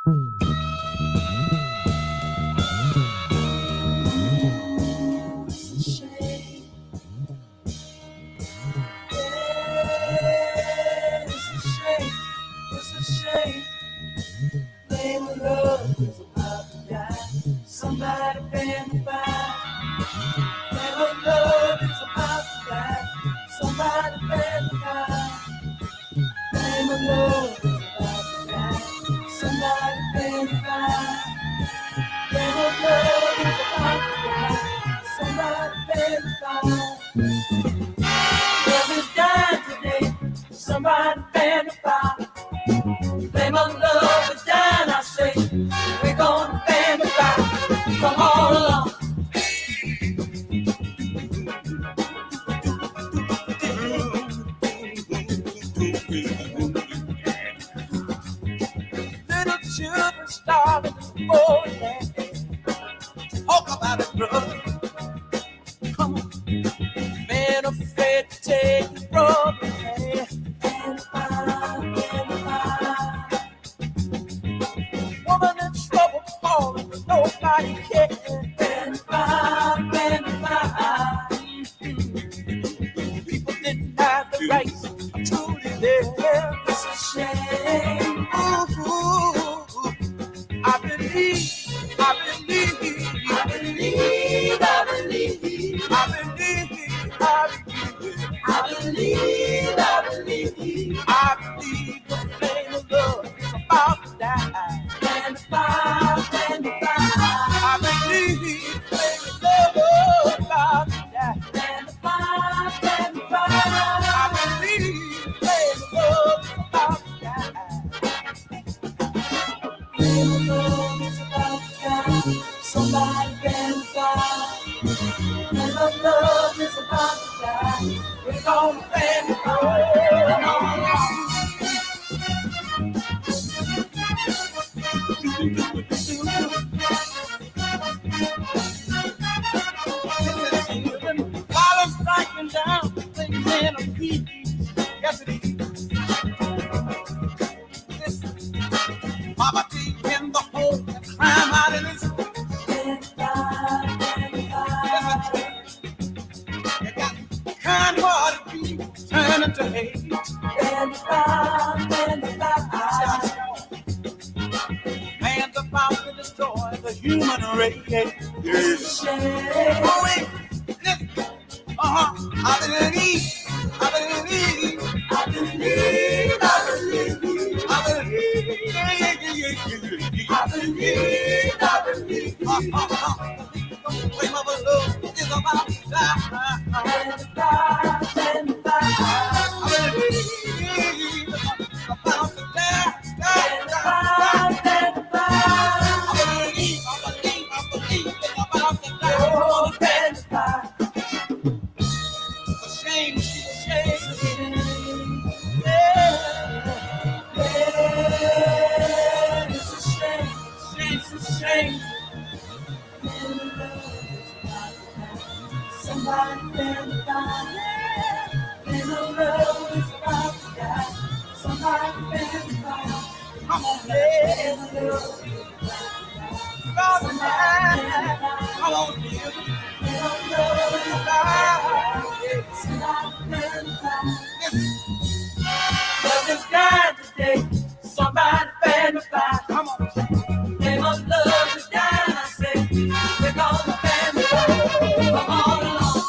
Somebody been by. Never love is about to die. Somebody been by. Never love is about to die. Somebody been by. Never love is about to die. Somebody been by. Love is dying today. Somebody been by. Blame on love is dying, I say. We're gonna bend the back. Come on along. Little children starving for land. Talk about it, brother. Come on. Man afraid to take the broken hand. Woman in trouble calling, but nobody cares. People didn't have the rights to truly live. It's a shame. Ooh, I believe, I believe, I believe, I believe, I believe, I believe, I believe, I believe, I believe the flame of love is about to die. And the fire, and the fire. I believe the flame of love is about to die. And the fire, and the fire. I believe the flame of love is about to die. Flame of love is about to die. Somebody can fly. Flame of love is about to die. We're gonna fan the fire. While I'm striking down things in a piece. Yes, it is. Listen, poverty in the home and crime out in the street. You got kind-hearted people turning to hate. Man's about to destroy the human race. Yes. Oh, wait. Listen. I believe, I believe, I believe, I believe, I believe, I believe, I believe. The flame of love is about to die. I believe about to die. I believe it's about to die. Shame, shame, yeah. It's a shame, it's a shame. Somebody been found, and the love is about to die. Somebody been found, come on, man. Somebody come on, dear. Love is dying today. Somebody fan the fire. Come on. Name of love is dying, I say. We're gonna fan the fire. Come on along.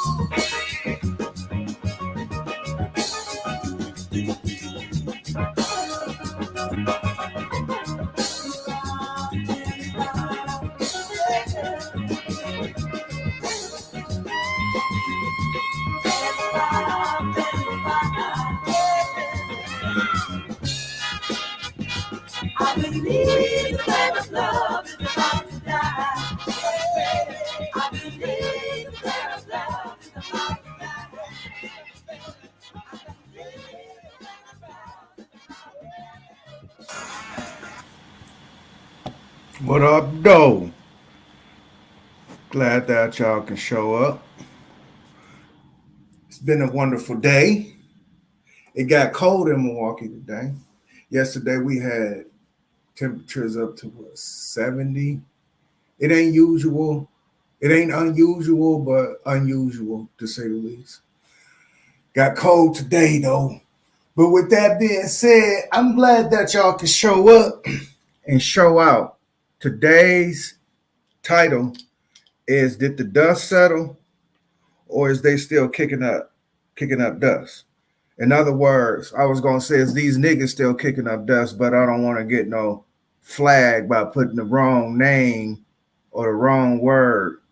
I believe the flame of love is about to die. I believe the flame of love is about to die. What up, though? Glad that y'all can show up. It's been a wonderful day. It got cold in Milwaukee today. Yesterday we had Temperatures up to what, 70? It ain't usual. It ain't unusual, but unusual to say the least. Got cold today though. But with that being said, I'm glad that y'all can show up and show out. Today's title is, did the dust settle, or is they still kicking up dust? In other words, I was gonna say, is these niggas still kicking up dust, but I don't want to get no flag by putting the wrong name or the wrong word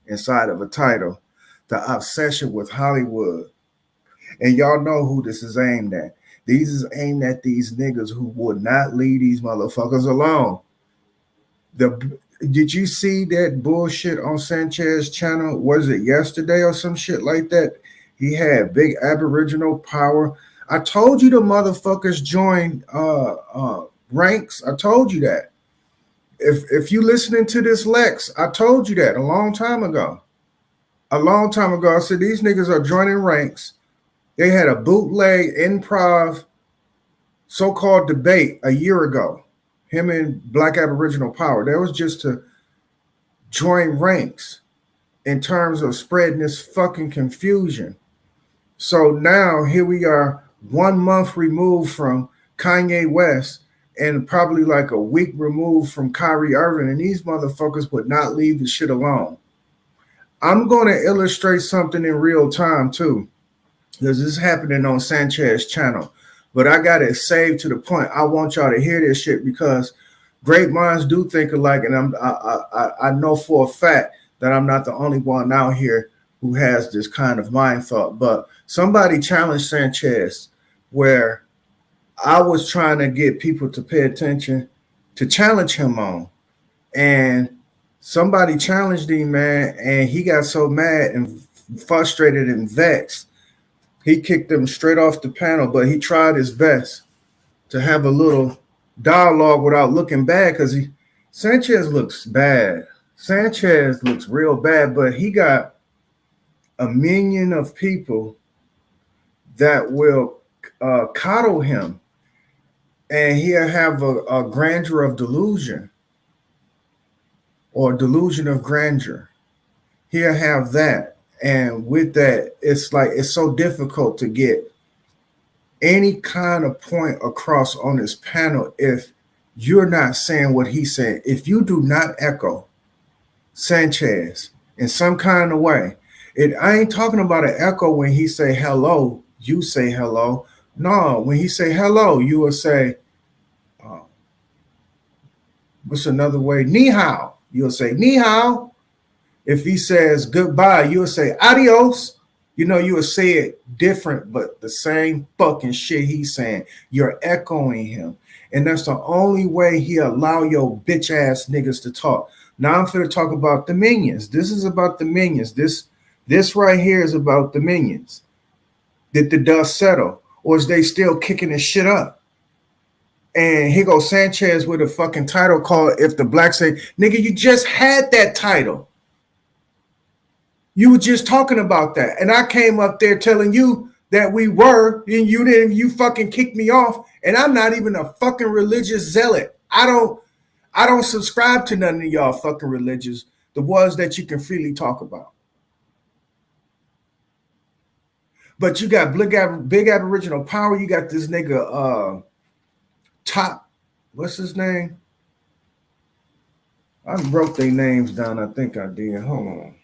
inside of a title. The obsession with Hollywood. And y'all know who this is aimed at. These is aimed at these niggas who would not leave these motherfuckers alone. Did you see that bullshit on Sanchez channel? Was it yesterday or some shit like that? He had big Aboriginal power. I told you the motherfuckers joined ranks. I told you that. If you listening to this Lex, I told you that a long time ago. I said these niggas are joining ranks. They had a bootleg improv so-called debate a year ago. Him and Black Aboriginal Power. That was just to join ranks in terms of spreading this fucking confusion. So now here we are, 1 month removed from Kanye West and probably like a week removed from Kyrie Irving, and these motherfuckers would not leave the shit alone. I'm going to illustrate something in real time too, because this is happening on Sanchez channel. But I got it saved to the point. I want y'all to hear this shit because great minds do think alike, and I know for a fact that I'm not the only one out here who has this kind of mind thought. But somebody challenged Sanchez where I was trying to get people to pay attention to challenge him on. And somebody challenged him, man, and he got so mad and frustrated and vexed. He kicked him straight off the panel, but he tried his best to have a little dialogue without looking bad because Sanchez looks bad. Sanchez looks real bad, but he got a minion of people that will coddle him, and he'll have a grandeur of delusion or delusion of grandeur. He'll have that. And with that, it's like it's so difficult to get any kind of point across on this panel if you're not saying what he said. If you do not echo Sanchez in some kind of way, I ain't talking about an echo when he say hello, you say hello. No, when he say hello, you will say, what's another way? Ni hao. You'll say ni hao. If he says goodbye, you'll say adios. You know, you will say it different, but the same fucking shit he's saying. You're echoing him. And that's the only way he allow your bitch ass niggas to talk. Now I'm finna talk about the minions. This is about the minions. This right here is about the minions. Did the dust settle? Or is they still kicking this shit up? And here goes Sanchez with a fucking title called If the Blacks Say, nigga, you just had that title. You were just talking about that. And I came up there telling you that we were, and you fucking kicked me off. And I'm not even a fucking religious zealot. I don't subscribe to none of y'all fucking religious, the ones that you can freely talk about. But you got big Aboriginal Power. You got this nigga Top, what's his name? I wrote their names down. I think I did. Hold on.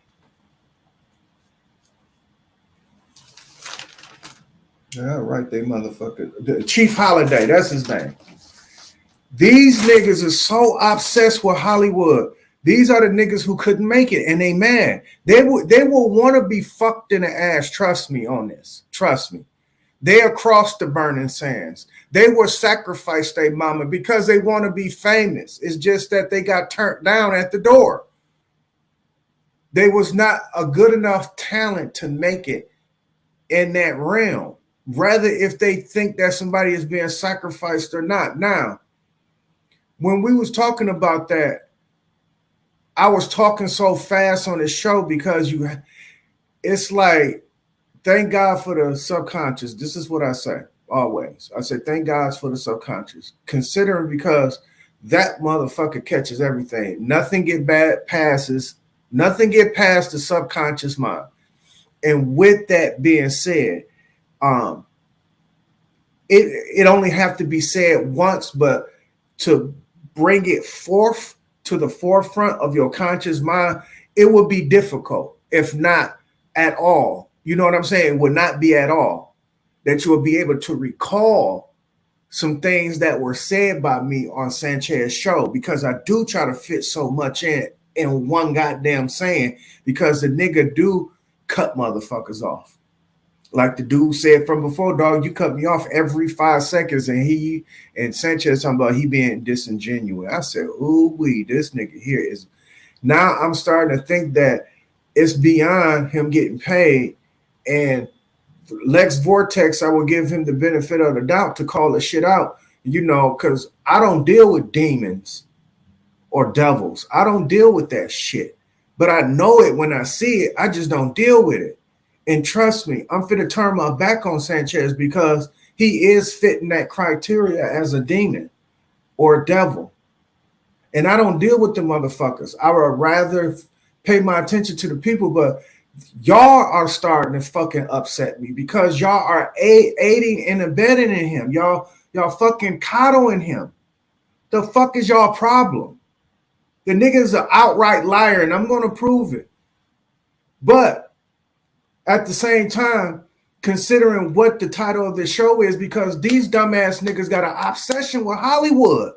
All right, they motherfucker. Chief Holiday, that's his name. These niggas are so obsessed with Hollywood. These are the niggas who couldn't make it, and they mad. They will want to be fucked in the ass. Trust me on this. Trust me. They across the burning sands. They will sacrifice their mama because they want to be famous. It's just that they got turned down at the door. They was not a good enough talent to make it in that realm. Rather, if they think that somebody is being sacrificed or not. Now, when we was talking about that, I was talking so fast on the show because it's like, thank God for the subconscious. This is what I say always. I say, thank God for the subconscious. Considering because that motherfucker catches everything. Nothing get past the subconscious mind. And with that being said, it only have to be said once, but to bring it forth to the forefront of your conscious mind, it would be difficult, if not at all. You know what I'm saying? It would not be at all that you will be able to recall some things that were said by me on Sanchez show, because I do try to fit so much in one goddamn saying, because the nigga do cut motherfuckers off. Like the dude said from before, dog, you cut me off every 5 seconds, and Sanchez talking about he being disingenuous. I said, ooh wee, this nigga here is. Now I'm starting to think that it's beyond him getting paid, and Lex Vortex, I will give him the benefit of the doubt to call the shit out, because I don't deal with demons or devils. I don't deal with that shit, but I know it when I see it. I just don't deal with it. And trust me, I'm finna turn my back on Sanchez because he is fitting that criteria as a demon or a devil. And I don't deal with the motherfuckers. I would rather pay my attention to the people, but y'all are starting to fucking upset me because y'all are aiding and abetting in him. Y'all fucking coddling him. The fuck is y'all problem? The nigga's an outright liar, and I'm going to prove it. But at the same time, considering what the title of the show is, because these dumbass niggas got an obsession with Hollywood,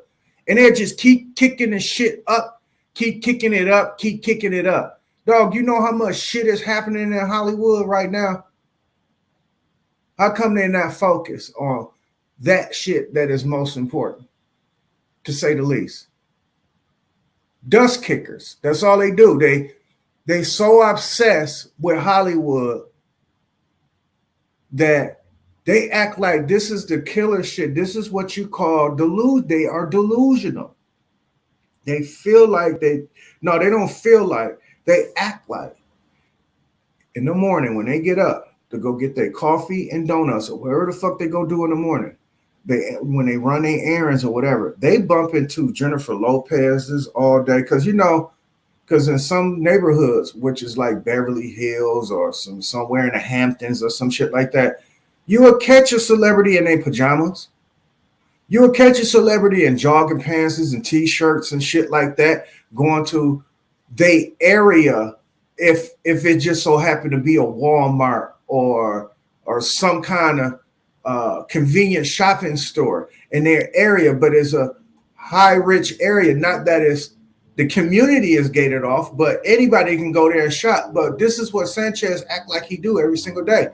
and they just keep kicking the shit up, keep kicking it up. Dog, you know how much shit is happening in Hollywood right now? How come they're not focused on that shit that is most important, to say the least? Dust kickers. That's all they do. They so obsessed with Hollywood that they act like this is the killer shit. This is what you call they are delusional. They feel like they don't feel like, they act like. In the morning when they get up to go get their coffee and donuts or whatever the fuck they go do in the morning, when they run their errands or whatever, they bump into Jennifer Lopez's all day because in some neighborhoods, which is like Beverly Hills or somewhere in the Hamptons or some shit like that, you will catch a celebrity in their pajamas. You will catch a celebrity in jogging pants and T-shirts and shit like that going to their area if it just so happened to be a Walmart or some kind of convenient shopping store in their area, but it's a high-rich area. Not that it's the community is gated off, but anybody can go there and shop. But this is what Sanchez act like he do every single day.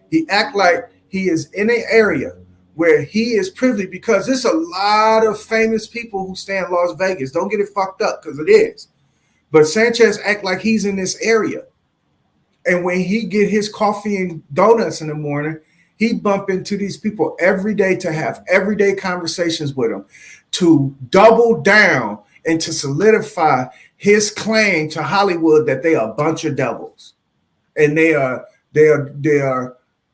He act like he is in an area where he is privileged, because there's a lot of famous people who stay in Las Vegas. Don't get it fucked up, because it is. But Sanchez act like he's in this area. And when he get his coffee and donuts in the morning, he bump into these people every day to have everyday conversations with them, to double down and to solidify his claim to Hollywood that they are a bunch of devils, and they are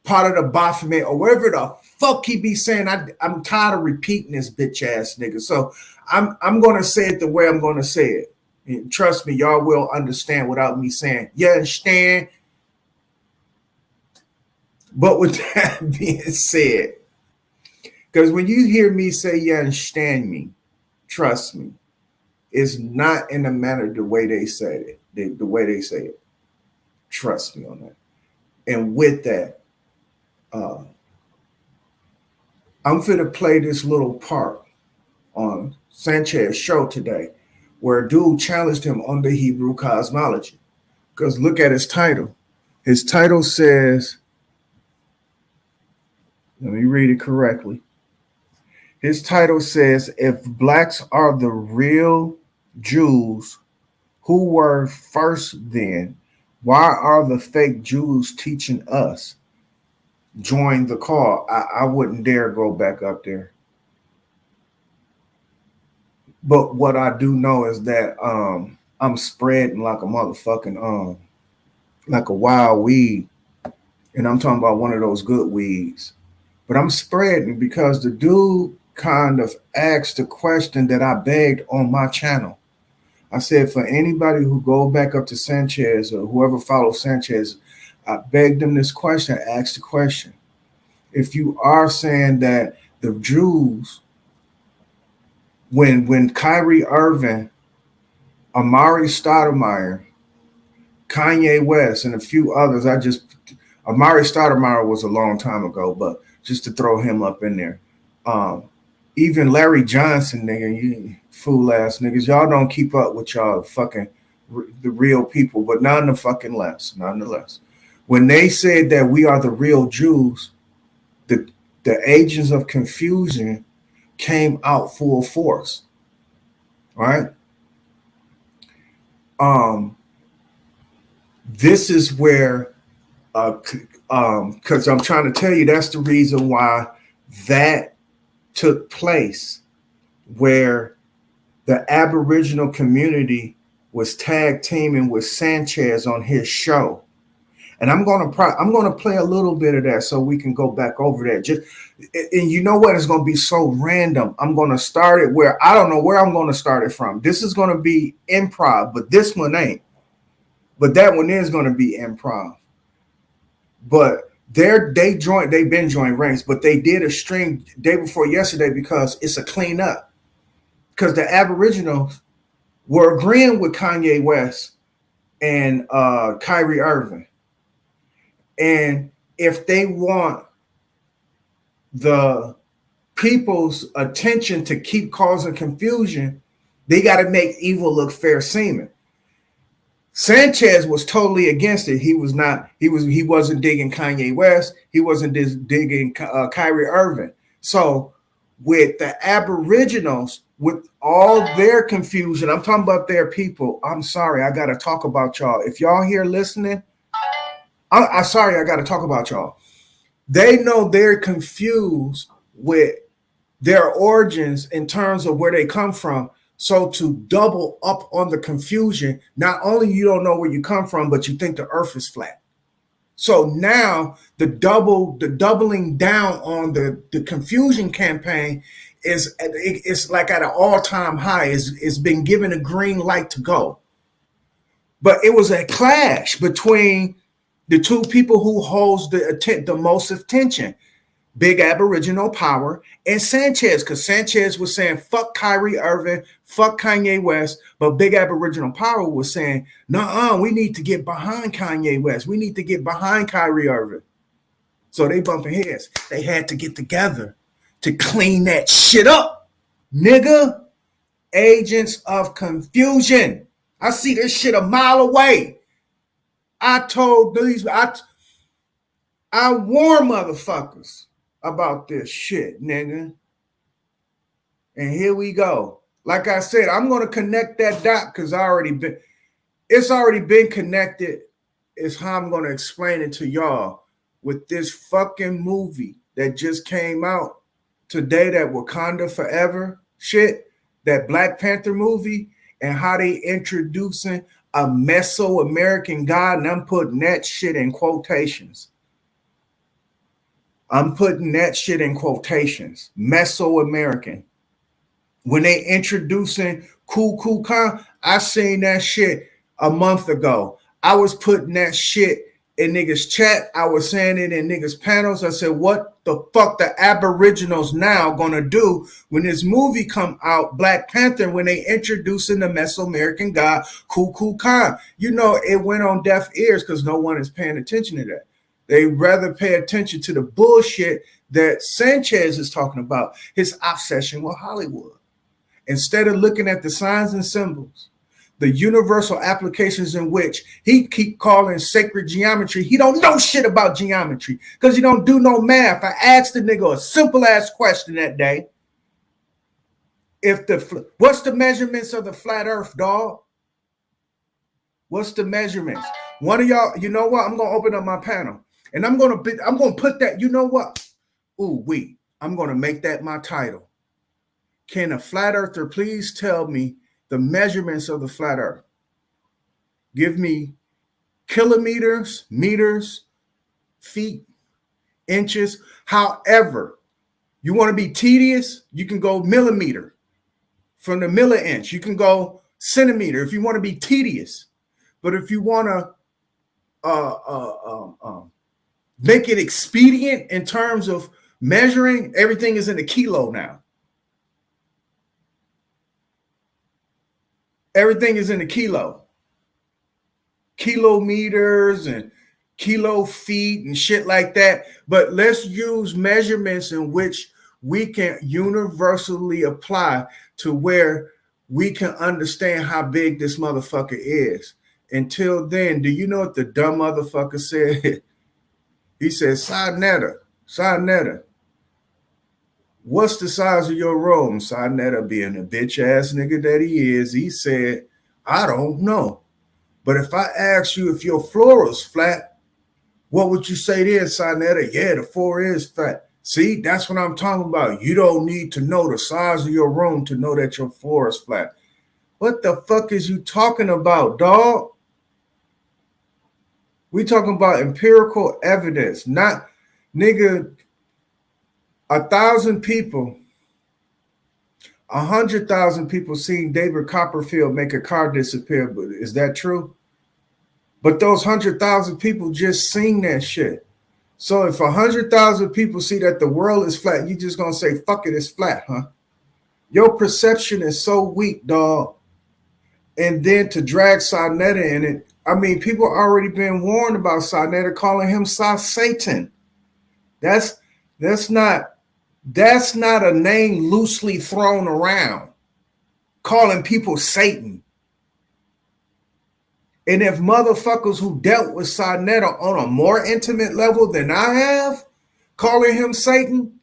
part of the Baphomet or whatever the fuck he be saying. I'm tired of repeating this bitch ass nigga, so I'm gonna say it the way I'm gonna say it. And trust me, y'all will understand without me saying, you understand? But with that being said, because when you hear me say you understand me, trust me, it's not in the manner the way they said it, the way they say it. Trust me on that. And with that, I'm going to play this little part on Sanchez's show today where a dude challenged him on the Hebrew cosmology. Because look at his title. His title says, let me read it correctly. His title says, if blacks are the real Jews, who were first then? Why are the fake Jews teaching us? Join the call. I wouldn't dare go back up there. But what I do know is that I'm spreading like a motherfucking like a wild weed. And I'm talking about one of those good weeds. But I'm spreading because the dude kind of asked the question that I begged on my channel. I said, for anybody who go back up to Sanchez or whoever follows Sanchez, I begged them this question, asked the question. If you are saying that the Jews, when Kyrie Irving, Amari Stoudemire, Kanye West, and a few others, Amari Stoudemire was a long time ago, but just to throw him up in there. Even Larry Johnson, nigga, you fool ass niggas, y'all don't keep up with y'all fucking the real people, but nonetheless, when they said that we are the real Jews, the agents of confusion came out full force, right? This is where, because I'm trying to tell you, that's the reason why that took place, where the Aboriginal community was tag teaming with Sanchez on his show. And I'm gonna play a little bit of that so we can go back over that. And you know what? It's gonna be so random. I'm gonna start it where I don't know where I'm gonna start it from. This is gonna be improv, but this one ain't. But that one is gonna be improv. But they've been joint ranks, but they did a stream day before yesterday because it's a cleanup. Because the Aboriginals were agreeing with Kanye West and Kyrie Irving. And if they want the people's attention to keep causing confusion, they got to make evil look fair seeming. Sanchez was totally against it. He wasn't digging Kanye West. He wasn't digging Kyrie Irving. So with the Aboriginals, with all their confusion, I'm talking about their people. I'm sorry, I got to talk about y'all. If y'all here listening, I'm sorry, I got to talk about y'all. They know they're confused with their origins in terms of where they come from. So to double up on the confusion, not only you don't know where you come from, but you think the earth is flat. So now the doubling down on the confusion campaign it's like at an all-time high. It's been given a green light to go. But it was a clash between the two people who holds the most attention, Big Aboriginal Power and Sanchez, because Sanchez was saying, fuck Kyrie Irving, fuck Kanye West, but Big Aboriginal Power was saying, nah, we need to get behind Kanye West. We need to get behind Kyrie Irving. So they bumping heads. They had to get together to clean that shit up. Nigga, agents of confusion. I see this shit a mile away. I told these, I warn motherfuckers about this shit, nigga. And here we go. Like I said, I'm going to connect that dot because it's already been connected. Is how I'm going to explain it to y'all with this fucking movie that just came out today, that Wakanda Forever shit, that Black Panther movie, and how they introducing a Mesoamerican god, and I'm putting that shit in quotations. Mesoamerican. When they introducing Kukulkan, I seen that shit a month ago. I was putting that shit in niggas chat. I was saying it in niggas panels. I said, what the fuck the Aboriginals now gonna do when this movie come out, Black Panther, when they introducing the Mesoamerican god Kukulkan? You know, it went on deaf ears because no one is paying attention to that. They rather pay attention to the bullshit that Sanchez is talking about, his obsession with Hollywood. Instead of looking at the signs and symbols, the universal applications in which he keep calling sacred geometry. He don't know shit about geometry because he don't do no math. I asked the nigga a simple ass question that day. What's the measurements of the flat earth, dog? What's the measurements? One of y'all, you know what? I'm gonna open up my panel and I'm gonna put that, you know what? I'm gonna make that my title. Can a flat earther please tell me the measurements of the flat earth? Give me kilometers, meters, feet, inches, however. You want to be tedious? You can go millimeter. From the milli-inch, you can go centimeter if you want to be tedious. But if you want to make it expedient in terms of measuring, everything is in the kilo now. Everything is in the kilo. Kilometers and kilo feet and shit like that. But let's use measurements in which we can universally apply to where we can understand how big this motherfucker is. Until then, do you know what the dumb motherfucker said? He said, Sarnetta, what's the size of your room? Sarnetta, being a bitch ass nigga that he is, he said, I don't know. But if I ask you if your floor is flat, what would you say then, Sarnetta? Yeah, the floor is flat. See, that's what I'm talking about. You don't need to know the size of your room to know that your floor is flat. What the fuck is you talking about, dog? We talking about empirical evidence, not, nigga, 1,000 people, 100,000 people seen David Copperfield make a car disappear. But is that true? But those 100,000 people just seen that shit. So if 100,000 people see that the world is flat, you just gonna say, fuck it, it's flat, huh? Your perception is so weak, dog. And then to drag Sarnetta in it, I mean, people already been warned about Sarnetta, calling him Satan. That's not a name loosely thrown around, calling people Satan. And if motherfuckers who dealt with Sarnetta on a more intimate level than I have, calling him Satan,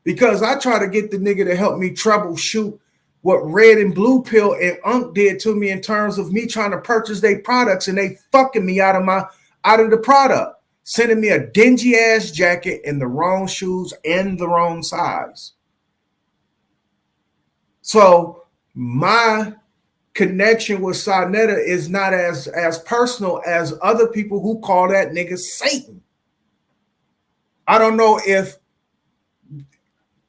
because I try to get the nigga to help me troubleshoot what Red and Blue Pill and Unk did to me in terms of me trying to purchase their products and they fucking me out of the product, sending me a dingy ass jacket and the wrong shoes and the wrong size. So my connection with Sarnetta is not as personal as other people who call that nigga Satan. I don't know if,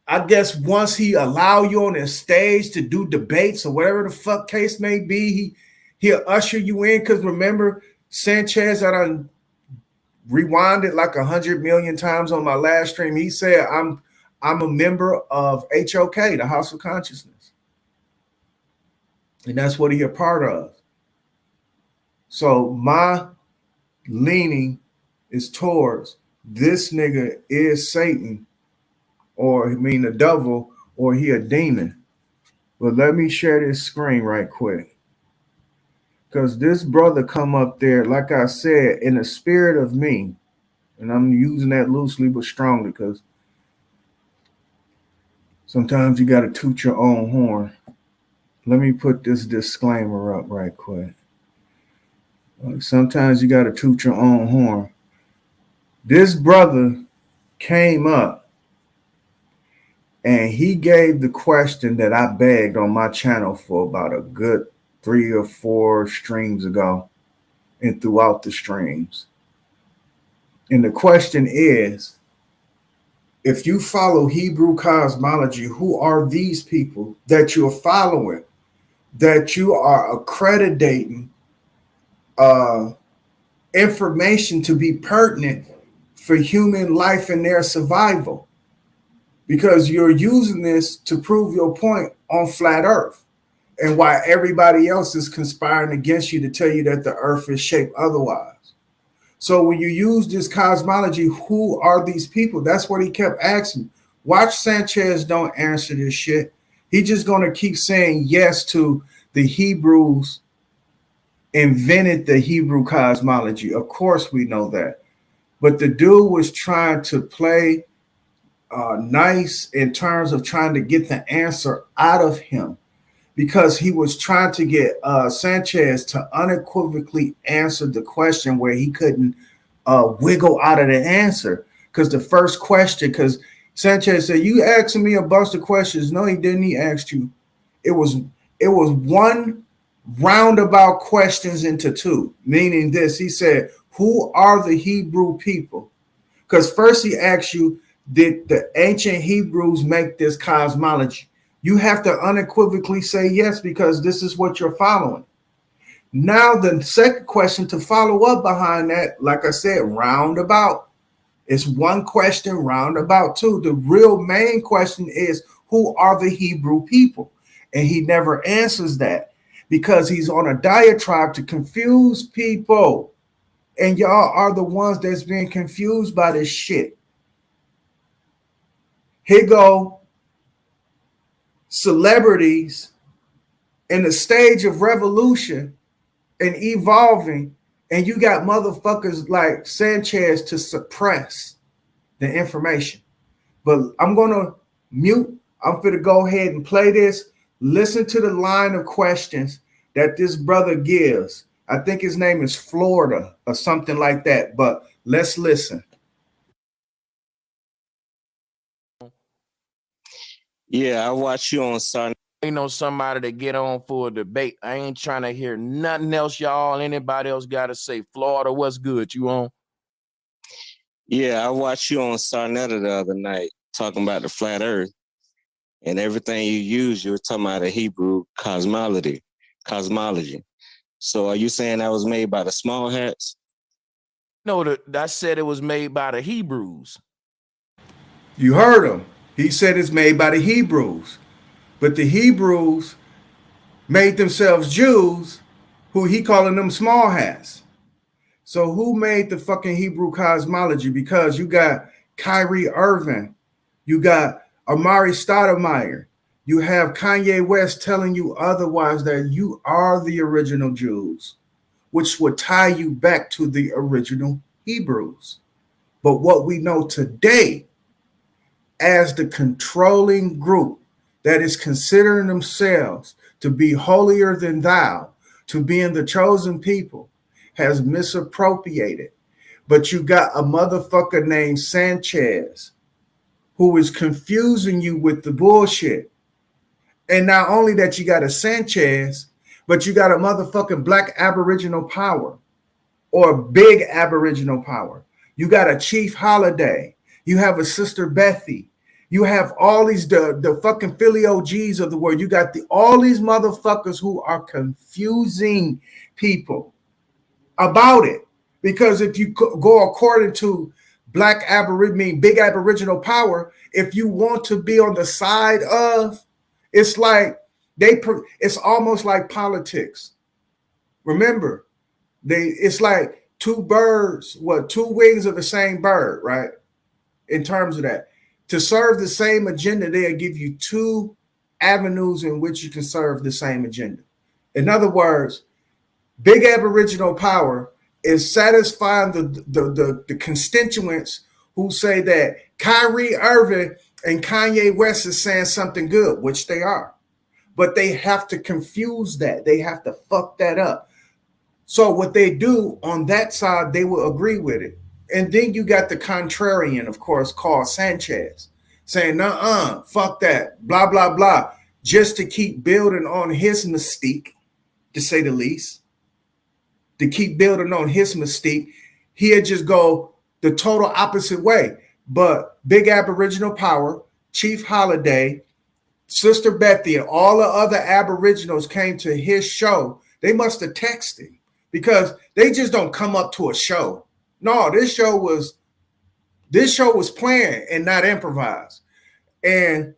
I guess once he allow you on his stage to do debates or whatever the fuck case may be, he'll usher you in. Because remember, Sanchez, that I rewinded like 100 million times on my last stream, he said, I'm a member of HOK, the House of Consciousness. And that's what he a part of. So my leaning is towards this nigga is Satan, or I mean the devil, or he a demon. But let me share this screen right quick. Because this brother come up there, like I said, in the spirit of me, and I'm using that loosely but strongly because sometimes you got to toot your own horn. Let me put this disclaimer up right quick. Sometimes you got to toot your own horn. This brother came up and he gave the question that I begged on my channel for about a good 3 or 4 streams ago and throughout the streams. And the question is, if you follow Hebrew cosmology, who are these people that you're following, that you are accrediting information to be pertinent for human life and their survival? Because you're using this to prove your point on flat earth and why everybody else is conspiring against you to tell you that the earth is shaped otherwise. So when you use this cosmology, who are these people? That's what he kept asking. Watch Sanchez don't answer this shit. He just going to keep saying yes to the Hebrews invented the Hebrew cosmology. Of course we know that. But the dude was trying to play nice in terms of trying to get the answer out of him, because he was trying to get Sanchez to unequivocally answer the question where he couldn't wiggle out of the answer. Because the first question, because Sanchez said, you asking me a bunch of questions. No, he didn't. He asked you. It was one roundabout questions into 2, meaning this. He said, who are the Hebrew people? Because first he asked you, did the ancient Hebrews make this cosmology? You have to unequivocally say yes, because this is what you're following. Now, the second question to follow up behind that, like I said, roundabout. It's one question, roundabout two. The real main question is, who are the Hebrew people? And he never answers that because he's on a diatribe to confuse people. And y'all are the ones that's being confused by this shit. Here go celebrities in the stage of revolution and evolving, and you got motherfuckers like Sanchez to suppress the information. But I'm gonna mute. I'm gonna go ahead and play this. Listen to the line of questions that this brother gives. I think his name is Florida or something like that, but let's listen. Yeah, I watch you on Sunday. You know, somebody to get on for a debate. I ain't trying to hear nothing else y'all, anybody else got to say. Florida, what's good? You on? Yeah, I watched you on Sarnetta the other night talking about the flat earth, and everything you used, you were talking about a Hebrew cosmology. So are you saying that was made by the small hats? No, I said it was made by the Hebrews. You heard him. He said it's made by the Hebrews. But the Hebrews made themselves Jews, who he calling them small hats. So who made the fucking Hebrew cosmology? Because you got Kyrie Irving, you got Amari Stoudemire, you have Kanye West telling you otherwise, that you are the original Jews, which would tie you back to the original Hebrews. But what we know today as the controlling group that is considering themselves to be holier than thou, to being the chosen people, has misappropriated. But you got a motherfucker named Sanchez who is confusing you with the bullshit. And not only that, you got a Sanchez, but you got a motherfucking black Aboriginal power or big Aboriginal power. You got a Chief Holiday. You have a Sister Bethy. You have all these the fucking Philly OGs of the world. You got all these motherfuckers who are confusing people about it. Because if you go according to black Aboriginal, big Aboriginal power, if you want to be on the side of, it's like it's almost like politics. Remember, it's like two birds, two wings of the same bird, right? In terms of that. To serve the same agenda, they'll give you two avenues in which you can serve the same agenda. In other words, big Aboriginal power is satisfying the constituents who say that Kyrie Irving and Kanye West is saying something good, which they are. But they have to confuse that. They have to fuck that up. So what they do on that side, they will agree with it. And then you got the contrarian, of course, called Sanchez, saying, nuh-uh, fuck that, blah, blah, blah, just to keep building on his mystique, to say the least. To keep building on his mystique, he'd just go the total opposite way. But big Aboriginal power, Chief Holiday, Sister Bethy, and all the other Aboriginals came to his show. They must have texted, because they just don't come up to a show. No, this show was planned and not improvised. And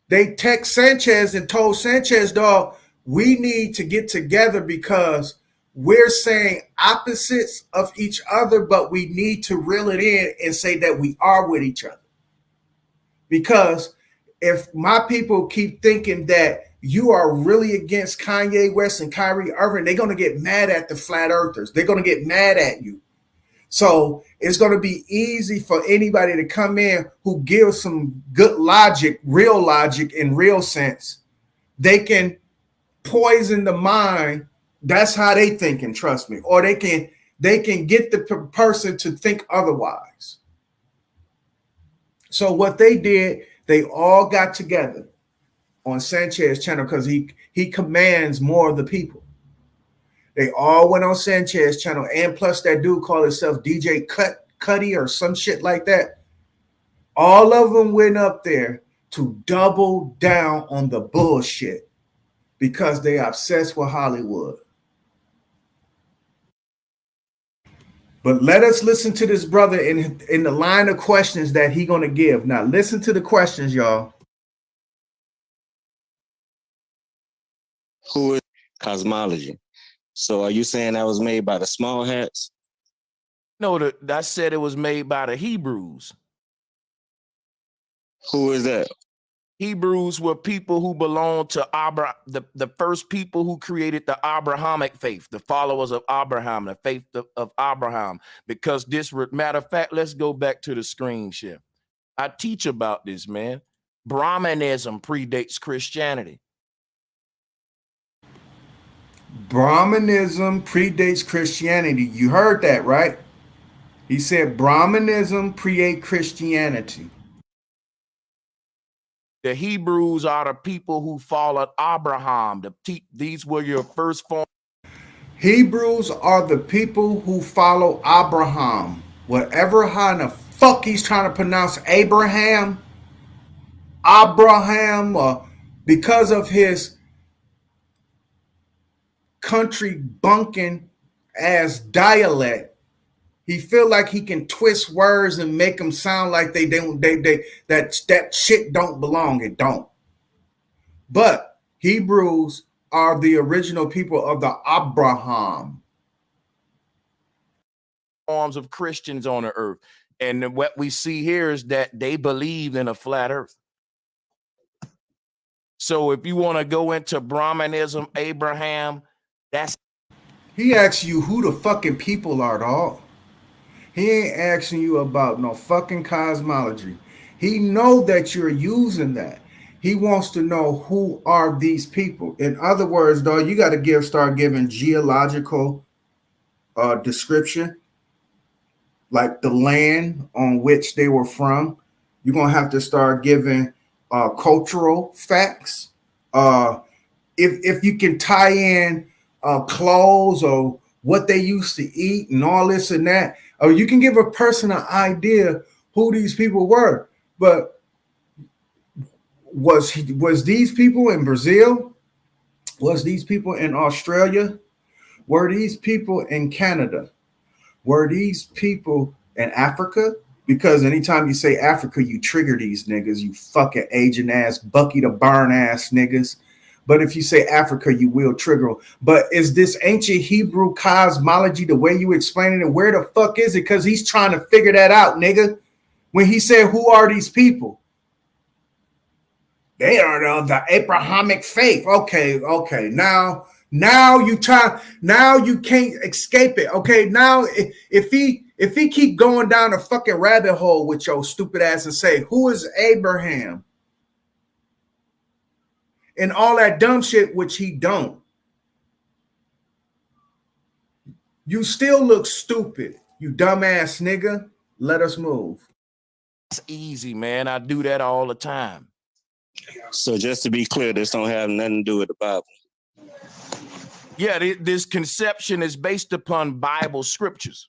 they text Sanchez and told Sanchez, dog, we need to get together because we're saying opposites of each other, but we need to reel it in and say that we are with each other. Because if my people keep thinking that you are really against Kanye West and Kyrie Irving, they're going to get mad at the flat earthers. They're going to get mad at you. So it's going to be easy for anybody to come in who gives some good logic, real logic in real sense. They can poison the mind. That's how they thinking, trust me. Or they can get the person to think otherwise. So what they did, they all got together on Sanchez channel because he commands more of the people. They all went on Sanchez channel, and plus that dude called himself DJ Cuddy or some shit like that. All of them went up there to double down on the bullshit because they obsessed with Hollywood. But let us listen to this brother in the line of questions that he gonna give. Now listen to the questions, y'all. Who is cosmology? So are you saying that was made by the small hats? No, I said it was made by the Hebrews. Who is that? Hebrews were people who belonged to Abraham, the first people who created the Abrahamic faith, the followers of Abraham, the faith of Abraham. Because this, matter of fact, let's go back to the screen share. I teach about this, man. Brahmanism predates Christianity. Brahmanism predates Christianity. You heard that, right? He said Brahmanism predates Christianity. The Hebrews are the people who followed Abraham. These were your first form. Hebrews are the people who follow Abraham. Whatever how in the fuck he's trying to pronounce Abraham, because of his country bunking ass dialect, he feel like he can twist words and make them sound like that shit don't belong. It don't. But Hebrews are the original people of the Abraham. Forms of Christians on the earth. And what we see here is that they believe in a flat earth. So if you want to go into Brahmanism, Abraham, that's... He asks you who the fucking people are, dog. He ain't asking you about no fucking cosmology. He know that you're using that. He wants to know who are these people. In other words, dog, you got to start giving geological description, like the land on which they were from. You're gonna have to start giving cultural facts. If you can tie in clothes or what they used to eat and all this and that, or you can give a person an idea who these people were. But was these people in Brazil? Was these people in Australia? Were these people in Canada? Were these people in Africa? Because anytime you say Africa, you trigger these niggas, you fucking agent ass, Bucky the Barn ass niggas. But if you say Africa, you will trigger them. But is this ancient Hebrew cosmology the way you explain it? And where the fuck is it? Because he's trying to figure that out, nigga. When he said, who are these people? They are the Abrahamic faith. Okay. Now you can't escape it. Okay. Now if he keep going down a fucking rabbit hole with your stupid ass and say, who is Abraham? And all that dumb shit, which he don't. You still look stupid, you dumbass nigga. Let us move. It's easy, man. I do that all the time. So just to be clear, this don't have nothing to do with the Bible. Yeah, this conception is based upon Bible scriptures.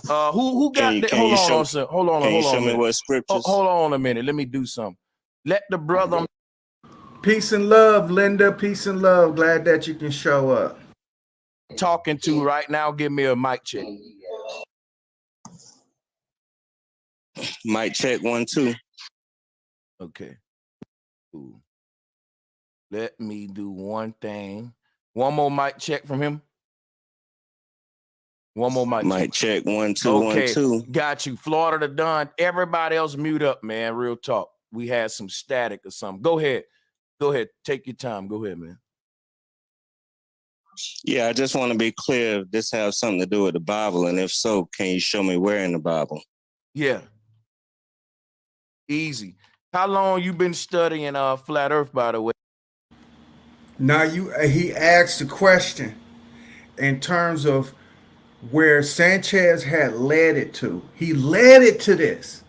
Who got that? Hold on. Can you show me what scriptures? Hold on a minute. Let me do something. Let the brother. Peace and love, Linda. Peace and love. Glad that you can show up. Talking to right now, give me a mic check. Mic check 1 2. Okay. Ooh. Let me do one thing. One more mic check from him. One more mic check 1 2 okay. 1 2. Got you. Florida done. Everybody else mute up, man. Real talk. We had some static or something. Go ahead. Take your time. Go ahead, man. Yeah, I just want to be clear if this has something to do with the Bible, and if so, can you show me where in the Bible? Yeah. Easy. How long you been studying flat earth, by the way? Now he asked a question in terms of where Sanchez had led it to. He led it to this.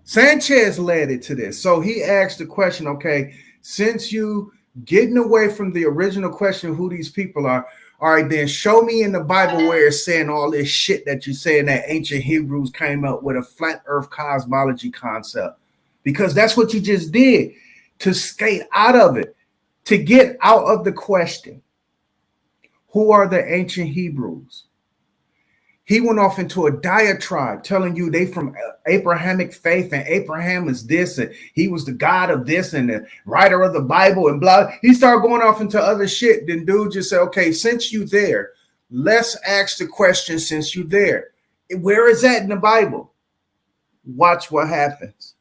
Sanchez led it to this. So he asked the question, okay, since you getting away from the original question of who these people are. All right, then show me in the Bible where it's saying all this shit that you're saying that ancient Hebrews came up with a flat earth cosmology concept. Because that's what you just did, to skate out of it, to get out of the question. Who are the ancient Hebrews? He went off into a diatribe telling you they from Abrahamic faith and Abraham is this and he was the God of this and the writer of the Bible and blah. He started going off into other shit. Then dude just said, okay, since you there, let's ask the question since you there. Where is that in the Bible? Watch what happens.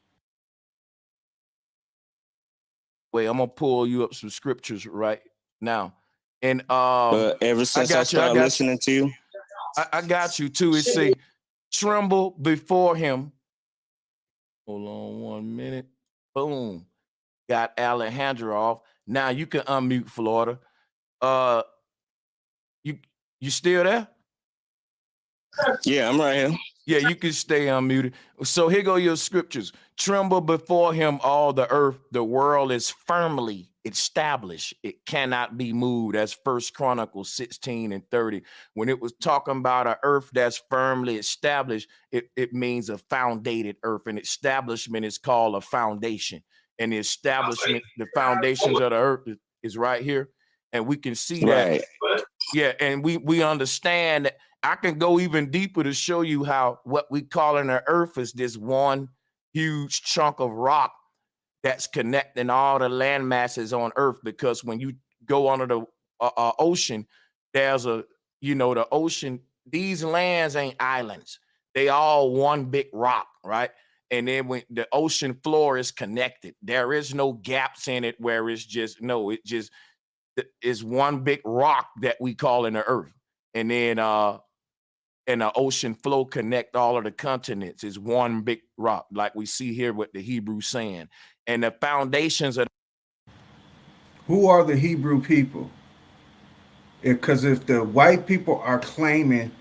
Wait, I'm going to pull you up some scriptures right now. And but ever since I started listening to you, I got you too. It say, tremble before him. Hold on 1 minute. Boom. Got Alejandro off. Now you can unmute Florida. You still there? Yeah, I'm right here. Yeah, you can stay unmuted. So here go your scriptures. Tremble before him, all the earth. The world is firmly established. It cannot be moved. That's First Chronicles 16 and 30. When it was talking about an earth that's firmly established, it means a foundated earth. And establishment is called a foundation. And the establishment, the foundations of the earth is right here. And we can see that. Yeah, and we understand that. I can go even deeper to show you how what we call in the earth is this one huge chunk of rock that's connecting all the land masses on earth. Because when you go under the ocean, there's the ocean. These lands ain't islands. They all one big rock, right? And then when the ocean floor is connected, there is no gaps in it where it's just, no, it just is one big rock that we call in the earth. And then, and the ocean flow connect all of the continents is one big rock, like we see here with the Hebrew saying. And the foundations of. Who are the Hebrew people? Because if the white people are claiming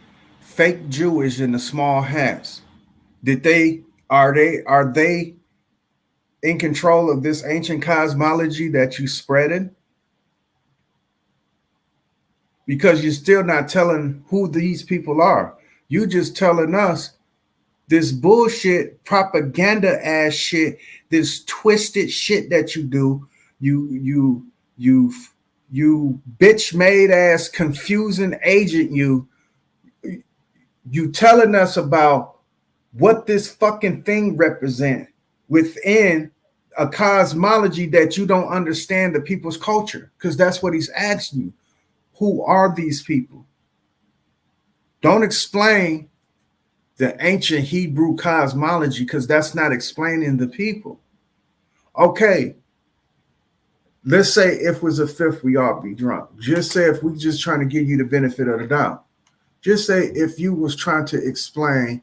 fake Jewish in the small hats, are they in control of this ancient cosmology that you spreading? Because you're still not telling who these people are. You just telling us this bullshit, propaganda ass shit, this twisted shit that you do. You bitch made ass confusing agent. You telling us about what this fucking thing represent within a cosmology that you don't understand the people's culture, because that's what he's asking you. Who are these people? Don't explain the ancient Hebrew cosmology, because that's not explaining the people. Okay, let's say if it was a fifth, we all be drunk. Just say if we just trying to give you the benefit of the doubt. Just say if you was trying to explain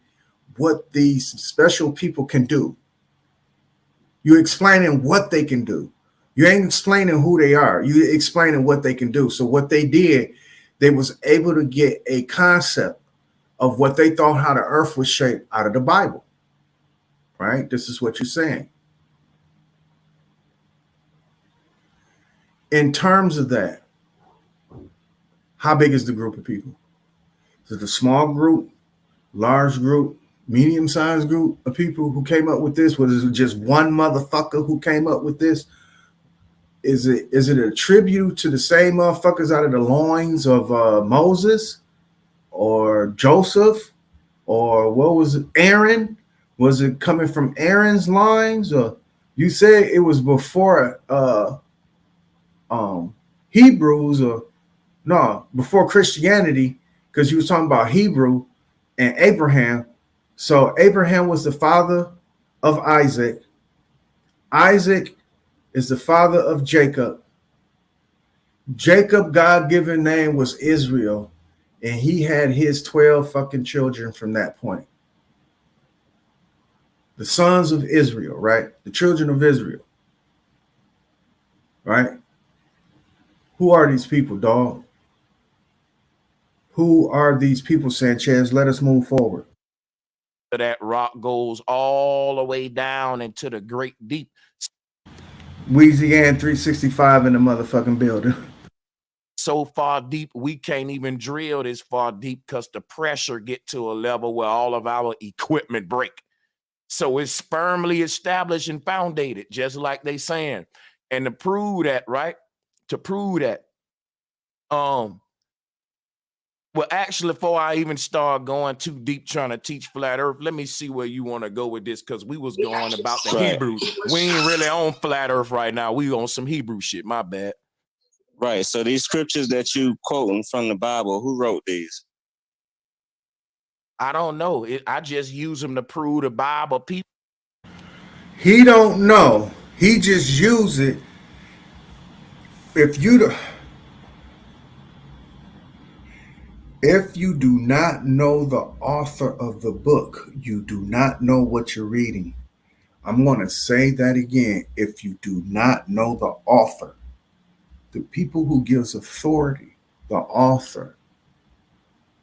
what these special people can do. You're explaining what they can do. You ain't explaining who they are. You're explaining what they can do. So what they did, they was able to get a concept of what they thought how the earth was shaped out of the Bible. Right? This is what you're saying. In terms of that, how big is the group of people? Is it a small group, large group, medium-sized group of people who came up with this? Was it just one motherfucker who came up with this? Is it a tribute to the same motherfuckers out of the loins of Moses or Joseph, or what was it, Aaron? Was it coming from Aaron's lines? Or you said it was before Hebrews, or no, before Christianity, because you was talking about Hebrew and Abraham. So Abraham was the father of Isaac. Isaac is the father of Jacob. Jacob, God-given name was Israel, and he had his 12 fucking children from that point. The sons of Israel, right? The children of Israel, right? Who are these people, dog? Who are these people, Sanchez? Let us move forward. That rock goes all the way down into the great deep. Weezy and 365 in the motherfucking building. So far deep, we can't even drill this far deep because the pressure get to a level where all of our equipment break. So it's firmly established and foundated, just like they saying. And to prove that, right? To prove that, well, actually, before I even start going too deep trying to teach flat earth, let me see where you want to go with this, because we was going about the Right. Hebrews. We ain't really on flat earth right now. We on some Hebrew shit. My bad. Right. So these scriptures that you quoting from the Bible, who wrote these? I don't know. I just use them to prove the Bible. People. He don't know. He just use it. If you do not know the author of the book, you do not know what you're reading. I'm going to say that again. If you do not know the author, the people who gives authority, the author,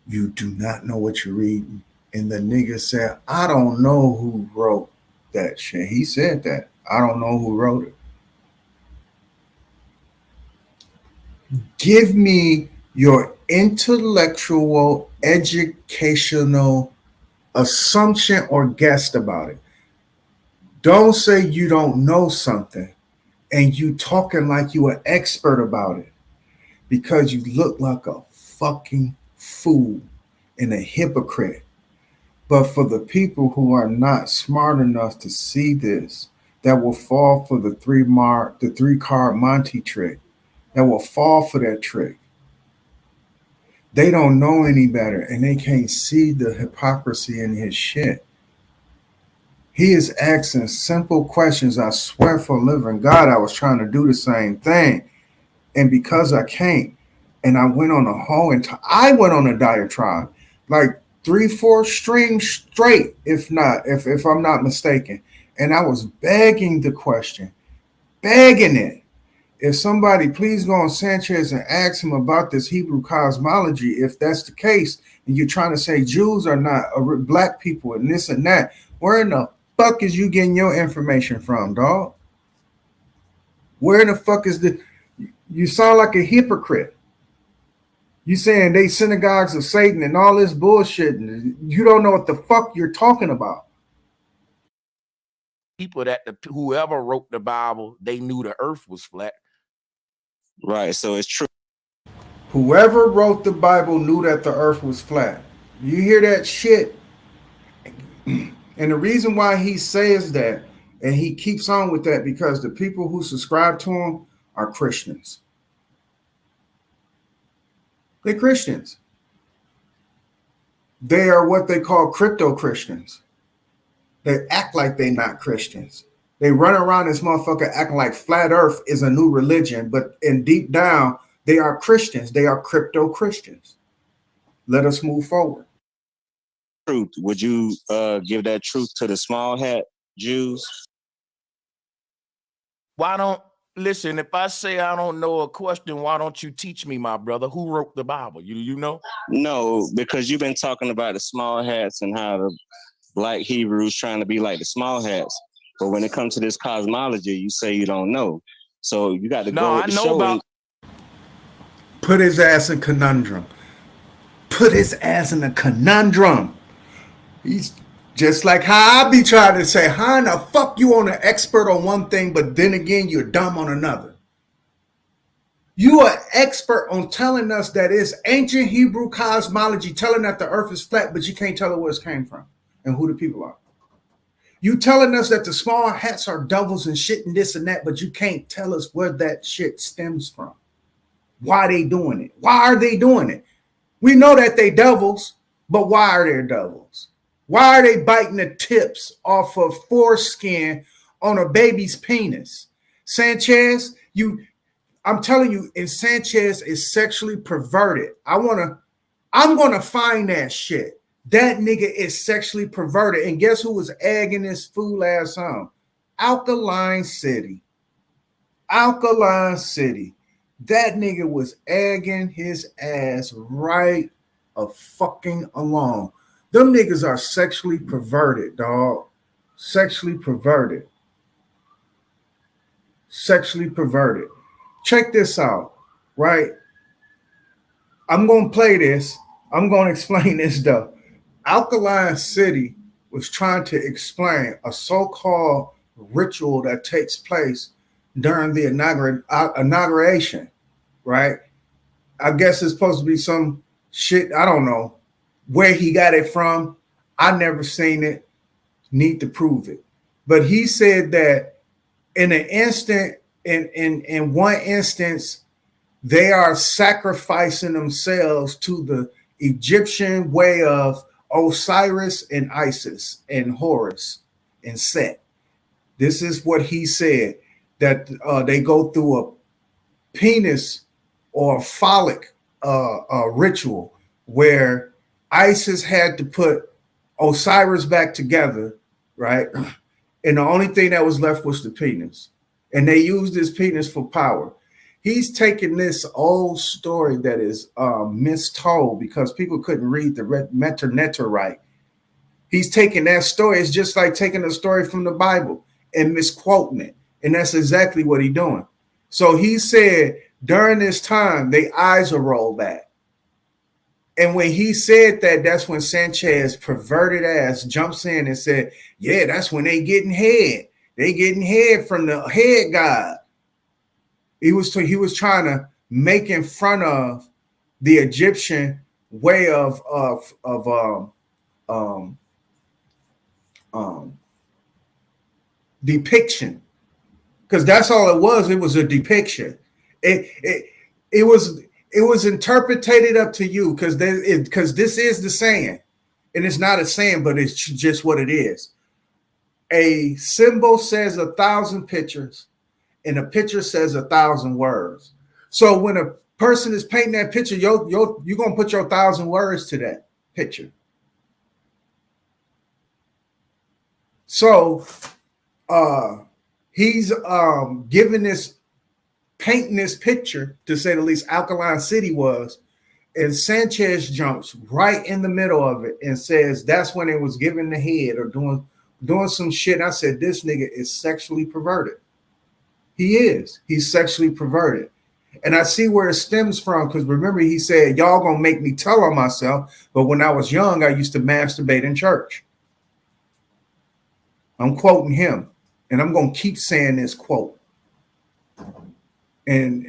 you do not know what you're reading. And the nigga said, I don't know who wrote that shit. He said that. I don't know who wrote it. Give me your intellectual, educational assumption or guess about it. Don't say you don't know something and you talking like you an expert about it, because you look like a fucking fool and a hypocrite. But for the people who are not smart enough to see this, that will fall for the three card Monty trick, that will fall for that trick. They don't know any better and they can't see the hypocrisy in his shit. He is asking simple questions. I swear for living God, I was trying to do the same thing. And because I can't, and I went on I went on a diatribe, like 3-4 streams straight, if I'm not mistaken. And I was begging the question, begging it. If somebody please go on Sanchez and ask him about this Hebrew cosmology, if that's the case, and you're trying to say Jews are not black people and this and that, where in the fuck is you getting your information from, dog? Where in the fuck is you sound like a hypocrite. You saying they synagogues of Satan and all this bullshit, and you don't know what the fuck you're talking about. People that whoever wrote the Bible, they knew the earth was flat. Right. So it's true. Whoever wrote the Bible knew that the earth was flat. You hear that shit? And the reason why he says that and he keeps on with that, because the people who subscribe to him are Christians. They're Christians. They are what they call crypto Christians. They act like they're not Christians. They run around this motherfucker acting like flat earth is a new religion, but in deep down, they are Christians. They are crypto Christians. Let us move forward. Truth. Would you give that truth to the small hat Jews? Why don't listen? If I say I don't know a question, why don't you teach me, my brother? Who wrote the Bible? You know? No, because you've been talking about the small hats and how the black Hebrews trying to be like the small hats. But when it comes to this cosmology, you say you don't know. So you got to go with the show. Put his ass in conundrum. Put his ass in a conundrum. He's just like how I be trying to say, how in the fuck you on an expert on one thing, but then again, you're dumb on another. You are expert on telling us that it's ancient Hebrew cosmology, telling that the earth is flat, but you can't tell it where it came from and who the people are. You telling us that the small hats are devils and shit and this and that, but you can't tell us where that shit stems from. Why they doing it? Why are they doing it? We know that they devils, but why are they devils? Why are they biting the tips off of foreskin on a baby's penis? Sanchez, I'm telling you, and Sanchez is sexually perverted. I'm gonna find that shit. That nigga is sexually perverted. And guess who was egging this fool ass on? Alkaline City. Alkaline City. That nigga was egging his ass right a fucking along. Them niggas are sexually perverted, dog. Sexually perverted. sexually perverted. Check this out, right? I'm going to play this. I'm going to explain this though. Alkaline City was trying to explain a so-called ritual that takes place during the inauguration, right? I guess it's supposed to be some shit. I don't know where he got it from. I never seen it. Need to prove it. But he said that in one instance, they are sacrificing themselves to the Egyptian way of Osiris and Isis and Horus and Set. This is what he said, that they go through a penis or phallic ritual where Isis had to put Osiris back together, right? And the only thing that was left was the penis. And they used this penis for power. He's taking this old story that is mistold because people couldn't read the Metanetta right. He's taking that story. It's just like taking a story from the Bible and misquoting it. And that's exactly what he's doing. So he said during this time, their eyes are rolled back. And when he said that, that's when Sanchez perverted ass jumps in and said, yeah, that's when they getting head. They getting head from the head god. He was trying to make in front of the Egyptian way of depiction, because that's all it was. It was a depiction. It was interpreted up to you because this is the saying, and it's not a saying, but it's just what it is. A symbol says 1,000 pictures, and a picture says 1,000 words. So when a person is painting that picture, you're gonna put your 1,000 words to that picture. So he's painting this picture, to say the least. Alkaline City was, and Sanchez jumps right in the middle of it and says that's when it was giving the head or doing some shit. I said, this nigga is sexually perverted. He is. He's sexually perverted. And I see where it stems from, because remember, he said, y'all gonna make me tell on myself, but when I was young, I used to masturbate in church. I'm quoting him, and I'm gonna keep saying this quote. And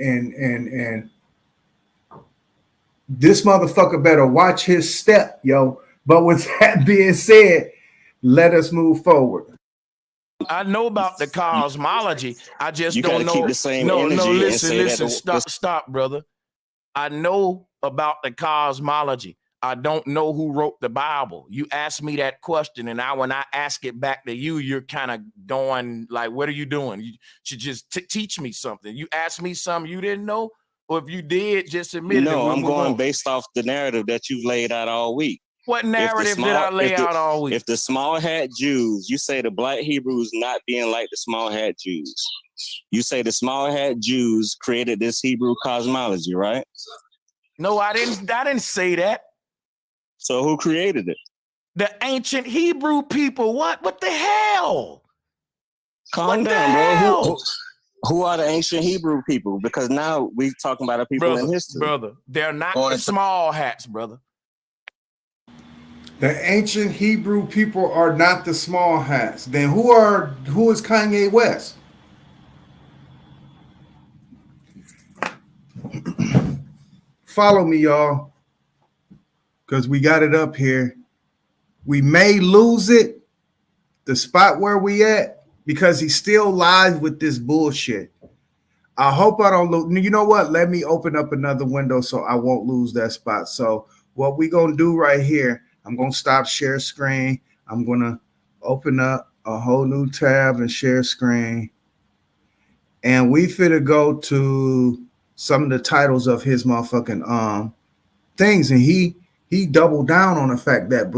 this motherfucker better watch his step, yo. But with that being said, let us move forward. I know about the cosmology. I just don't know. Keep the same no, energy listen. Stop, brother. I know about the cosmology. I don't know who wrote the Bible. You asked me that question, and when I ask it back to you, you're kind of going like, what are you doing? You should just teach me something. You asked me something you didn't know, or if you did, just admit it. No, I'm going based off the narrative that you've laid out all week. What narrative did I lay out all week? If the small hat Jews, you say the black Hebrews not being like the small hat Jews. You say the small hat Jews created this Hebrew cosmology, right? No, I didn't say that. So who created it? The ancient Hebrew people. What the hell? Calm down, bro. Who are the ancient Hebrew people? Because now we're talking about the people in history. Brother, they're not the small hats, brother. The ancient Hebrew people are not the small hats. Then who is Kanye West? Follow me, y'all, because we got it up here. We may lose it, the spot where we at, because he's still live with this bullshit. I hope I don't lose. You know what? Let me open up another window so I won't lose that spot. So what we gonna do right here, I'm going to stop share screen. I'm going to open up a whole new tab and share screen. And we finna go to some of the titles of his motherfucking things. And he doubled down on the fact that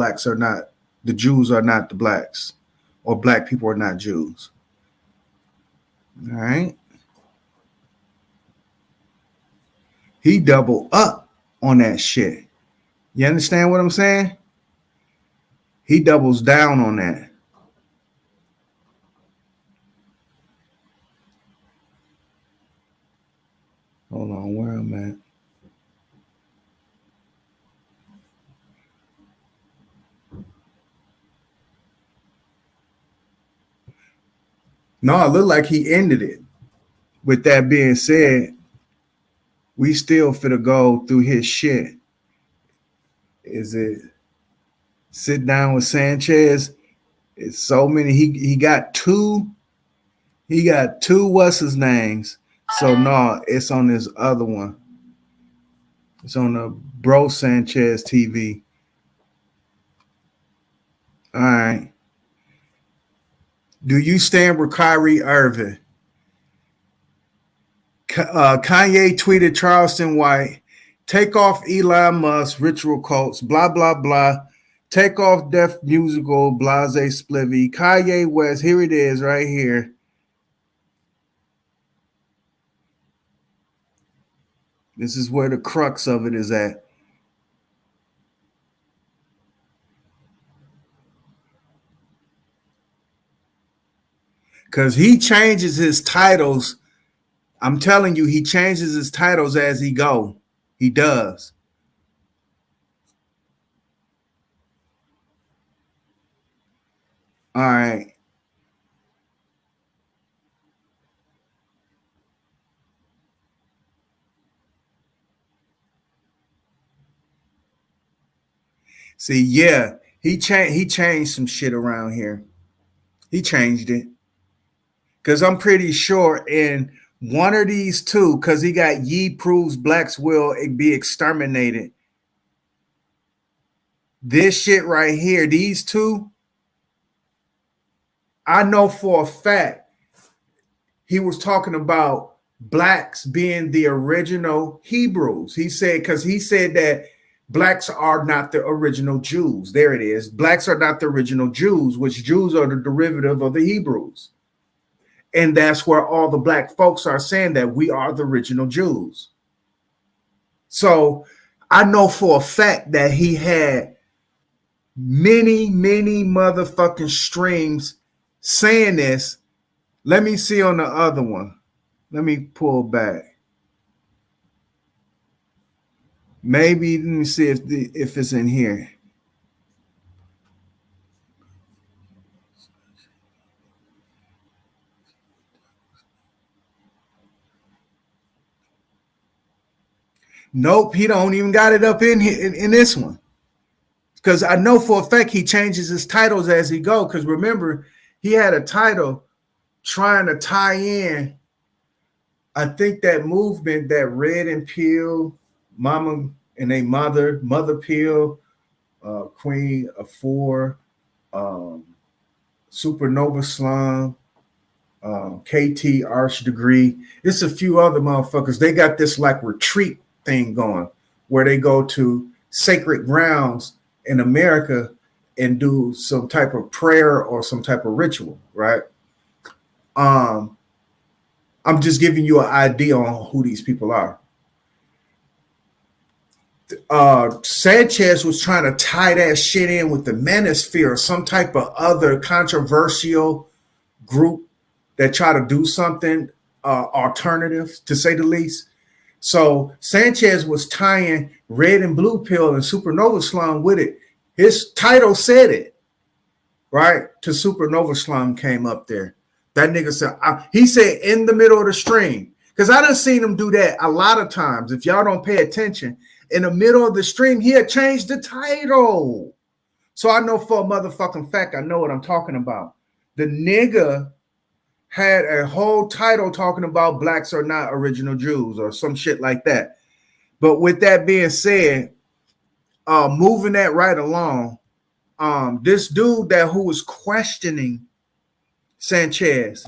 the Jews are not the blacks, or black people are not Jews. All right. He doubled up on that shit. You understand what I'm saying? He doubles down on that. Hold on, where I'm at. No, it looked like he ended it. With that being said, we still finna go through his shit. Is it sit down with Sanchez? It's so many. He got two. He got two what's his names. So no, it's on this other one. It's on the Bro Sanchez TV. All right. Do you stand with Kyrie Irving? Kanye tweeted Charleston White, take off Elon Musk, ritual cults, blah, blah, blah. Take off Def Musical, Blase Splivy. Kanye West, here it is right here. This is where the crux of it is at. Because he changes his titles. I'm telling you, he changes his titles as he go. He does. All right. See, yeah, he changed some shit around here. He changed it. Because I'm pretty sure in one of these two, because he got Ye proves blacks will be exterminated. This shit right here, these two, I know for a fact he was talking about blacks being the original Hebrews. He said, because he said that blacks are not the original Jews. There it is. Blacks are not the original Jews, which Jews are the derivative of the Hebrews. And that's where all the black folks are saying that we are the original Jews. So I know for a fact that he had many, many motherfucking streams saying this. Let me see on the other one. Let me pull back. Maybe let me see if it's in here. Nope, he don't even got it up in here in this one. Because I know for a fact he changes his titles as he go. Because remember, he had a title trying to tie in, I think, that movement that Red and Peel, Mama and a Mother Peel, Queen of Four, Supernova Slum, KT Arch Degree. It's a few other motherfuckers. They got this like retreat thing going where they go to sacred grounds in America and do some type of prayer or some type of ritual, right? I'm just giving you an idea on who these people are. Sanchez was trying to tie that shit in with the Manosphere or some type of other controversial group that try to do something alternative, to say the least. So Sanchez was tying Red and Blue Pill and Supernova Slum with it. His title said it, right? To Supernova Slum came up there. That nigga said, he said in the middle of the stream, because I done seen him do that a lot of times. If y'all don't pay attention, in the middle of the stream, he had changed the title. So I know for a motherfucking fact, I know what I'm talking about. The nigga had a whole title talking about blacks are not original Jews or some shit like that. But with that being said, moving that right along, this dude who was questioning Sanchez,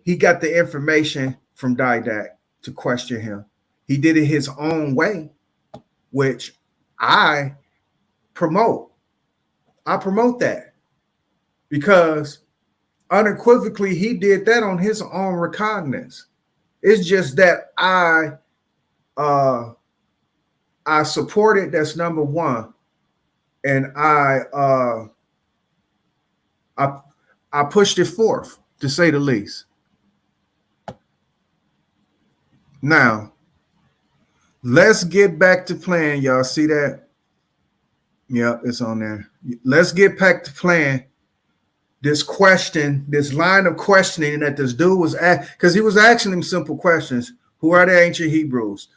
he got the information from Didac to question him. He did it his own way, which I promote. I promote that because unequivocally, he did that on his own recognizance. It's just that I support it. That's number one, and I pushed it forth, to say the least. Now, let's get back to playing. Y'all see that? Yep, it's on there. Let's get back to playing. This question, this line of questioning that this dude was at, because he was asking him simple questions. Who are the ancient Hebrews?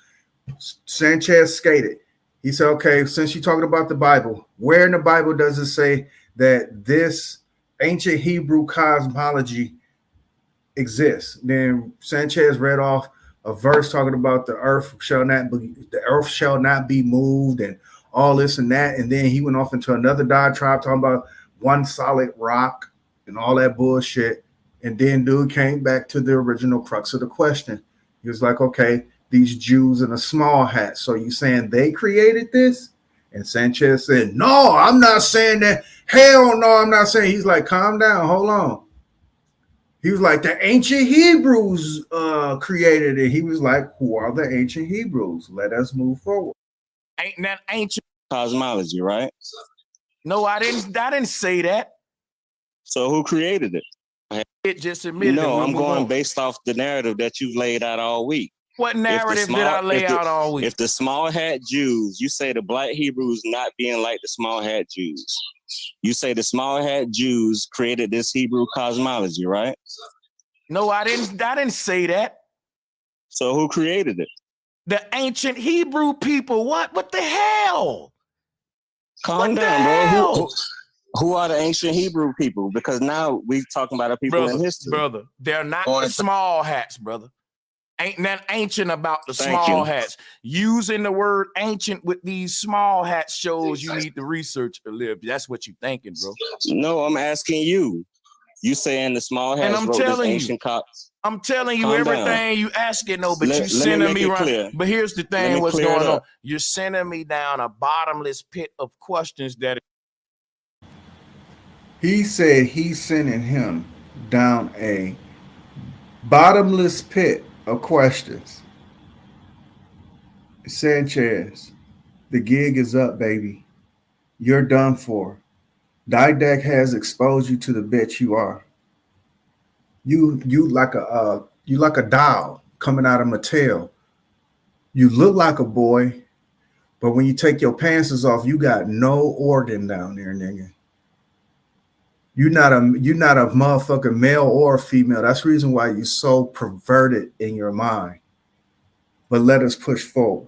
Sanchez skated. He said, okay, since you're talking about the Bible, where in the Bible does it say that this ancient Hebrew cosmology exists? Then Sanchez read off a verse talking about the earth shall not be moved and all this and that. And then he went off into another diatribe talking about one solid rock and all that bullshit. And then dude came back to the original crux of the question. He was like, okay, these Jews in a small hat. So you saying they created this? And Sanchez said, no, I'm not saying that. Hell no, I'm not saying. He's like, calm down, hold on. He was like, the ancient Hebrews created it. He was like, who are the ancient Hebrews? Let us move forward. Ain't that ancient cosmology, right? No, I didn't say that. So who created it? It just admitted. No, I'm going based off the narrative that you've laid out all week. What narrative did I lay out all week? If the small hat Jews, you say the black Hebrews not being like the small hat Jews. You say the small hat Jews created this Hebrew cosmology, right? No, I didn't say that. So who created it? The ancient Hebrew people. What the hell? Calm down, bro. Who are the ancient Hebrew people? Because now we're talking about the people in history. Brother, they're not the small hats, brother. Ain't that ancient about the small hats. Using the word ancient with these small hats shows you need to research a little. That's what you're thinking, bro. No, I'm asking you. You saying the small hats wrote this ancient I'm telling you everything you asking, though, but you sending me around. But here's the thing, what's going on. You're sending me down a bottomless pit of questions that he said he's sending him down a bottomless pit of questions. Sanchez, the gig is up, baby. You're done for. Didac has exposed you to the bitch you are. You like a doll coming out of Mattel. You look like a boy, but when you take your pants off, you got no organ down there, nigga. You're not a motherfucking male or female. That's the reason why you're so perverted in your mind. But let us push forward.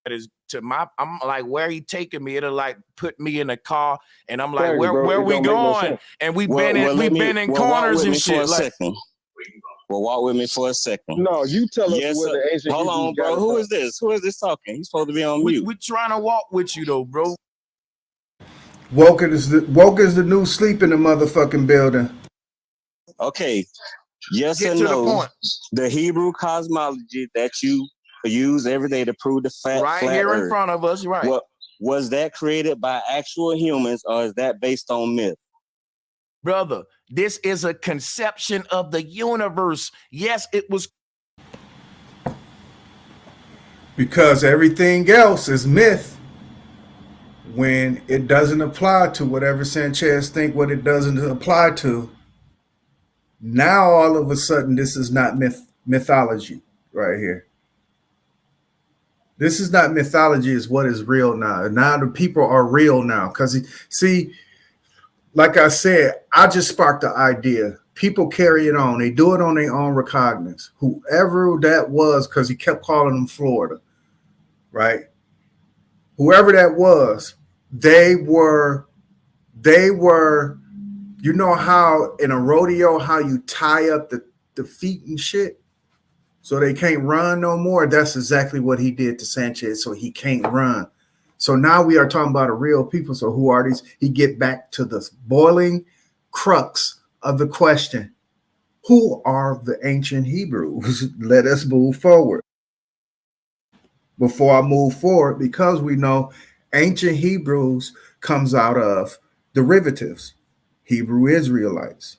That is I'm like, where are you taking me? It'll like put me in a car, and I'm like, where we going? No, and we've been in corners and shit. Like, well, walk with me for a second. No, you tell us what the ancient. Hold on, bro. Who is this? Who is this talking? He's supposed to be on mute. We're trying to walk with you, though, bro. Woke is the new sleep in the motherfucking building. Okay. Yes or no? The Hebrew cosmology that you use every day to prove the fact right here in front of us, right? Was that created by actual humans, or is that based on myth? Brother, this is a conception of the universe. Yes, it was. Because everything else is myth when it doesn't apply to whatever Sanchez think what it doesn't apply to. Now all of a sudden this is not mythology right here. This is not mythology, is what is real now. Now the people are real now. Because see, like I said, I just sparked the idea. People carry it on. They do it on their own recognizance. Whoever that was, because he kept calling them Florida, right? Whoever that was, they were, you know how in a rodeo, how you tie up the feet and shit so they can't run no more? That's exactly what he did to Sanchez, so he can't run. So now we are talking about a real people. So who are these? He get back to the boiling crux of the question. Who are the ancient Hebrews? Let us move forward. Before I move forward, because we know ancient Hebrews comes out of derivatives, Hebrew Israelites,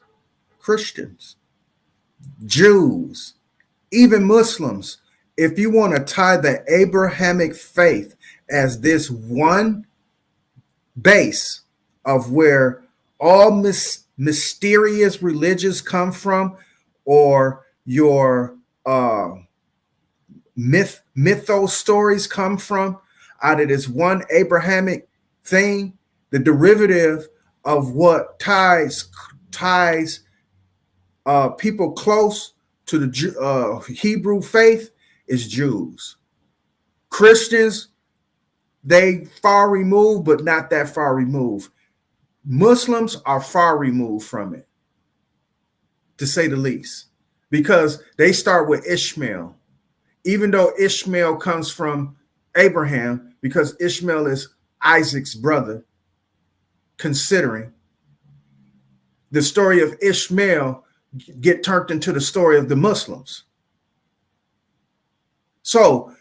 Christians, Jews, even Muslims. If you want to tie the Abrahamic faith as this one base of where all mysterious religions come from, or your mythos stories come from, out of this one Abrahamic thing, the derivative of what ties people close to the Hebrew faith is Jews. Christians, they far removed, but not that far removed. Muslims are far removed from it, to say the least, because they start with Ishmael. Even though Ishmael comes from Abraham, because Ishmael is Isaac's brother, considering the story of Ishmael get turned into the story of the Muslims. So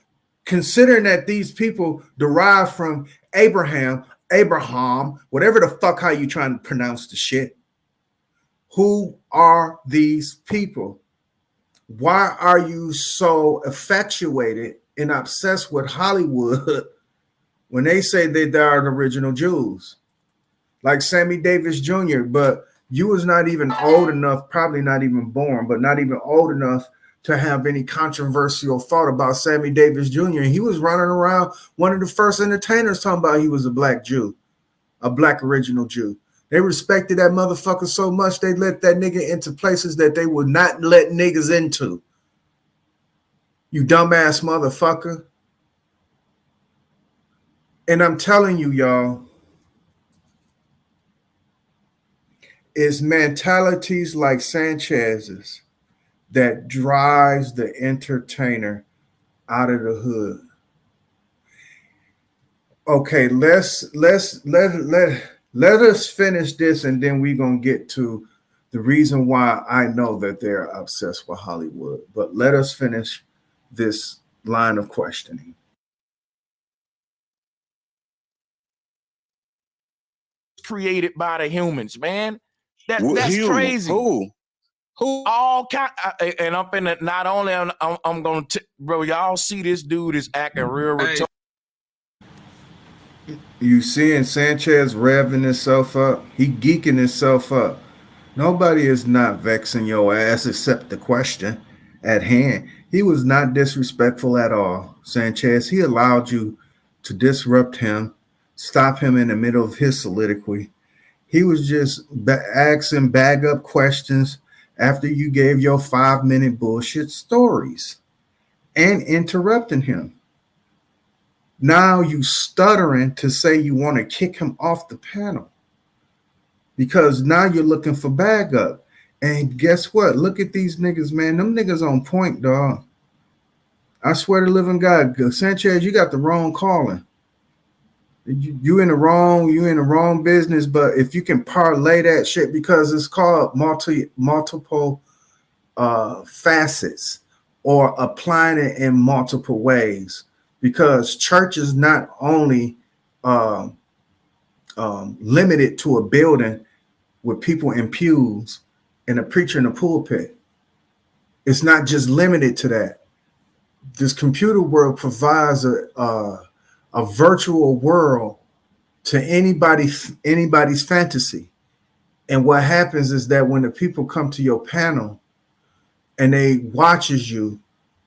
considering that these people derive from Abraham, whatever the fuck how you trying to pronounce the shit, who are these people? Why are you so infatuated and obsessed with Hollywood when they say they are the original Jews? Like Sammy Davis Jr., but you was not even old enough, probably not even born, but not even old enough to have any controversial thought about Sammy Davis Jr. He was running around, one of the first entertainers, talking about he was a black Jew, a black original Jew. They respected that motherfucker so much they let that nigga into places that they would not let niggas into. You dumbass motherfucker. And I'm telling you, y'all, it's mentalities like Sanchez's that drives the entertainer out of the hood. Okay, let us finish this, and then we're gonna get to the reason why I know that they're obsessed with Hollywood. But let us finish this line of questioning. Created by the humans, man. That's crazy. Who? All kind, and I'm finna, not only I'm gonna, bro, y'all see this dude is acting real retarded. You seeing Sanchez revving himself up? He geeking himself up. Nobody is not vexing your ass except the question at hand. He was not disrespectful at all, Sanchez. He allowed you to disrupt him, stop him in the middle of his soliloquy. He was just asking bag up questions after you gave your 5-minute bullshit stories and interrupting him. Now you stuttering to say you want to kick him off the panel because now you're looking for bag up. And guess what? Look at these niggas, man. Them niggas on point, dog. I swear to living God, Sanchez, you got the wrong calling. You in the wrong business. But if you can parlay that shit, because it's called multiple facets, or applying it in multiple ways, because church is not only limited to a building with people in pews and a preacher in a pulpit. It's not just limited to that. This computer world provides a virtual world to anybody's fantasy. And what happens is that when the people come to your panel and they watches you,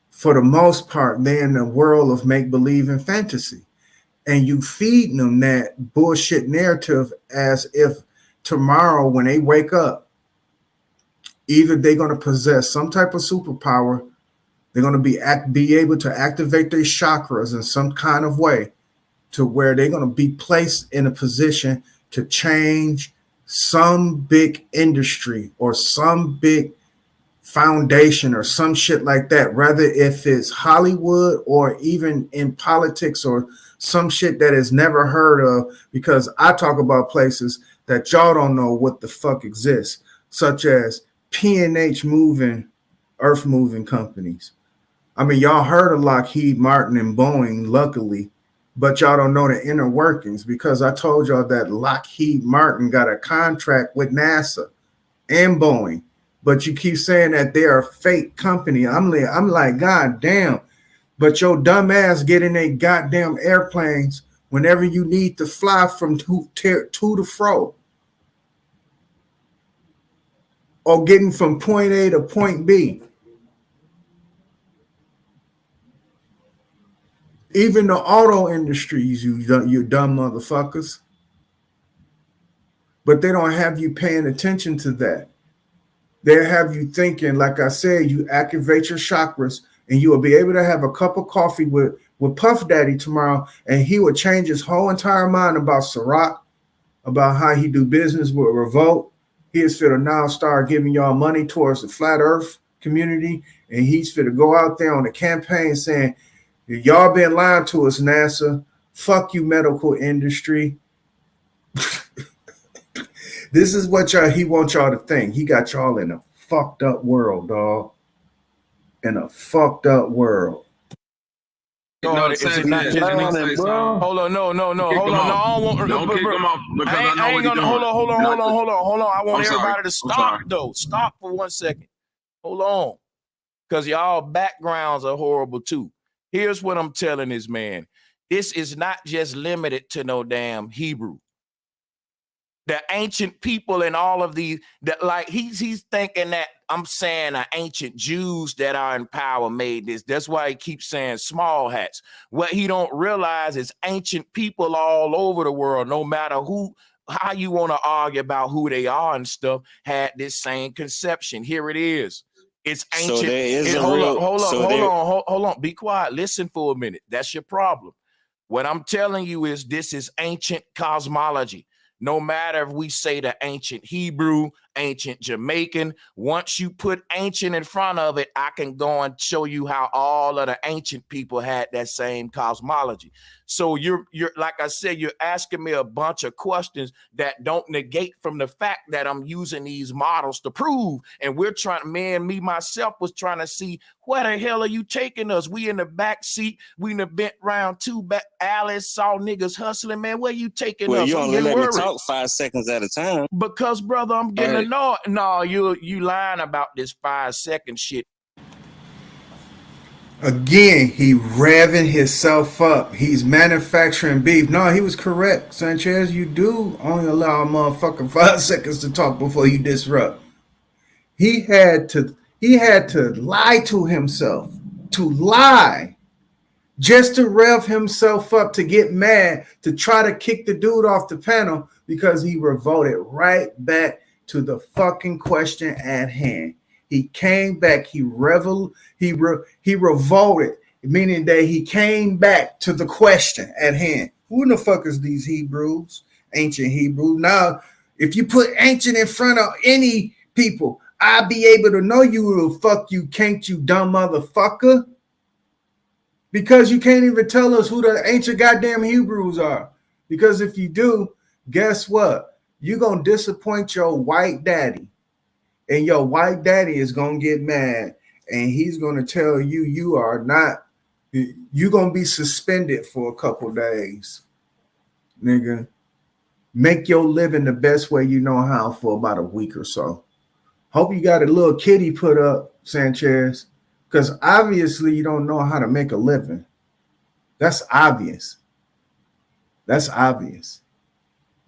for the most part, they're in the world of make-believe and fantasy. And you feed them that bullshit narrative as if tomorrow when they wake up, either they're going to possess some type of superpower, they're going to be able to activate their chakras in some kind of way to where they're going to be placed in a position to change some big industry or some big foundation or some shit like that, rather if it's Hollywood or even in politics or some shit that is never heard of, because I talk about places that y'all don't know what the fuck exists, such as P&H earth moving companies. I mean, y'all heard of Lockheed Martin and Boeing, luckily, but y'all don't know the inner workings, because I told y'all that Lockheed Martin got a contract with NASA and Boeing. But you keep saying that they're a fake company. I'm like, God damn. But your dumb ass get in a goddamn airplanes whenever you need to fly from to to fro. Or getting from point A to point B. Even the auto industries, you dumb motherfuckers. But they don't have you paying attention to that. They have you thinking, like I said, you activate your chakras, and you will be able to have a cup of coffee with Puff Daddy tomorrow, and he will change his whole entire mind about Ciroc, about how he do business with Revolt. He is fit to now start giving y'all money towards the flat earth community, and he's fit to go out there on the campaign saying, y'all been lying to us, NASA. Fuck you, medical industry. This is what he wants y'all to think. He got y'all in a fucked up world, dog. In a fucked up world. No, is it not just me? Hold on, no. Hold on, no. I don't kick him off because I ain't gonna. Hold on. I want everybody to stop though. Stop for 1 second. Hold on, because y'all backgrounds are horrible too. Here's what I'm telling this man. This is not just limited to no damn Hebrew. The ancient people and all of these, that like he's thinking that I'm saying the ancient Jews that are in power made this. That's why he keeps saying small hats. What he don't realize is ancient people all over the world, no matter how you want to argue about who they are and stuff, had this same conception. Here it is. It's ancient. So there is hold on. Be quiet. Listen for a minute. That's your problem. What I'm telling you is this is ancient cosmology. No matter if we say the ancient Hebrew, ancient Jamaican, once you put ancient in front of it, I can go and show you how all of the ancient people had that same cosmology. So you're like I said, you're asking me a bunch of questions that don't negate from the fact that I'm using these models to prove. And we're trying, myself was trying to see where the hell are you taking us? We in the back seat, we in the bent round two back Alice, saw niggas hustling, man. Where you taking us? You only let me talk 5 seconds at a time. Because brother, I'm getting annoyed. No, you lying about this 5-second shit. Again, he revving himself up. He's manufacturing beef. No, he was correct, Sanchez. You do only allow a motherfucker 5 seconds to talk before you disrupt. He had to lie to himself, just to rev himself up, to get mad, to try to kick the dude off the panel because he revolted right back to the fucking question at hand. He came back. He revolted, meaning that he came back to the question at hand. Who in the fuck is these Hebrews? Ancient Hebrews. Now, if you put ancient in front of any people, I'll be able to know you who the fuck you can't, you dumb motherfucker. Because you can't even tell us who the ancient goddamn Hebrews are. Because if you do, guess what? You're going to disappoint your white daddy. And your white daddy is going to get mad. And he's going to tell you you're going to be suspended for a couple days. Nigga. Make your living the best way you know how for about a week or so. Hope you got a little kitty put up, Sanchez. Because obviously you don't know how to make a living. That's obvious.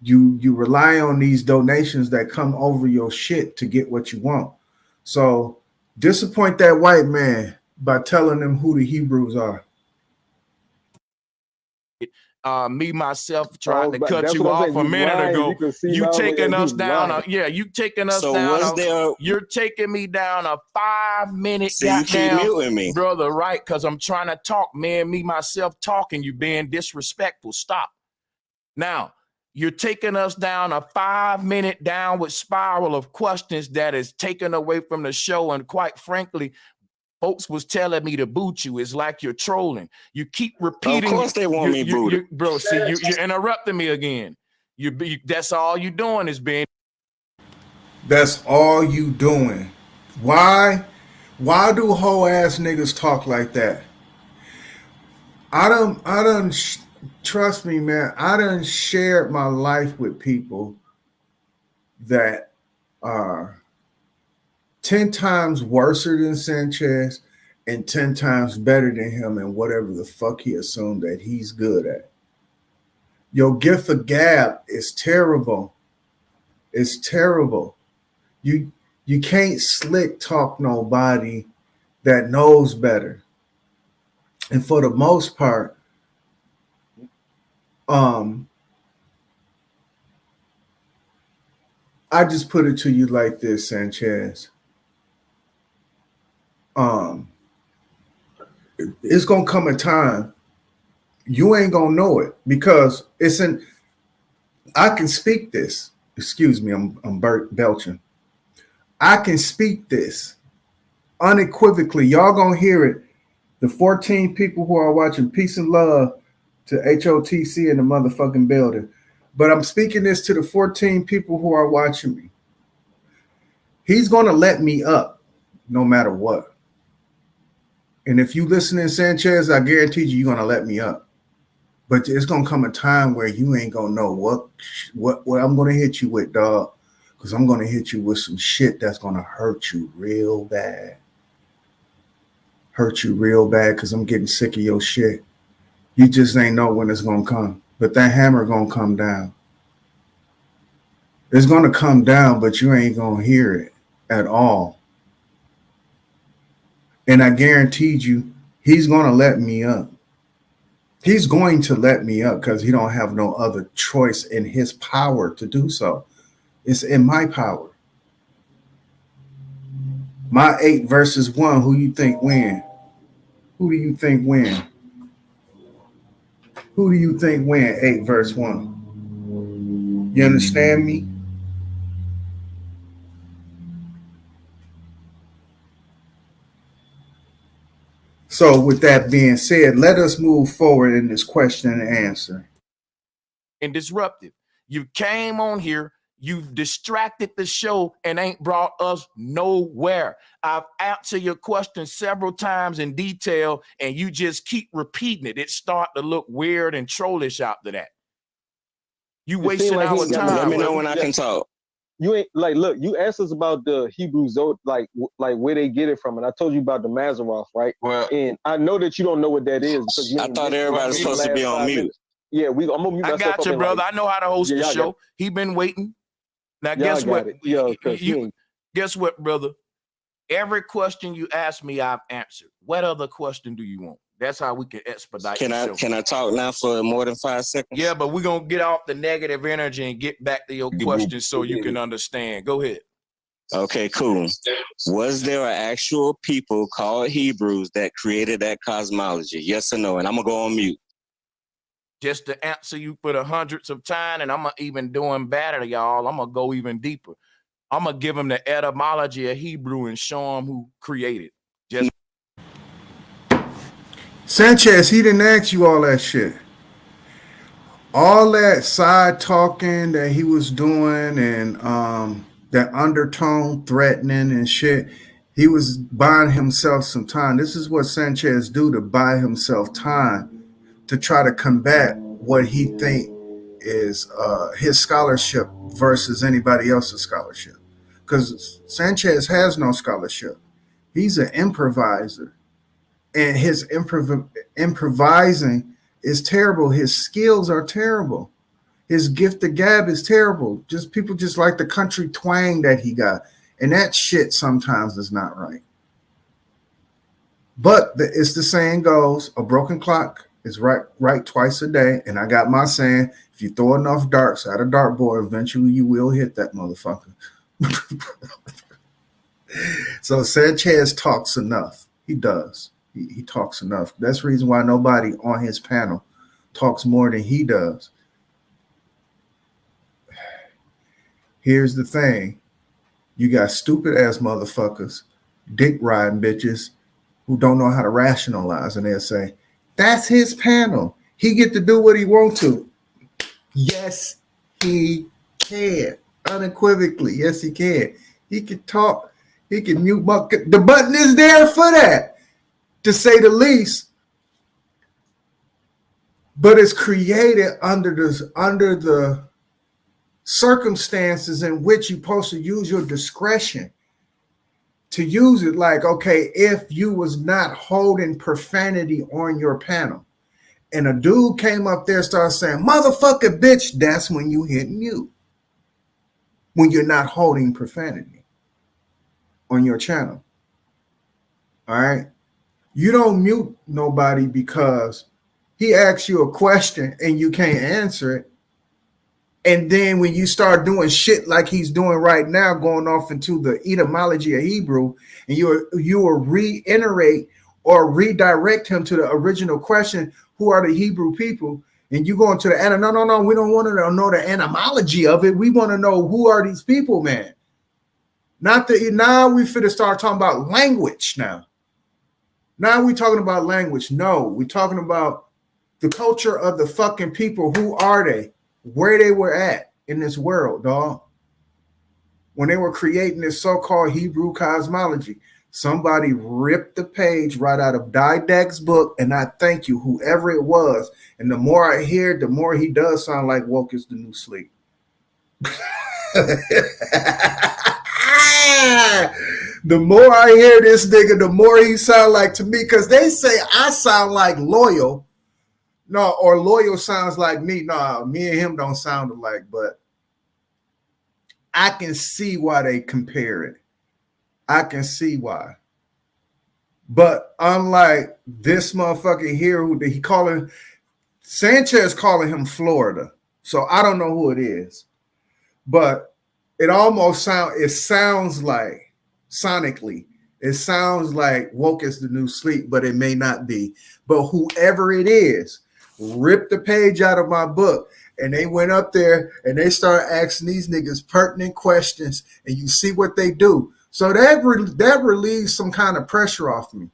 You rely on these donations that come over your shit to get what you want. So disappoint that white man by telling them who the Hebrews are. Myself tried to cut you off a minute ago. You taking us down. You taking us down. You're taking me down a 5-minute goddamn, brother, right? Because I'm trying to talk, man. Myself talking. You being disrespectful. Stop. Now, you're taking us down a 5-minute downward spiral of questions that is taken away from the show. And quite frankly, folks was telling me to boot you. It's like you're trolling. You keep repeating. Of course they want me booted. Bro, see, you're interrupting me again. That's all you're doing is being. That's all you doing. Why do whole ass niggas talk like that? I done trust me, man. I done shared my life with people that are 10 times worse than Sanchez and 10 times better than him and whatever the fuck he assumed that he's good at. Your gift of gab is terrible. It's terrible. You can't slick talk nobody that knows better. And for the most part, I just put it to you like this, Sanchez. It's gonna come a time you ain't gonna know it because it's in. I can speak this. Excuse me, I'm belching. I can speak this unequivocally. Y'all gonna hear it. The 14 people who are watching, peace and love to HOTC in the motherfucking building. But I'm speaking this to the 14 people who are watching me. He's gonna let me up no matter what. And if you listening, Sanchez, I guarantee you're gonna let me up. But it's gonna come a time where you ain't gonna know what I'm gonna hit you with, dog. Because I'm gonna hit you with some shit that's gonna hurt you real bad. Hurt you real bad because I'm getting sick of your shit. You just ain't know when it's gonna come. But that hammer gonna come down. It's gonna come down, but you ain't gonna hear it at all. And I guaranteed you, he's gonna let me up. He's going to let me up because he don't have no other choice in his power to do so. It's in my power. My 8 versus 1, who you think win? Who do you think win? Who do you think win 8 versus 1? You understand me? So with that being said, let us move forward in this question and answer. And disruptive. You came on here, you've distracted the show and ain't brought us nowhere. I've answered your question several times in detail and you just keep repeating it. It start to look weird and trollish after that. You wasting our time. Let me know when I can talk. You ain't like, look, you asked us about the Hebrew Zod, like where they get it from. And I told you about the Mazzaroth, right? Well, and I know that you don't know what that is because I thought everybody was supposed to be on mute. Minutes. Yeah, I'm gonna mute myself. I got you, brother. I know how to host the show. He been waiting. Now, guess what? Guess what, brother? Every question you ask me, I've answered. What other question do you want? That's how we can expedite the show. Can I talk now for more than 5 seconds? Yeah, but we're going to get off the negative energy and get back to your question so you can understand. Go ahead. Okay, cool. Was there an actual people called Hebrews that created that cosmology? Yes or no? And I'm going to go on mute. Just to answer you for the hundreds of times, and I'm even doing better, y'all. I'm going to go even deeper. I'm going to give them the etymology of Hebrew and show them who created. Just Sanchez, he didn't ask you all that shit. All that side talking that he was doing and that undertone threatening and shit, he was buying himself some time. This is what Sanchez do to buy himself time to try to combat what he think is his scholarship versus anybody else's scholarship. Because Sanchez has no scholarship. He's an improviser. And his improvising is terrible. His skills are terrible. His gift of gab is terrible. Just people just like the country twang that he got. And that shit sometimes is not right. But it's the saying goes, a broken clock is right twice a day. And I got my saying, if you throw enough darts at a dartboard, eventually you will hit that motherfucker. So Sanchez talks enough. He does. He talks enough. That's the reason why nobody on his panel talks more than he does. Here's the thing. You got stupid ass motherfuckers, dick riding bitches who don't know how to rationalize, and they'll say, that's his panel. He get to do what he wants to. Yes, he can. Unequivocally, yes, he can. He can talk. He can mute. The button is there for that. To say the least, but it's created under the circumstances in which you're supposed to use your discretion to use it. Like, okay, if you was not holding profanity on your panel and a dude came up there and started saying, motherfucker, bitch, that's when you hit mute. When you're not holding profanity on your channel. All right. You don't mute nobody because he asks you a question and you can't answer it. And then when you start doing shit like he's doing right now, going off into the etymology of Hebrew, and you will reiterate or redirect him to the original question, who are the Hebrew people? And you go into the no, we don't want to know the etymology of it. We want to know who are these people, man. Not the now we finna start talking about language now. Now we talking about language. No, we talking about the culture of the fucking people. Who are they? Where they were at in this world, dog. When they were creating this so-called Hebrew cosmology. Somebody ripped the page right out of Didac's book, and I thank you, whoever it was. And the more I hear, the more he does sound like woke is the new sleep. The more I hear this nigga, the more he sound like to me, because they say I sound like Loyal. No, or Loyal sounds like me. No, me and him don't sound alike, but I can see why they compare it. I can see why. But unlike this motherfucker here, who he calling Sanchez calling him Florida. So I don't know who it is. But it almost sounds like sonically, it sounds like woke is the new sleep, but it may not be. But whoever it is, ripped the page out of my book. And they went up there and they started asking these niggas pertinent questions, and you see what they do. So that relieves some kind of pressure off me,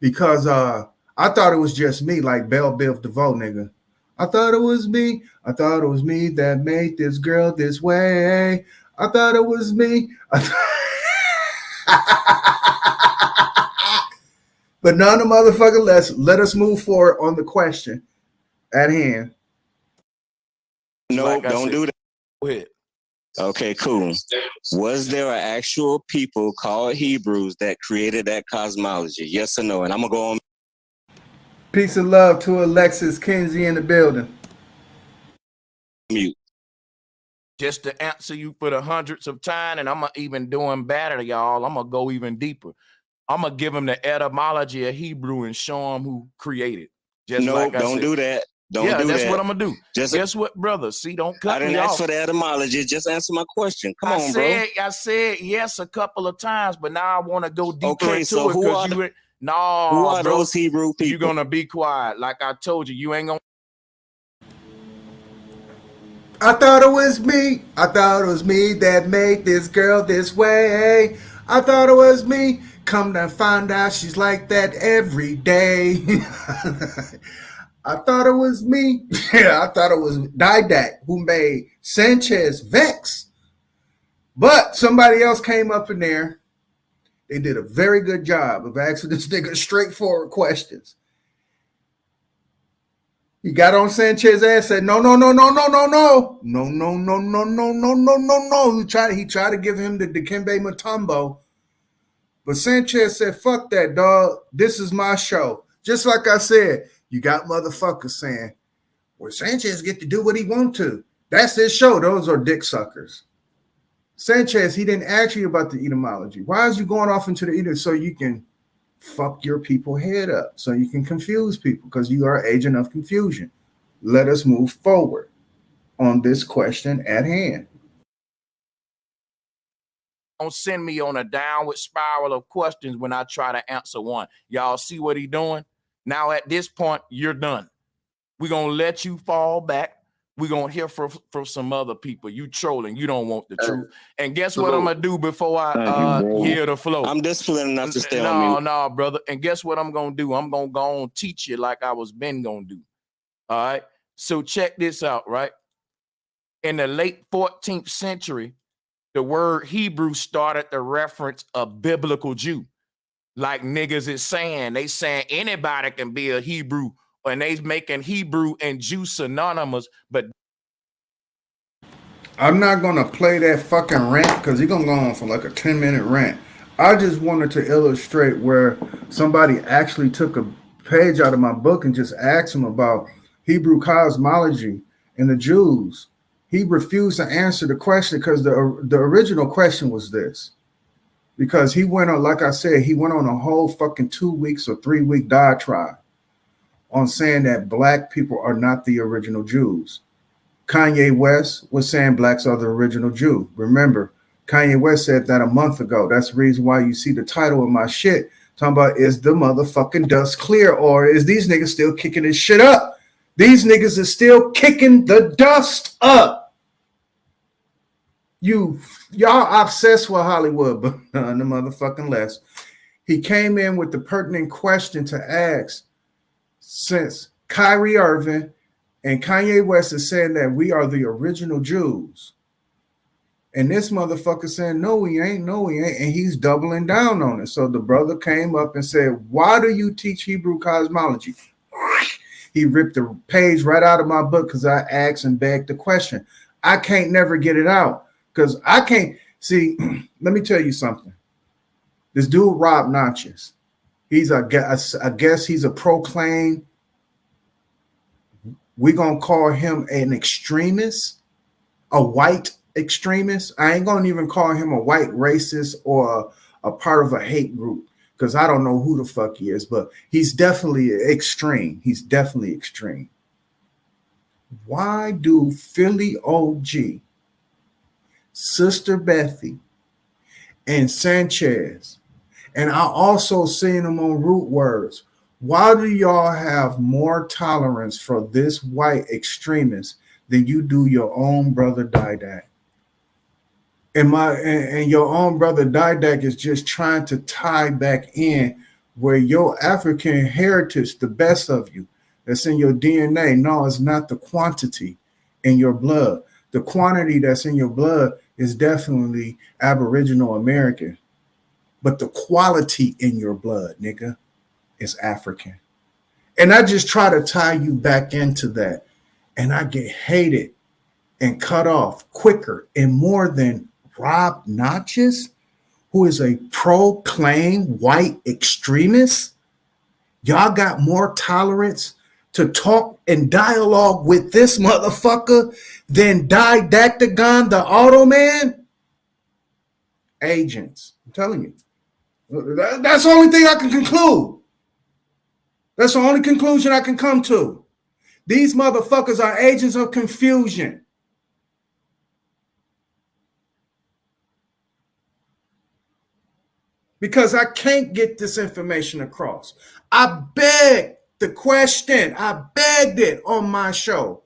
because I thought it was just me, like Belle Biv DeVoe, nigga. I thought it was me. I thought it was me that made this girl this way. I thought it was me. But none of the motherfucker, let us move forward on the question at hand. No, like don't do that. Go ahead. Okay, cool. Was there an actual people called Hebrews that created that cosmology? Yes or no? And I'm going to go on. Peace and love to Alexis Kinsey in the building. Mute. Just to answer you for the hundreds of times, and I'm even doing better, y'all. I'm going to go even deeper. I'm going to give them the etymology of Hebrew and show them who created. Just no, like I don't said. Do that. Don't yeah, do that's that. what I'm gonna do. Guess what, brother? See, don't cut me off. I didn't ask for the etymology. Just answer my question. Come on, bro. I said yes a couple of times, but now I want to go deeper into so it. Who are those Hebrew people? You're gonna be quiet. Like I told you, you ain't gonna. I thought it was me. I thought it was me that made this girl this way. I thought it was me. Come to find out she's like that every day. I thought it was me. Yeah, I thought it was Didac who made Sanchez vex. But somebody else came up in there. They did a very good job of asking this nigga straightforward questions. He got on Sanchez's ass, said, no. He tried to give him the Dikembe Mutombo. But Sanchez said, fuck that, dog. This is my show. Just like I said, you got motherfuckers saying, well, Sanchez get to do what he want to. That's his show. Those are dick suckers. Sanchez, he didn't ask you about the etymology. Why is you going off into the ether so you can fuck your people head up, so you can confuse people, because you are an agent of confusion. Let us move forward on this question at hand. Don't send me on a downward spiral of questions when I try to answer one. Y'all see what he doing? Now, at this point, you're done. We're going to let you fall back. We're going to hear from some other people. You trolling. You don't want the truth. And guess what I'm going to do before I hear the flow? I'm disciplined enough to stay on mute. No, brother. And guess what I'm going to do? I'm going to go on teach you like I was been going to do. All right? So check this out, right? In the late 14th century, the word Hebrew started to reference a biblical Jew. Like niggas is saying, they saying anybody can be a Hebrew, and they making Hebrew and Jew synonymous. But I'm not gonna play that fucking rant because he's gonna go on for like a 10-minute rant. I just wanted to illustrate where somebody actually took a page out of my book and just asked him about Hebrew cosmology and the Jews. He refused to answer the question because the original question was this. Because he went on, like I said, he went on a whole fucking 2 weeks or 3 week diatribe on saying that black people are not the original Jews. Kanye West was saying blacks are the original Jew. Remember, Kanye West said that a month ago. That's the reason why you see the title of my shit talking about, is the motherfucking dust clear, or is these niggas still kicking this shit up? These niggas are still kicking the dust up. Y'all obsessed with Hollywood, but none the motherfucking less. He came in with the pertinent question to ask, since Kyrie Irving and Kanye West is saying that we are the original Jews, and this motherfucker saying, no, we ain't, and he's doubling down on it. So the brother came up and said, why do you teach Hebrew cosmology? He ripped the page right out of my book because I asked and begged the question. I can't never get it out because I can't see. Let me tell you something. This dude, Rob Notches, I guess he's a proclaimed, we're going to call him an extremist, a white extremist. I ain't going to even call him a white racist or a part of a hate group because I don't know who the fuck he is, but he's definitely extreme. He's definitely extreme. Why do Philly OG, Sister Bethy, and Sanchez, and I also seen them on Root Words, why do y'all have more tolerance for this white extremist than you do your own brother Didac? And your own brother Didac is just trying to tie back in where your African heritage, the best of you, that's in your DNA. No, it's not the quantity in your blood. The quantity that's in your blood is definitely Aboriginal American. But the quality in your blood, nigga, is African. And I just try to tie you back into that. And I get hated and cut off quicker and more than Rob Notches, who is a proclaimed white extremist. Y'all got more tolerance to talk and dialogue with this motherfucker than Didactagon, the auto man? Agents, I'm telling you. That's the only thing I can conclude. That's the only conclusion I can come to. These motherfuckers are agents of confusion. Because I can't get this information across. I begged the question. I begged it on my show.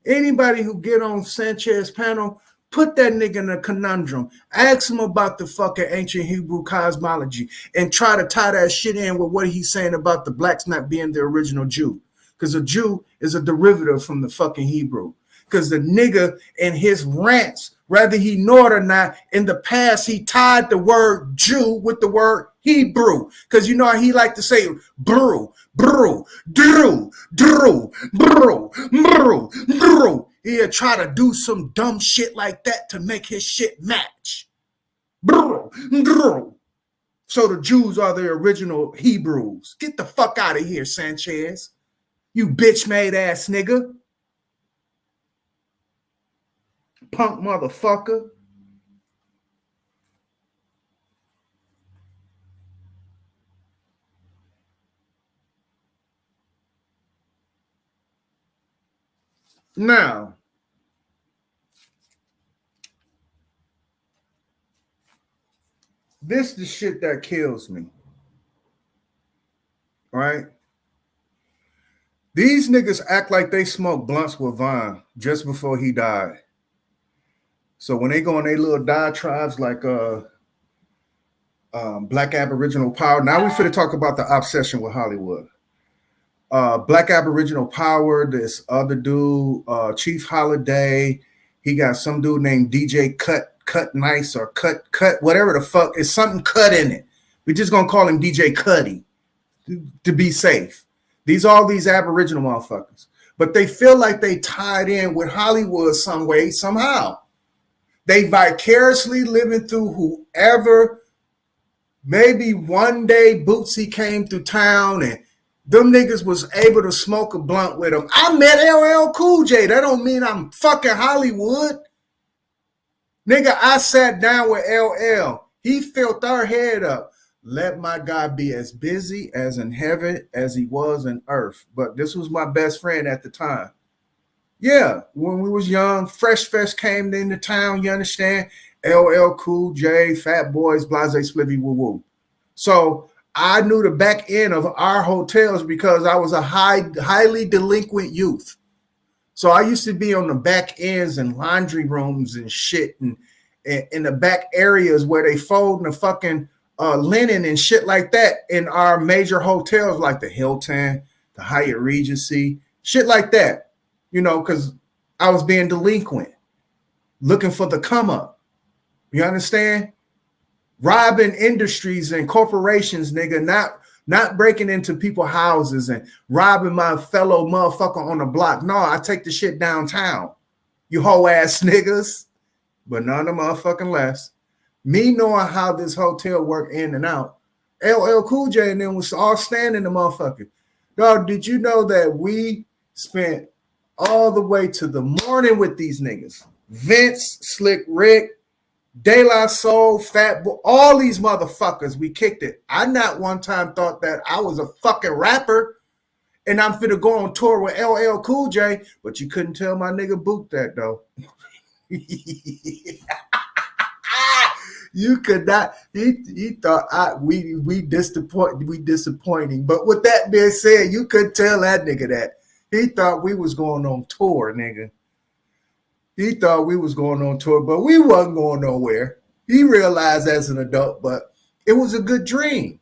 Anybody who get on Sanchez panel, put that nigga in a conundrum. Ask him about the fucking ancient Hebrew cosmology and try to tie that shit in with what he's saying about the blacks not being the original Jew. Because a Jew is a derivative from the fucking Hebrew. Because the nigga in his rants, whether he know it or not, in the past, he tied the word Jew with the word Hebrew. Because you know how he like to say, brew, brew, drew, drew, brew, brew, drew. He'll try to do some dumb shit like that to make his shit match. Brew, drew. So the Jews are the original Hebrews. Get the fuck out of here, Sanchez. You bitch-made ass nigga. Punk motherfucker. Now, this is the shit that kills me. Right? These niggas act like they smoked blunts with Vine just before he died. So when they go on their little diatribes like Black Aboriginal Power, now we finna talk about the obsession with Hollywood. Black Aboriginal Power, this other dude, Chief Holiday, he got some dude named DJ Cut Nice or Cut, whatever the fuck, it's something cut in it. We're just gonna call him DJ Cuddy to be safe. All these Aboriginal motherfuckers. But they feel like they tied in with Hollywood some way, somehow. They vicariously living through whoever. Maybe one day Bootsy came through town and them niggas was able to smoke a blunt with him. I met LL Cool J. That don't mean I'm fucking Hollywood. Nigga, I sat down with LL. He filled our head up. let my God be as busy as in heaven as he was in earth. But this was my best friend at the time. Yeah, when we was young, Fresh Fest came into town, you understand? LL Cool J, Fat Boys, Blase Spliffy Woo Woo. So I knew the back end of our hotels because I was a highly delinquent youth. So I used to be on the back ends and laundry rooms and shit and in the back areas where they fold the fucking linen and shit like that in our major hotels like the Hilton, the Hyatt Regency, shit like that. You know, because I was being delinquent, looking for the come up. You understand? Robbing industries and corporations, nigga, not breaking into people's houses and robbing my fellow motherfucker on the block. No, I take the shit downtown. You hoe ass niggas, but none of motherfucking less. Me knowing how this hotel worked in and out, LL Cool J and them was all standing the motherfucker. Dog, did you know that we spent all the way to the morning with these niggas? Vince, Slick Rick, De La Soul, Fat Boy, all these motherfuckers, we kicked it. I not one time thought that I was a fucking rapper and I'm finna go on tour with LL Cool J, but you couldn't tell my nigga Book that though. You could not. He thought we disappointing. But with that being said, you couldn't tell that nigga that. He thought we was going on tour, nigga. He thought we was going on tour, but we wasn't going nowhere. He realized as an adult, but it was a good dream.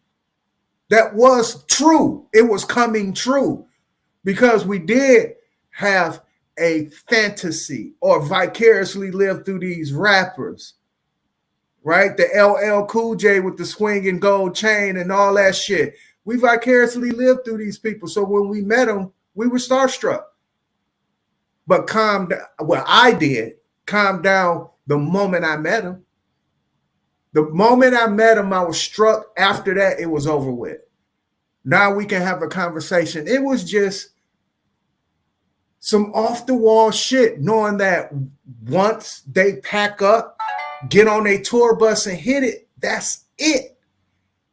That was true. It was coming true because we did have a fantasy or vicariously live through these rappers, right? The LL Cool J with the swinging gold chain and all that shit. We vicariously lived through these people. So when we met them, we were starstruck. But I did calm down the moment I met him. The moment I met him, I was struck. After that, it was over with. Now we can have a conversation. It was just some off the wall shit, knowing that once they pack up, get on a tour bus and hit it, that's it.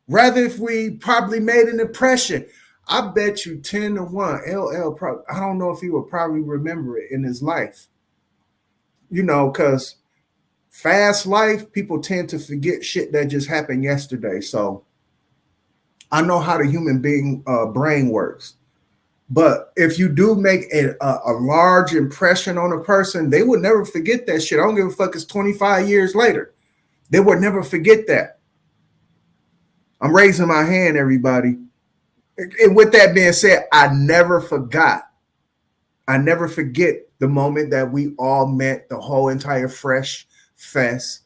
Rather if we probably made an impression. I bet you 10-1, LL probably, I don't know if he would probably remember it in his life. You know, because fast life, people tend to forget shit that just happened yesterday. So I know how the human being brain works. But if you do make a large impression on a person, they would never forget that shit. I don't give a fuck, it's 25 years later. They would never forget that. I'm raising my hand, everybody. And with that being said, I never forgot. I never forget the moment that we all met, the whole entire Fresh Fest.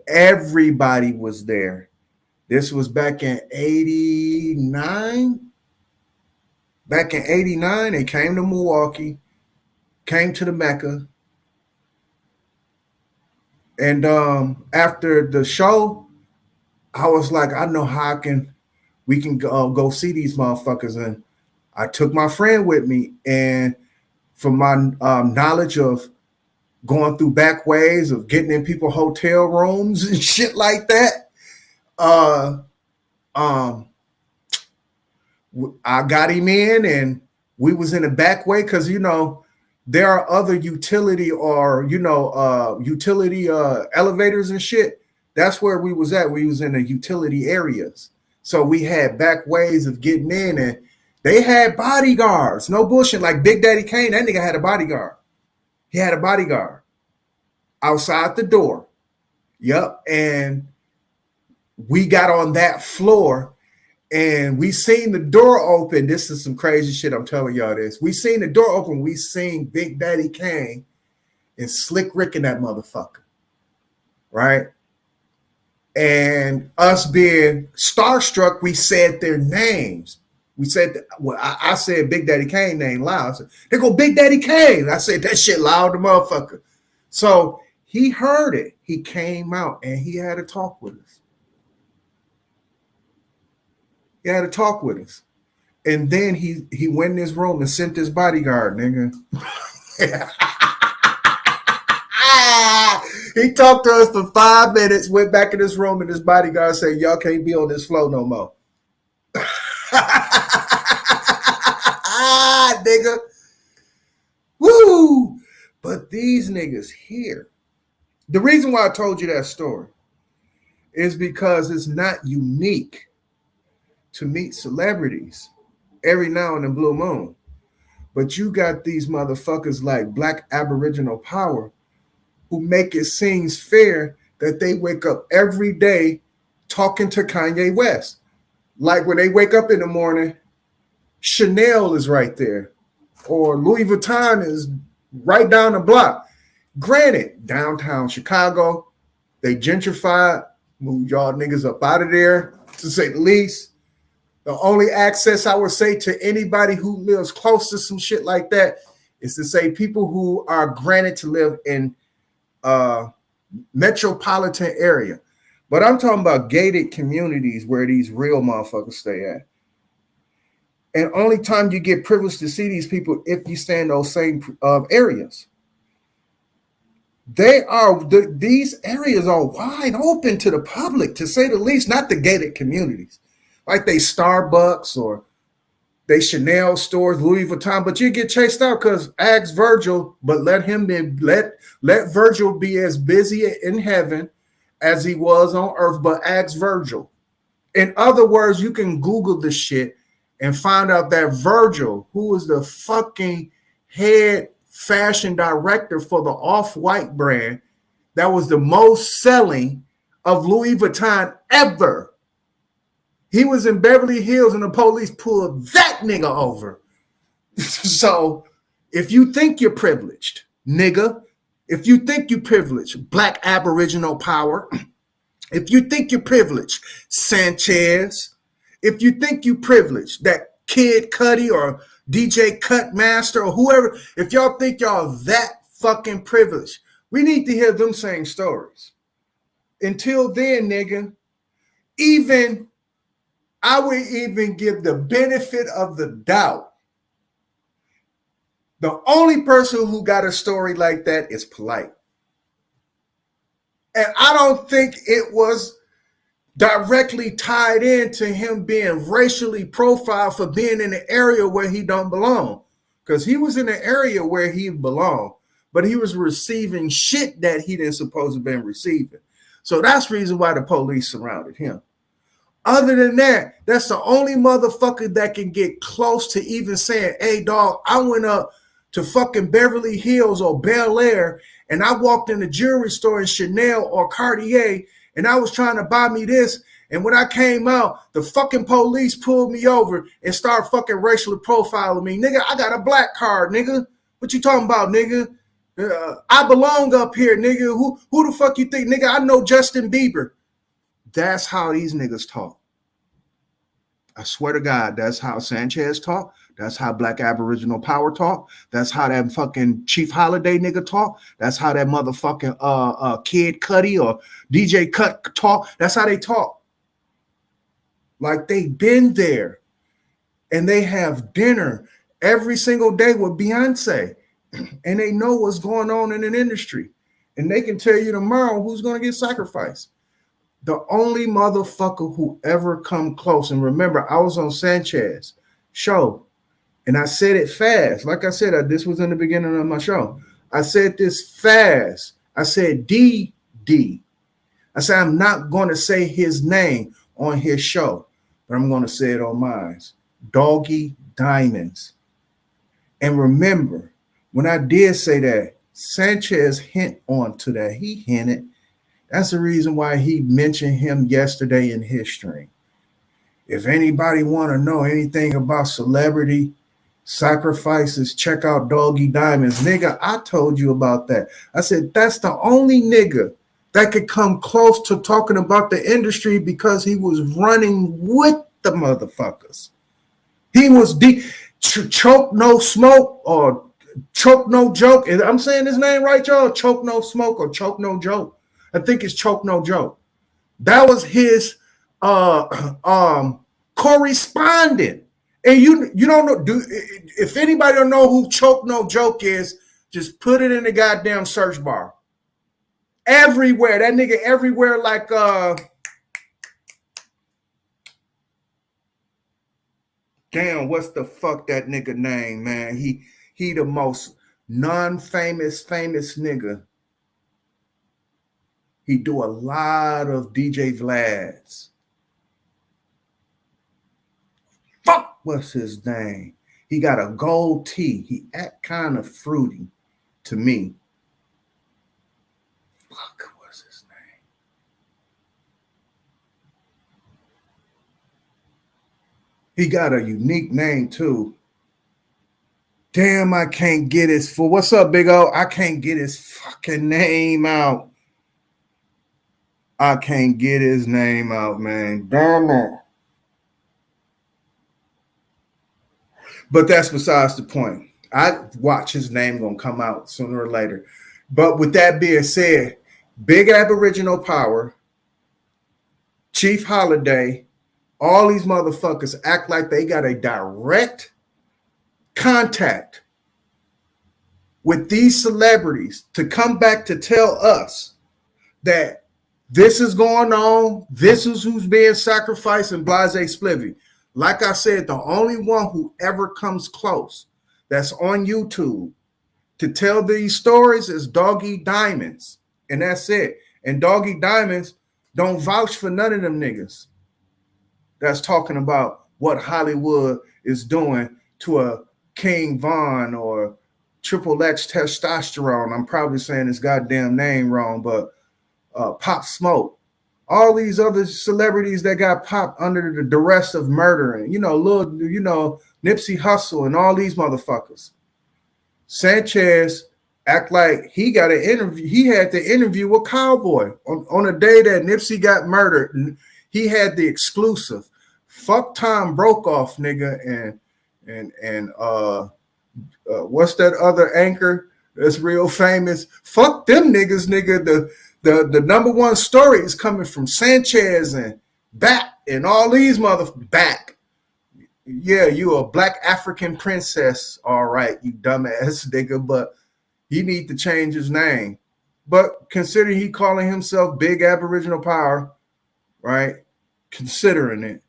Everybody was there. This was back in 89. Back in 89, they came to Milwaukee, came to the Mecca. And after the show, I was like, I know how we can go see these motherfuckers. And I took my friend with me. And from my knowledge of going through back ways of getting in people's hotel rooms and shit like that, I got him in and we was in a back way because, you know, there are other utility elevators and shit. That's where we was at. We was in the utility areas. So we had back ways of getting in and they had bodyguards. No bullshit. Like Big Daddy Kane, that nigga had a bodyguard. He had a bodyguard outside the door. Yep. And we got on that floor and we seen the door open. This is some crazy shit. I'm telling y'all this. We seen the door open. We seen Big Daddy Kane and Slick Rick and that motherfucker. Right? And us being starstruck, we said their names. We said, I said Big Daddy Kane name loud. I said, they go Big Daddy Kane. I said that shit loud, the motherfucker. So he heard it. He came out and he had a talk with us. He had a talk with us. And then he went in his room and sent his bodyguard, nigga. He talked to us for 5 minutes, went back in his room, and his bodyguard said, y'all can't be on this flow no more. Nigga. Woo! But these niggas here, the reason why I told you that story is because it's not unique to meet celebrities every now and then blue moon. But you got these motherfuckers like Black Aboriginal Power who make it seem fair that they wake up every day talking to Kanye West. Like when they wake up in the morning, Chanel is right there, or Louis Vuitton is right down the block. Granted, downtown Chicago, they gentrified, moved y'all niggas up out of there, to say the least. The only access I would say to anybody who lives close to some shit like that is to say people who are granted to live in metropolitan area. But I'm talking about gated communities where these real motherfuckers stay at. And only time you get privileged to see these people if you stay in those same areas. These areas are wide open to the public, to say the least, not the gated communities. Like they Starbucks or they Chanel stores, Louis Vuitton, but you get chased out because ask Virgil, but let Virgil be as busy in heaven as he was on earth, but ask Virgil. In other words, you can Google the shit and find out that Virgil, who was the fucking head fashion director for the Off-White brand, that was the most selling of Louis Vuitton ever. He was in Beverly Hills and the police pulled that nigga over. So if you think you're privileged, nigga, if you think you're privileged, Black Aboriginal Power, if you think you're privileged, Sanchez, if you think you privileged, that Kid Cudi or DJ Cutmaster or whoever, if y'all think y'all that fucking privileged, we need to hear them saying stories. Until then, nigga, I would even give the benefit of the doubt. The only person who got a story like that is Polite. And I don't think it was directly tied into him being racially profiled for being in an area where he don't belong. Because he was in an area where he belonged, but he was receiving shit that he didn't supposed to have been receiving. So that's the reason why the police surrounded him. Other than that, that's the only motherfucker that can get close to even saying, hey, dog, I went up to fucking Beverly Hills or Bel Air and I walked in the jewelry store in Chanel or Cartier and I was trying to buy me this. And when I came out, the fucking police pulled me over and started fucking racially profiling me. Nigga, I got a black card, nigga. What you talking about, nigga? I belong up here, nigga. Who the fuck you think? Nigga, I know Justin Bieber. That's how these niggas talk. I swear to God, that's how Sanchez talk. That's how Black Aboriginal Power talk. That's how that fucking Chief Holiday nigga talk. That's how that motherfucking Kid Cudi or DJ Cut talk. That's how they talk. Like they been there and they have dinner every single day with Beyonce and they know what's going on in an industry and they can tell you tomorrow who's going to get sacrificed. The only motherfucker who ever come close, and remember, I was on Sanchez show, and I said it fast. Like I said, this was in the beginning of my show. I said this fast. I said DD. I said I'm not going to say his name on his show, but I'm going to say it on mine. Doggy Diamonds. And remember, when I did say that, Sanchez hint on to that. He hinted. That's the reason why he mentioned him yesterday in his stream. If anybody want to know anything about celebrity sacrifices, check out Doggy Diamonds. Nigga, I told you about that. I said, that's the only nigga that could come close to talking about the industry because he was running with the motherfuckers. He was Choke No Smoke or Choke No Joke. I'm saying his name right, y'all? Choke No Smoke or Choke No Joke. I think it's Choke No Joke. That was his correspondent. And you don't know, if anybody don't know who Choke No Joke is, just put it in the goddamn search bar. Everywhere. That nigga everywhere like damn, what's the fuck that nigga name, man? He the most non-famous famous nigga. He do a lot of DJ Vlads. Fuck, what's his name? He got a gold tee. He act kind of fruity to me. Fuck, what's his name? He got a unique name too. Damn, I can't get his full. What's up, Big O? I can't get his fucking name out. I can't get his name out, man. Damn it. But that's besides the point. I watch his name gonna come out sooner or later. But with that being said, Big Aboriginal Power, Chief Holiday, all these motherfuckers act like they got a direct contact with these celebrities to come back to tell us that this is going on, this is who's being sacrificed, and blase splivy. Like I said, the only one who ever comes close that's on YouTube to tell these stories is Doggy Diamonds. And that's it. And Doggy Diamonds don't vouch for none of them niggas that's talking about what Hollywood is doing to a King Von or Triple X Testosterone. I'm probably saying his goddamn name wrong, but Pop Smoke. All these other celebrities that got popped under the duress of murdering, Nipsey Hussle and all these motherfuckers. Sanchez act like he got an interview. He had the interview with Cowboy on a day that Nipsey got murdered. He had the exclusive. Fuck Tom Brokaw, nigga, and what's that other anchor that's real famous? Fuck them niggas, nigga. The number one story is coming from Sanchez and Bat and all these Bat. Yeah, you a black African princess, all right, you dumbass nigga, but he need to change his name. But considering he calling himself Big Aboriginal Power, right? Considering it,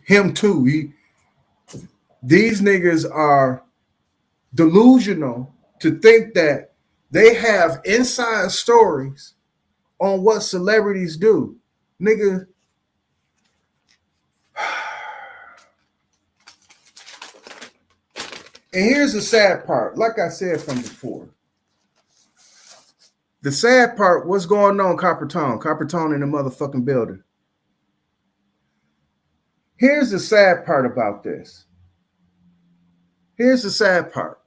him too. These niggas are delusional to think that they have inside stories on what celebrities do. Nigga. And here's the sad part. Like I said from before. The sad part, what's going on, Copper Tone? Copper Tone in the motherfucking building. Here's the sad part about this. Here's the sad part.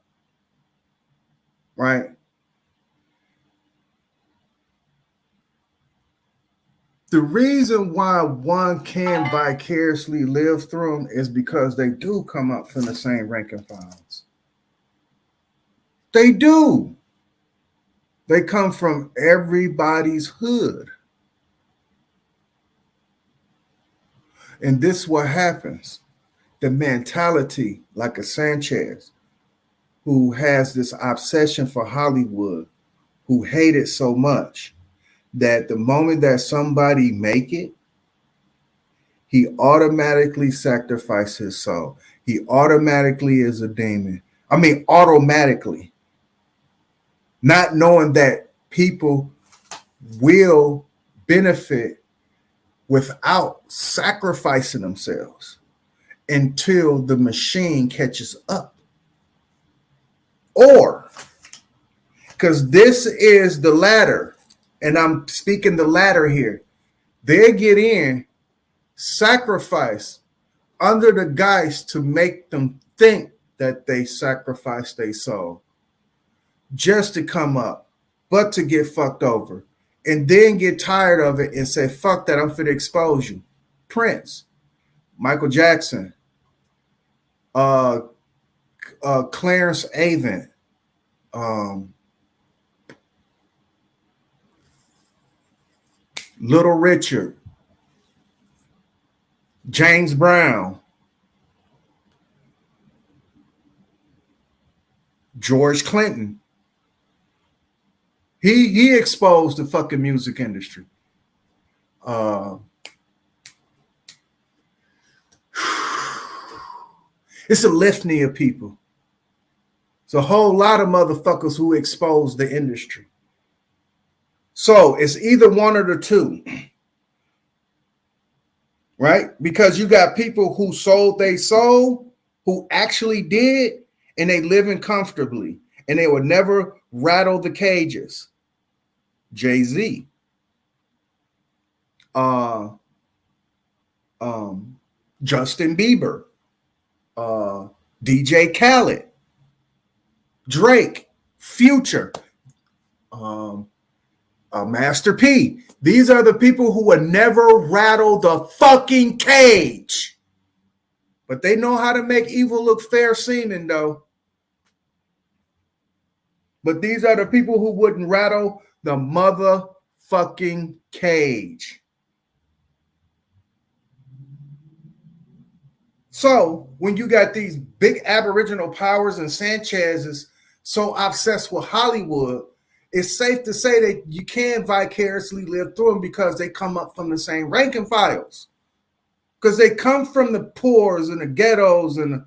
Right? The reason why one can vicariously live through them is because they do come up from the same rank and files. They do. They come from everybody's hood. And this is what happens. The mentality, like a Sanchez, who has this obsession for Hollywood, who hate it so much, that the moment that somebody make it, he automatically sacrifices his soul. He automatically is a demon. I mean, automatically. Not knowing that people will benefit without sacrificing themselves until the machine catches up. Or, because this is the ladder, and I'm speaking the latter here. They get in, sacrifice under the guise to make them think that they sacrificed their soul just to come up, but to get fucked over, and then get tired of it and say, fuck that, I'm finna expose you. Prince, Michael Jackson, Clarence Avant, Little Richard, James Brown, George Clinton. He exposed the fucking music industry. It's a litany of people. It's a whole lot of motherfuckers who exposed the industry. So it's either one or the two. Right? Because you got people who sold their soul, who actually did, and they living comfortably, and they would never rattle the cages. Jay-Z. Justin Bieber. DJ Khaled. Drake. Future. Master P. These are the people who would never rattle the fucking cage. But they know how to make evil look fair seeming, though. But these are the people who wouldn't rattle the motherfucking cage. So when you got these big Aboriginal powers and Sanchez's so obsessed with Hollywood, it's safe to say that you can vicariously live through them because they come up from the same rank and files. Because they come from the poors and the ghettos and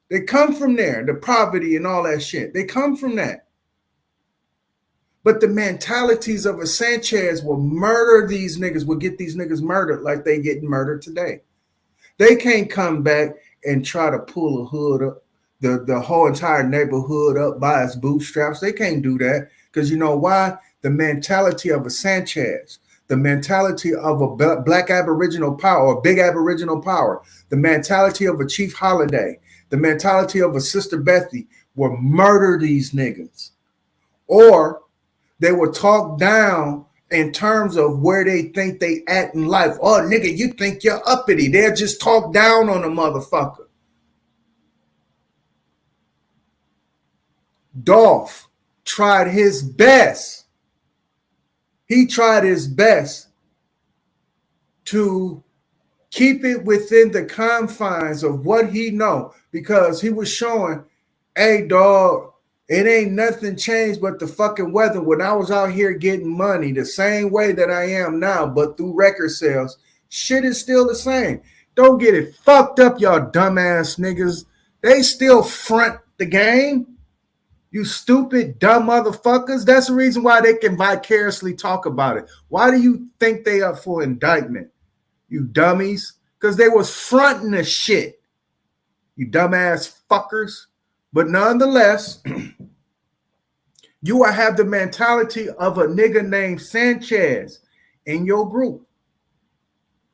they come from there, the poverty and all that shit. They come from that. But the mentalities of a Sanchez will murder these niggas, will get these niggas murdered like they getting murdered today. They can't come back and try to pull a hood up, the whole entire neighborhood up by its bootstraps. They can't do that because you know why? The mentality of a Sanchez, the mentality of a black Aboriginal power, or big Aboriginal power, the mentality of a Chief Holiday, the mentality of a Sister Bethy will murder these niggas. Or they will talk down in terms of where they think they at in life. Oh, nigga, you think you're uppity. They'll just talk down on a motherfucker. Dolph tried his best. He tried his best to keep it within the confines of what he know, because he was showing, hey, dog, it ain't nothing changed but the fucking weather. When I was out here getting money the same way that I am now, but through record sales, shit is still the same. Don't get it fucked up, y'all dumbass niggas. They still front the game. You stupid, dumb motherfuckers. That's the reason why they can vicariously talk about it. Why do you think they up for indictment? You dummies. Because they was fronting the shit. You dumbass fuckers. But nonetheless, you will have the mentality of a nigga named Sanchez in your group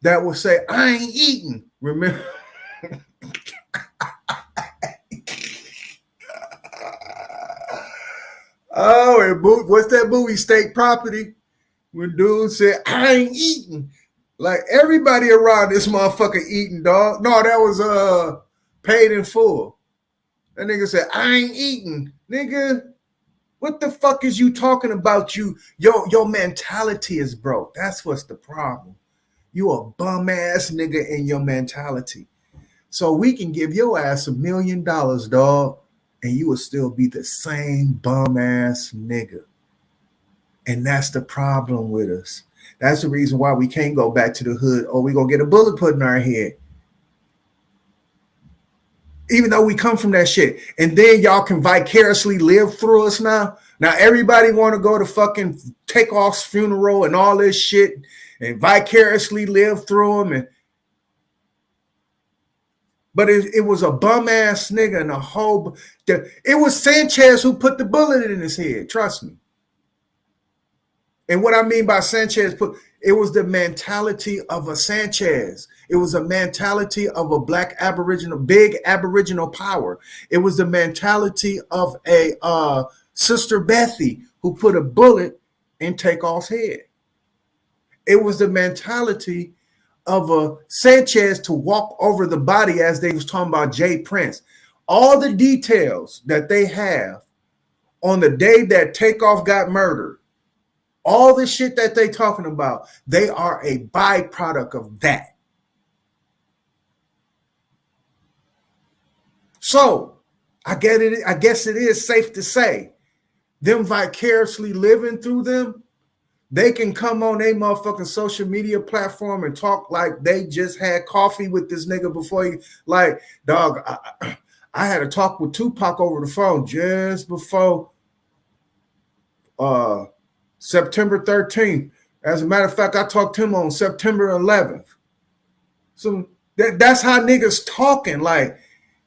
that will say, I ain't eating. Remember? Oh, and what's that movie, State Property? When dude said, I ain't eating. Like everybody around this motherfucker eating, dog. No, that was Paid in Full. That nigga said, I ain't eating. Nigga, what the fuck is you talking about? Your mentality is broke. That's what's the problem. You a bum ass nigga in your mentality. So we can give your ass $1 million, dog, and you will still be the same bum ass nigga. And that's the problem with us. That's the reason why we can't go back to the hood or we gonna get a bullet put in our head. Even though we come from that shit. And then y'all can vicariously live through us now. Now everybody want to go to fucking Takeoff's funeral and all this shit and vicariously live through them. But it was a bum ass nigga and a whole. It was Sanchez who put the bullet in his head. Trust me. And what I mean by Sanchez, it was the mentality of a Sanchez. It was a mentality of a black Aboriginal, big Aboriginal power. It was the mentality of a Sister Bethy who put a bullet in Takeoff's head. It was the mentality of a Sanchez to walk over the body as they was talking about Jay Prince. All the details that they have on the day that Takeoff got murdered, all the shit that they talking about, they are a byproduct of that. So I guess it is safe to say them vicariously living through them, they can come on a motherfucking social media platform and talk like they just had coffee with this nigga before he, like, dog, I had a talk with Tupac over the phone just before September 13th. As a matter of fact, I talked to him on September 11th. So that's how niggas talking. Like,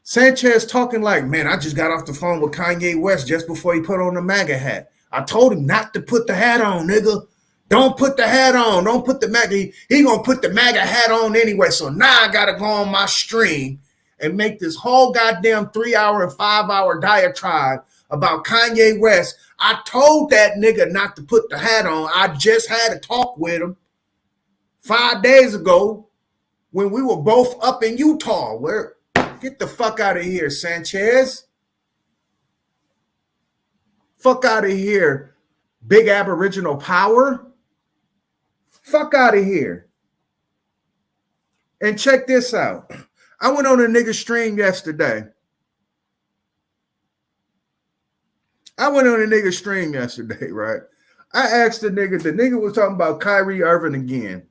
Sanchez talking like, man, I just got off the phone with Kanye West just before he put on the MAGA hat. I told him not to put the hat on, nigga. Don't put the hat on. Don't put the MAGA. He gonna put the MAGA hat on anyway. So now I gotta go on my stream and make this whole goddamn 3-hour and 5-hour diatribe about Kanye West. I told that nigga not to put the hat on. I just had a talk with him 5 days ago when we were both up in Utah. Where, get the fuck out of here, Sanchez. Fuck out of here, big Aboriginal power. Fuck out of here. And check this out. I went on a nigga stream yesterday. Right? I asked the nigga was talking about Kyrie Irving again,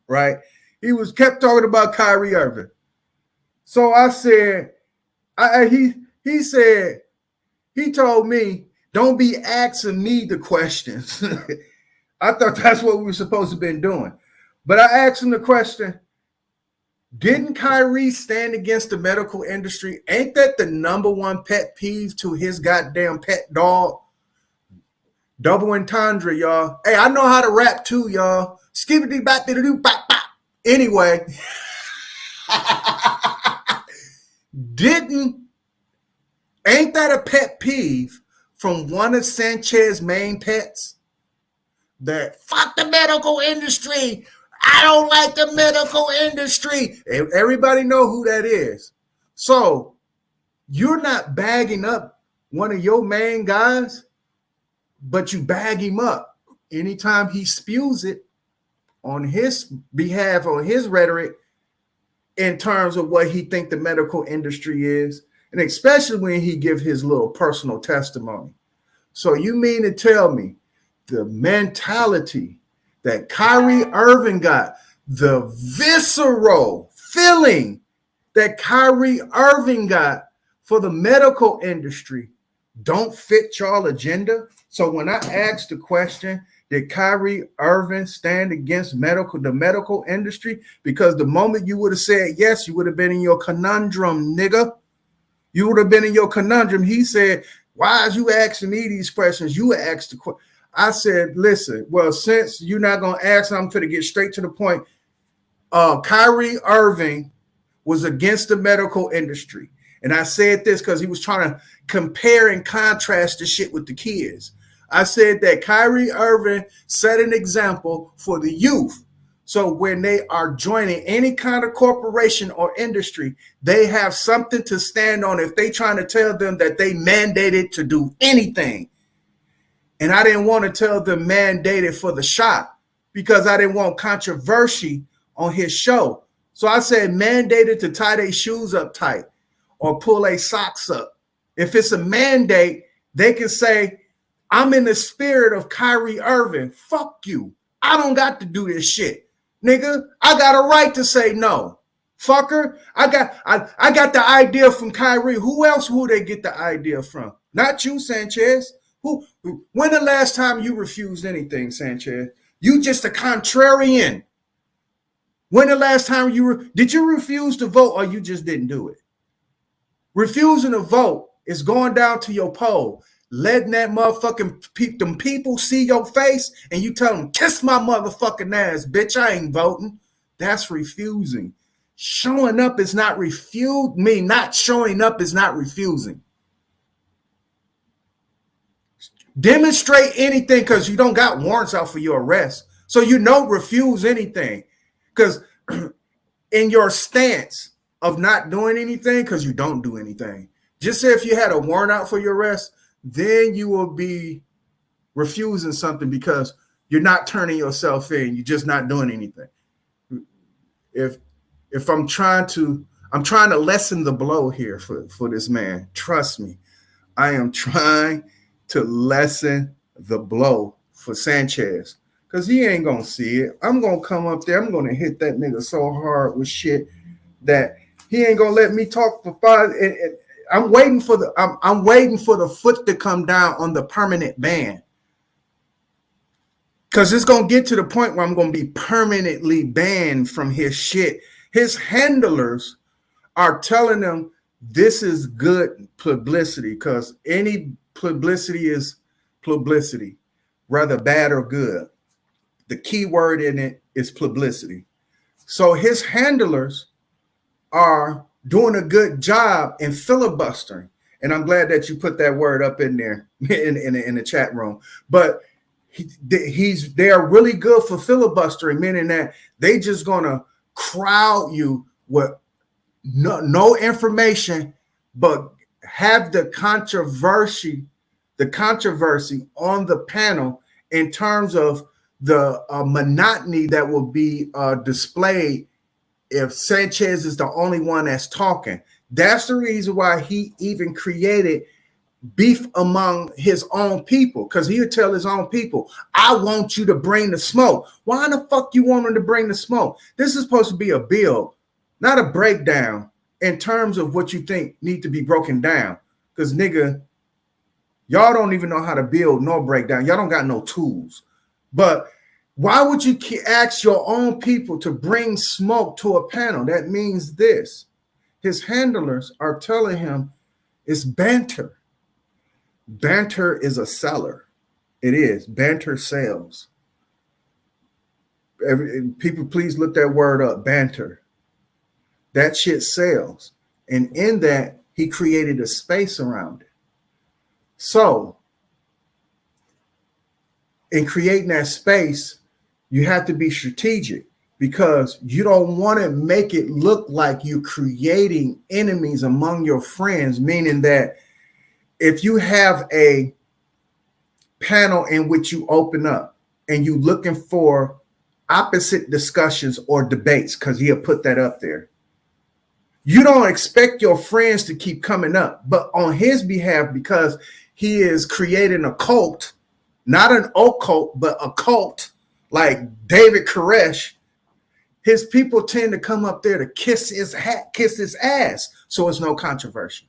right? He kept talking about Kyrie Irving. So I said, he said, he told me, don't be asking me the questions. I thought that's what we were supposed to have been doing. But I asked him the question, didn't Kyrie stand against the medical industry? Ain't that the number one pet peeve to his goddamn pet dog? Double entendre, y'all. Hey, I know how to rap too, y'all. Skibbity bop doo bop bop. Anyway, ain't that a pet peeve from one of Sanchez's main pets? That fuck the medical industry. I don't like the medical industry. Everybody know who that is. So you're not bagging up one of your main guys, but you bag him up anytime he spews it on his behalf, on his rhetoric, in terms of what he think the medical industry is, and especially when he give his little personal testimony. So you mean to tell me the mentality that Kyrie Irving got, the visceral feeling that Kyrie Irving got for the medical industry don't fit y'all agenda? So when I asked the question, did Kyrie Irving stand against the medical industry? Because the moment you would have said yes, you would have been in your conundrum, nigga. You would have been in your conundrum. He said, why is you asking me these questions? You asked the question. I said, listen, well, since you're not going to ask, I'm going to get straight to the point. Kyrie Irving was against the medical industry. And I said this because he was trying to compare and contrast the shit with the kids. I said that Kyrie Irving set an example for the youth. So when they are joining any kind of corporation or industry, they have something to stand on if they trying to tell them that they mandated to do anything. And I didn't want to tell them mandated for the shot because I didn't want controversy on his show. So I said mandated to tie their shoes up tight or pull their socks up. If it's a mandate, they can say, I'm in the spirit of Kyrie Irving. Fuck you. I don't got to do this shit. Nigga, I got a right to say no. Fucker, I got the idea from Kyrie. Who else would they get the idea from? Not you, Sanchez. When the last time you refused anything, Sanchez? You just a contrarian. When the last time did you refuse to vote or you just didn't do it? Refusing to vote is going down to your poll, letting that motherfucking them people see your face and you tell them, kiss my motherfucking ass, bitch, I ain't voting. That's refusing. Showing up is not not showing up is not refusing. Demonstrate anything because you don't got warrants out for your arrest. So refuse anything. Because in your stance of not doing anything, because you don't do anything. Just say if you had a warrant out for your arrest, then you will be refusing something because you're not turning yourself in. You're just not doing anything. If I'm trying to lessen the blow here for this man. Trust me, I am trying to lessen the blow for Sanchez. Because he ain't going to see it. I'm going to come up there. I'm going to hit that nigga so hard with shit that he ain't going to let me talk for 5. I'm waiting for I'm waiting for the foot to come down on the permanent ban. Because it's going to get to the point where I'm going to be permanently banned from his shit. His handlers are telling him this is good publicity because any publicity is publicity, whether bad or good. The key word in it is publicity. So his handlers are doing a good job in filibustering. And I'm glad that you put that word up in there in the chat room. But they are really good for filibustering, meaning that they just gonna crowd you with no information, but have the controversy on the panel in terms of the monotony that will be displayed if Sanchez is the only one that's talking. That's the reason why he even created beef among his own people, because he'll tell his own people, I want you to bring the smoke. Why in the fuck you want him to bring the smoke? This is supposed to be a build, not a breakdown in terms of what you think need to be broken down. Because nigga, y'all don't even know how to build nor break down. Y'all don't got no tools. But why would you ask your own people to bring smoke to a panel? That means this. His handlers are telling him it's banter. Banter is a seller. It is. Banter sells. People, please look that word up, banter. That shit sells. And in that, he created a space around it. So, in creating that space, you have to be strategic because you don't want to make it look like you're creating enemies among your friends, meaning that if you have a panel in which you open up and you looking for opposite discussions or debates, because he'll put that up there, you don't expect your friends to keep coming up. But on his behalf, because he is creating a cult, not an occult, but a cult like David Koresh, his people tend to come up there to kiss his ass, so it's no controversy.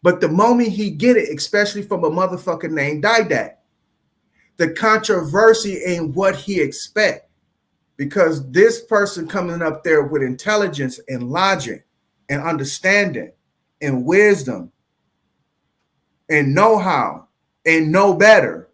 But the moment he get it, especially from a motherfucker named Didact, the controversy ain't what he expect, because this person coming up there with intelligence and logic and understanding and wisdom and know-how and know better.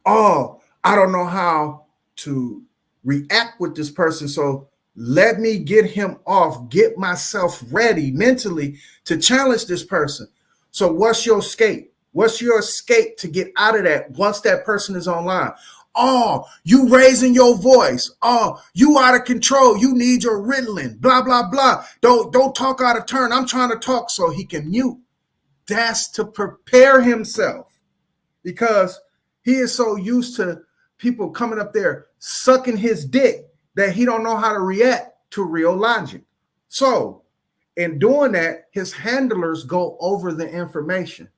Oh, I don't know how to react with this person, so let me get him off, get myself ready mentally to challenge this person. So what's your escape? What's your escape to get out of that once that person is online? Oh, you raising your voice. Oh, you out of control. You need your Ritalin. Blah, blah, blah. Don't talk out of turn. I'm trying to talk so he can mute. That's to prepare himself, because he is so used to people coming up there sucking his dick that he don't know how to react to real logic. So in doing that, his handlers go over the information.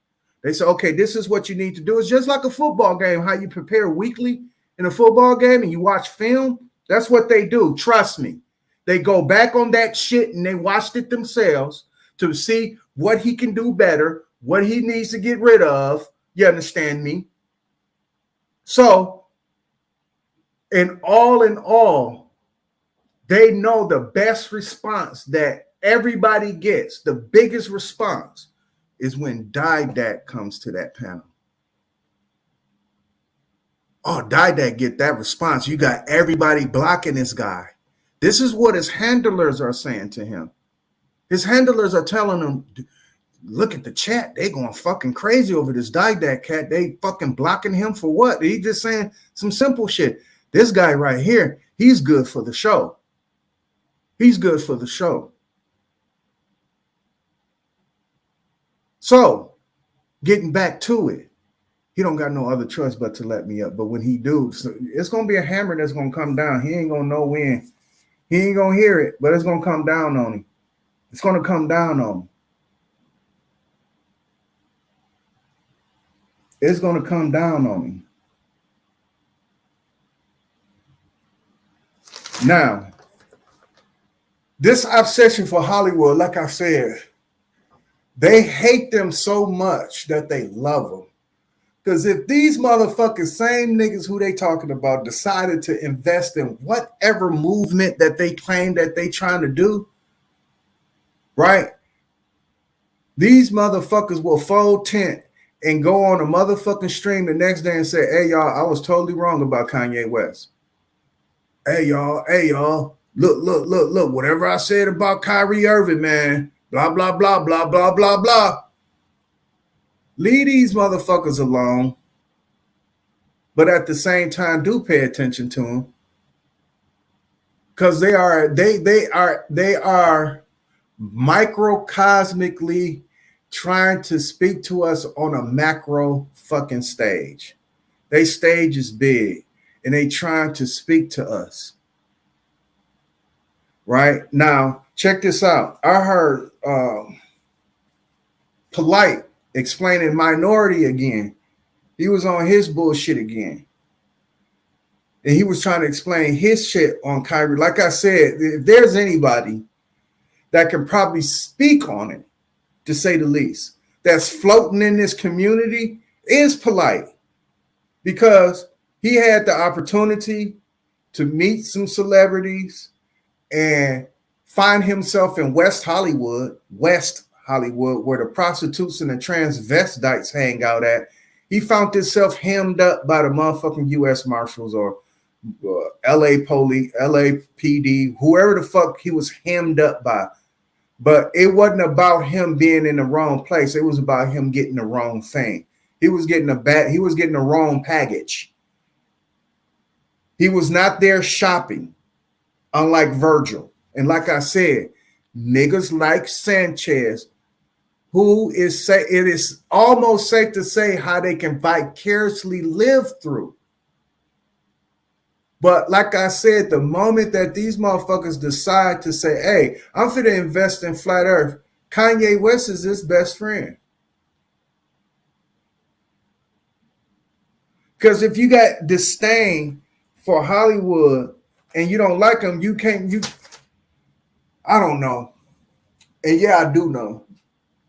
They say, okay, this is what you need to do. It's just like a football game, how you prepare weekly in a football game and you watch film. That's what they do. Trust me. They go back on that shit and they watched it themselves to see what he can do better, what he needs to get rid of. You understand me? So in all, they know the best response that everybody gets, the biggest response, is when Didact comes to that panel. Oh, Didact get that response. You got everybody blocking this guy. This is what his handlers are saying to him. His handlers are telling him, look at the chat. They going fucking crazy over this Didact cat. They fucking blocking him for what? He just saying some simple shit. This guy right here, he's good for the show. He's good for the show. So, getting back to it, he don't got no other choice but to let me up. But when he do, so it's going to be a hammer that's going to come down. He ain't going to know when. He ain't going to hear it, but it's going to come down on him. It's going to come down on him. it's going to come down on him. Now, this obsession for Hollywood, like I said, they hate them so much that they love them. Because if these motherfuckers, same niggas who they talking about, decided to invest in whatever movement that they claim that they trying to do, right? These motherfuckers will fold tent and go on a motherfucking stream the next day and say, hey, y'all, I was totally wrong about Kanye West. Hey, y'all, look, whatever I said about Kyrie Irving, man, blah, blah, blah, blah, blah, blah, blah. Leave these motherfuckers alone, but at the same time, do pay attention to them, because they are microcosmically trying to speak to us on a macro fucking stage. They stage is big, and they trying to speak to us. Right now, check this out. I heard Polite explaining Minority again. He was on his bullshit again. And he was trying to explain his shit on Kyrie. Like I said, if there's anybody that can probably speak on it, to say the least, that's floating in this community, is Polite. Because he had the opportunity to meet some celebrities and find himself in West Hollywood, where the prostitutes and the transvestites hang out at. He found himself hemmed up by the motherfucking U.S. Marshals or L.A. Police, LAPD, whoever the fuck he was hemmed up by. But it wasn't about him being in the wrong place. It was about him getting the wrong thing. He was getting the wrong package. He was not there shopping, unlike Virgil. And like I said, niggas like Sanchez, it is almost safe to say how they can vicariously live through. But like I said, the moment that these motherfuckers decide to say, hey, I'm finna invest in Flat Earth, Kanye West is his best friend. Because if you got disdain for Hollywood and you don't like them, I don't know. And yeah, I do know.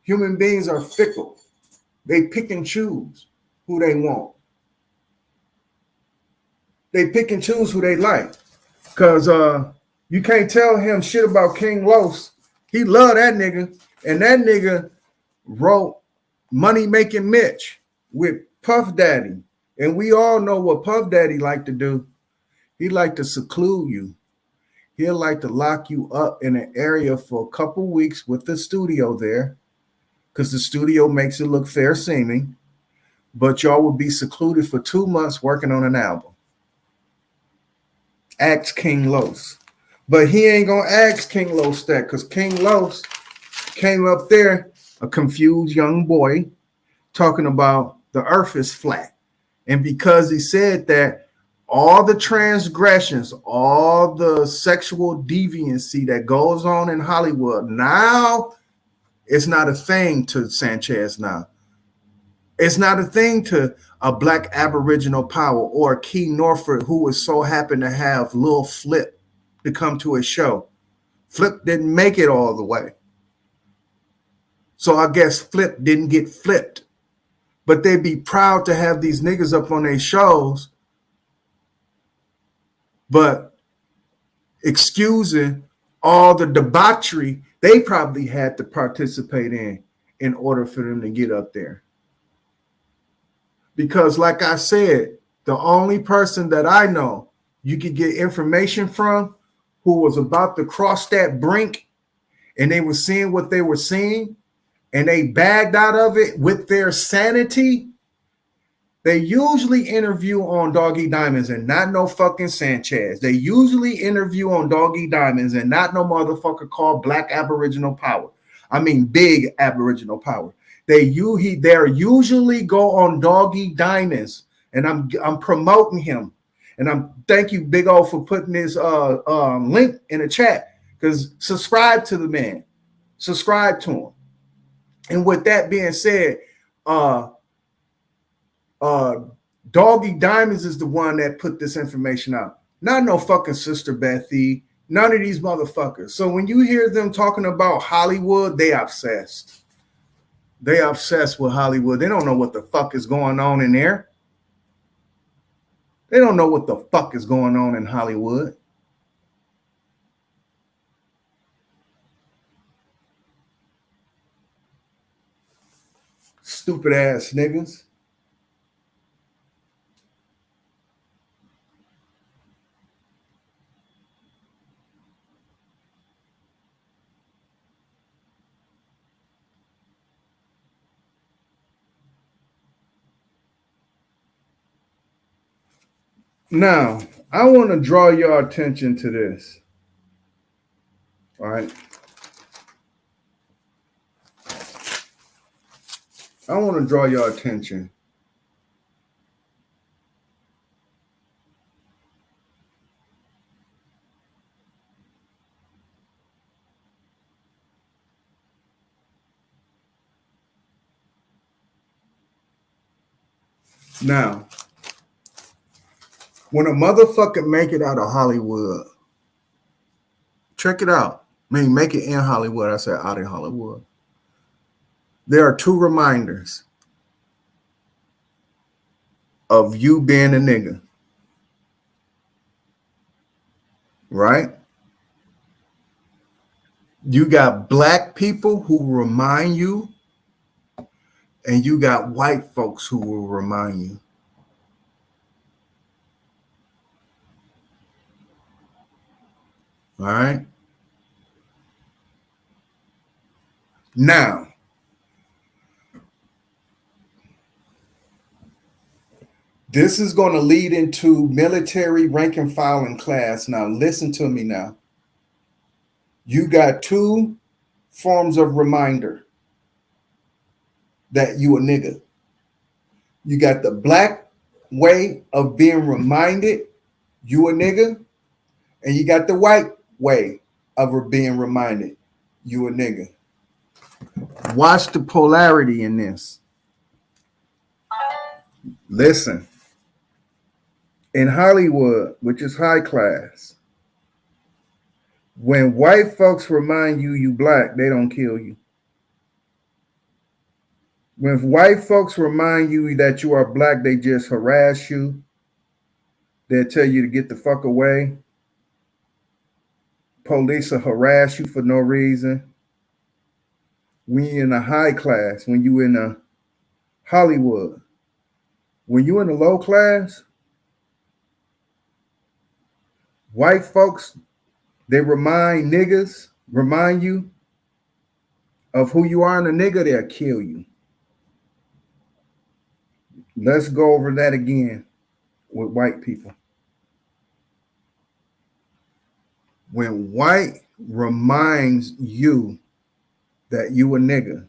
Human beings are fickle. They pick and choose who they want. They pick and choose who they like. Because you can't tell him shit about King Los. He loved that nigga. And that nigga wrote Money Making Mitch with Puff Daddy. And we all know what Puff Daddy like to do. He like to seclude you. He'll like to lock you up in an area for a couple weeks with the studio there, because the studio makes it look fair seeming, but y'all would be secluded for 2 months working on an album. Ask King Los. But he ain't gonna ask King Los that, because King Los came up there, a confused young boy, talking about the earth is flat. And because he said that, all the transgressions, all the sexual deviancy that goes on in Hollywood, now it's not a thing to Sanchez now. It's not a thing to a Black Aboriginal Power or Key Norfolk, who was so happen to have Lil Flip to come to his show. Flip didn't make it all the way. So I guess Flip didn't get flipped. But they'd be proud to have these niggas up on their shows, but excusing all the debauchery they probably had to participate in order for them to get up there. Because like I said, the only person that I know you could get information from who was about to cross that brink and they were seeing what they were seeing and they bagged out of it with their sanity, they usually interview on Doggy Diamonds and not no fucking Sanchez. They usually interview on Doggy Diamonds and not no motherfucker called Black Aboriginal Power. I mean, Big Aboriginal Power. They usually go on Doggy Diamonds, and I'm promoting him. And I'm thank you, Big O, for putting this link in the chat, because subscribe to the man, subscribe to him. And with that being said, Doggy Diamonds is the one that put this information out. Not no fucking Sister Bethy. None of these motherfuckers. So when you hear them talking about Hollywood, they obsessed. They obsessed with Hollywood. They don't know what the fuck is going on in there. They don't know what the fuck is going on in Hollywood. Stupid ass niggas. Now, I want to draw your attention to this. All right. I want to draw your attention. Now, when a motherfucker make it out of Hollywood, check it out. I mean, make it in Hollywood. I said out of Hollywood. There are two reminders of you being a nigga. Right? You got black people who remind you, and you got white folks who will remind you. All right? Now, this is going to lead into military rank and file in class. Now, listen to me now. You got two forms of reminder that you a nigga. You got the black way of being reminded you a nigga, and you got the white way of being reminded you a nigga. Watch the polarity in this. Listen. In Hollywood, which is high class, when white folks remind you you black, they don't kill you. When white folks remind you that you are black, they just harass you. They'll tell you to get the fuck away. Police will harass you for no reason. When you're in a high class, when you're in a Hollywood, when you're in a low class, white folks, they remind you of who you are in a nigga, they'll kill you. Let's go over that again with white people. When white reminds you that you a nigga,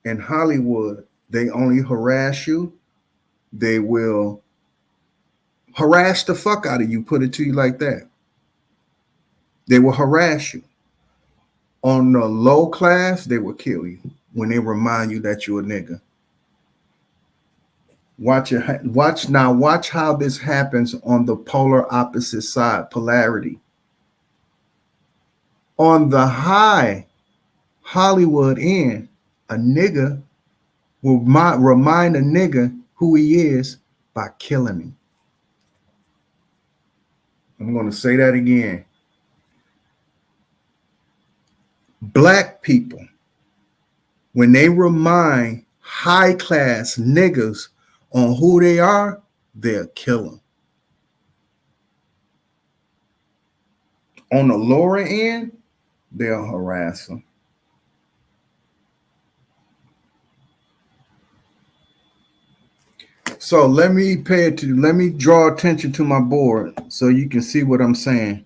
in Hollywood, they only harass you. They will harass the fuck out of you, put it to you like that. They will harass you. On the low class, they will kill you when they remind you that you're a nigga. Watch how this happens on the polar opposite side, polarity. On the high Hollywood end, a nigga will remind a nigga who he is by killing him. I'm going to say that again. Black people, when they remind high class niggas on who they are, they'll kill them. On the lower end, they'll harass them. So let me draw attention to my board so you can see what I'm saying.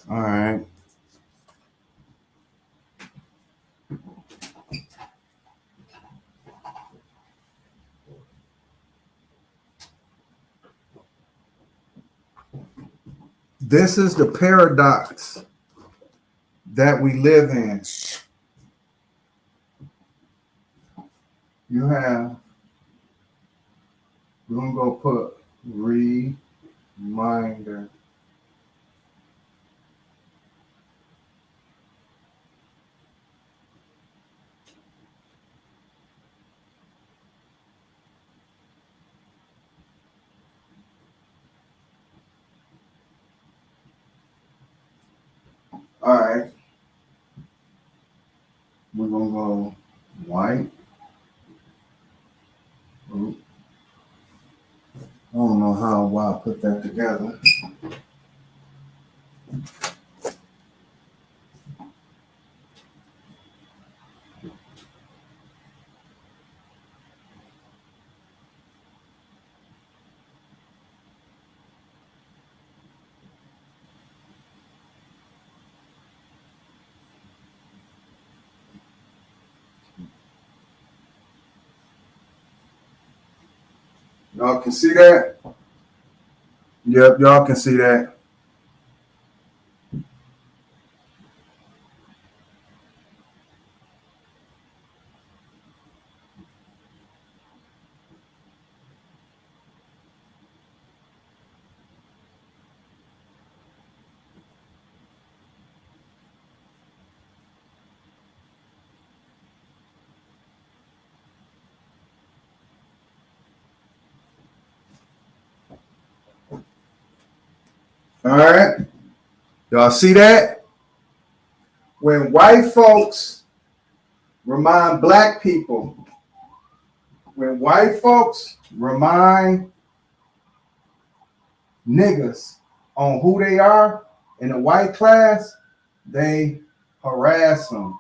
All right. This is the paradox that we live in. You have, we're going to go put reminder. All right. We're going to go white. Ooh. I don't know why I put that together. Y'all can see that? Yep, y'all can see that. All right. Y'all see that? When white folks remind black people, when white folks remind niggas on who they are in the white class, they harass them.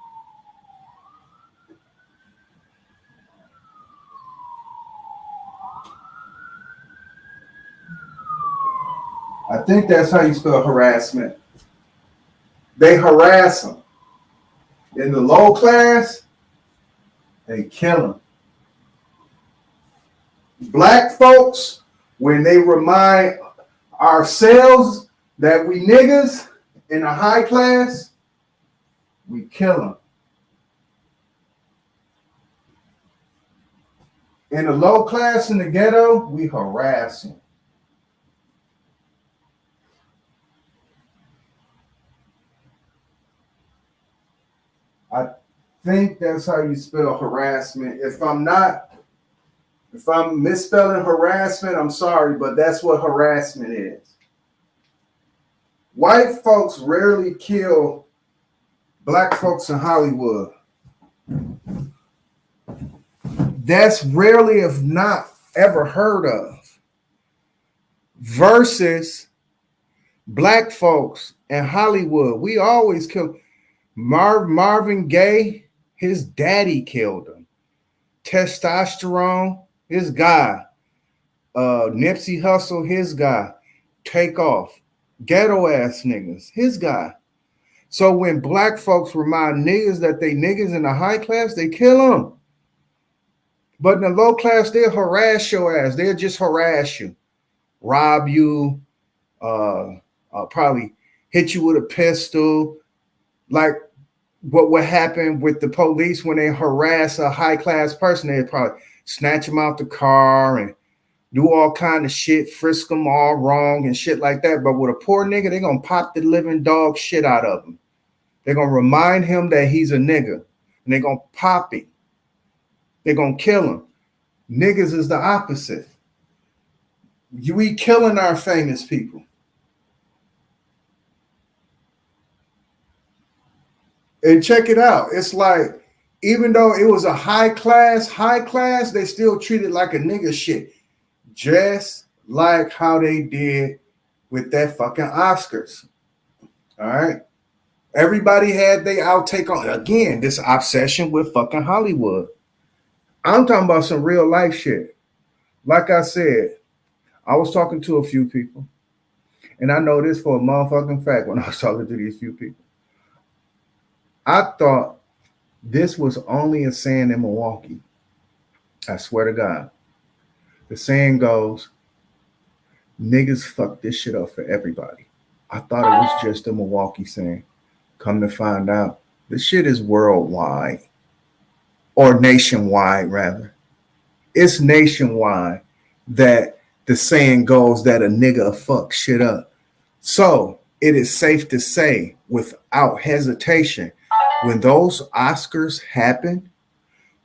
I think that's how you spell harassment. They harass them. In the low class, they kill them. Black folks, when they remind ourselves that we niggas in the high class, we kill them. In the low class in the ghetto, we harass them. I think that's how you spell harassment. If I'm misspelling harassment, I'm sorry, but that's what harassment is. White folks rarely kill black folks in Hollywood. That's rarely, if not ever heard of. Versus black folks in Hollywood. We always kill. Marvin Gaye, his daddy killed him. Testosterone, his guy. Nipsey Hussle, his guy. Takeoff, ghetto ass niggas, his guy. So when black folks remind niggas that they niggas in the high class, they kill them. But in the low class, they'll harass your ass. They'll just harass you, rob you, probably hit you with a pistol. Like what would happen with the police when they harass a high class person, they'd probably snatch them out the car and do all kind of shit, frisk them all wrong and shit like that. But with a poor nigga, they're going to pop the living dog shit out of him. They're going to remind him that he's a nigga and they're going to pop him. They're going to kill him. Niggas is the opposite. We killing our famous people. And check it out. It's like, even though it was a high class, they still treat it like a nigga shit. Just like how they did with that fucking Oscars. All right. Everybody had their outtake on, again, this obsession with fucking Hollywood. I'm talking about some real life shit. Like I said, I was talking to a few people, and I know this for a motherfucking fact when I was talking to these few people. I thought this was only a saying in Milwaukee. I swear to God. The saying goes, niggas fuck this shit up for everybody. I thought it was just a Milwaukee thing. Come to find out, this shit is worldwide, or nationwide rather. It's nationwide that the saying goes that a nigga fuck shit up. So it is safe to say without hesitation, when those Oscars happen,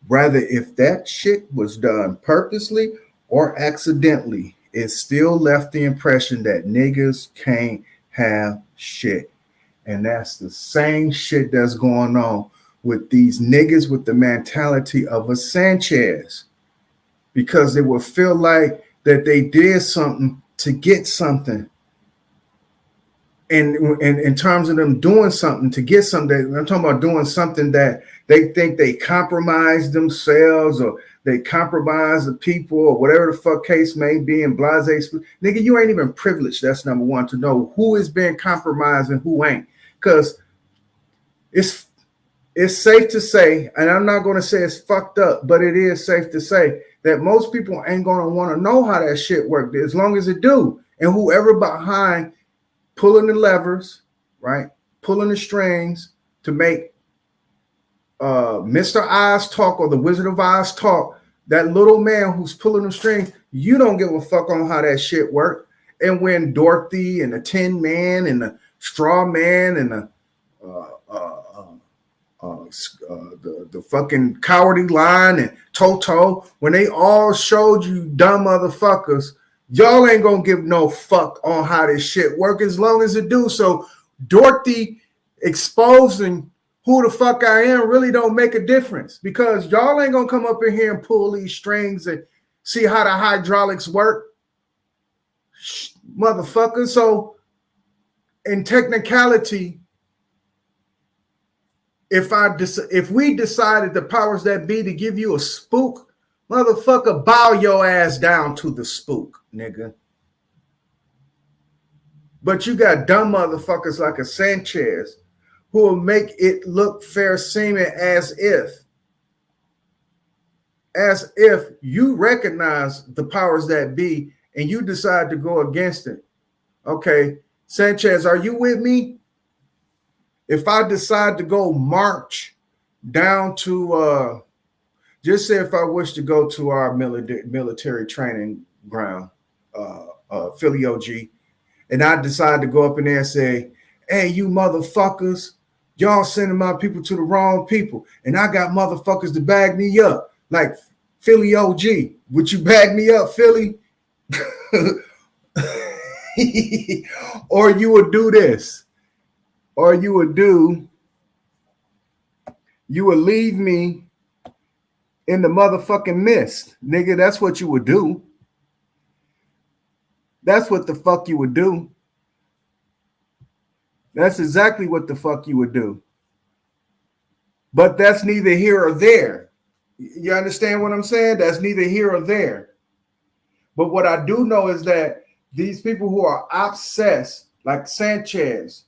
rather if that shit was done purposely or accidentally, it still left the impression that niggas can't have shit. And that's the same shit that's going on with these niggas with the mentality of a Sanchez, because they will feel like that they did something to get something. And in terms of them doing something to get something, I'm talking about doing something that they think they compromise themselves or they compromise the people or whatever the fuck case may be in blase. Nigga, you ain't even privileged. That's number one, to know who is being compromised and who ain't. Because it's safe to say, and I'm not going to say it's fucked up, but it is safe to say that most people ain't going to want to know how that shit worked as long as it do. And whoever behind pulling the levers, right, pulling the strings to make Mr. Oz talk or the Wizard of Oz talk, that little man who's pulling the strings, you don't give a fuck on how that shit worked. And when Dorothy and the Tin Man and the Straw Man and the fucking Cowardly Lion and Toto, when they all showed you dumb motherfuckers, y'all ain't gonna give no fuck on how this shit work as long as it do. So Dorothy exposing who the fuck I am really don't make a difference, because y'all ain't gonna come up in here and pull these strings and see how the hydraulics work, motherfucker. So in technicality, if we decided the powers that be to give you a spook, motherfucker, bow your ass down to the spook, nigga. But you got dumb motherfuckers like a Sanchez who will make it look fair seeming as if you recognize the powers that be and you decide to go against it. Okay, Sanchez, are you with me? If I decide to go march down to just say if I wish to go to our military training ground, Philly OG, and I decide to go up in there and say, hey, you motherfuckers, y'all sending my people to the wrong people, and I got motherfuckers to bag me up, like Philly OG. Would you bag me up, Philly? Or you would do this. Or you would leave me in the motherfucking mist, nigga. That's what you would do. That's what the fuck you would do. That's exactly what the fuck you would do. But that's neither here or there. You understand what I'm saying? That's neither here or there. But what I do know is that these people who are obsessed, like Sanchez,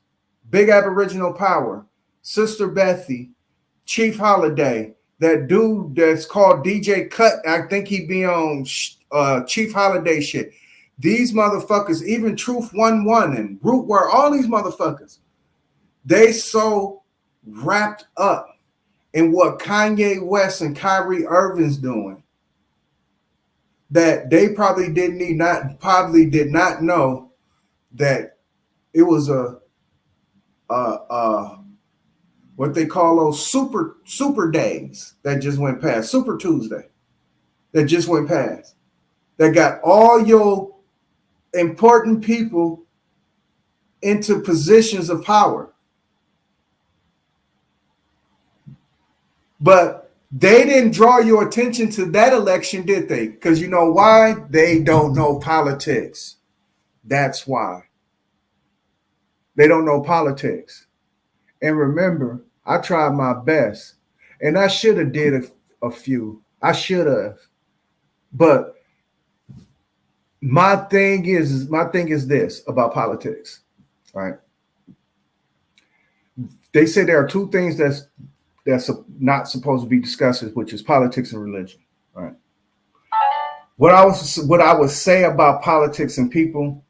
Big Aboriginal Power, Sister Bethy, Chief Holiday, that dude that's called DJ Cut, I think he be on Chief Holiday shit. These motherfuckers, even Truth 11 and Rootware, all these motherfuckers, they so wrapped up in what Kanye West and Kyrie Irving's doing that they probably did not know that it was what they call those super days that just went past, Super Tuesday that just went past, that got all your important people into positions of power. But they didn't draw your attention to that election, did they? Because you know why? They don't know politics. That's why. They don't know politics. And remember, I tried my best. And I should have did a few. I should have. But my thing is this about politics, right? They say there are two things that's not supposed to be discussed, which is politics and religion, right? What I would say about politics and people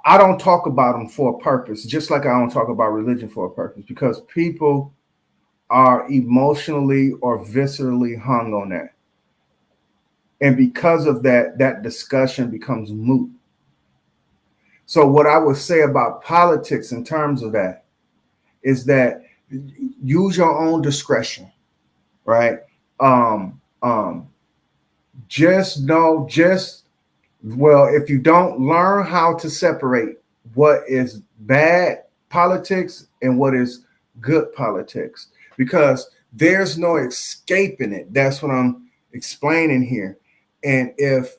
I don't talk about them for a purpose, just like I don't talk about religion for a purpose, because people are emotionally or viscerally hung on that. And because of that, that discussion becomes moot. So what I would say about politics in terms of that is that use your own discretion, right? Just know, well, if you don't learn how to separate what is bad politics and what is good politics, because there's no escaping it. That's what I'm explaining here. And if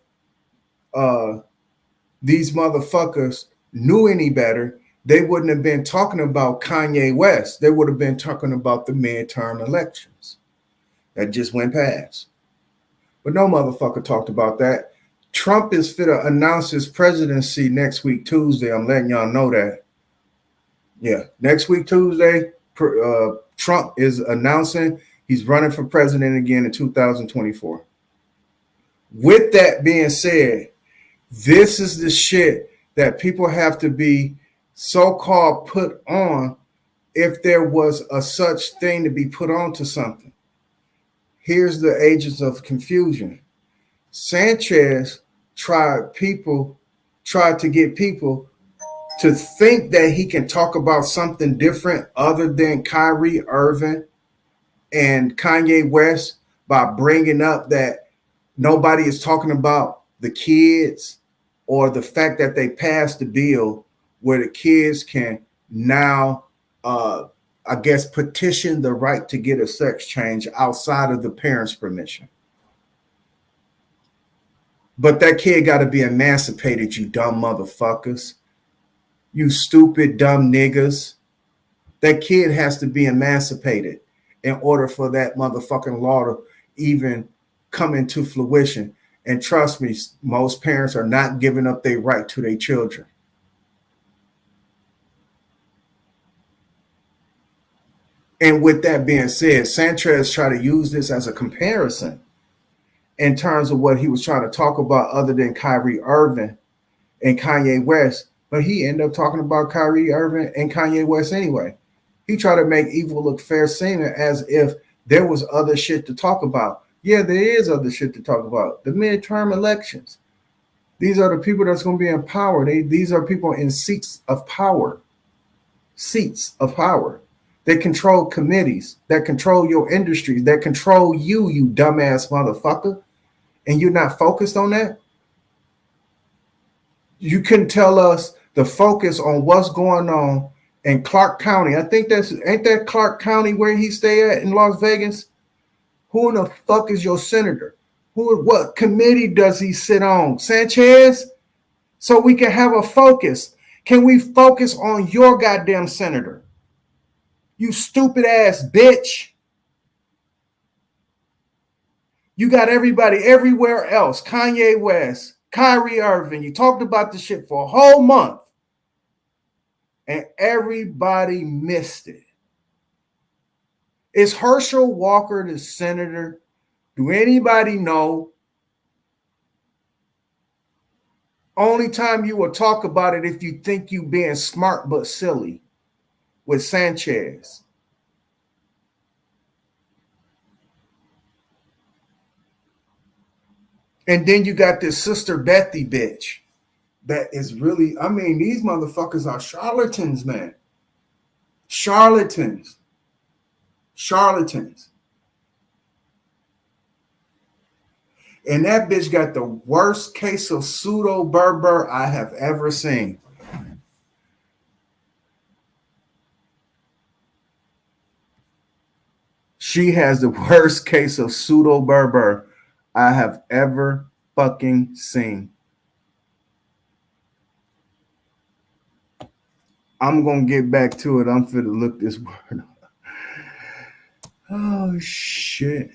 these motherfuckers knew any better, they wouldn't have been talking about Kanye West. They would have been talking about the midterm elections that just went past. But no motherfucker talked about that. Trump is fit to announce his presidency next week, Tuesday. I'm letting y'all know that. Yeah, next week, Tuesday, Trump is announcing he's running for president again in 2024. With that being said, this is the shit that people have to be so-called put on if there was a such thing to be put on to something. Here's the agents of confusion. Sanchez tried to get people to think that he can talk about something different other than Kyrie Irving and Kanye West by bringing up that nobody is talking about the kids or the fact that they passed the bill where the kids can now, I guess, petition the right to get a sex change outside of the parents' permission. But that kid got to be emancipated, you dumb motherfuckers. You stupid, dumb niggas. That kid has to be emancipated in order for that motherfucking law to even come into fruition. And trust me, most parents are not giving up their right to their children. And with that being said, Sanchez tried to use this as a comparison in terms of what he was trying to talk about other than Kyrie Irving and Kanye West. But he ended up talking about Kyrie Irving and Kanye West anyway. He tried to make evil look fair seeming as if there was other shit to talk about. Yeah, there is other shit to talk about. The midterm elections. These are the people that's going to be in power. These are people in seats of power. Seats of power. They control committees that control your industries, that control you, you dumbass motherfucker. And you're not focused on that? You can tell us the focus on what's going on in Clark County. I think ain't that Clark County where he stay at in Las Vegas? Who in the fuck is your senator? What committee does he sit on? Sanchez? So we can have a focus. Can we focus on your goddamn senator? You stupid ass bitch. You got everybody everywhere else. Kanye West, Kyrie Irving. You talked about the shit for a whole month. And everybody missed it. Is Herschel Walker the senator? Do anybody know? Only time you will talk about it if you think you being smart but silly with Sanchez. And then you got this Sister Bethy bitch that is really, I mean, these motherfuckers are charlatans, man. Charlatans. Charlatans. And that bitch got the worst case of pseudo Berber I have ever seen. She has the worst case of pseudo Berber I have ever fucking seen. I'm going to get back to it. I'm finna look this word up. Oh, shit.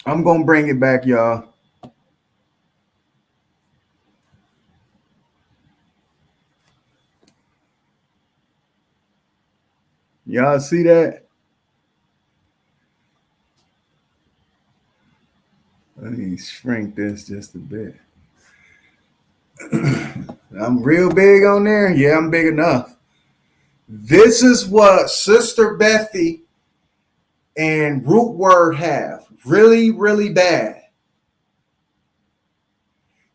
I'm going to bring it back, y'all. Y'all see that? Let me shrink this just a bit. I'm real big on there. Yeah, I'm big enough. This is what Sister Bethy and Root Word have. Really, really bad.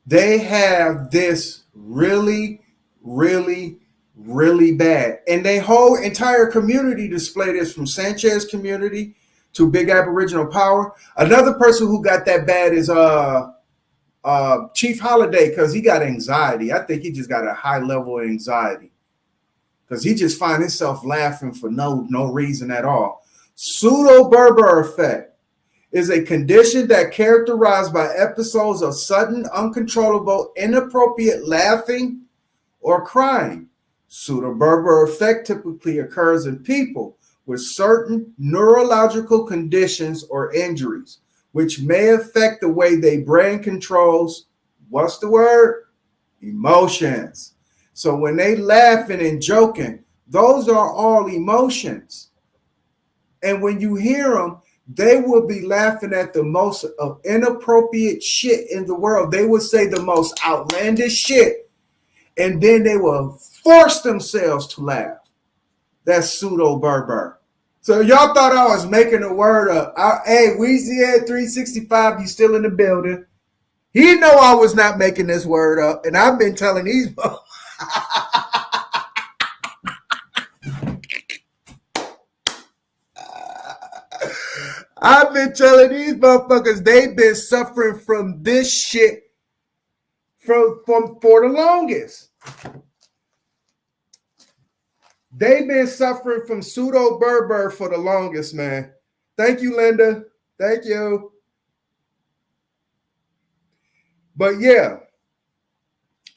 They have this really, really, really bad. And they whole entire community display this, from Sanchez community to Big Aboriginal Power. Another person who got that bad is Chief Holiday, because he got anxiety. I think he just got a high level of anxiety, because he just find himself laughing for no reason at all. Pseudo-Berber effect is a condition that characterized by episodes of sudden, uncontrollable, inappropriate laughing or crying. Pseudo-Berber effect typically occurs in people with certain neurological conditions or injuries, which may affect the way their brain controls, what's the word? Emotions. So when they laughing and joking, those are all emotions. And when you hear them, they will be laughing at the most inappropriate shit in the world. They will say the most outlandish shit, and then they will force themselves to laugh. That's pseudo-Berber. So y'all thought I was making a word up. Hey, Weezy at 365, you still in the building. He know I was not making this word up, and I've been telling these I've been telling these motherfuckers they've been suffering from this shit for the longest. They've been suffering from pseudo-Berber for the longest, man. Thank you, Linda. Thank you. But yeah,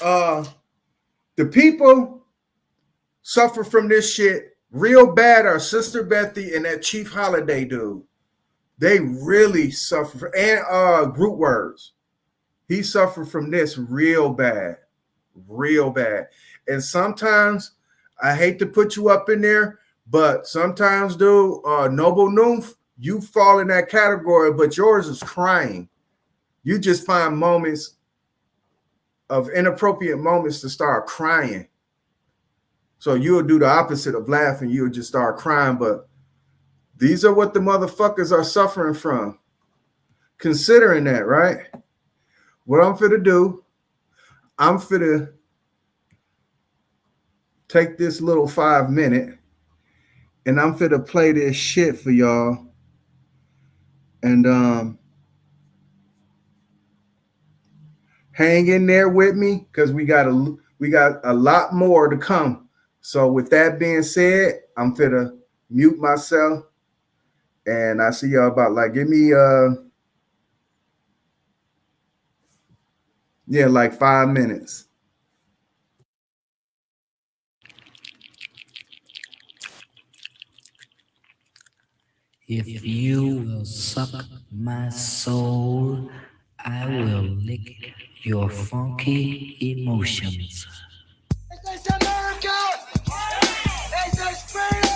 the people suffer from this shit real bad are Sister Bethy and that Chief Holiday dude. They really suffer. And Group Words. He suffered from this real bad. Real bad. And sometimes, I hate to put you up in there, but sometimes, dude, Noble Noof, you fall in that category, but yours is crying. You just find moments of inappropriate moments to start crying. So you'll do the opposite of laughing. You'll just start crying, but these are what the motherfuckers are suffering from. Considering that, right? What I'm finna do, I'm finna take this little 5 minute and I'm finna play this shit for y'all. And hang in there with me, because we got a lot more to come. So with that being said, I'm finna mute myself. And I see y'all about give me like 5 minutes. If you will suck my soul, I will lick your funky emotions. Is this America? Is this freedom?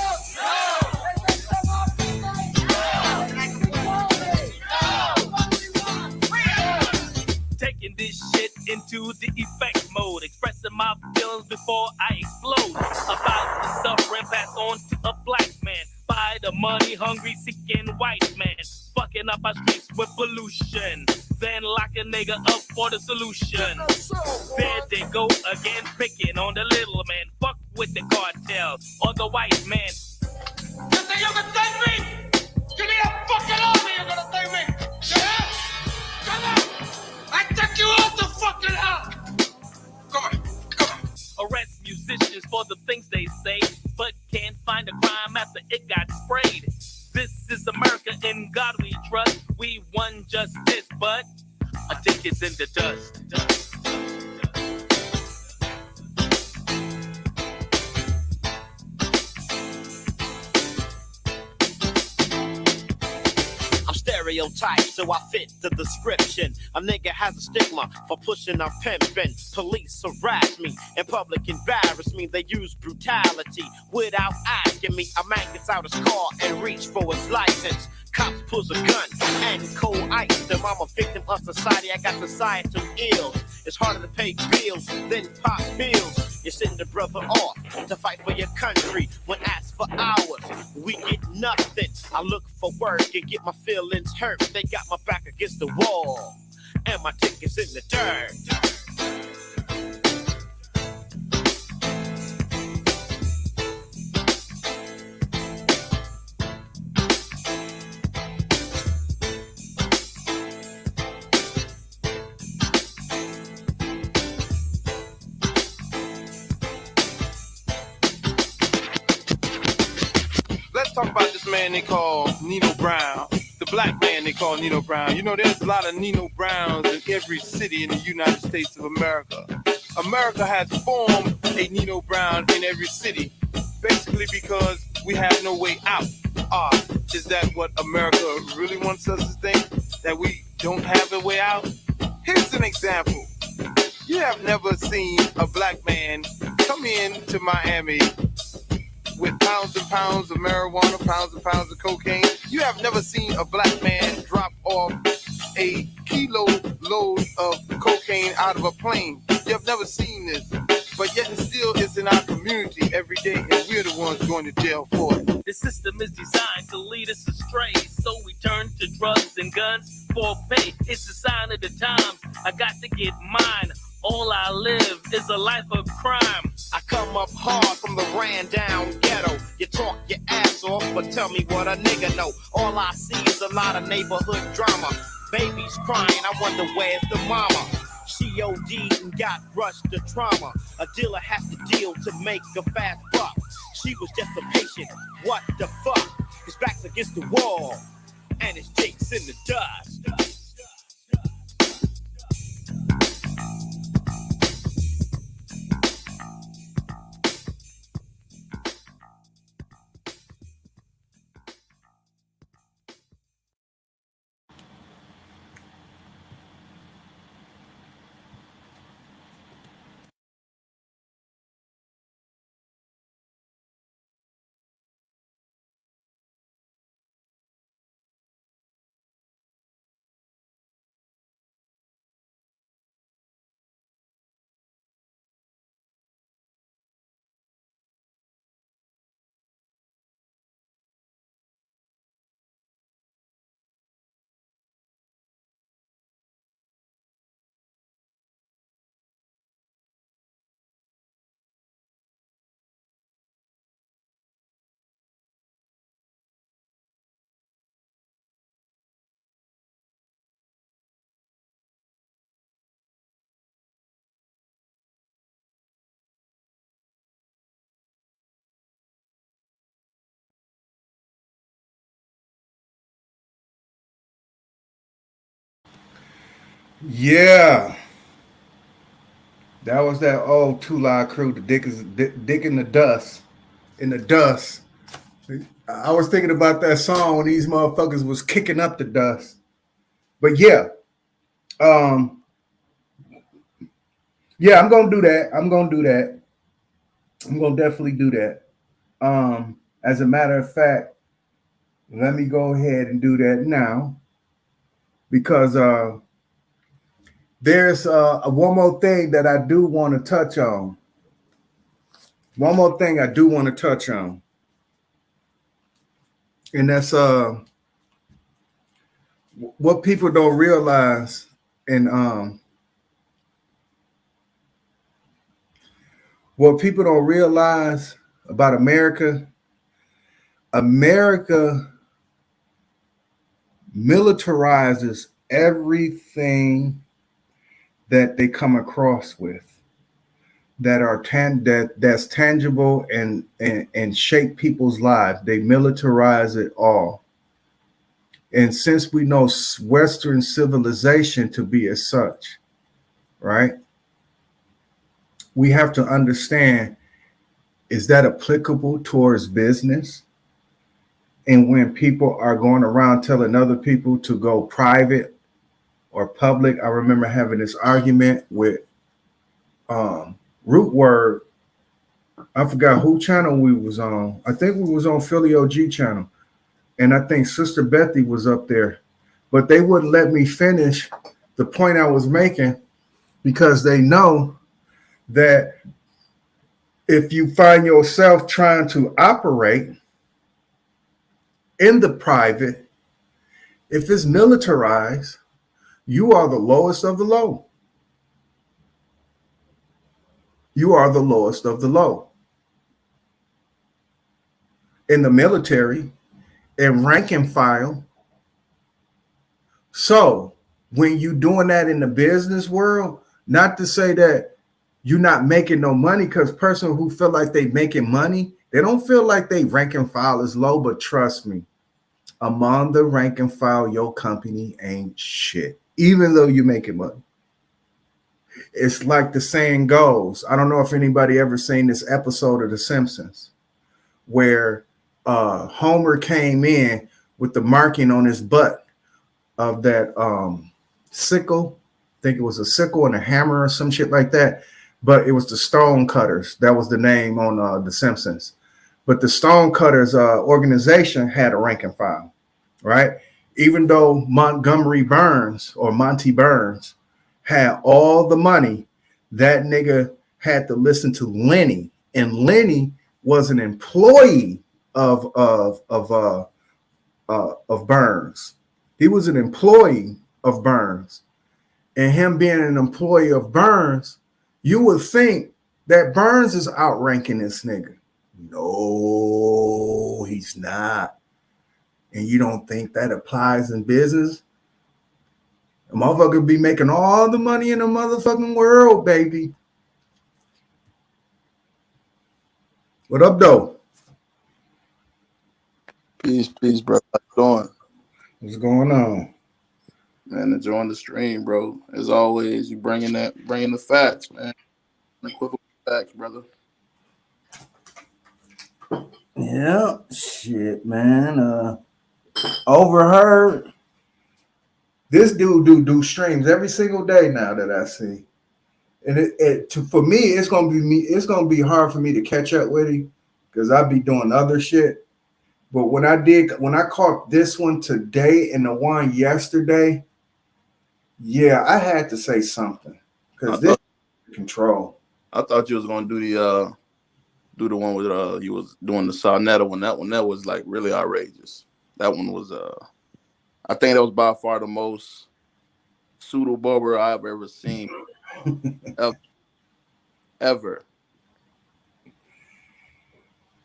Taking this shit into the effect mode, expressing my feelings before I explode. About the suffering passed on to a black man by the money hungry, seeking white man, fucking up our streets with pollution. Then lock a nigga up for the solution. There they go again, picking on the little man. Fuck with the cartel or the white man. You think you can take me? You need a fucking army, you're gonna take me. Yeah? Come on. I took you out the fucking house. Come on. Arrest musicians for the things they say, but can't find a crime after it got sprayed. This is America, in God we trust. We won justice, but I think it's in the dust. stereotype, so I fit the description. A nigga has a stigma for pushing or pimping. Police harass me, in public embarrass me. They use brutality without asking me. A man gets out his car and reach for his license. Cops pulls a gun and cold ice them. I'm a victim of society. I got societal ills. It's harder to pay bills than pop pills. You're sending the brother off to fight for your country. When asked for hours, we get nothing. I look for work and get my feelings hurt. They got my back against the wall and my ticket's in the dirt. Let's talk about this man they call Nino Brown. The black man they call Nino Brown. You know, there's a lot of Nino Browns in every city in the United States of America. America has formed a Nino Brown in every city, basically because we have no way out. Is that what America really wants us to think? That we don't have a way out? Here's an example. You have never seen a black man come in to Miami with pounds and pounds of marijuana, pounds and pounds of cocaine. You have never seen a black man drop off a kilo load of cocaine out of a plane. You have never seen this, but yet and still it's in our community every day, and we're the ones going to jail for it. The system is designed to lead us astray, so we turn to drugs and guns for pay. It's a sign of the times. I got to get mine. All I live is a life of crime. I come up hard from the ran down ghetto. You talk your ass off, but tell me what a nigga know. All I see is a lot of neighborhood drama. Babies crying, I wonder where's the mama. She OD'd and got rushed to trauma. A dealer has to deal to make a fast buck. She was just a patient, what the fuck? His back's against the wall, and his dick's in the dust. Yeah, that was that old Two Live Crew. The dick in the dust, in the dust. I was thinking about that song when these motherfuckers was kicking up the dust. But yeah, I'm gonna do that. I'm gonna definitely do that. As a matter of fact, let me go ahead and do that now, because there's one more thing that I do want to touch on. One more thing I do want to touch on. And that's what people don't realize, and what people don't realize about America. America militarizes everything that they come across with that are that's tangible and shape people's lives. They militarize it all. And since we know Western civilization to be as such, right, we have to understand, is that applicable towards business? And when people are going around telling other people to go private or public, I remember having this argument with Root Word. I forgot who channel we was on. I think we was on Philly OG channel. And I think Sister Bethy was up there. But they wouldn't let me finish the point I was making because they know that if you find yourself trying to operate in the private, if it's militarized, you are the lowest of the low. You are the lowest of the low. In the military, in rank and file. So when you're doing that in the business world, not to say that you're not making no money, because person who feel like they making money, they don't feel like they rank and file is low, but trust me, among the rank and file, your company ain't shit, even though you're making money. It's like the saying goes, I don't know if anybody ever seen this episode of The Simpsons where Homer came in with the marking on his butt of that sickle. I think it was a sickle and a hammer or some shit like that. But it was the Stone Cutters. That was the name on The Simpsons. But the Stone Cutters organization had a rank and file, right? Even though Montgomery Burns or Monty Burns had all the money, that nigga had to listen to Lenny. And Lenny was an employee of Burns. He was an employee of Burns. And him being an employee of Burns, you would think that Burns is outranking this nigga. No, he's not. And you don't think that applies in business? A motherfucker be making all the money in the motherfucking world, baby. What up, though? Peace, bro. How you doing? What's going on? Man, enjoying the stream, bro. As always, you bringing the facts, man. Unequivocal facts, brother. Yeah, shit, man. Overheard. This dude do streams every single day now that I see, and for me, it's gonna be hard for me to catch up with him because I be doing other shit. But when I caught this one today and the one yesterday, yeah, I had to say something because this is control. I thought you was gonna do the one with you was doing the Sarnetta one. That was like really outrageous. That one was I think that was by far the most pseudo barber I've ever seen. ever.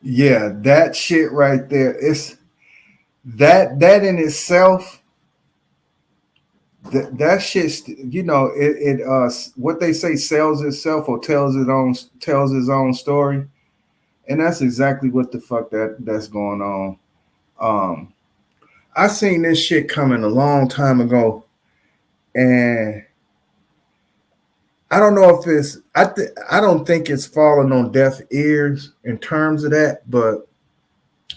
Yeah, that shit right there. It's that in itself. That shit, you know, it what they say sells itself or tells its own story, and that's exactly what the fuck that's going on. I seen this shit coming a long time ago, and I don't know if it's I don't think it's falling on deaf ears in terms of that, but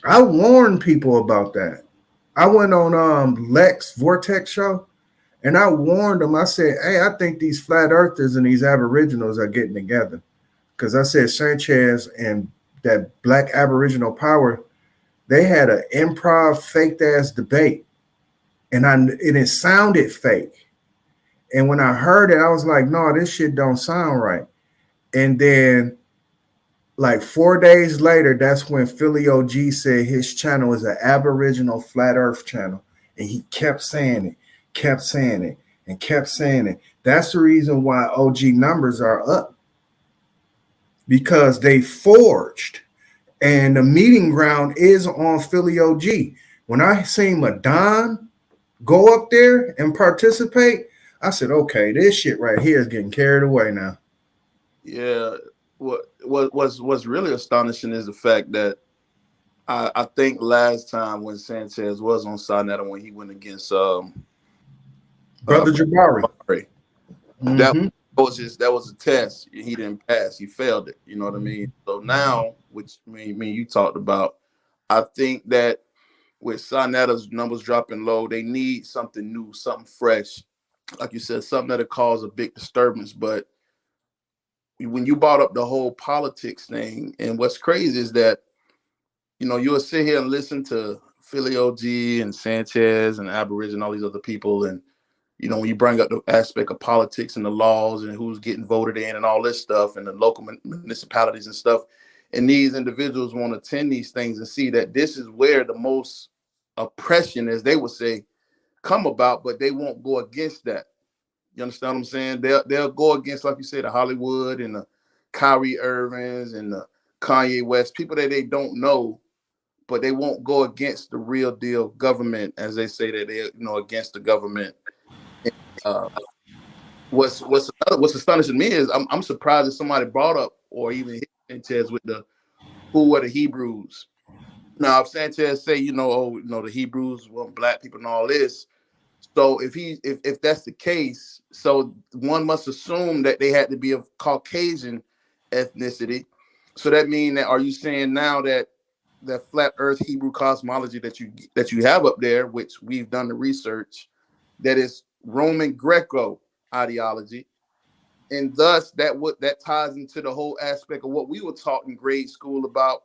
I warned people about that. I went on Lex Vortex show. And I warned them. I said, hey, I think these flat earthers and these aboriginals are getting together. Because I said Sanchez and that Black Aboriginal Power, they had an improv faked ass debate. And it sounded fake. And when I heard it, I was like, no, this shit don't sound right. And then like 4 days later, that's when Philly OG said his channel is an Aboriginal Flat Earth channel. And he kept saying it. Kept saying it. That's the reason why OG numbers are up, because they forged, and the meeting ground is on Philly OG. When I seen Madon go up there and participate, I said, okay, this shit right here is getting carried away now. Yeah, what's really astonishing is the fact that I think last time when Sanchez was on Sarnetta, when he went against Brother Jabari. Mm-hmm. That was a test. He didn't pass. He failed it. You know what I mean? So now, which me you talked about, I think that with Sarnetta's numbers dropping low, they need something new, something fresh. Like you said, something that'll cause a big disturbance. But when you brought up the whole politics thing, and what's crazy is that, you'll sit here and listen to Philly OG and Sanchez and Aboriginal, all these other people, and when you bring up the aspect of politics and the laws and who's getting voted in and all this stuff and the local municipalities and stuff, and these individuals want to attend these things and see that this is where the most oppression, as they would say, come about, but they won't go against that. You understand what I'm saying? They'll go against, like you said, the Hollywood and the Kyrie Irvings and the Kanye West, people that they don't know, but they won't go against the real deal government, as they say that they, against the government. What's astonishing me is I'm surprised that somebody brought up or even hit Sanchez with who were the Hebrews. Now, if Sanchez say, the Hebrews weren't black people and all this, so if that's the case, so one must assume that they had to be of Caucasian ethnicity. So that means that, are you saying now that flat Earth Hebrew cosmology that you have up there, which we've done the research, that is Roman Greco ideology, and thus that ties into the whole aspect of what we were taught in grade school about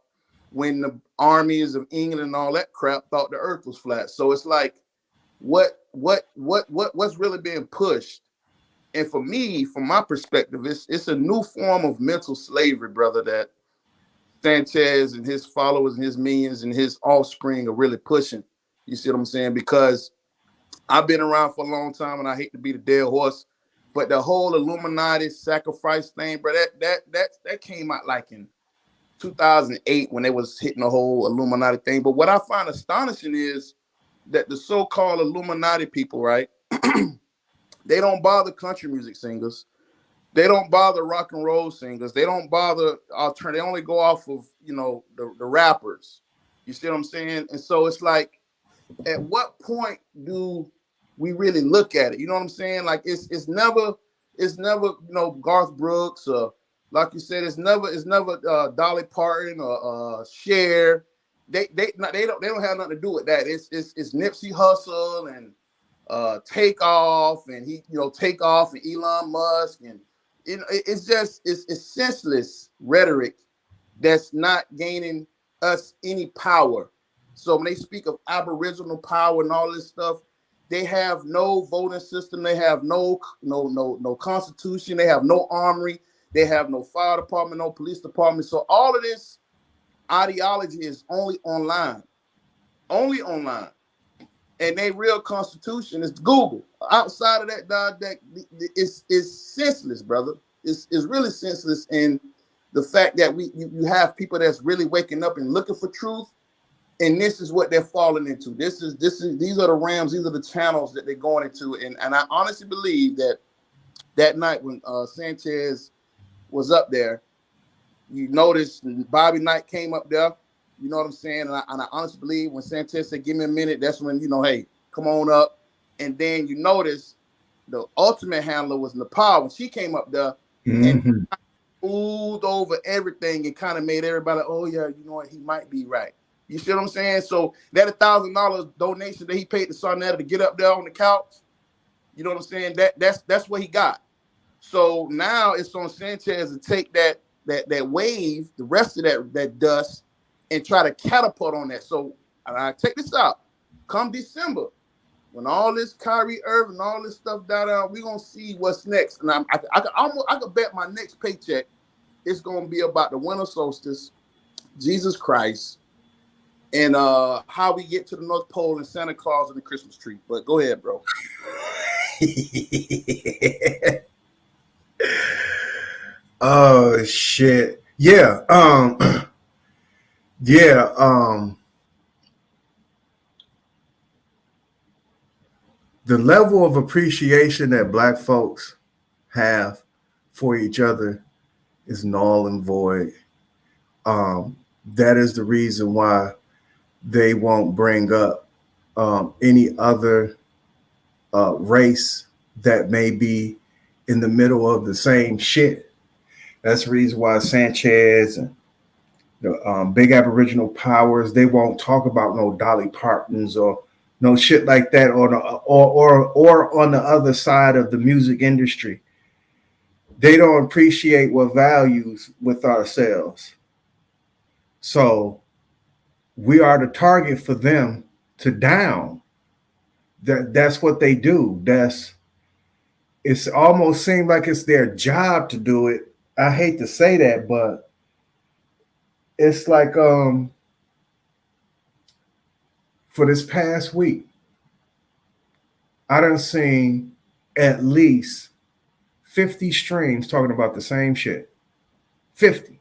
when the armies of England and all that crap thought the Earth was flat. So it's like, what's really being pushed? And for me, from my perspective, it's a new form of mental slavery, brother, that Sanchez and his followers and his minions and his offspring are really pushing. You see what I'm saying? Because I've been around for a long time, and I hate to be the dead horse, but the whole Illuminati sacrifice thing, bro, that came out like in 2008 when they was hitting the whole Illuminati thing. But what I find astonishing is that the so-called Illuminati people, right? They don't bother country music singers. They don't bother rock and roll singers. They don't bother alternative. They only go off of, the rappers. You see what I'm saying? And so it's like, at what point do we really look at it? You know what I'm saying? Like it's never Garth Brooks, or like you said, it's never Dolly Parton or Cher. They don't have nothing to do with that. It's Nipsey Hussle and Takeoff, and Takeoff and Elon Musk, and it's senseless rhetoric that's not gaining us any power. So when they speak of Aboriginal power and all this stuff, they have no voting system. They have no constitution. They have no armory. They have no fire department, no police department. So all of this ideology is only online. And their real constitution is Google. Outside of that, it's senseless, brother. It's really senseless. And the fact that you have people that's really waking up and looking for truth, and this is what they're falling into. These are the realms, these are the channels that they're going into. And I honestly believe that night when Sanchez was up there, you noticed Bobby Knight came up there. You know what I'm saying? And I honestly believe when Sanchez said, "Give me a minute," that's when, hey, come on up. And then you notice the ultimate handler was Nepal when she came up there and moved over everything and kind of made everybody, oh yeah, you know what, he might be right. You see what I'm saying? So that $1,000 donation that he paid to Sarnetta to get up there on the couch, you know what I'm saying? That's what he got. So now it's on Sanchez to take that wave, the rest of that dust, and try to catapult on that. So take this out. Come December, when all this Kyrie Irving, all this stuff died out, we're gonna see what's next. And I could bet my next paycheck it's gonna be about the winter solstice, Jesus Christ, and how we get to the North Pole and Santa Claus and the Christmas tree. But go ahead, bro. Oh shit. Yeah. The level of appreciation that Black folks have for each other is null and void. That is the reason why they won't bring up any other race that may be in the middle of the same shit. That's the reason why Sanchez and the big Aboriginal powers. They won't talk about no Dolly Partons or no shit like that, or on the other side of the music industry. They don't appreciate what values with ourselves. So we are the target for them to down. That's what they do. It's almost seemed like it's their job to do it. I hate to say that, but it's like for this past week, I done seen at least 50 streams talking about the same shit. 50.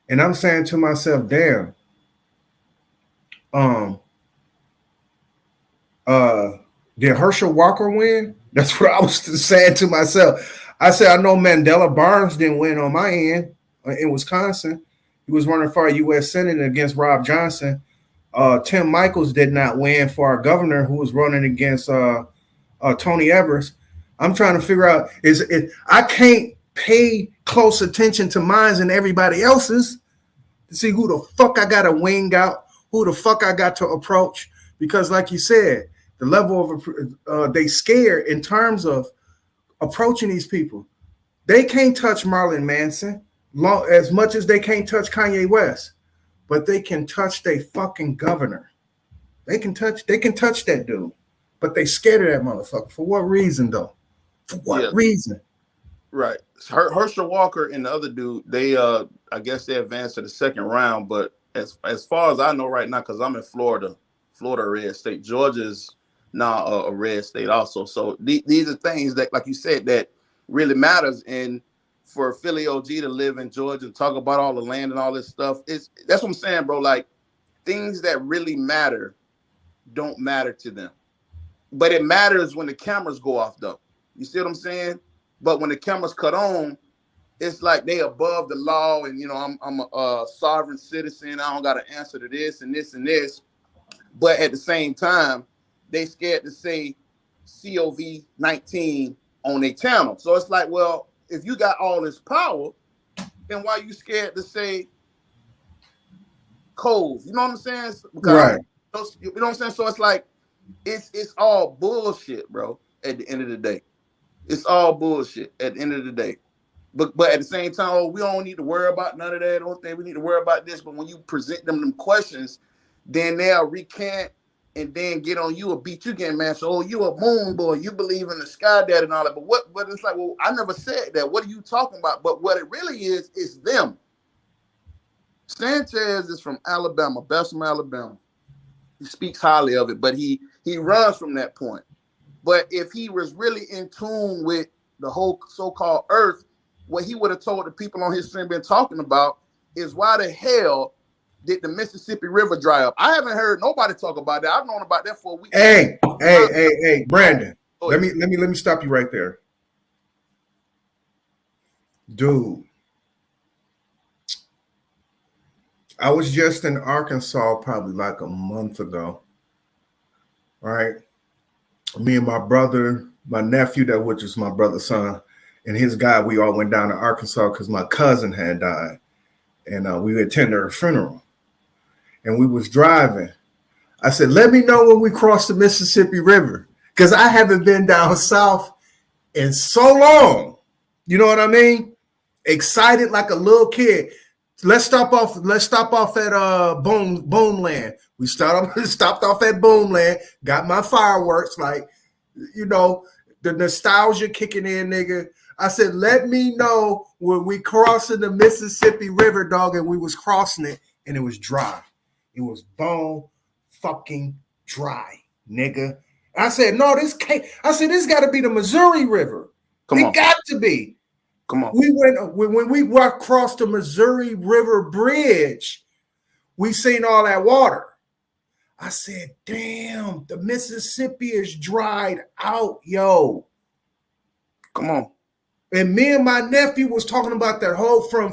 And I'm saying to myself, damn, did Herschel Walker win? That's what I was saying to myself. I said, I know Mandela Barnes didn't win on my end in Wisconsin. He was running for a U.S. Senate against Rob Johnson. Tim Michaels did not win for our governor, who was running against Tony Evers. I'm trying to figure out, I can't pay close attention to mine and everybody else's to see who the fuck I got to wing out, who the fuck I got to approach. Because like you said, the level of they scared in terms of approaching these people. They can't touch Marilyn Manson as much as they can't touch Kanye West, but they can touch their fucking governor. They can touch that dude, but they scared of that motherfucker. For what reason though? For what reason? Right. Herschel Walker and the other dude, they I guess they advanced to the second round, but as far as I know right now, because I'm in Florida a red state. Georgia's now a red state also. So these are things that, like you said, that really matters. And for Philly OG to live in Georgia and talk about all the land and all this stuff, that's what I'm saying, bro. Like, things that really matter don't matter to them. But it matters when the cameras go off, though. You see what I'm saying? But when the cameras cut on, it's like they above the law, and I'm a sovereign citizen. I don't got to answer to this and this and this. But at the same time, they scared to say COVID-19 on their channel. So it's like, well, if you got all this power, then why you scared to say COVID? You know what I'm saying? Because, right. You know what I'm saying? So it's like, it's all bullshit, bro. At the end of the day, it's all bullshit. At the end of the day, but at the same time, we don't need to worry about none of that. I don't think we need to worry about this. But when you present them questions, then they'll recant and then get on you or beat you getting mad. So, oh, you a moon boy, you believe in the sky dad and all that. But it's like, well, I never said that. What are you talking about? But what it really is them. Sanchez is from Alabama, Bessemer, Alabama. He speaks highly of it, but he runs from that point. But if he was really in tune with the whole so-called earth, what he would have told the people on his stream been talking about is why the hell did the Mississippi River dry up? I haven't heard nobody talk about that. I've known about that for a week. Hey, Brandon. Let me stop you right there. Dude. I was just in Arkansas probably like a month ago. Right? Me and my brother, my nephew, which is my brother's son, and his guy, we all went down to Arkansas because my cousin had died. And we attended her funeral. And we was driving. I said, let me know when we cross the Mississippi River, because I haven't been down south in so long. You know what I mean? Excited like a little kid. Let's stop off at Boomland. We stopped off at Boomland, got my fireworks, like, the nostalgia kicking in, nigga. I said, let me know when we crossing the Mississippi River, dog, and we was crossing it, and it was dry. It was bone fucking dry, nigga. I said, no, this can't. I said, this got to be the Missouri River. It got to be. Come on. We went when we walked across the Missouri River Bridge. We seen all that water. I said, damn, the Mississippi is dried out, yo. Come on. And me and my nephew was talking about that whole from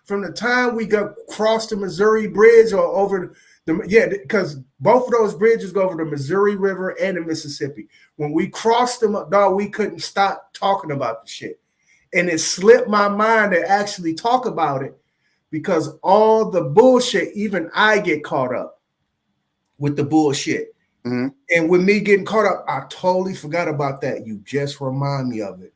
the time we got crossed the Missouri Bridge or over because both of those bridges go over the Missouri River and the Mississippi. When we crossed them, dog, we couldn't stop talking about the shit. And it slipped my mind to actually talk about it because all the bullshit, even I get caught up with the bullshit. Mm-hmm. And with me getting caught up, I totally forgot about that. You just remind me of it.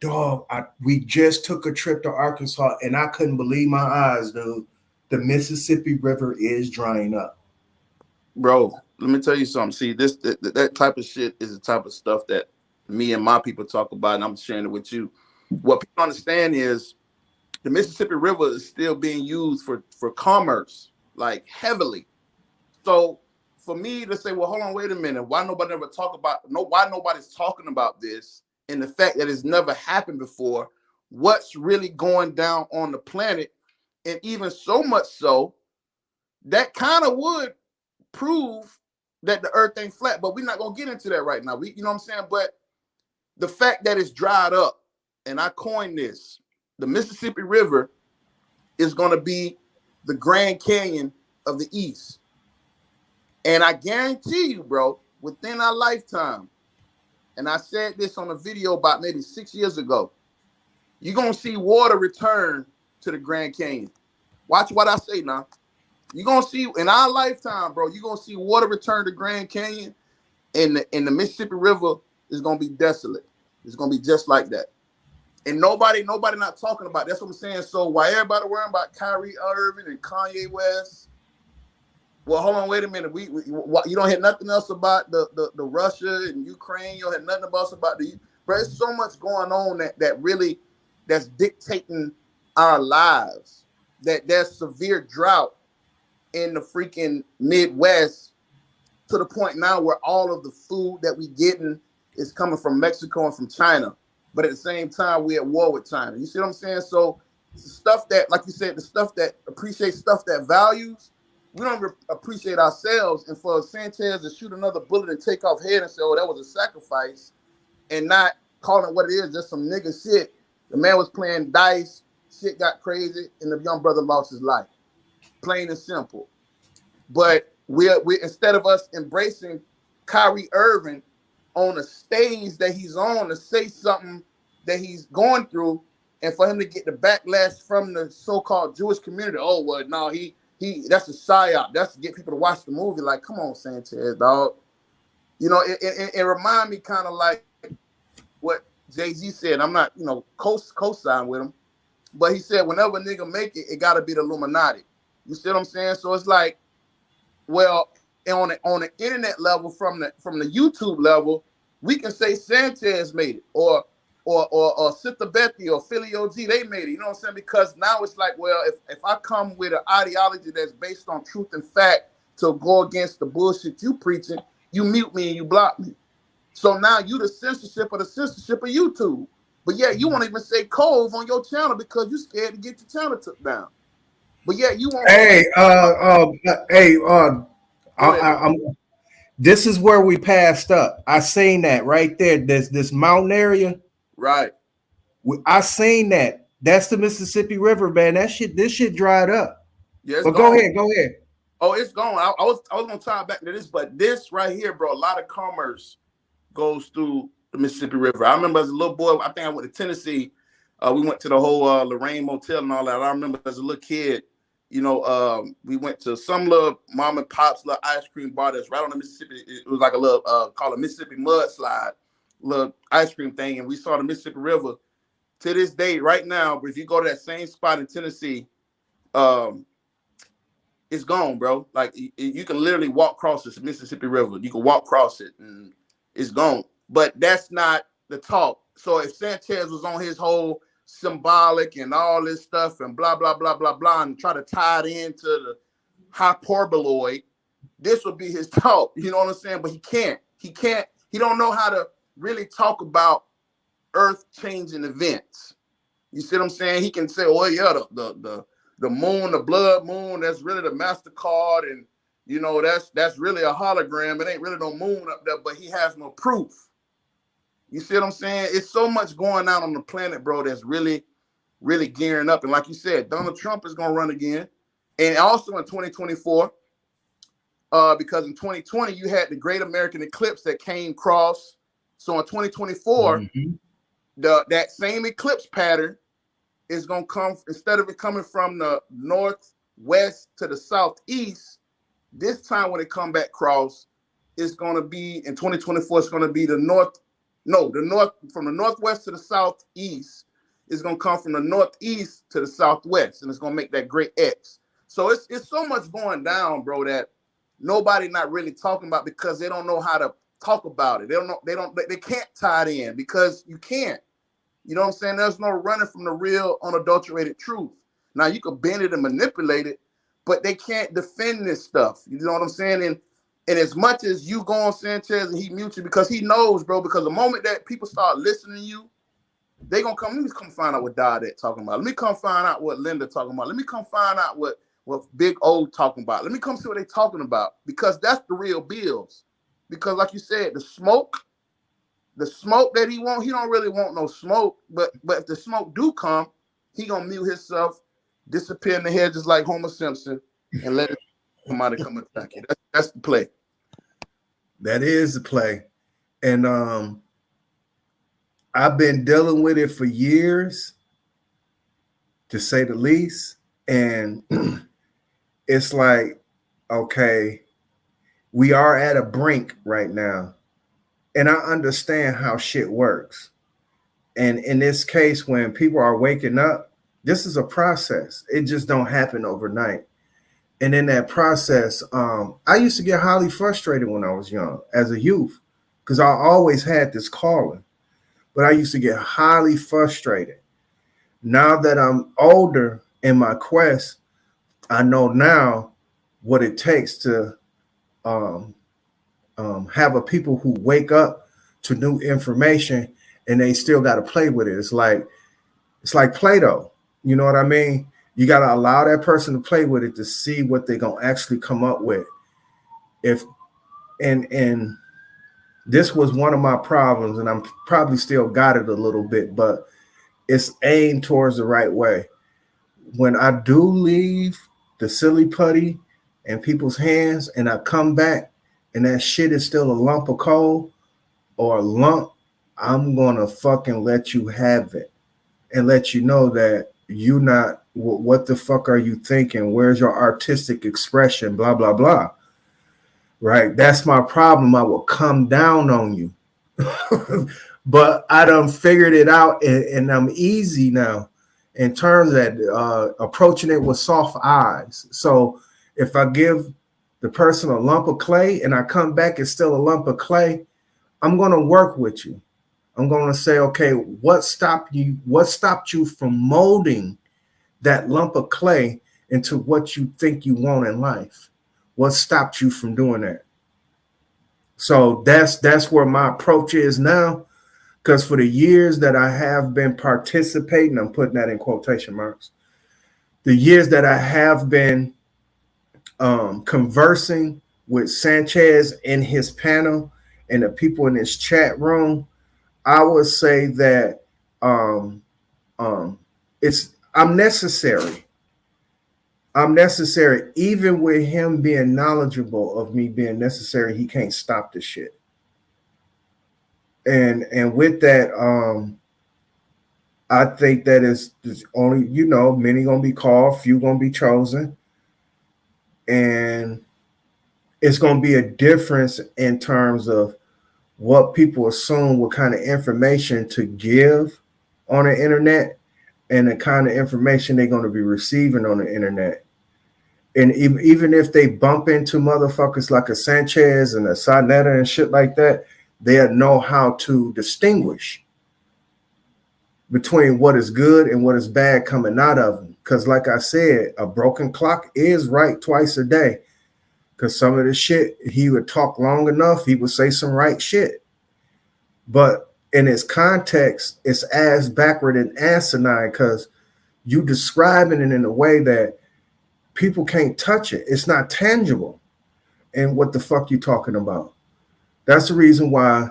Dog, we just took a trip to Arkansas and I couldn't believe my eyes, dude. The Mississippi River is drying up. Bro, let me tell you something. See, that type of shit is the type of stuff that me and my people talk about, and I'm sharing it with you. What people understand is the Mississippi River is still being used for commerce, like heavily. So for me to say, well, hold on, wait a minute, why nobody's talking about this, and the fact that it's never happened before, what's really going down on the planet, and even so much so, that kind of would prove that the earth ain't flat, but we're not gonna get into that right now. You know what I'm saying? But the fact that it's dried up, and I coined this, the Mississippi River is gonna be the Grand Canyon of the East. And I guarantee you, bro, within our lifetime, and I said this on a video about maybe 6 years ago, you're gonna see water return to the Grand Canyon. Watch what I say now. You're gonna see in our lifetime, bro, you're gonna see water return to Grand Canyon, and the Mississippi River is gonna be desolate. It's gonna be just like that. And nobody not talking about it. That's what I'm saying. So why everybody worrying about Kyrie Irving and Kanye West? Well, hold on, wait a minute. You don't hear nothing else about the Russia and Ukraine. You don't hear nothing else about but there's so much going on that's dictating our lives. That there's severe drought in the freaking Midwest to the point now where all of the food that we getting is coming from Mexico and from China. But at the same time, we're at war with China. You see what I'm saying? So stuff that, like you said, the stuff that appreciates stuff that values, we don't appreciate ourselves. And for Sanchez to shoot another bullet and take off head and say, oh, that was a sacrifice, and not calling it what it is, just some nigga shit. The man was playing dice, shit got crazy, and the young brother lost his life. Plain and simple. But we instead of us embracing Kyrie Irving on a stage that he's on to say something that he's going through, and for him to get the backlash from the so-called Jewish community, oh well, no, he that's a psyop. That's to get people to watch the movie. Like, come on, Sanchez, dog. You know, it remind me kind of like what Jay-Z said. I'm not, co-sign with him, but he said whenever a nigga make it, it got to be the Illuminati. You see what I'm saying? So it's like, well, on the internet level, from the YouTube level, we can say Sanchez made it, or Sita Bethy or Philly OG, they made it. You know what I'm saying? Because now it's like, well, if I come with an ideology that's based on truth and fact to go against the bullshit you preaching, you mute me and you block me. So now you the censorship of YouTube. But yeah, you won't even say Cove on your channel because you scared to get your channel took down. But yeah, you won't. This is where we passed up. I seen that right there. This mountain area. Right. I seen that. That's the Mississippi River, man. This shit dried up. Yeah, but go ahead. Oh, it's gone. I was gonna tie back to this, but this right here, bro, a lot of commerce goes through the Mississippi River. I remember as a little boy, I think I went to Tennessee. We went to the whole Lorraine Motel and all that. I remember as a little kid, we went to some little mom and pop's little ice cream bar that's right on the Mississippi. It was like a little called a Mississippi mudslide, little ice cream thing, and we saw the Mississippi River. To this day, right now, if you go to that same spot in Tennessee, it's gone, bro. Like you can literally walk across this Mississippi River. You can walk across it, and it's gone. But that's not the talk. So if Sanchez was on his whole symbolic and all this stuff and blah blah blah blah blah and try to tie it into the hyperboloid, this would be his talk. You know what I'm saying? But he can't. He don't know how to really talk about earth-changing events. You see what I'm saying? He can say, "Oh yeah, the moon, the blood moon, that's really the MasterCard, and that's really a hologram. It ain't really no moon up there," but he has no proof. You see what I'm saying? It's so much going on the planet, bro, that's really, really gearing up. And like you said, Donald Trump is going to run again. And also in 2024, because in 2020, you had the Great American Eclipse that came across. So in 2024, that same eclipse pattern is gonna come, instead of it coming from the northwest to the southeast, this time when it come back cross, it's gonna be in 2024. It's gonna be the north from the northwest to the southeast. It's gonna come from the northeast to the southwest, and it's gonna make that great X. So it's so much going down, bro, that nobody not really talking about because they don't know how to talk about it. They can't tie it in because you can't. You know what I'm saying? There's no running from the real unadulterated truth. Now you can bend it and manipulate it, but they can't defend this stuff. You know what I'm saying? And as much as you go on Sanchez and he mutes you because he knows, bro, because the moment that people start listening to you, they gonna come. Let me come find out what Dodette talking about. Let me come find out what Linda talking about. Let me come find out what Big O talking about. Let me come see what they talking about, because that's the real bills. Because like you said, the smoke that he want, he don't really want no smoke. But if the smoke do come, he gonna mute himself, disappear in the head just like Homer Simpson, and let it somebody come attack you. That's the play. That is the play. And I've been dealing with it for years, to say the least. And it's like, okay, we are at a brink right now. And I understand how shit works. And in this case, when people are waking up, this is a process. It just don't happen overnight. And in that process, I used to get highly frustrated when I was young, as a youth, because I always had this calling. But I used to get highly frustrated. Now that I'm older in my quest, I know now what it takes to have a people who wake up to new information, and they still got to play with it. It's like Play-Doh. You know what I mean? You got to allow that person to play with it to see what they're going to actually come up with. And this was one of my problems, and I'm probably still got it a little bit, but it's aimed towards the right way. When I do leave the silly putty in people's hands and I come back and that shit is still a lump of coal or a lump, I'm going to fucking let you have it and let you know that you not, what the fuck are you thinking? Where's your artistic expression? Blah, blah, blah. Right? That's my problem. I will come down on you. But I done figured it out, and I'm easy now in terms of approaching it with soft eyes. So if I give the person a lump of clay and I come back, it's still a lump of clay, I'm going to work with you. I'm going to say, okay, what stopped you from molding that lump of clay into what you think you want in life? What stopped you from doing that? So that's where my approach is now, because for the years that I have been participating, I'm putting that in quotation marks, the years that I have been conversing with Sanchez in his panel and the people in his chat room, I would say that I'm necessary. I'm necessary. Even with him being knowledgeable of me being necessary, he can't stop the shit. And with that, I think that is only, many gonna be called, few gonna be chosen. And it's gonna be a difference in terms of what people assume, what kind of information to give on the internet, and the kind of information they're going to be receiving on the internet. And even if they bump into motherfuckers like a Sanchez and a Sonetta and shit like that, they'll know how to distinguish between what is good and what is bad coming out of them. Because like I said, a broken clock is right twice a day. Because some of the shit, he would talk long enough, he would say some right shit. But in its context, it's ass backward and asinine because you describing it in a way that people can't touch it. It's not tangible. And what the fuck you talking about? That's the reason why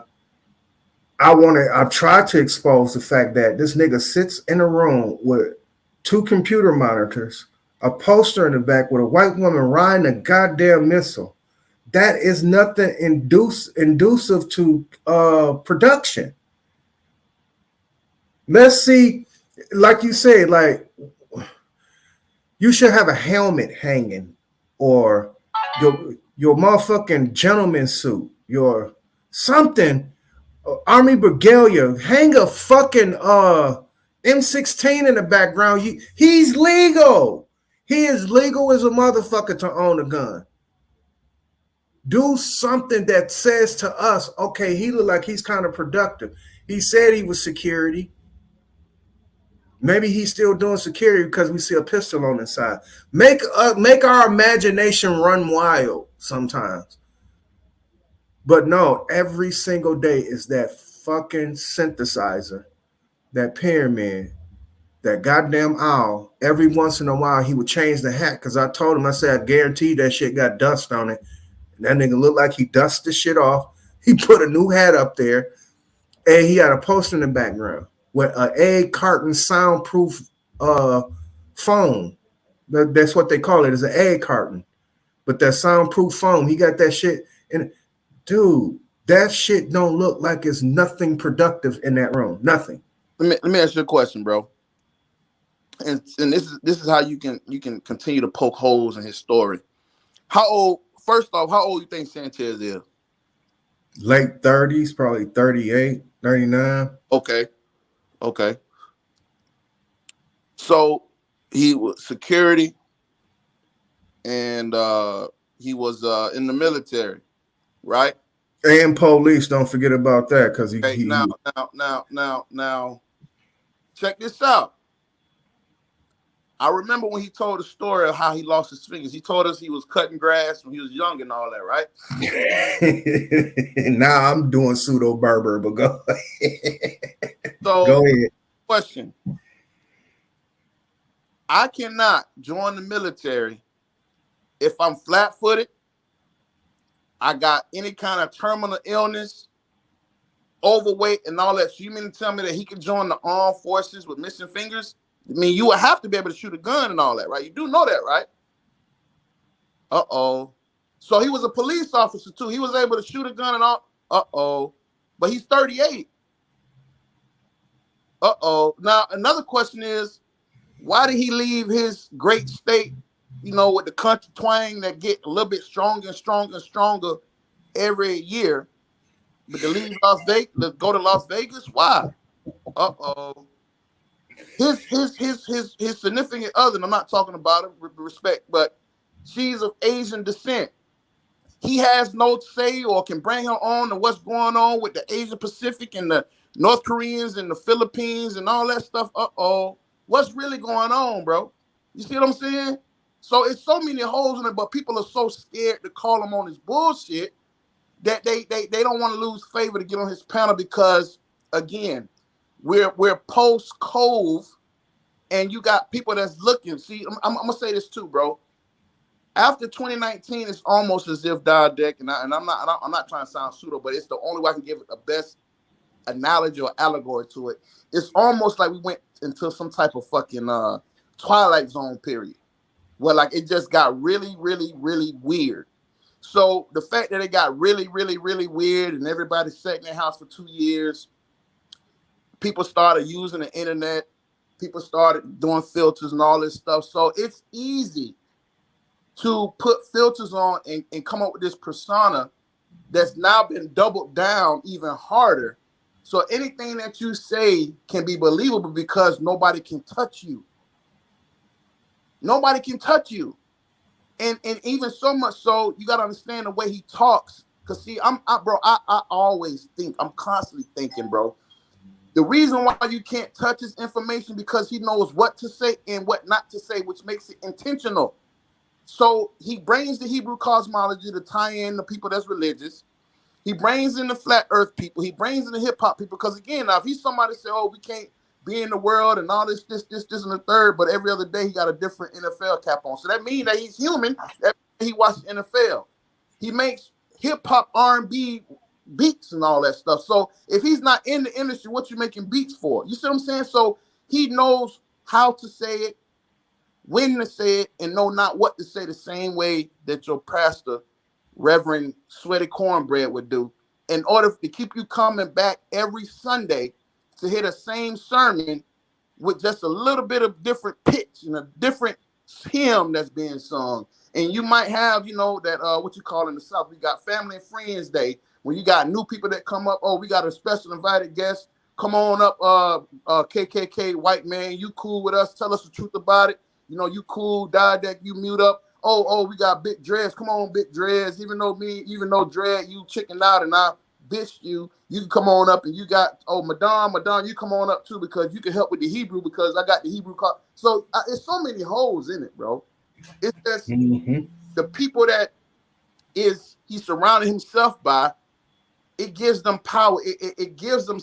I try to expose the fact that this nigga sits in a room with 2 computer monitors, a poster in the back with a white woman riding a goddamn missile. That is nothing inducive to production. Let's see like you said, like you should have a helmet hanging, or your motherfucking gentleman suit, your something, Army Regalia. Hang a fucking M16 in the background. He's legal. He is legal as a motherfucker to own a gun. Do something that says to us, okay, he look like he's kind of productive. He said he was security. Maybe he's still doing security because we see a pistol on his side. Make our imagination run wild sometimes. But no, every single day is that fucking synthesizer, that pyramid, that goddamn owl. Every once in a while, he would change the hat because I told him, I said, I guarantee that shit got dust on it. And that nigga looked like he dusted the shit off. He put a new hat up there, and he had a poster in the background with an egg carton soundproof foam. That's what they call it, is an egg carton. But that soundproof foam, he got that shit. And dude, that shit don't look like it's nothing productive in that room. Nothing. Let me ask you a question, bro. And this is how you can continue to poke holes in his story. First off, how old you think Sanchez is? Late 30s, probably 38, 39. Okay. So he was security, and he was in the military, right? And police, don't forget about that, because now, check this out. I remember when he told the story of how he lost his fingers. He told us he was cutting grass when he was young and all that, right? Now I'm doing pseudo barber, but go ahead. So, go ahead. Question. I cannot join the military if I'm flat-footed, I got any kind of terminal illness, overweight, and all that. So you mean to tell me that he can join the armed forces with missing fingers? I mean, you would have to be able to shoot a gun and all that, right? You do know that, right? Uh-oh. So he was a police officer, too. He was able to shoot a gun and all. Uh-oh. But he's 38. Uh-oh. Now, another question is, why did he leave his great state, you know, with the country twang that get a little bit stronger and stronger and stronger every year, but to leave Las Vegas, to go to Las Vegas? Why? Uh-oh. His significant other, and I'm not talking about her with respect, but she's of Asian descent. He has no say or can bring her on to what's going on with the Asia Pacific and the North Koreans and the Philippines and all that stuff. Uh-oh. What's really going on, bro? You see what I'm saying? So it's so many holes in it, but people are so scared to call him on his bullshit that they don't want to lose favor to get on his panel because, again, we're post-Cove, and you got people that's looking. See, I'm gonna say this too, bro. After 2019, it's almost as if Diodec, and I'm not trying to sound pseudo, but it's the only way I can give it the best analogy or allegory to it. It's almost like we went into some type of fucking Twilight Zone period, where like it just got really, really, really weird. So the fact that it got really, really, really weird, and everybody sat in their house for 2 years, people started using the internet, people started doing filters and all this stuff. So it's easy to put filters on and come up with this persona that's now been doubled down even harder. So anything that you say can be believable because nobody can touch you. Nobody can touch you. And even so much so, you got to understand the way he talks. Because see, I always think, I'm constantly thinking, bro. The reason why you can't touch his information because he knows what to say and what not to say, which makes it intentional. So he brings the Hebrew cosmology to tie in the people that's religious. He brings in the flat earth people. He brings in the hip hop people. Because again, now if he's somebody say, oh, we can't be in the world and all this, and the third, but every other day he got a different NFL cap on. So that means that he's human. That he watches NFL. He makes hip hop, R&B beats and all that stuff. So if he's not in the industry, what you making beats for? You see what I'm saying? So he knows how to say it, when to say it, and know not what to say the same way that your pastor, Reverend Sweaty Cornbread, would do in order to keep you coming back every Sunday to hear the same sermon. with just a little bit of different pitch and a different hymn that's being sung. And you might have, you know, that what you call in the South, we got Family and Friends Day, when you got new people that come up. Oh, we got a special invited guest. Come on up, KKK white man. You cool with us? Tell us the truth about it. You know, you cool, Didact, you mute up. Oh, we got Big Dreads. Come on, Big Dreads. Even though Dread, you chicken out and I bitched you. You can come on up, and you got, Madame, you come on up too, because you can help with the Hebrew, because I got the Hebrew card. So it's so many holes in it, bro. It's just the people that he surrounded himself by. It gives them power. It gives them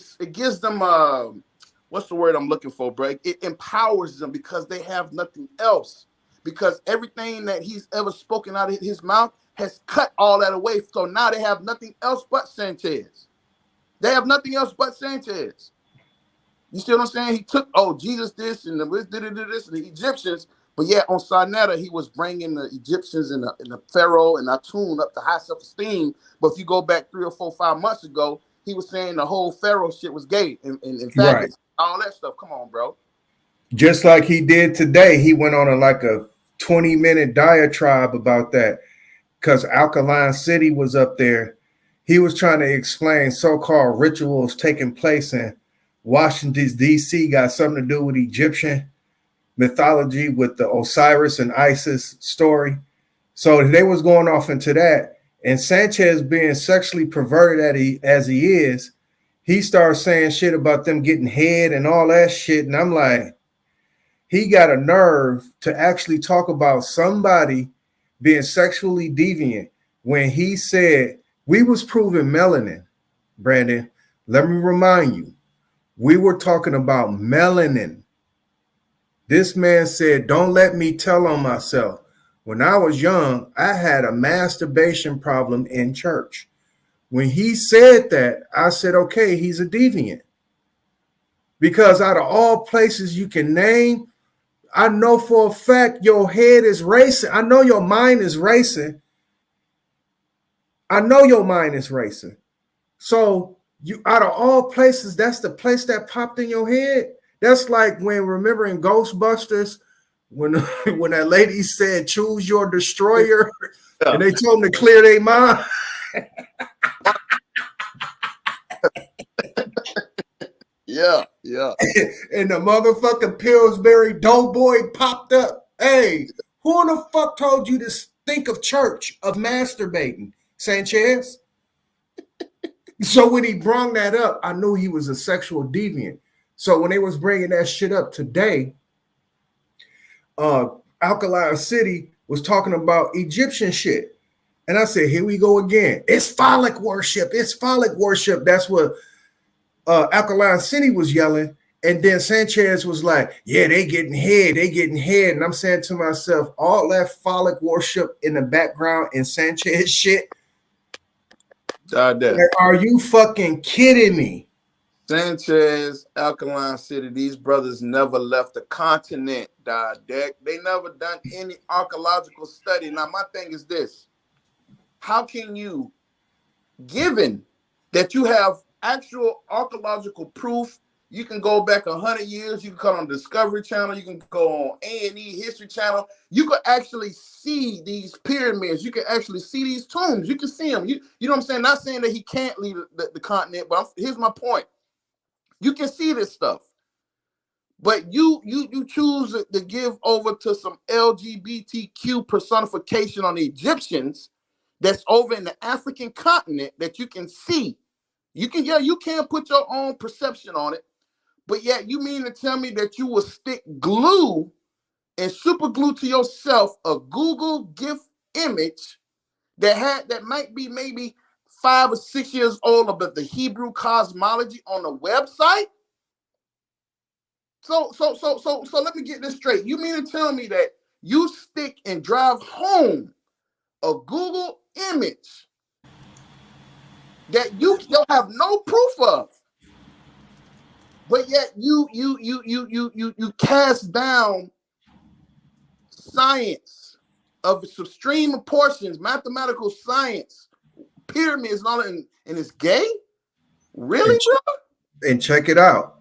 what's the word I'm looking for, bro? It empowers them because they have nothing else. Because everything that he's ever spoken out of his mouth has cut all that away. So now they have nothing else but Sanchez. They have nothing else but Sanchez. You see what I'm saying? He took, Jesus this and this and the Egyptians. But yet on Sarnetta, he was bringing the Egyptians and the Pharaoh and Atun up to high self-esteem. But if you go back 3 or 4, 5 months ago, he was saying the whole Pharaoh shit was gay. And in fact, all that stuff. Come on, bro. Just like he did today, he went on a 20-minute diatribe about that, because Alkaline City was up there. He was trying to explain so-called rituals taking place in Washington, D.C. got something to do with Egyptian mythology, with the Osiris and Isis story. So they was going off into that. And Sanchez, being sexually perverted as he is, he started saying shit about them getting head and all that shit. And I'm like, he got a nerve to actually talk about somebody being sexually deviant when he said we was proving melanin. Brandon, let me remind you, we were talking about melanin. This man said, don't let me tell on myself. When I was young, I had a masturbation problem in church. When he said that, I said, okay, he's a deviant. Because out of all places you can name, I know for a fact your head is racing. I know your mind is racing. So you, out of all places, that's the place that popped in your head. That's like when, remembering Ghostbusters, when that lady said, choose your destroyer, and they told them to clear their mind. Yeah. And the motherfucking Pillsbury Doughboy popped up. Hey, who the fuck told you to think of church, of masturbating, Sanchez? So when he brought that up, I knew he was a sexual deviant. So when they was bringing that shit up today, Alkaline City was talking about Egyptian shit. And I said, here we go again. It's phallic worship. That's what Alkaline City was yelling. And then Sanchez was like, yeah, they getting head. And I'm saying to myself, all that phallic worship in the background in Sanchez shit. Are you fucking kidding me? Sanchez, Alkaline City, these brothers never left the continent, Didact. They never done any archaeological study. Now, my thing is this. How can you, given that you have actual archaeological proof, you can go back 100 years, you can come on Discovery Channel, you can go on A&E History Channel, you could actually see these pyramids, you can actually see these tombs, you can see them. You know what I'm saying? Not saying that he can't leave the continent, but here's my point. You can see this stuff, but you choose to give over to some LGBTQ personification on the Egyptians that's over in the African continent that you can see. You can put your own perception on it, but yet you mean to tell me that you will stick glue and super glue to yourself a Google GIF image that might be maybe 5 or 6 years old about the Hebrew cosmology on the website? So let me get this straight. You mean to tell me that you stick and drive home a Google image that you don't have no proof of, but yet you cast down science of extreme portions, mathematical science, pyramids and all that, and it's gay? Really, bro? And check it out.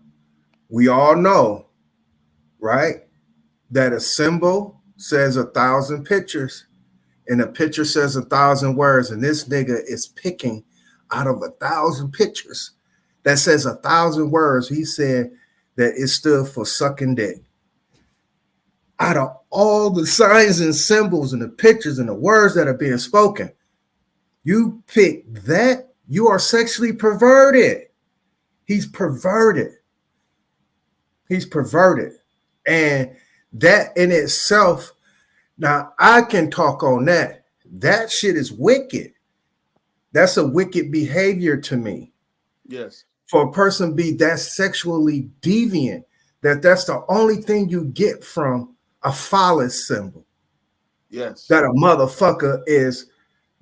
We all know right? That a symbol says 1,000 pictures and a picture says 1,000 words. And this nigga is picking out of 1,000 pictures that says 1,000 words. He said that it stood for sucking dick. Out of all the signs and symbols and the pictures and the words that are being spoken, you pick that, you are sexually perverted. He's perverted. He's perverted. And that in itself, now I can talk on that. That shit is wicked. That's a wicked behavior to me. Yes. For a person be that sexually deviant, that's the only thing you get from a phallus symbol. Yes. That a motherfucker is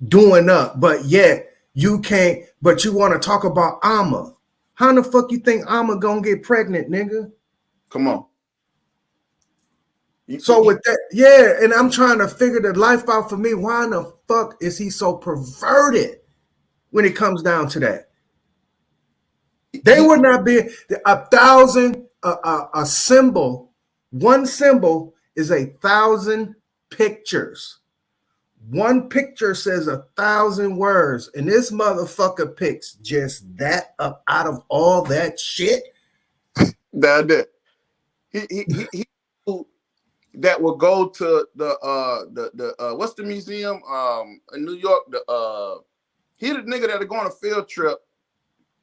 doing up, but yet you can't, but you want to talk about Amma. How the fuck you think Amma gonna get pregnant, nigga? Come on. So with that, yeah, and I'm trying to figure the life out for me. Why in the fuck is he so perverted when it comes down to that? They would not be 1,000, a symbol, one symbol is 1,000 pictures. One picture says 1,000 words, and this motherfucker picks just that up out of all that shit. That he that will go to the what's the museum in New York? He the nigga that'll go on a field trip,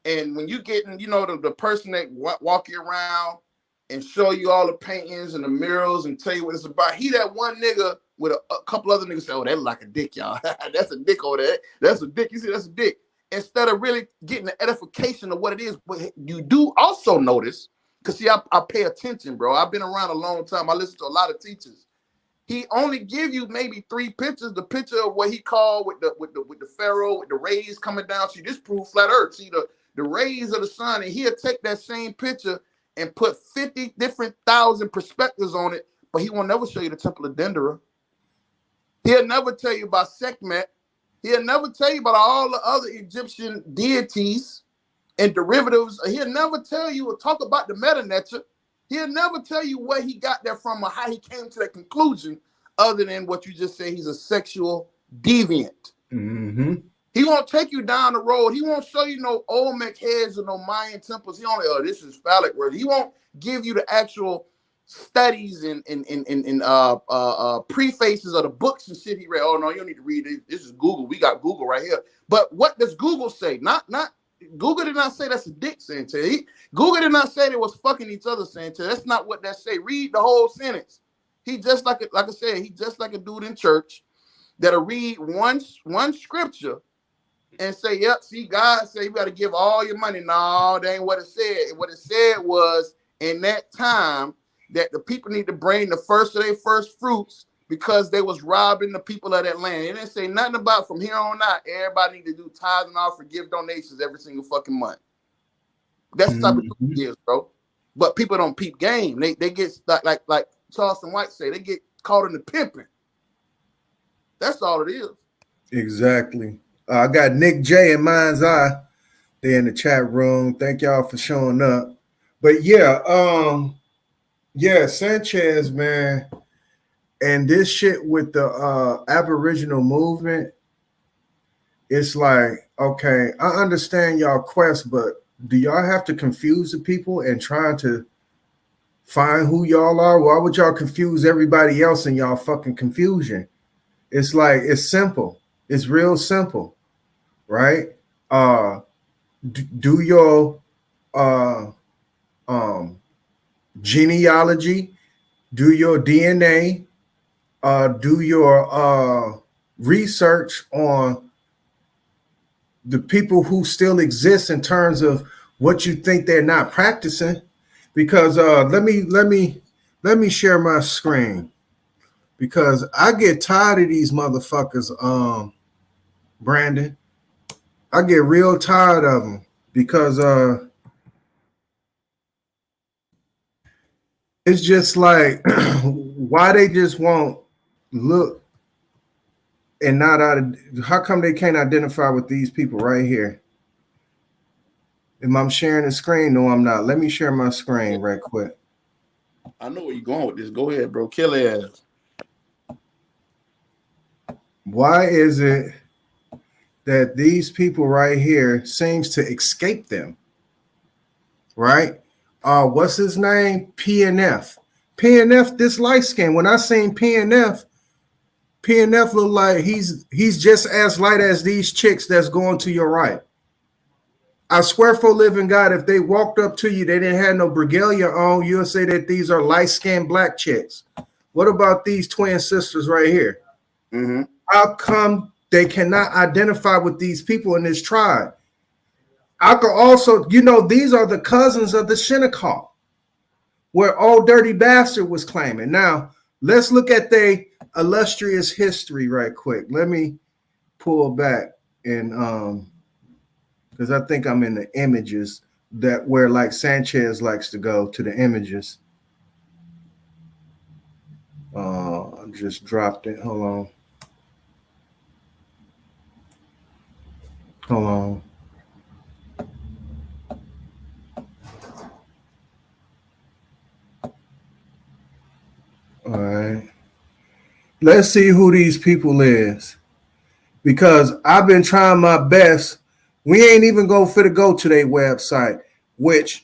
and when you getting, you know, the person that walk you around and show you all the paintings and the murals and tell you what it's about. He that one nigga with a couple other niggas say, oh, that look like a dick, y'all. That's a dick over there. That's a dick. You see, that's a dick. Instead of really getting the edification of what it is, but you do also notice, because see, I pay attention, bro. I've been around a long time. I listen to a lot of teachers. He only give you maybe 3 pictures. The picture of what he called with the pharaoh, with the rays coming down. See, this proves flat earth. See the rays of the sun, and he'll take that same picture and put 50 different thousand perspectives on it, but he won't never show you the Temple of Dendera. He'll never tell you about Sekhmet. He'll never tell you about all the other Egyptian deities and derivatives. He'll never tell you or talk about the Meta-Neter. He'll never tell you where he got that from or how he came to that conclusion, other than what you just say, he's a sexual deviant. Mm-hmm. He won't take you down the road. He won't show you no Olmec heads or no Mayan temples. He only, oh, this is phallic words. He won't give you the actual studies and prefaces of the books and shit he read. Oh no, you don't need to read it. This is Google. We got Google right here. But what does Google say? Not Google did not say that's a dick, Sanchez. Google did not say they was fucking each other, Sanchez. That's not what that say. Read the whole sentence. He just like I said, he just like a dude in church that'll read one scripture and say, yep, see, God said you got to give all your money. No, that ain't what it said. What it said was, in that time, that the people need to bring the first of their first fruits because they was robbing the people of that land. It didn't say nothing about from here on out, everybody need to do tithes and offering, give donations every single fucking month. That's the type of dude it is, bro. But people don't peep game. They get like Charleston White say, they get caught in the pimping. That's all it is. Exactly. I got Nick J and Mind's Eye. They're in the chat room. Thank y'all for showing up. But yeah, Sanchez, man, and this shit with the Aboriginal movement, it's like, okay, I understand y'all quest, but do y'all have to confuse the people and trying to find who y'all are? Why would y'all confuse everybody else in y'all fucking confusion? It's like, it's simple. It's real simple, right? Do your genealogy, do your DNA, do your research on the people who still exist in terms of what you think they're not practicing. Because let me share my screen, because I get tired of these motherfuckers, Brandon. I get real tired of them because it's just like why they just won't look and not how come they can't identify with these people right here? Am I sharing the screen? No, I'm not. Let me share my screen right quick. I know where you're going with this. Go ahead, bro. Kill their ass. Why is it that these people right here seems to escape them? Right? What's his name? PNF. PNF, this light skin. When I seen PNF look like he's just as light as these chicks that's going to your right. I swear for living God, if they walked up to you, they didn't have no regalia on, you'll say that these are light-skinned black chicks. What about these twin sisters right here? Mm-hmm. How come they cannot identify with these people in this tribe? I could also, these are the cousins of the Shinnecock, where Old Dirty Bastard was claiming. Now, let's look at their illustrious history right quick. Let me pull back and because I think I'm in the images that where like Sanchez likes to go to the images. I just dropped it. Hold on. All right. Let's see who these people is. Because I've been trying my best. We ain't even go to go to their website, which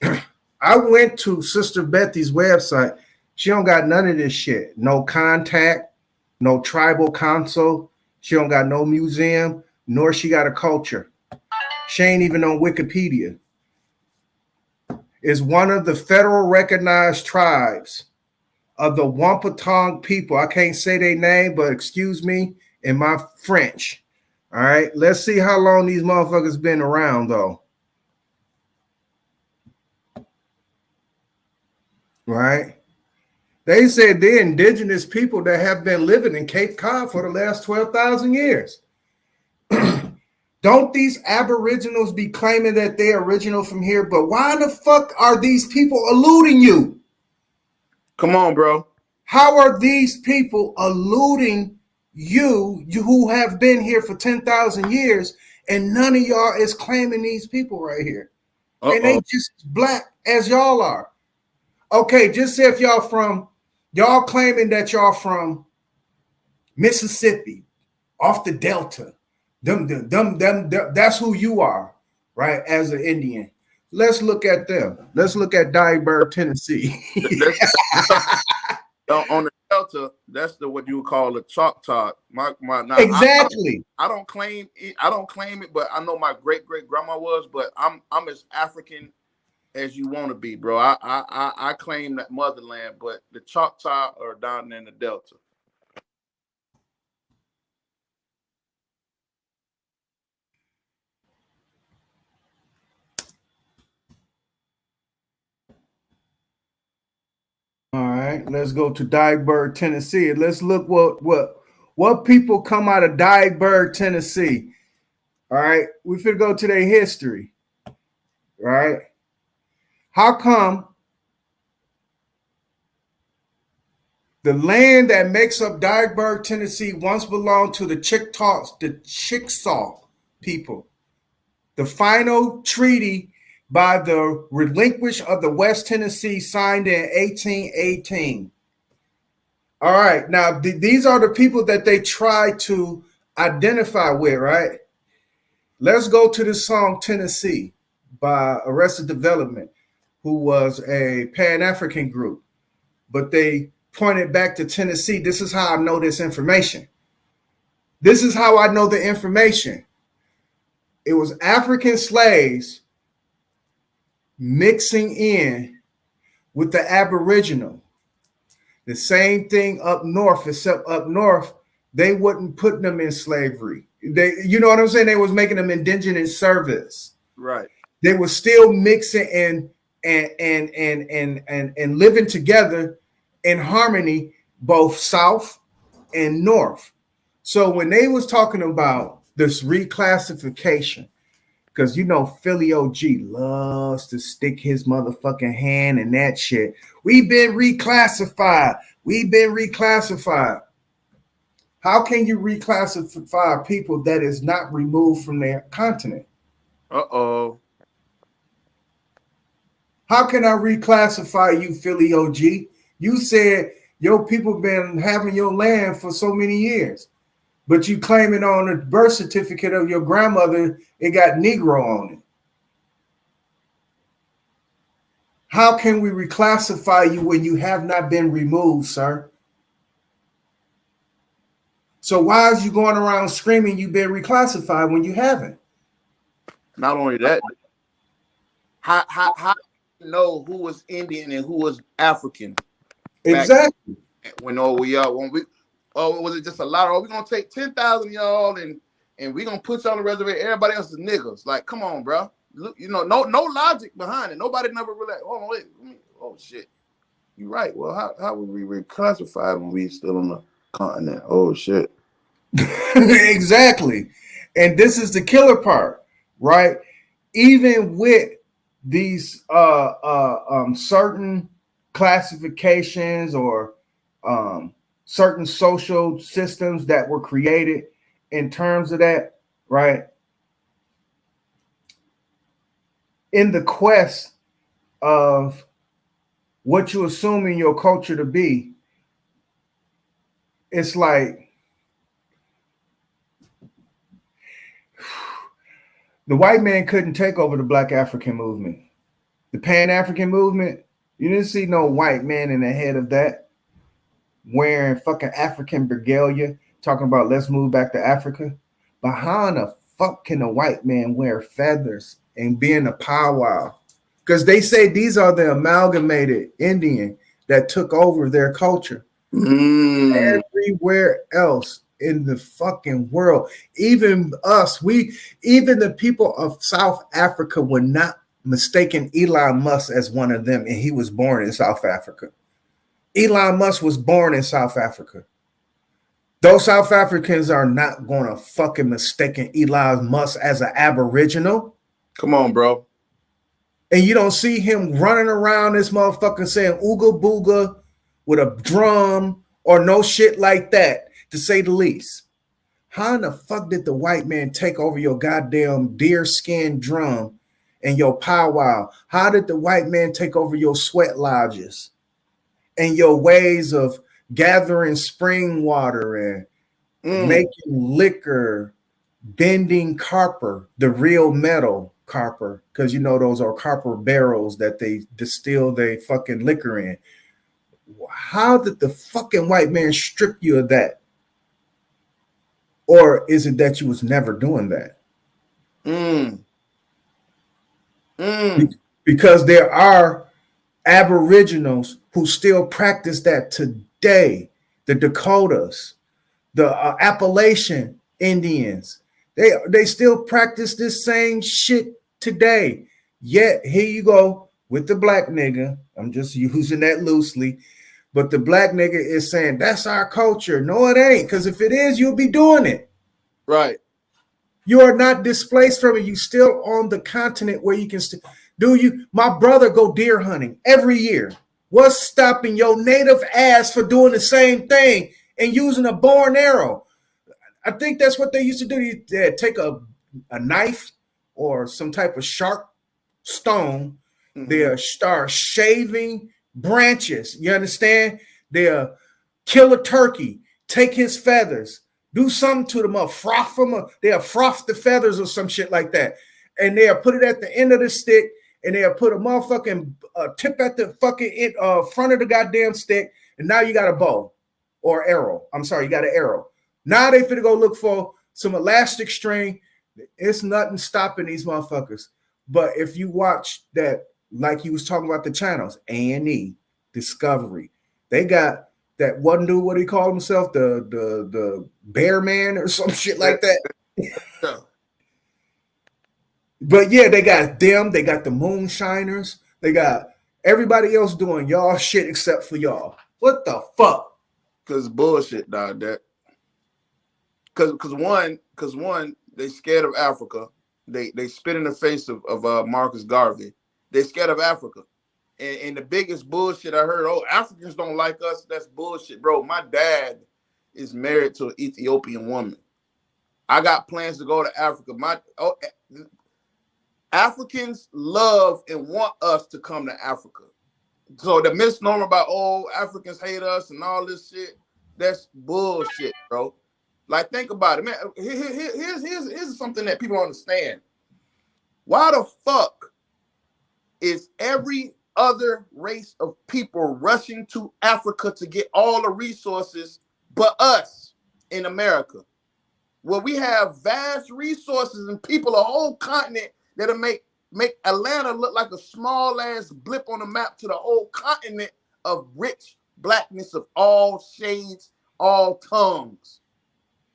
I went to Sister Bethy's website. She don't got none of this shit. No contact, no tribal council. She don't got no museum, nor she got a culture. She ain't even on Wikipedia. Is one of the federal recognized tribes of the Wampatong people. I can't say their name, but excuse me in my French. All right, let's see how long these motherfuckers been around, though. Right? They said they're indigenous people that have been living in Cape Cod for the last 12,000 years. Don't these aboriginals be claiming that they're original from here? But why the fuck are these people eluding you? Come on, bro. How are these people eluding you who have been here for 10,000 years, and none of y'all is claiming these people right here? And they just black as y'all are. Okay, just say if y'all claiming that y'all from Mississippi, off the Delta, that's who you are, right? As an Indian. Let's look at them. Let's look at Dyersburg, Tennessee. On the Delta, that's what you would call a Choctaw. Exactly. I don't claim it, but I know my great grandma was. But I'm as African as you want to be, bro. I claim that motherland, but the Choctaw are down in the Delta. All right, let's go to Dyersburg, Tennessee. Let's look what people come out of Dyersburg, Tennessee. All right, we finna go to their history. All right, how come the land that makes up Dyersburg, Tennessee, once belonged to the Chickasaw people? The final treaty by the relinquish of the West Tennessee signed in 1818. All right, now these are the people that they try to identify with, right? Let's go to the song Tennessee by Arrested Development, who was a Pan-African group, but they pointed back to Tennessee. This is how I know this information. This is how I know the information. It was African slaves mixing in with the Aboriginal. The same thing up north, except up north, they wouldn't put them in slavery. You know what I'm saying? They was making them indigenous service. Right. They were still mixing and living together in harmony, both south and north. So when they was talking about this reclassification, because Philly OG loves to stick his motherfucking hand in that shit. We've been reclassified. How can you reclassify people that is not removed from their continent? How can I reclassify you, Philly OG? You said your people been having your land for so many years, but you claim it on the birth certificate of your grandmother, it got Negro on it. How can we reclassify you when you have not been removed, sir? So why is you going around screaming you've been reclassified when you haven't? Not only that, how do you know who was Indian and who was African? Exactly. When was it just a lot? We're gonna take 10,000 y'all and we're gonna put you on the reservation. Everybody else is niggas. Like, come on, bro. Look, no logic behind it. Nobody never really. Hold on, wait. Oh shit. You're right. Well, how would we reclassify when we still on the continent? Oh shit. Exactly. And this is the killer part, right? Even with these certain classifications or certain social systems that were created in terms of that, right? In the quest of what you're assuming your culture to be, it's like the white man couldn't take over the Black African movement. The Pan-African movement, you didn't see no white man in the head of that wearing fucking African regalia talking about let's move back to Africa. But how in the fuck can a white man wear feathers and be in a powwow? Because they say these are the amalgamated Indian that took over their culture. Everywhere else in the fucking world, even us, even the people of South Africa were not mistaken Elon Musk as one of them, and he was born in South Africa. Elon Musk was born in South Africa. Those South Africans are not gonna fucking mistaken Elon Musk as an Aboriginal. Come on, bro. And you don't see him running around this motherfucker saying ooga booga with a drum or no shit like that, to say the least. How in the fuck did the white man take over your goddamn deer skin drum and your powwow? How did the white man take over your sweat lodges and your ways of gathering spring water and making liquor, bending copper, the real metal copper, because you know those are copper barrels that they distill their fucking liquor in. How did the fucking white man strip you of that? Or is it that you was never doing that? Because there are Aboriginals who still practice that today. The Dakotas, the Appalachian Indians, they still practice this same shit today. Yet here you go with the black nigga. I'm just using that loosely. But the black nigga is saying, that's our culture. No, it ain't. Because if it is, you'll be doing it. Right. You are not displaced from it. You still on the continent where you can my brother go deer hunting every year. What's stopping your native ass for doing the same thing and using a bow and arrow? I think that's what they used to do. They'd take a knife or some type of sharp stone. They'll start shaving branches. You understand? They'll kill a turkey, take his feathers, do something to them, froth them. They'll froth the feathers or some shit like that. And they'll put it at the end of the stick, and they'll put a motherfucking tip at the fucking front of the goddamn stick. And now you got a bow or arrow. I'm sorry, you got an arrow. Now they finna go look for some elastic string. It's nothing stopping these motherfuckers. But if you watch that, like you was talking about the channels, A&E, Discovery, they got that one dude, what do he call himself? The Bear Man or some shit like that. But yeah, they got them, they got the Moonshiners, they got everybody else doing y'all shit except for y'all. What the fuck? Cause bullshit, dog. That cause one, they scared of Africa. They spit in the face of Marcus Garvey. They scared of Africa. And the biggest bullshit I heard, Africans don't like us. That's bullshit, bro. My dad is married to an Ethiopian woman. I got plans to go to Africa. Africans love and want us to come to Africa. So the misnomer about Africans hate us and all this shit, that's bullshit, bro. Like, think about it, man. Here's something that people don't understand. Why the fuck is every other race of people rushing to Africa to get all the resources but us in America? Well, we have vast resources and people, a whole continent that'll make Atlanta look like a small ass blip on the map to the whole continent of rich blackness of all shades, all tongues.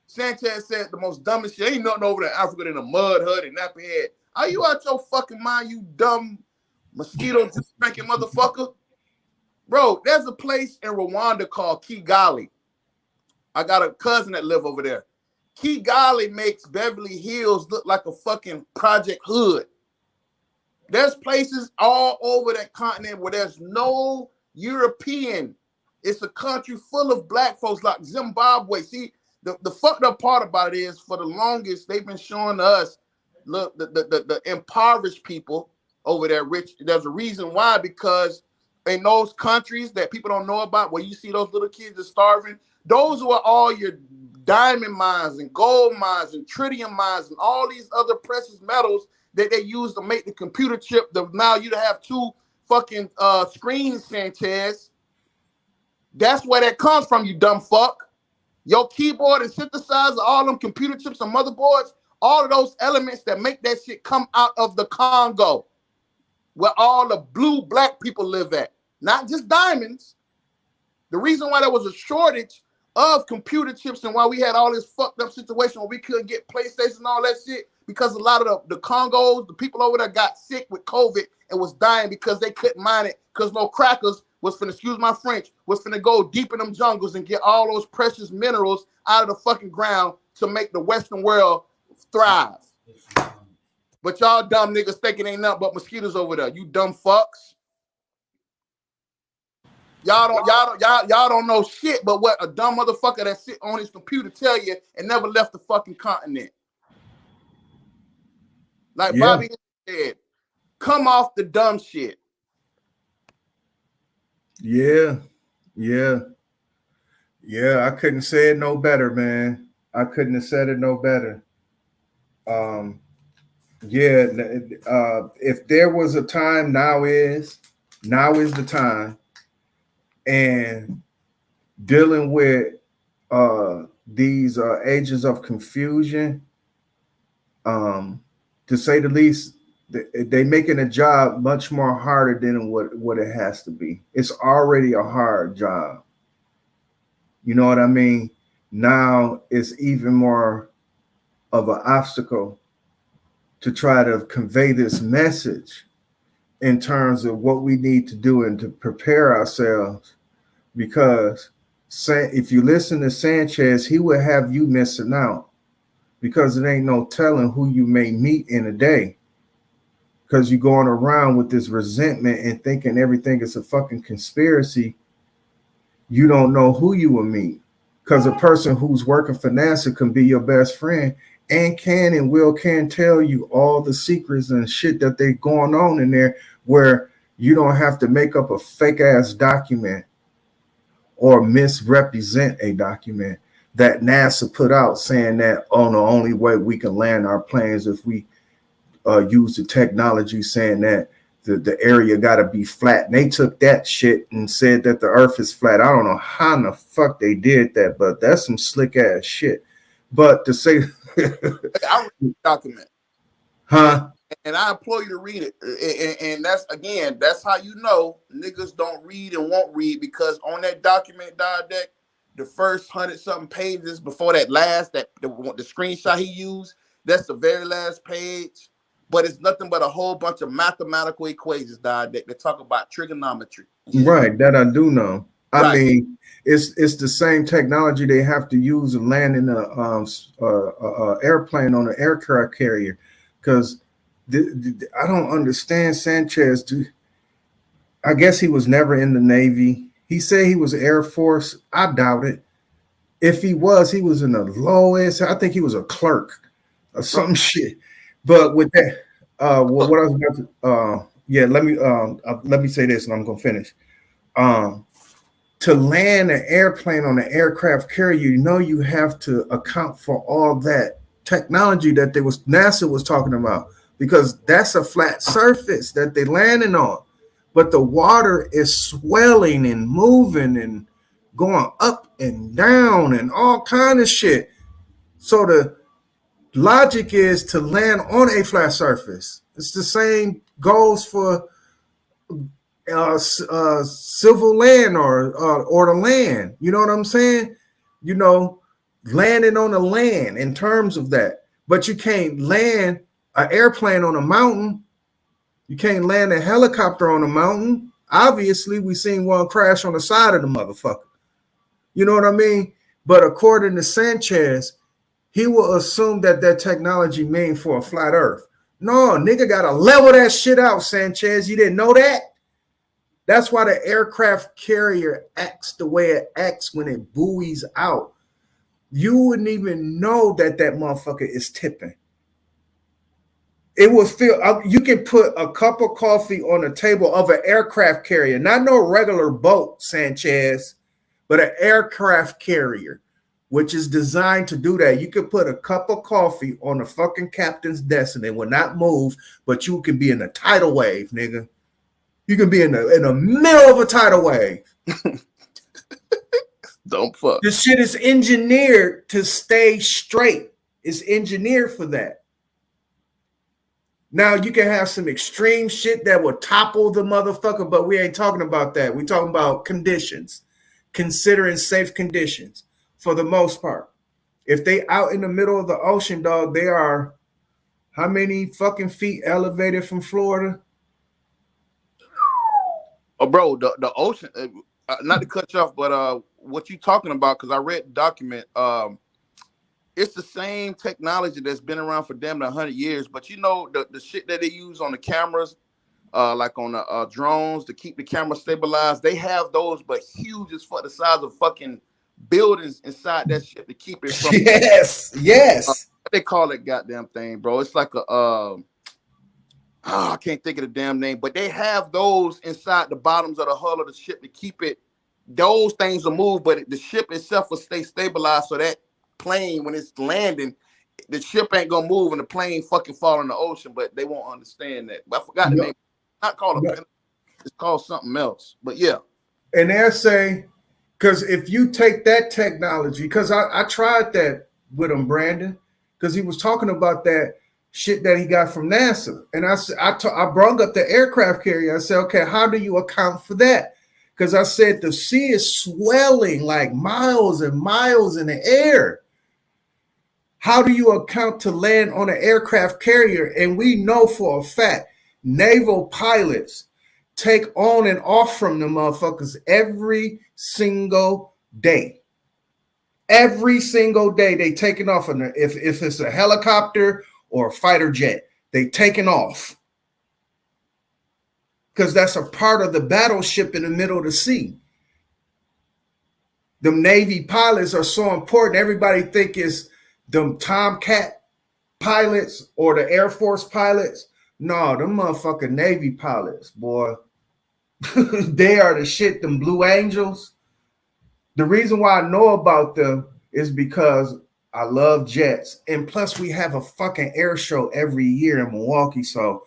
Sanchez said the most dumbest shit. Ain't nothing over there in Africa than a mud hut and nappy head. Are you out your fucking mind, you dumb mosquito drinking motherfucker? Bro, there's a place in Rwanda called Kigali. I got a cousin that live over there. Kigali makes Beverly Hills look like a fucking Project Hood. There's places all over that continent where there's no European. It's a country full of black folks like Zimbabwe. See, the fucked up part about it is for the longest they've been showing us, look, the impoverished people over there rich. There's a reason why, because in those countries that people don't know about, where you see those little kids are starving, those are all your diamond mines and gold mines and tritium mines and all these other precious metals that they use to make the computer chip that now you have two fucking screens, Sanchez. That's where that comes from, you dumb fuck. Your keyboard and synthesizer, all them computer chips and motherboards, all of those elements that make that shit come out of the Congo, where all the blue black people live at, not just diamonds. The reason why there was a shortage of computer chips and why we had all this fucked up situation where we couldn't get PlayStation and all that shit, because a lot of the Congos, the people over there got sick with COVID and was dying because they couldn't mine it, because no crackers was finna, excuse my French, was finna go deep in them jungles and get all those precious minerals out of the fucking ground to make the Western world thrive. But y'all dumb niggas thinking ain't nothing but mosquitoes over there. You dumb fucks. Y'all don't know shit but what a dumb motherfucker that sit on his computer tell you and never left the fucking continent. Like Bobby said, come off the dumb shit. Yeah. I couldn't say it no better, man. I couldn't have said it no better. If there was a time, now is the time. And dealing with these agents of confusion, to say the least, they making a job much more harder than what it has to be. It's already a hard job. You know what I mean? Now it's even more of an obstacle to try to convey this message in terms of what we need to do and to prepare ourselves. Because if you listen to Sanchez, he will have you missing out, because it ain't no telling who you may meet in a day. Because you're going around with this resentment and thinking everything is a fucking conspiracy. You don't know who you will meet. Because a person who's working for NASA can be your best friend and can tell you all the secrets and shit that they going on in there, where you don't have to make up a fake ass document or misrepresent a document that NASA put out saying that, oh, the only way we can land our planes if we use the technology, saying that the area got to be flat. And they took that shit and said that the earth is flat. I don't know how in the fuck they did that, but that's some slick ass shit. But to say I read the document. Huh? And I implore you to read it. And that's how you know niggas don't read and won't read, because on that document, Diadeck, the first 100-something pages before that last, the screenshot he used, that's the very last page. But it's nothing but a whole bunch of mathematical equations, Diadeck, that talk about trigonometry. Right, that I do know. I Right. mean, it's the same technology they have to use to land in a airplane on an aircraft carrier. Because I don't understand Sanchez. I guess he was never in the Navy. He said he was Air Force. I doubt it. If he was in the lowest. I think he was a clerk or some shit. But with that, what I was about to, let me say this, and I'm gonna finish. To land an airplane on an aircraft carrier, you know you have to account for all that technology that NASA was talking about, because that's a flat surface that they landing on. But the water is swelling and moving and going up and down and all kind of shit. So the logic is to land on a flat surface. It's the same goes for civil land or the land. You know what I'm saying? You know, landing on the land in terms of that. But you can't land an airplane on a mountain. You can't land a helicopter on a mountain. Obviously, we seen one crash on the side of the motherfucker. You know what I mean? But according to Sanchez, he will assume that technology mean for a flat earth. No, nigga gotta level that shit out, Sanchez. You didn't know that? That's why the aircraft carrier acts the way it acts when it buoys out. You wouldn't even know that motherfucker is tipping. It will feel, you can put a cup of coffee on the table of an aircraft carrier, not no regular boat, Sanchez, but an aircraft carrier, which is designed to do that. You could put a cup of coffee on the fucking captain's desk and it will not move, but you can be in a tidal wave, nigga. You can be in the middle of a tidal wave. Don't fuck. This shit is engineered to stay straight. It's engineered for that. Now you can have some extreme shit that will topple the motherfucker, but we ain't talking about that. We're talking about conditions, considering safe conditions for the most part. If they out in the middle of the ocean, dog, they are how many fucking feet elevated from Florida? Oh, bro, the ocean, not to cut you off, but what you talking about, because I read the document, it's the same technology that's been around for damn near 100 years, but you know, the shit that they use on the cameras, like on the drones to keep the camera stabilized, they have those, but huge as fuck, the size of fucking buildings inside that shit to keep it from. Yes. What they call it, goddamn thing, bro. It's like a, I can't think of the damn name, but they have those inside the bottoms of the hull of the ship to keep it. Those things will move, but the ship itself will stay stabilized. So that plane, when it's landing, the ship ain't gonna move and the plane fucking fall in the ocean. But they won't understand that. But I forgot the name. It's not called a. It's called something else. But yeah. And they're saying, because if you take that technology, because I tried that with him, Brandon, because he was talking about that shit that he got from NASA. And I brought up the aircraft carrier. I said, okay, how do you account for that? Because I said the sea is swelling like miles and miles in the air. How do you account to land on an aircraft carrier? And we know for a fact, naval pilots take on and off from the motherfuckers every single day. Every single day they taking off. If it's a helicopter or a fighter jet, they taking off. Because that's a part of the battleship in the middle of the sea. Them Navy pilots are so important. Everybody think it's them Tomcat pilots or the Air Force pilots. No, them motherfucking Navy pilots, boy. They are the shit, them Blue Angels. The reason why I know about them is because I love jets. And plus we have a fucking air show every year in Milwaukee. So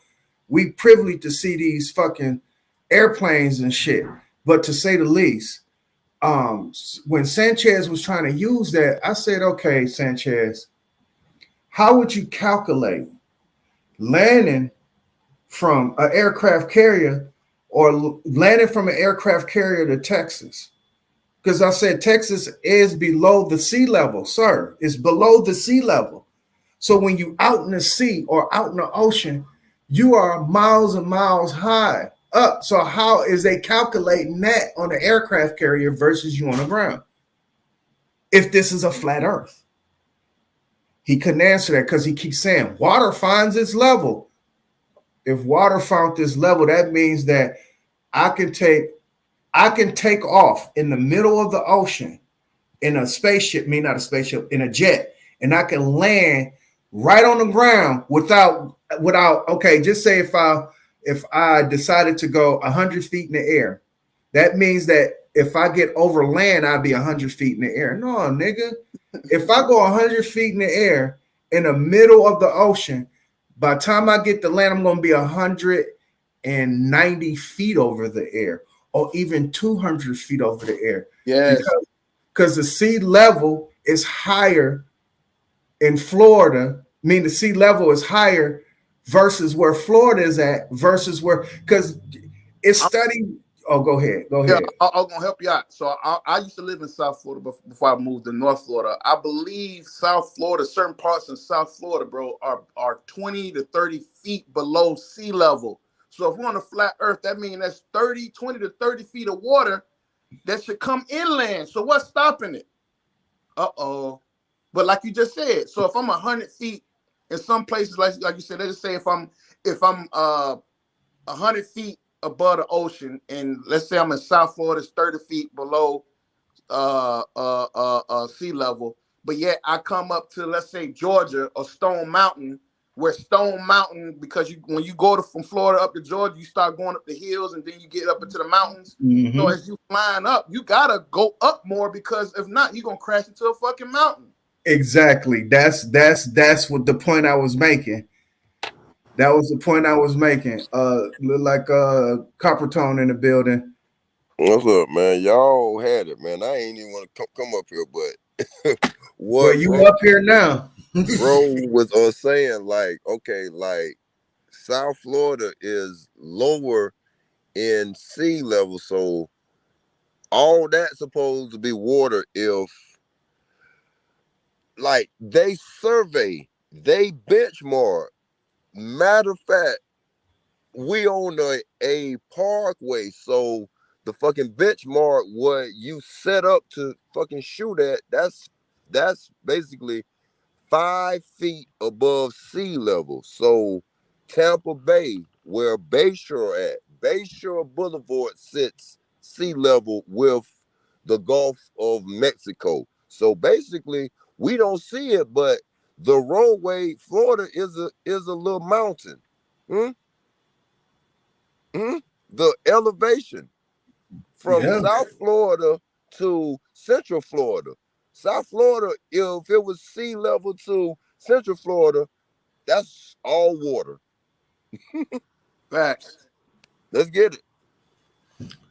we privileged to see these fucking airplanes and shit. But to say the least, when Sanchez was trying to use that, I said, okay, Sanchez, how would you calculate landing from an aircraft carrier or landing from an aircraft carrier to Texas? Because I said Texas is below the sea level, sir. It's below the sea level. So when you out in the sea or out in the ocean, you are miles and miles high up. So how is they calculating that on the aircraft carrier versus you on the ground? If this is a flat earth. He couldn't answer that because he keeps saying water finds its level. If water found this level, that means that I can take off in the middle of the ocean in a spaceship, in a jet, and I can land right on the ground without, okay, just say if I decided to go 100 feet in the air, that means that if I get over land, I'd be 100 feet in the air. No, nigga. If I go 100 feet in the air in the middle of the ocean, by the time I get to land, I'm going to be 190 feet over the air, or even 200 feet over the air. Yes. Because the sea level is higher in Florida. I mean, the sea level is higher versus where Florida is at versus where, because it's studying. Oh, go ahead. Go ahead. Yeah, I'm gonna help you out. So I used to live in South Florida before I moved to North Florida. I believe South Florida, certain parts in South Florida, bro, are 20 to 30 feet below sea level. So if we're on a flat earth, that means that's 20 to 30 feet of water that should come inland. So what's stopping it? Uh-oh. But like you just said, so if I'm 100 feet in some places, like you said, let's just say if I'm 100 feet above the ocean, and let's say I'm in South Florida, it's 30 feet below sea level, but yet I come up to, let's say, Georgia or Stone Mountain, where Stone Mountain, because when you go from Florida up to Georgia, you start going up the hills and then you get up into the mountains. Mm-hmm. So as you flying up, you gotta go up more, because if not, you're gonna crash into a fucking mountain. Exactly. That's what the point I was making. That was the point I was making. Look like Coppertone in the building. What's up, man? Y'all had it, man. I ain't even want to come up here, but what? Well, you up here now? Bro was saying, like, okay, like South Florida is lower in sea level, so all that's supposed to be water. If like they survey, they benchmark. Matter of fact, we own a parkway, so the fucking benchmark what you set up to fucking shoot at, that's basically 5 feet above sea level. So Tampa Bay, where Bayshore at, Bayshore Boulevard sits sea level with the Gulf of Mexico. So basically, we don't see it, but the roadway, Florida is a little mountain. The elevation from South Florida to Central Florida. South Florida, if it was sea level to Central Florida, that's all water. Facts. Let's get it.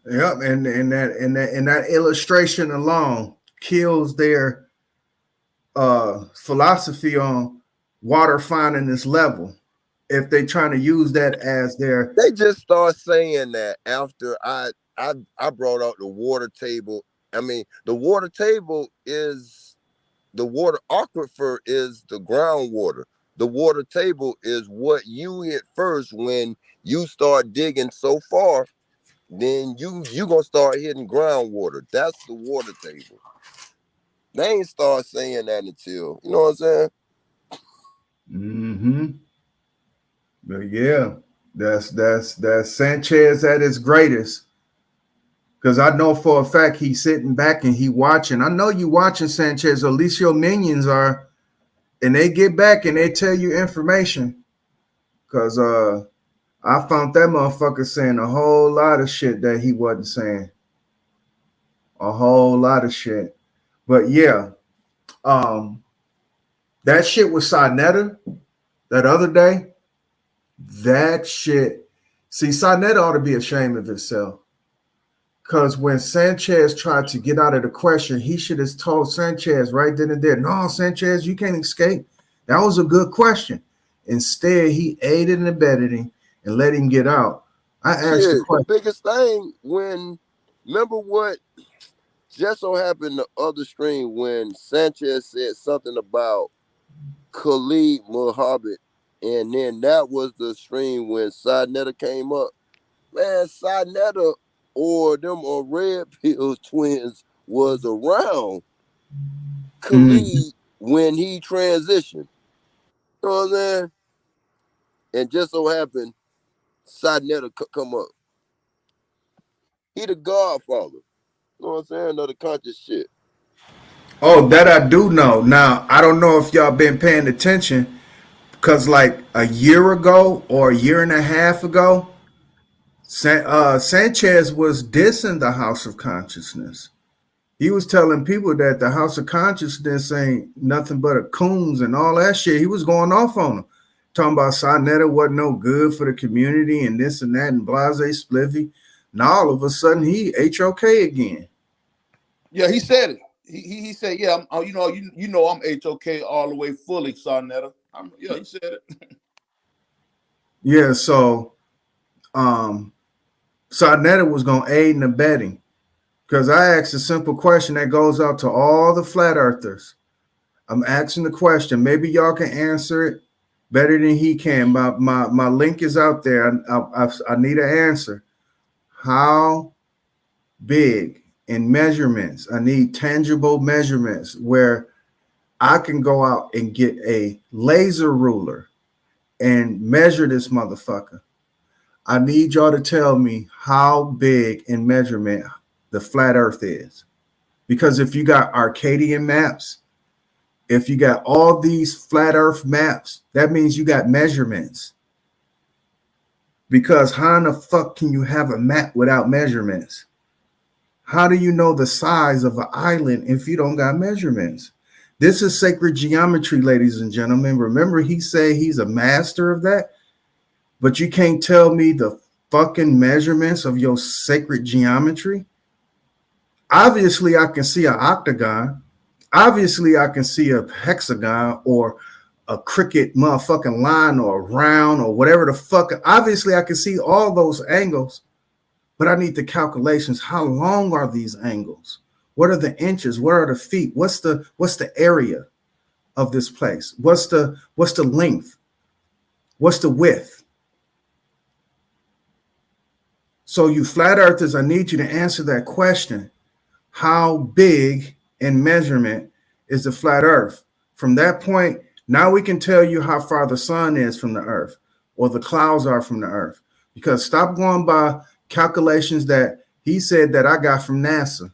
Yep, and that illustration alone kills their philosophy on water finding this level. If they trying to use that as their, they just start saying that after I brought out the water table. I mean, the water table is the water aquifer is the groundwater. The water table is what you hit first when you start digging so far. Then you gonna start hitting groundwater. That's the water table. They ain't start saying that until, you know what I'm saying? Mm-hmm. But yeah, that's Sanchez at his greatest. Because I know for a fact he's sitting back and he watching. I know you watching, Sanchez, or at least your minions are, and they get back and they tell you information. Because I found that motherfucker saying a whole lot of shit that he wasn't saying. A whole lot of shit. But yeah, that shit with Sarnetta that other day, that shit. See, Sarnetta ought to be ashamed of himself. Because when Sanchez tried to get out of the question, he should have told Sanchez right then and there, no, Sanchez, you can't escape. That was a good question. Instead, he aided and abetted him and let him get out. I asked the question. The biggest thing remember what just so happened the other stream when Sanchez said something about Khalid Muhammad, and then that was the stream when Sarnetta came up. Man, Sarnetta or them Red Pills twins was around Khalid when he transitioned. You know what I'm saying? And just so happened, Sarnetta come up. He the godfather. You know what I'm saying? Of the conscious shit. Oh, that I do know. Now, I don't know if y'all been paying attention, because like a year ago or a year and a half ago, Sanchez was dissing the House of Consciousness. He was telling people that the House of Consciousness ain't nothing but a coons and all that shit. He was going off on them, talking about Sarnetta wasn't no good for the community and this and that and blase spliffy. Now all of a sudden he HOK again. Yeah, he said it. He said, yeah, I'm HOK all the way fully, Sarnetta. Yeah, he said it. Yeah, so Sarnetta was gonna aid and abetting. Because I asked a simple question that goes out to all the flat earthers. I'm asking the question. Maybe y'all can answer it better than he can. My link is out there. I need an answer. How big in measurements? I need tangible measurements where I can go out and get a laser ruler and measure this motherfucker. I need y'all to tell me how big in measurement the flat earth is. Because if you got Arcadian maps, if you got all these flat earth maps, that means you got measurements. Because how in the fuck can you have a map without measurements? How do you know the size of an island if you don't got measurements? This is sacred geometry, ladies and gentlemen. Remember, he said he's a master of that, but you can't tell me the fucking measurements of your sacred geometry. Obviously, I can see an octagon. Obviously, I can see a hexagon or a cricket motherfucking line or a round or whatever the fuck. Obviously, I can see all those angles, but I need the calculations. How long are these angles? What are the inches? What are the feet? What's the area of this place? What's the length? What's the width? So you flat earthers, I need you to answer that question. How big in measurement is the flat earth? From that point, now we can tell you how far the sun is from the earth or the clouds are from the earth. Because stop going by calculations that he said that I got from NASA.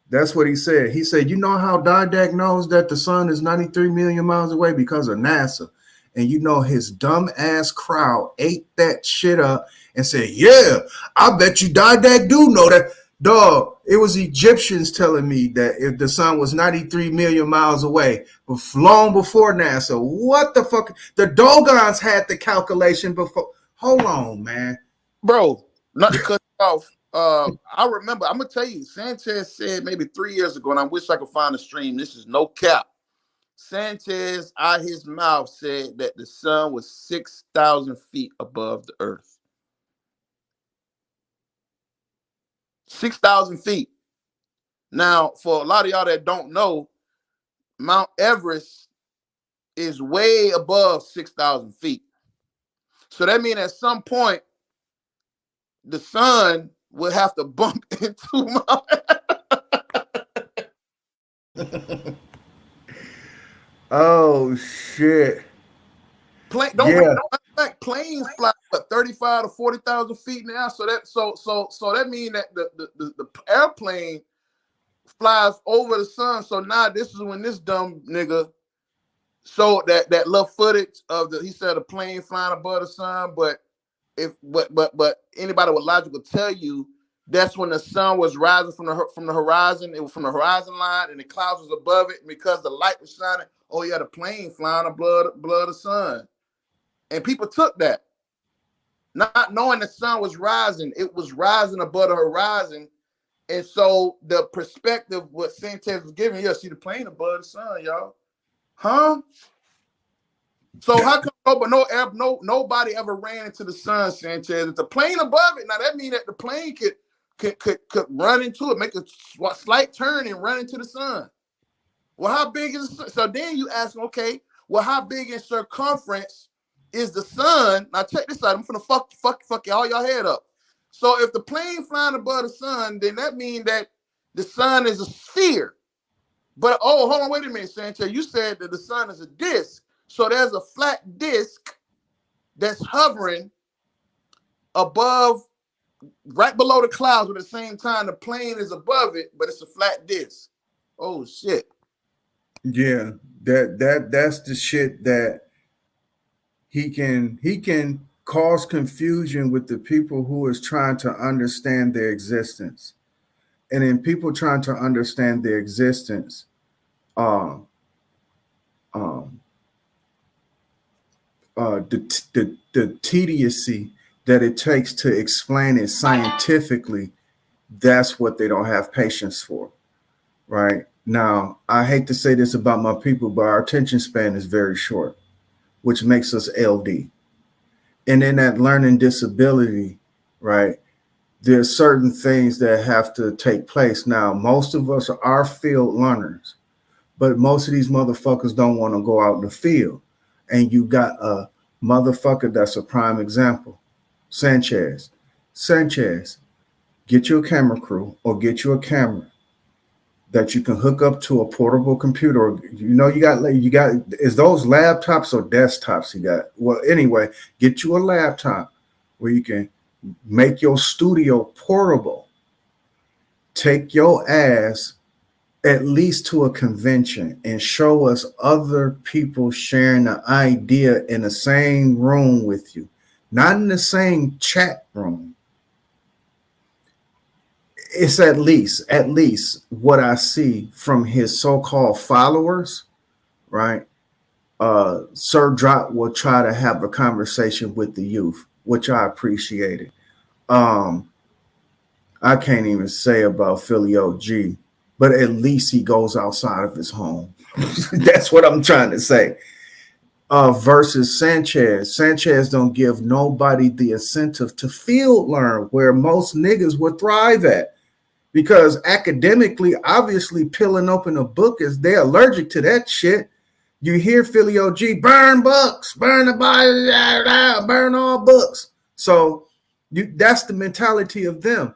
That's what he said. He said, you know how Didac knows that the sun is 93 million miles away? Because of NASA. And you know his dumb ass crowd ate that shit up and said, yeah, I bet you Didac do know that. Dog, it was Egyptians telling me that if the sun was 93 million miles away, but long before NASA. What the fuck? The Dogons had the calculation before. Hold on, man. Bro, not to cut you off. I remember, I'm going to tell you, Sanchez said maybe 3 years ago, and I wish I could find a stream. This is no cap. Sanchez, out his mouth, said that the sun was 6,000 feet above the earth. 6,000 feet. Now, for a lot of y'all that don't know, Mount Everest is way above 6,000 feet. So that means at some point, the sun will have to bump into Mount Oh, shit. Planes fly what 35 to 40,000 feet now. So that means that the airplane flies over the sun. So now this is when this dumb nigga showed that little footage of he said a plane flying above the sun, but anybody with logic will tell you that's when the sun was rising from the horizon. It was from the horizon line, and the clouds was above it. And because the light was shining, oh yeah, the plane flying above the sun. And people took that, not knowing the sun was rising. It was rising above the horizon. And so the perspective, what Sanchez was giving, yeah, see the plane above the sun, y'all. Huh? So how come nobody ever ran into the sun, Sanchez? If the plane above it, now that means that the plane could run into it, make a slight turn and run into the sun. Well, how big is the sun? So then you ask, okay, well, how big in circumference is the sun? Now check this out. I'm gonna fuck all y'all head up. So if the plane flying above the sun, then that means that the sun is a sphere. But hold on, wait a minute, Sanchez. You said that the sun is a disc. So there's a flat disc that's hovering above, right below the clouds, but at the same time the plane is above it, but it's a flat disc. Oh shit. Yeah, that's the shit that he can cause confusion with the people who is trying to understand their existence. And in people trying to understand their existence, the tediousy that it takes to explain it scientifically, that's what they don't have patience for, right? Now, I hate to say this about my people, but our attention span is very short, which makes us LD. And in that learning disability, right, there's certain things that have to take place. Now, most of us are field learners, but most of these motherfuckers don't want to go out in the field. And you got a motherfucker that's a prime example. Sanchez, get you a camera crew or get you a camera that you can hook up to a portable computer. You know, you got, is those laptops or desktops you got? Well, anyway, get you a laptop where you can make your studio portable. Take your ass at least to a convention and show us other people sharing the idea in the same room with you, not in the same chat room. It's at least what I see from his so-called followers, right? Sir Drop will try to have a conversation with the youth, which I appreciated. I can't even say about Philly OG, but at least he goes outside of his home. That's what I'm trying to say. Versus Sanchez don't give nobody the incentive to field learn where most niggas would thrive at. Because academically, obviously, peeling open a book is they're allergic to that shit. You hear Philly OG, burn books, burn the Bible, burn all books. So that's the mentality of them.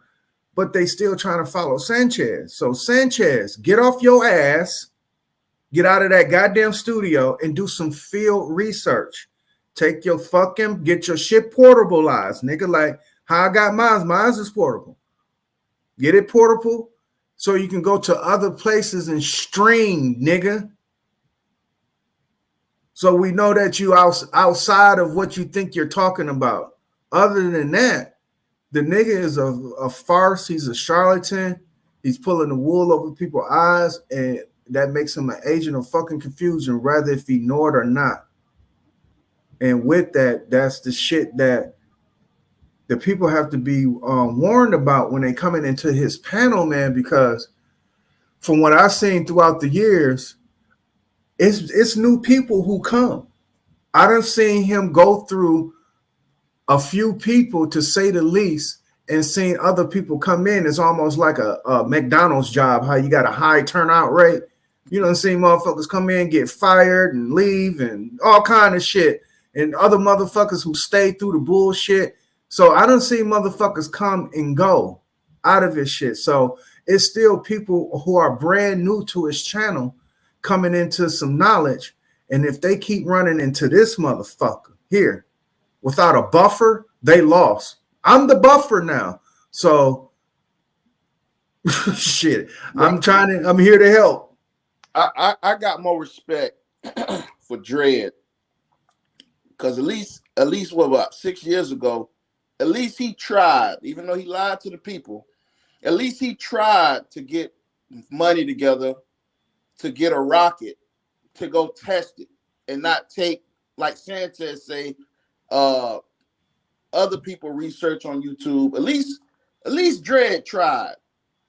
But they still trying to follow Sanchez. So Sanchez, get off your ass, get out of that goddamn studio and do some field research. Get your shit portableized, nigga. Like how I got mine is portable. Get it portable so you can go to other places and stream, nigga. So we know that you outside of what you think you're talking about. Other than that, the nigga is a farce. He's a charlatan. He's pulling the wool over people's eyes, and that makes him an agent of fucking confusion, rather if he know it or not. And with that, that's the shit that the people have to be warned about when they coming into his panel, man, because from what I've seen throughout the years, it's new people who come. I done seen him go through a few people, to say the least, and seeing other people come in. It's almost like a McDonald's job, how you got a high turnout rate. You know, seeing motherfuckers come in, get fired and leave and all kind of shit. And other motherfuckers who stay through the bullshit. So I don't see motherfuckers come and go out of his shit. So it's still people who are brand new to his channel coming into some knowledge. And if they keep running into this motherfucker here without a buffer, they lost. I'm the buffer now. So shit, I'm here to help. I got more respect for Dread because at least what, about 6 years ago, at least he tried, even though he lied to the people, at least he tried to get money together to get a rocket to go test it and not take, like Sanchez say, other people research on YouTube. At least Dredd tried,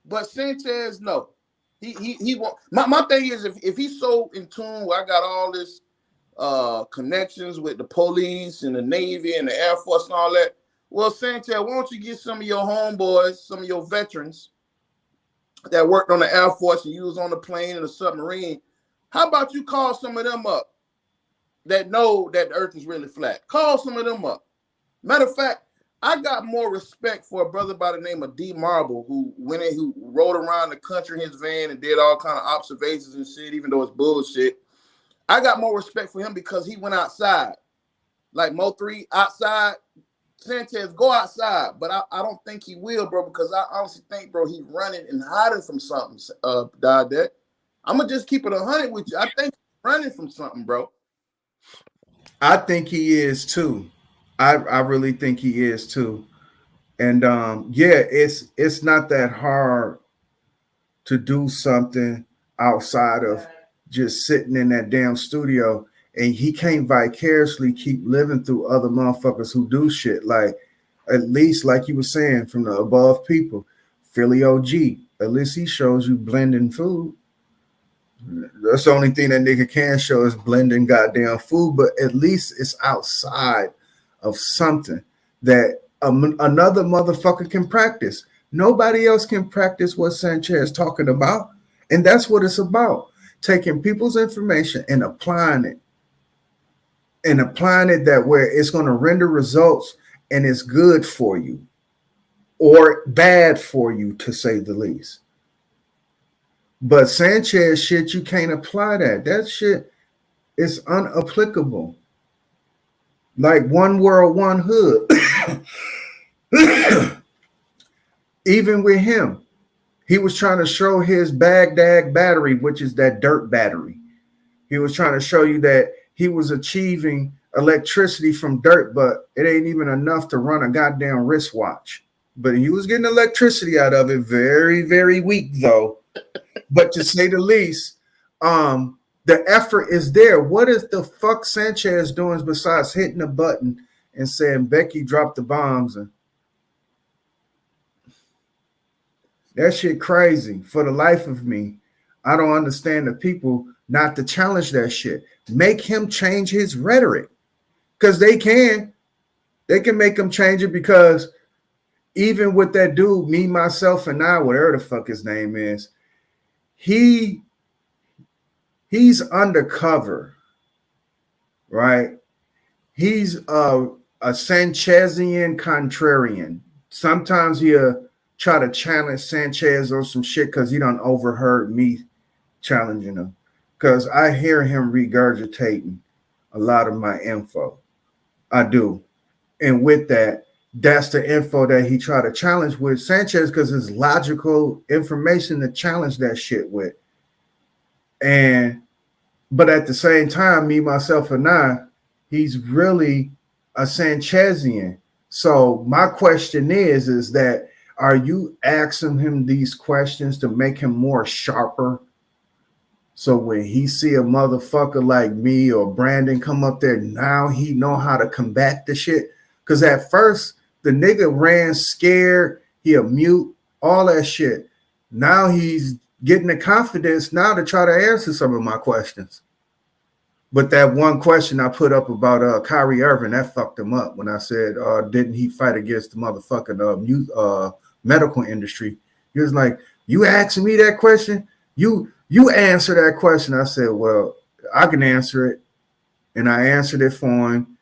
but Sanchez, no. He won't. My thing is, if he's so in tune, where I got all this connections with the police and the Navy and the Air Force and all that. Well, Sanchez, why don't you get some of your homeboys, some of your veterans that worked on the Air Force and you was on the plane and the submarine? How about you call some of them up that know that the earth is really flat? Call some of them up. Matter of fact, I got more respect for a brother by the name of D Marble who rode around the country in his van and did all kind of observations and shit, even though it's bullshit. I got more respect for him because he went outside. Like Mo3 outside. Sanchez, go outside, but I don't think he will, bro, because I honestly think, bro, he's running and hiding from something, Dad. I'm going to just keep it 100 with you. I think he's running from something, bro. I think he is, too. I really think he is too. And yeah, it's not that hard to do something outside of just sitting in that damn studio, and he can't vicariously keep living through other motherfuckers who do shit. Like, at least like you were saying, from the above people, Philly OG, at least he shows you blending food. That's the only thing that nigga can show is blending goddamn food, but at least it's outside of something that another motherfucker can practice. Nobody else can practice what Sanchez talking about. And that's what it's about. Taking people's information and applying it. And applying it that where it's going to render results and it's good for you. Or bad for you, to say the least. But Sanchez shit, you can't apply that. That shit is unapplicable. Like one world, one hood. Even with him, he was trying to show his Baghdad battery, which is that dirt battery. He was trying to show you that he was achieving electricity from dirt, but it ain't even enough to run a goddamn wristwatch. But he was getting electricity out of it. Very, very weak, though. But to say the least, the effort is there. What is the fuck Sanchez doing besides hitting a button and saying Becky dropped the bombs? And that shit crazy. For the life of me, I don't understand the people not to challenge that shit. Make him change his rhetoric, because they can. They can make him change it, because even with that dude, me, myself, and I, whatever the fuck his name is, he's undercover, right? He's a Sanchezian contrarian. Sometimes he'll try to challenge Sanchez or some shit because he done overheard me challenging him, because I hear him regurgitating a lot of my info. I do. And with that, that's the info that he tried to challenge with Sanchez, because it's logical information to challenge that shit with. But at the same time, me, myself, and I, he's really a Sanchezian. So my question is that, are you asking him these questions to make him more sharper? So when he see a motherfucker like me or Brandon come up there, now he know how to combat the shit? Because at first, the nigga ran scared, he'll mute, all that shit. Now he's getting the confidence now to try to answer some of my questions. But that one question I put up about Kyrie Irving, that fucked him up when I said, didn't he fight against the motherfucking medical industry? He was like, you asking me that question? You answer that question. I said, well, I can answer it. And I answered it for him.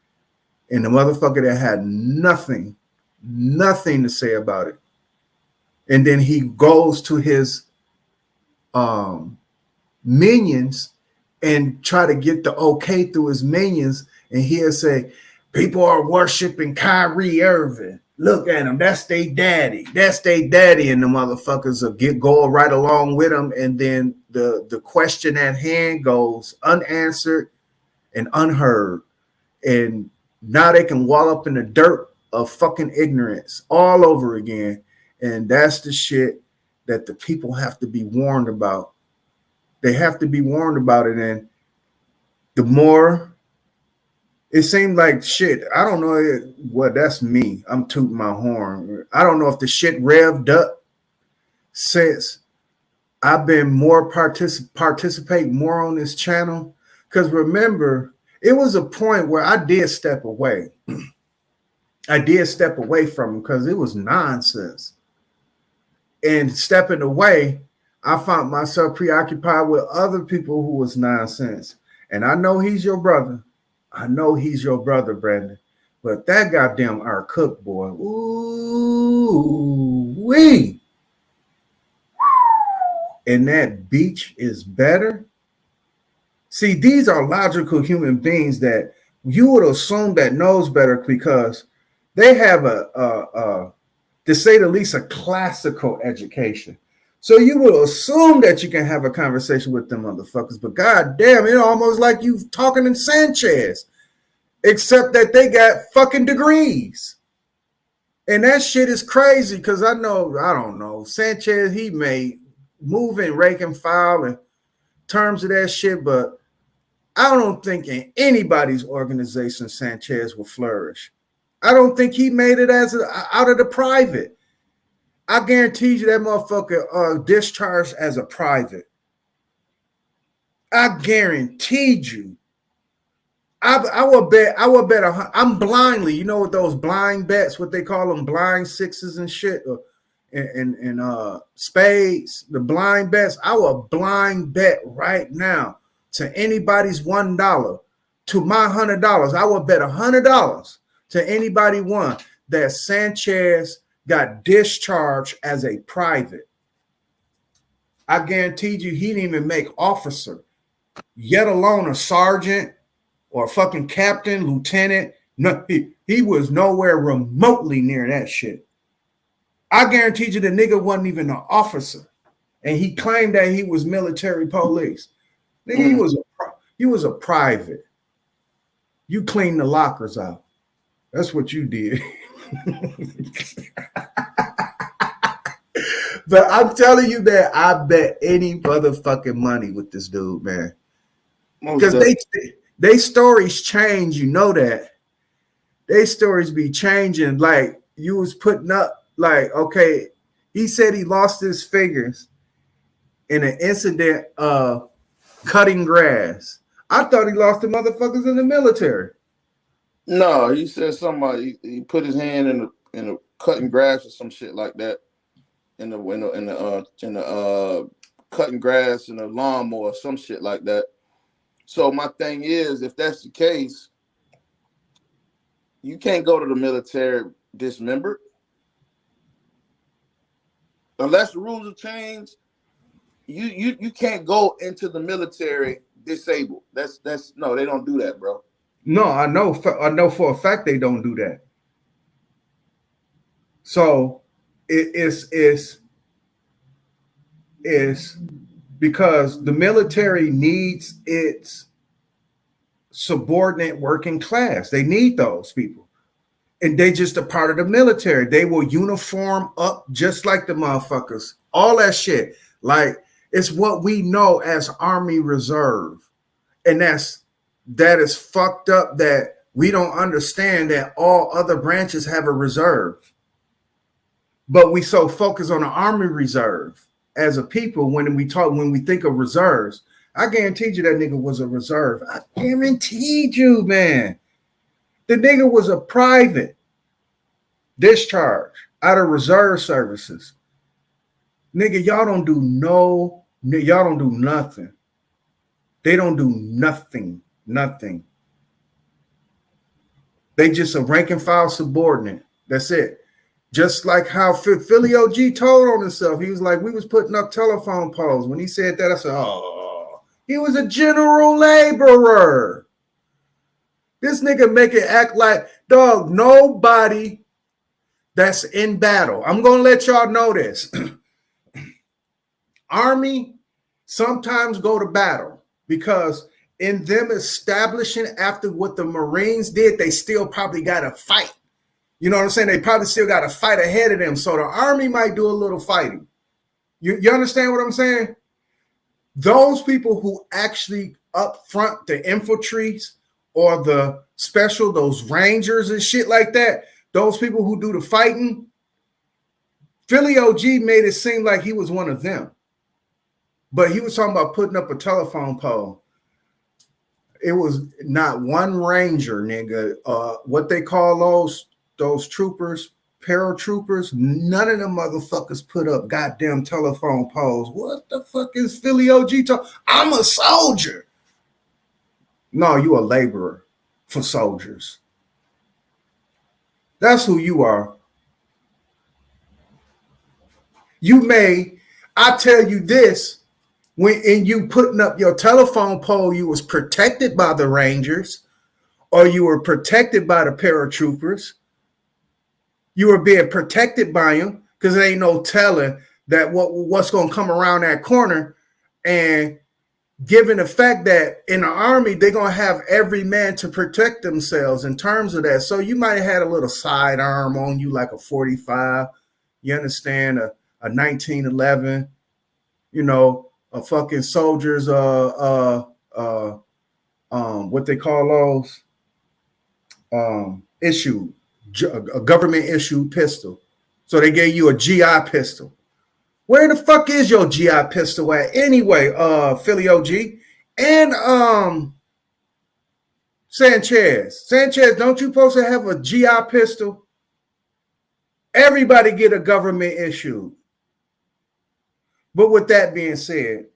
And the motherfucker that had nothing to say about it. And then he goes to his minions and try to get the okay through his minions, and he'll say, people are worshiping Kyrie Irving. Look at him. That's their daddy. That's their daddy. And the motherfuckers will go right along with him. And then the question at hand goes unanswered and unheard. And now they can wall up in the dirt of fucking ignorance all over again. And that's the shit that the people have to be warned about. They have to be warned about it. And the more it seemed like shit, I don't know what, that's me. I'm tooting my horn. I don't know if the shit revved up since I've been more participate more on this channel. Because remember, it was a point where I did step away. I did step away from him because it was nonsense. And stepping away, I found myself preoccupied with other people who was nonsense. And I know he's your brother. I know he's your brother, Brandon. But that goddamn R. Cook boy, ooh wee. And that beach is better. See, these are logical human beings that you would assume that knows better, because they have to say the least, a classical education. So you will assume that you can have a conversation with them motherfuckers, but goddamn, it's almost like you talking in Sanchez. except that they got fucking degrees. And that shit is crazy because I don't know. Sanchez, he may move and rake and file in terms of that shit, but I don't think in anybody's organization Sanchez will flourish. I don't think he made it out of the private. I guarantee you that motherfucker discharged as a private. I guaranteed you. I will bet. I'm blindly. You know what those blind bets? What they call them, blind sixes and shit, and spades. The blind bets. I will blind bet right now to anybody's $1 to my $100. I will bet $100 to anybody won that Sanchez got discharged as a private. I guaranteed you he didn't even make officer, yet alone a sergeant or a fucking captain, lieutenant. No, he was nowhere remotely near that shit. I guarantee you the nigga wasn't even an officer. And he claimed that he was military police. Nigga, he was a private. You cleaned the lockers out. That's what you did. But I'm telling you that I bet any motherfucking money with this dude, man. Because they stories change, you know that. They stories be changing. Like you was putting up, like, okay, he said he lost his fingers in an incident of cutting grass. I thought he lost the motherfuckers in the military. No, he said somebody he put his hand in the cutting grass or some shit like that. In the cutting grass in a lawnmower, some shit like that. So my thing is, if that's the case, you can't go to the military dismembered unless the rules have changed. You can't go into the military disabled. That's no, they don't do that, bro. No, I know for a fact they don't do that. So it's because the military needs its subordinate working class. They need those people. And they just a part of the military. They will uniform up just like the motherfuckers. All that shit. Like, it's what we know as Army Reserve. And that is fucked up that we don't understand that all other branches have a reserve. But we so focus on the Army Reserve as a people when we think of reserves. I guaranteed you that nigga was a reserve. I guaranteed you, man. The nigga was a private discharge out of reserve services. Nigga, y'all don't do nothing. They don't do nothing. They just a rank and file subordinate. That's it. Just like how Philly OG told on himself. He was like, we was putting up telephone poles. When he said that, I said, oh, he was a general laborer. This nigga make it act like, dog, nobody that's in battle. I'm going to let y'all know this. Army sometimes go to battle because in them establishing after what the Marines did, they still probably got to fight. You know what I'm saying? They probably still got to fight ahead of them. So the Army might do a little fighting. You understand what I'm saying? Those people who actually up front, the infantries or the special, those Rangers and shit like that, those people who do the fighting, Philly OG made it seem like he was one of them. But he was talking about putting up a telephone pole. It was not one Ranger, nigga. What they call those troopers, paratroopers, none of them motherfuckers put up goddamn telephone poles. What the fuck is Philly OG talking? I'm a soldier. No, you a laborer for soldiers. That's who you are. I tell you this, when in you putting up your telephone pole, you was protected by the Rangers or you were protected by the paratroopers. You were being protected by them because there ain't no telling that what's going to come around that corner and given the fact that in the army, they're going to have every man to protect themselves in terms of that. So you might have had a little sidearm on you, like a 45, you understand, a 1911, you know, a fucking soldier's, what they call those, issued, a government issued pistol. So they gave you a GI pistol. Where the fuck is your GI pistol at anyway, Philly OG? And Sanchez, don't you supposed to have a GI pistol? Everybody get a government issue. But with that being said,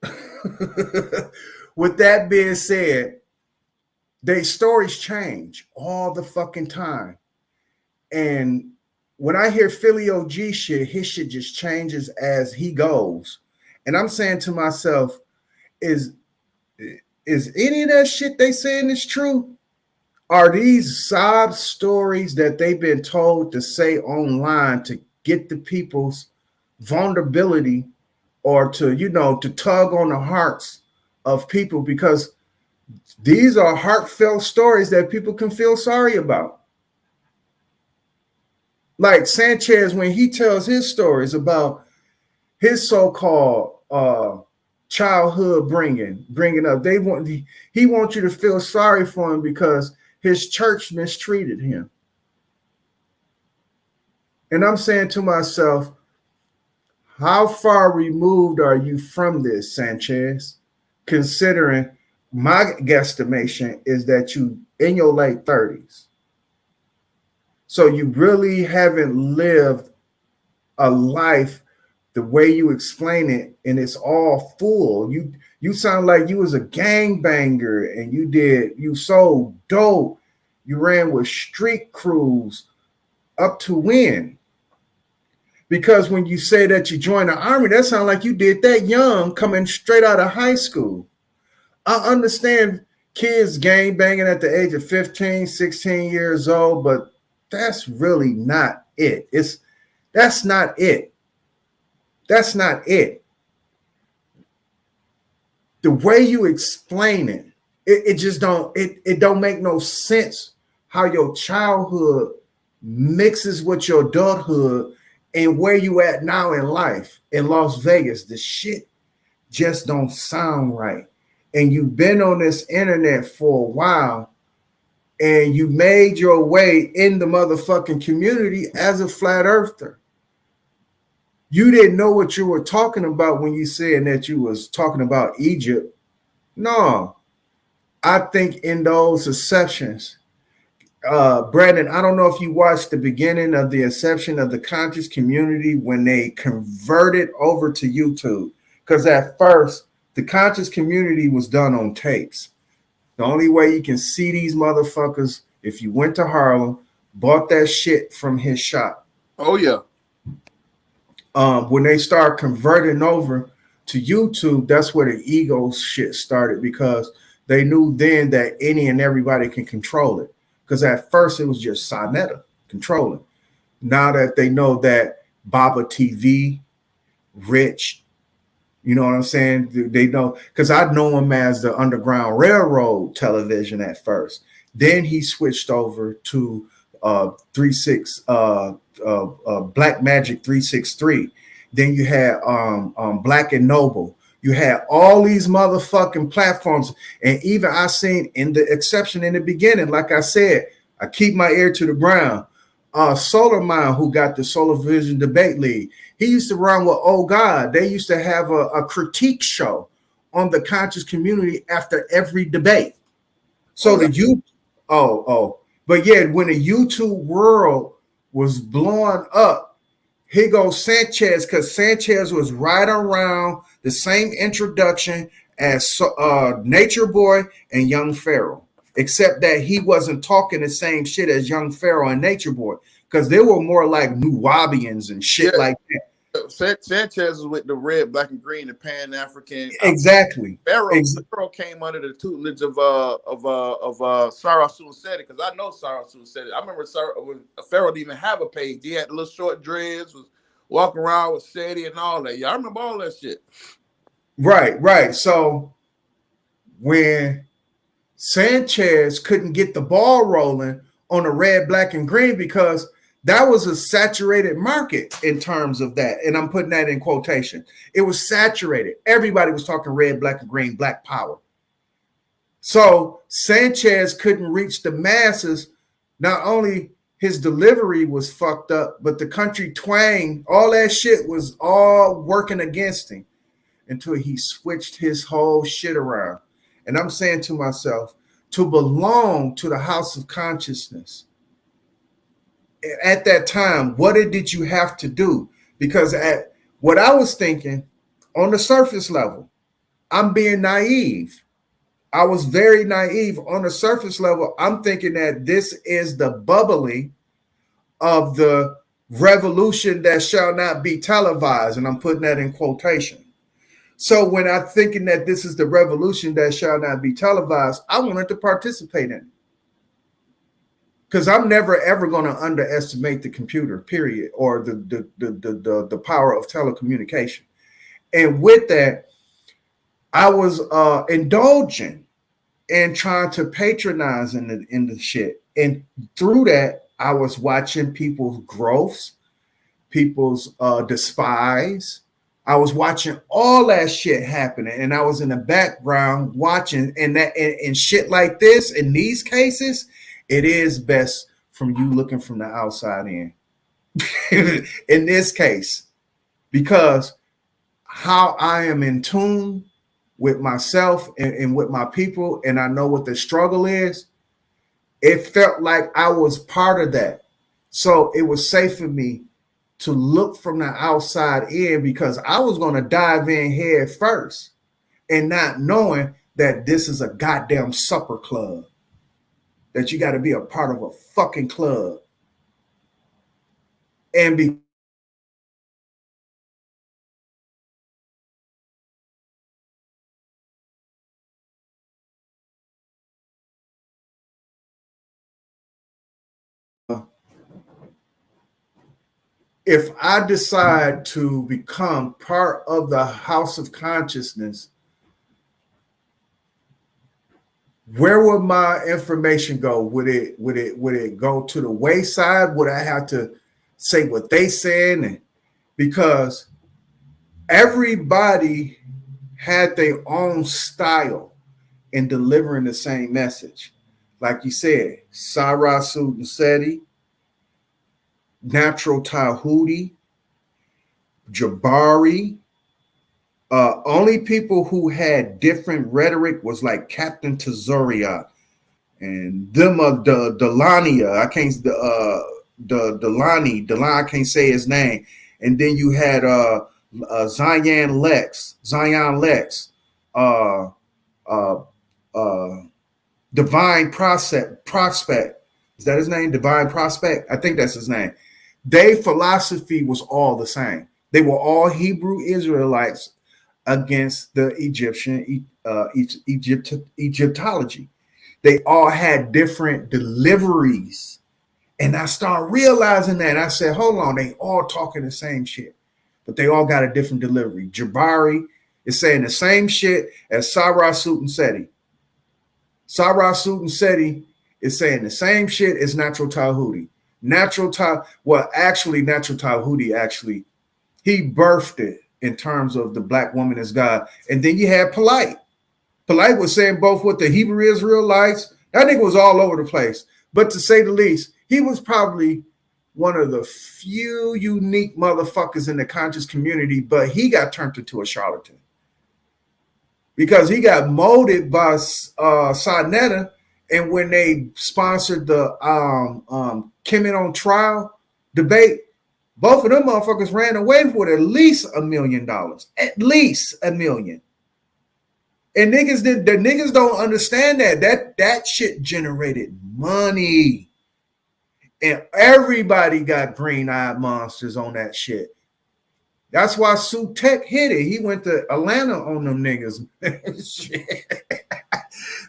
their stories change all the fucking time. And when I hear Philly OG shit, his shit just changes as he goes. And I'm saying to myself, is any of that shit they saying is true? Are these sob stories that they've been told to say online to get the people's vulnerability or to, you know, to tug on the hearts of people? Because these are heartfelt stories that people can feel sorry about. Like Sanchez, when he tells his stories about his so-called childhood bringing up, he wants you to feel sorry for him because his church mistreated him. And I'm saying to myself, how far removed are you from this, Sanchez? Considering my guesstimation is that you in your late 30s. So you really haven't lived a life the way you explain it, and it's all full. You sound like you was a gangbanger and you sold dope. You ran with street crews up to when? Because when you say that you joined the army, that sounds like you did that young, coming straight out of high school. I understand kids gangbanging at the age of 15, 16 years old, but that's really not it. That's not it. That's not it. The way you explain it, it just don't make no sense how your childhood mixes with your adulthood and where you at now in life in Las Vegas. The shit just don't sound right. And you've been on this internet for a while and you made your way in the motherfucking community as a flat earther. You didn't know what you were talking about when you said that you was talking about Egypt. No, I think in those exceptions, Brandon, I don't know if you watched the beginning of the inception of the conscious community when they converted over to YouTube. Because at first, the conscious community was done on tapes. The only way you can see these motherfuckers, if you went to Harlem, bought that shit from his shop. Oh, yeah. When they start converting over to YouTube, that's where the ego shit started, because they knew then that any and everybody can control it. Because at first it was just Sonetta controlling. Now that they know that Baba TV, Rich, you know what I'm saying? They know, because I know him as the Underground Railroad television at first. Then he switched over to Black Magic 363. Then you had Black and Noble. You had all these motherfucking platforms. And even I seen in the exception in the beginning, like I said, I keep my ear to the ground. Solar Mind, who got the Solar Vision Debate League, he used to run with Oh God. They used to have a critique show on the conscious community after every debate. So but yeah, when the YouTube world was blowing up, here goes Sanchez, because Sanchez was right around the same introduction as Nature Boy and Young Pharaoh, except that he wasn't talking the same shit as Young Pharaoh and Nature Boy, because they were more like Nuwabians and shit like that. Sanchez is with the red, black, and green, the Pan-African. Exactly. Pharaoh came under the tutelage of Sarah Sunseti, because I know Sarah Sunseti. I remember when Pharaoh didn't even have a page. He had the little short dreads, was walking around with Seti and all that. Yeah, I remember all that shit. Right. So when Sanchez couldn't get the ball rolling on the red, black, and green because that was a saturated market in terms of that. And I'm putting that in quotation. It was saturated. Everybody was talking red, black, and green, black power. So Sanchez couldn't reach the masses. Not only his delivery was fucked up, but the country twang, all that shit was all working against him until he switched his whole shit around. And I'm saying to myself, to belong to the house of consciousness, at that time, what did you have to do? Because at what I was thinking on the surface level, I'm being naive. I was very naive on the surface level. I'm thinking that this is the bubbling of the revolution that shall not be televised. And I'm putting that in quotation. So when I'm thinking that this is the revolution that shall not be televised, I wanted to participate in it. Because I'm never ever going to underestimate the computer, period, or the power of telecommunication. And with that, I was indulging and trying to patronize in the shit. And through that, I was watching people's growths, people's despise. I was watching all that shit happening, and I was in the background watching. And that and shit like this, in these cases, it is best from you looking from the outside in. In this case, because how I am in tune with myself and with my people, and I know what the struggle is, it felt like I was part of that. So it was safe for me to look from the outside in, because I was going to dive in head first and not knowing that this is a goddamn supper club, that you got to be a part of a fucking club. And be if I decide to become part of the house of consciousness, where would my information go? Would it go to the wayside? Would I have to say what they saying? And because everybody had their own style in delivering the same message. Like you said, Sarah Sudenseti, Natural Tahuti, Jabari. Only people who had different rhetoric was like Captain Tezoria and them of the Delania. I can't Delani. I can't say his name. And then you had Zion Lex, Divine Prospect. Is that his name? Divine Prospect? I think that's his name. Their philosophy was all the same. They were all Hebrew Israelites against the Egyptian Egyptology. They all had different deliveries. And I started realizing that. I said, hold on, they all talking the same shit, but they all got a different delivery. Jabari is saying the same shit as Sarah Sudenseti. Sarah Sudenseti is saying the same shit as Natural Tahuti. Natural Tahuti, he birthed it in terms of the black woman as God. And then you had Polite. Polite was saying both with the Hebrew Israelites. That nigga was all over the place. But to say the least, he was probably one of the few unique motherfuckers in the conscious community, but he got turned into a charlatan because he got molded by Sarnetta. And when they sponsored the Kemet on Trial debate, both of them motherfuckers ran away with at least $1 million. At least $1 million. And niggas don't understand that shit generated money. And everybody got green-eyed monsters on that shit. That's why Sue Tech hit it. He went to Atlanta on them niggas.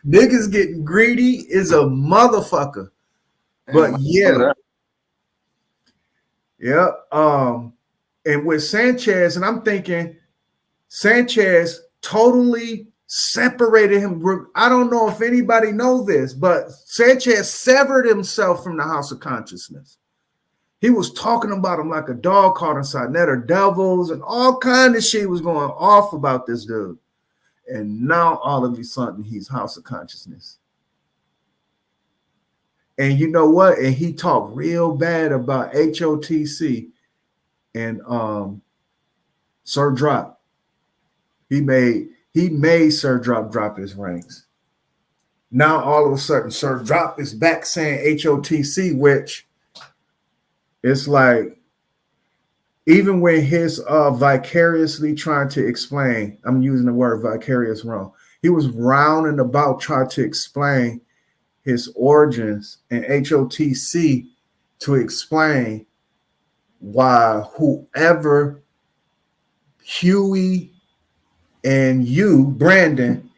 Niggas getting greedy is a motherfucker. But yeah. Yeah. And with Sanchez, and I'm thinking Sanchez totally separated him. I don't know if anybody knows this, but Sanchez severed himself from the House of Consciousness. He was talking about him like a dog caught inside Netter devils and all kind of shit was going off about this dude. And now all of a sudden he's House of Consciousness. And you know what? And he talked real bad about HOTC and Sir Drop. He made Sir drop his ranks. Now all of a sudden Sir Drop is back saying HOTC, which it's like, even when his vicariously trying to explain, I'm using the word vicarious wrong. He was round and about trying to explain his origins and HOTC to explain why whoever Huey and you, Brandon,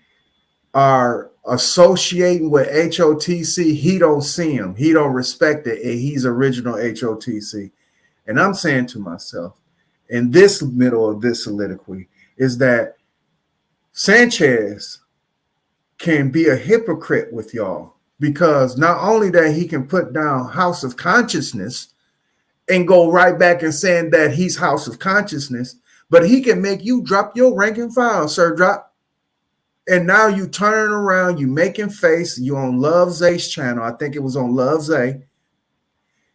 are associating with HOTC, he don't see him. He don't respect it. And he's original HOTC. And I'm saying to myself, in this middle of this soliloquy, is that Sanchez can be a hypocrite with y'all, because not only that he can put down House of Consciousness and go right back and saying that he's House of Consciousness, but he can make you drop your rank and file, Sir Drop. And now you turning around, you making face, you on Love Zay's channel. I think it was on Love Zay.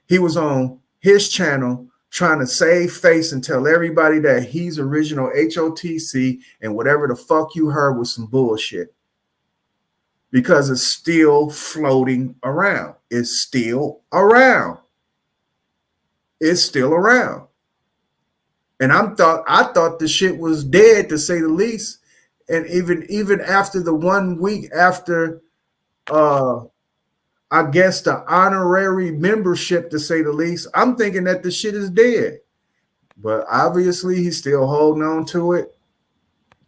He was on his channel trying to save face and tell everybody that he's original HOTC and whatever the fuck you heard was some bullshit. Because it's still floating around. It's still around. It's still around. And I thought the shit was dead, to say the least. And even after the 1 week after I guess the honorary membership, to say the least, I'm thinking that the shit is dead. But obviously he's still holding on to it.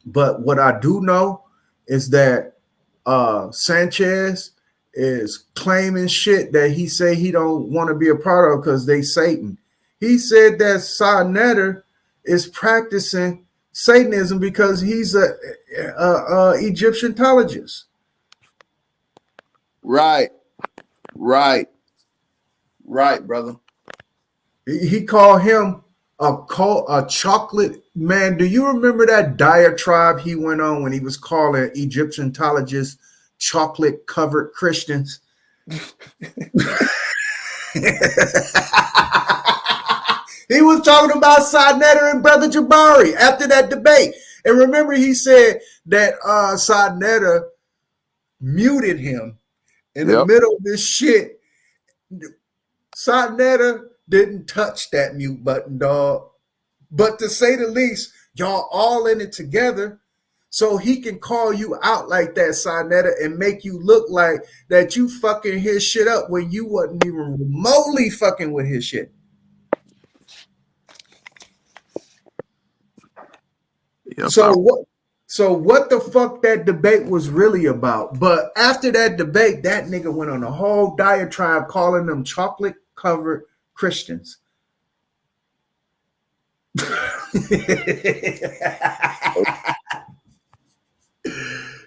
But what I do know is that Sanchez is claiming shit that he say he don't want to be a part of because they Satan. He said that Sa Neter is practicing Satanism because he's a Egyptologist. Right, brother. He called him a chocolate man. Do you remember that diatribe he went on when he was calling Egyptologists chocolate covered Christians? He was talking about Sa Neter and Brother Jabari after that debate. And remember, he said that Sa Neter muted him in the middle of this shit. Sa Neter didn't touch that mute button, dog. But to say the least, y'all all in it together, so he can call you out like that, Sa Neter, and make you look like that you fucking his shit up when you wasn't even remotely fucking with his shit. Yep. So what the fuck that debate was really about? But after that debate, that nigga went on a whole diatribe calling them chocolate covered Christians.